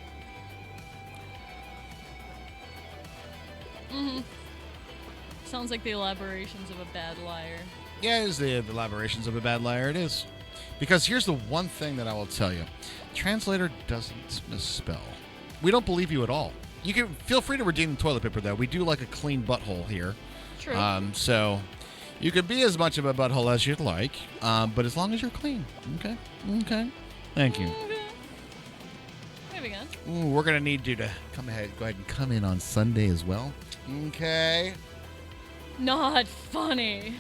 Mm-hmm. Sounds like the elaborations of a bad liar. Yeah, it is the elaborations of a bad liar. It is. Because here's the one thing that I will tell you. Translator doesn't misspell. We don't believe you at all. You can feel free to redeem the toilet paper, though. We do like a clean butthole here. True. So you can be as much of a butthole as you'd like, but as long as you're clean. Okay? Okay. Thank you. Moving on. Ooh, we're going to need you to go ahead and come in on Sunday as well. Okay. Not funny.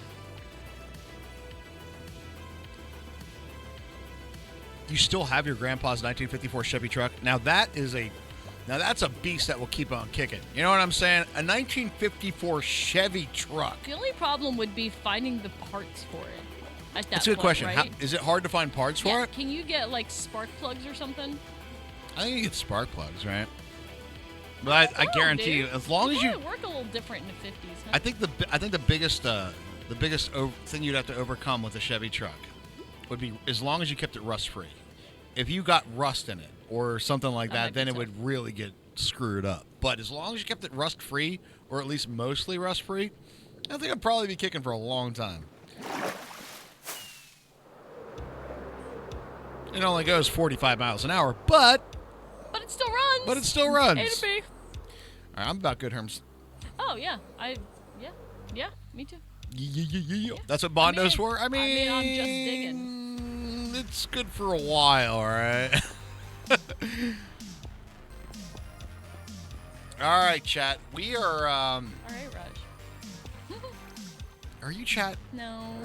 You still have your grandpa's 1954 Chevy truck. Now that's a beast that will keep on kicking. You know what I'm saying? A 1954 Chevy truck. The only problem would be finding the parts for it at that That's a good point, question. right? Is it hard to find parts for it? Can you get like spark plugs or something? I think you get spark plugs, right? But I guarantee you, as long as you work a little different in the 50s. Huh? I think the biggest thing you'd have to overcome with a Chevy truck would be as long as you kept it rust free. If you got rust in it or something like that, then it would really get screwed up. But as long as you kept it rust free, or at least mostly rust free, I think it'd probably be kicking for a long time. It only goes 45 miles an hour, but it still runs. But it still runs. A to B. All right, I'm about good, Herms. Oh yeah, yeah, me too. Yeah. That's what Bondo's for? I mean, I'm just digging. It's good for a while, all right? All right, chat. We are, All right, Raj. Are you chat? No.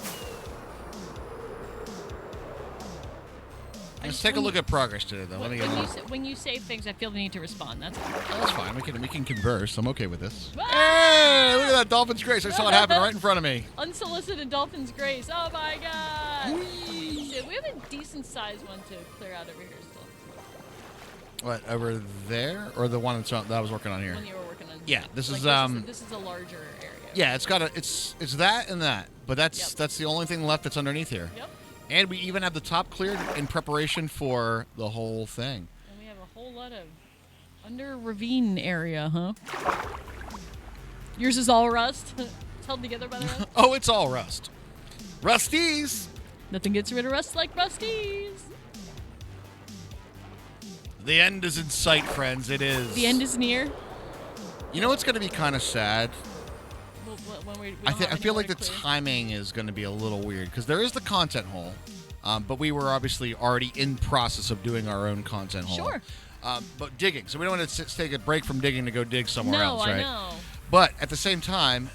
Let's take a look at progress today, though. Let me get when you say things, I feel the need to respond. That's all. That's fine. We can converse. I'm okay with this. Hey, look at that Dolphin's Grace. I saw it happen right in front of me. Unsolicited Dolphin's Grace. Oh my God. Dude, we have a decent sized one to clear out over here still. What, over there, or the one that I was working on here? One you were working on. Yeah, this is This is a larger area. Yeah, it's that and that, but that's the only thing left that's underneath here. Yep. And we even have the top cleared in preparation for the whole thing. And we have a whole lot of under ravine area, huh? Yours is all rust. It's held together by the rust. Oh, it's all rust. Rusties. Nothing gets rid of rust like rusties. The end is in sight, friends. It is. The end is near. You know what's going to be kind of sad? I feel like the clear. timing is going to be a little weird because there is the content hole, but we were obviously already in process of doing our own content hole. Sure. But digging, so we don't want to take a break from digging to go dig somewhere else, right? I know. But at the same time,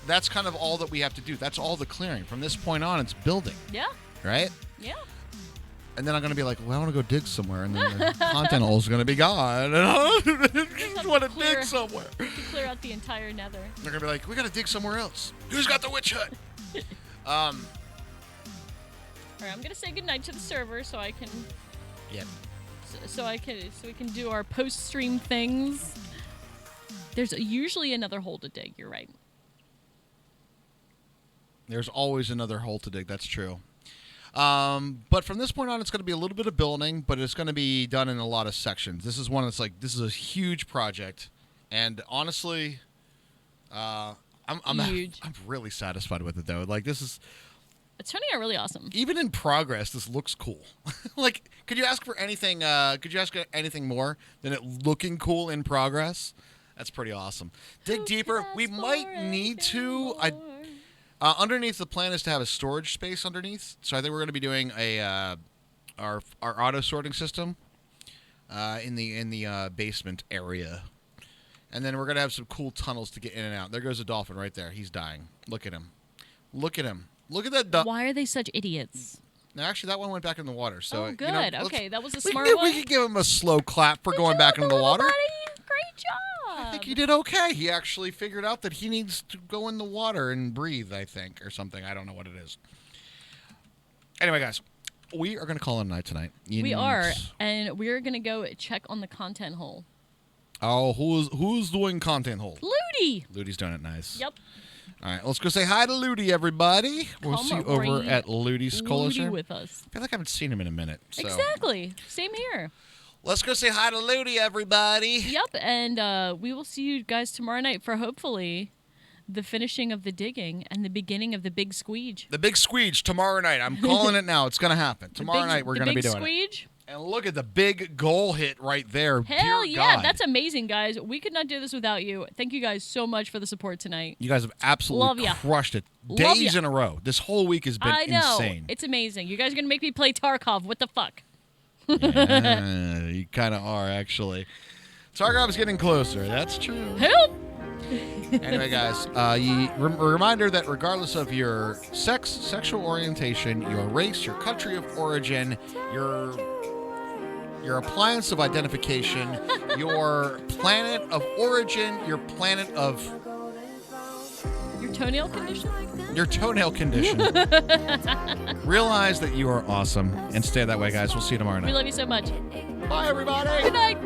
that's kind of all that we have to do. That's all the clearing. From this point on, it's building. Yeah. Right? Yeah. And then I'm going to be like, well, I want to go dig somewhere, and then the content hole is going to be gone. I just want to dig somewhere. To clear out the entire nether. They're going to be like, we got to dig somewhere else. Who's got the witch hut? All right, I'm going to say goodnight to the server so I can... Yep. So we can do our post-stream things. There's usually another hole to dig, you're right. There's always another hole to dig, that's true. But from this point on, it's going to be a little bit of building, but it's going to be done in a lot of sections. This is one that's like, this is a huge project. And honestly, I'm really satisfied with it, though. Like, this is... It's turning out really awesome. Even in progress, this looks cool. Like, could you ask for anything, more than it looking cool in progress? That's pretty awesome. Dig deeper. We might need to... underneath, the plan is to have a storage space underneath. So I think we're going to be doing our auto sorting system in the basement area, and then we're going to have some cool tunnels to get in and out. There goes a dolphin right there. He's dying. Look at him. Look at him. Look at that. Why are they such idiots? No, actually, that one went back in the water. So good. You know, okay, that was a smart one. We could give him a slow clap for going back into the water. Buddy. Great job. I think he did okay. He actually figured out that he needs to go in the water and breathe, I think, or something. I don't know what it is. Anyway, guys, we are going to call it a night tonight. We are, and we're going to go check on the content hole. Oh, who's doing content hole? Ludi. Ludi's doing it nice. Yep. All right, let's go say hi to Ludi, everybody. We'll see you over at Ludi's Coalition. Ludi with us. I feel like I haven't seen him in a minute. So. Exactly. Same here. Let's go say hi to Ludi, everybody. Yep, and we will see you guys tomorrow night for hopefully the finishing of the digging and the beginning of the big squeege. The big squeege tomorrow night. I'm calling it now. It's going to happen. Tomorrow night we're going to be doing it. And look at the big goal hit right there. Hell Dear yeah, God. that's amazing, guys. We could not do this without you. Thank you guys so much for the support tonight. You guys have Love absolutely ya. crushed it. Love Days ya. in a row. This whole week has been I know. insane. It's amazing. You guys are going to make me play Tarkov. What the fuck? Yeah, you kind of are, actually. Tarkov's getting closer. That's true. Help! Anyway, guys, a reminder that regardless of your sex, sexual orientation, your race, your country of origin, your appliance of identification, your planet of origin, your planet of... Your toenail condition? Your toenail condition. Realize that you are awesome and stay that way, guys. We'll see you tomorrow We night. love you so much. Bye, everybody. Good night.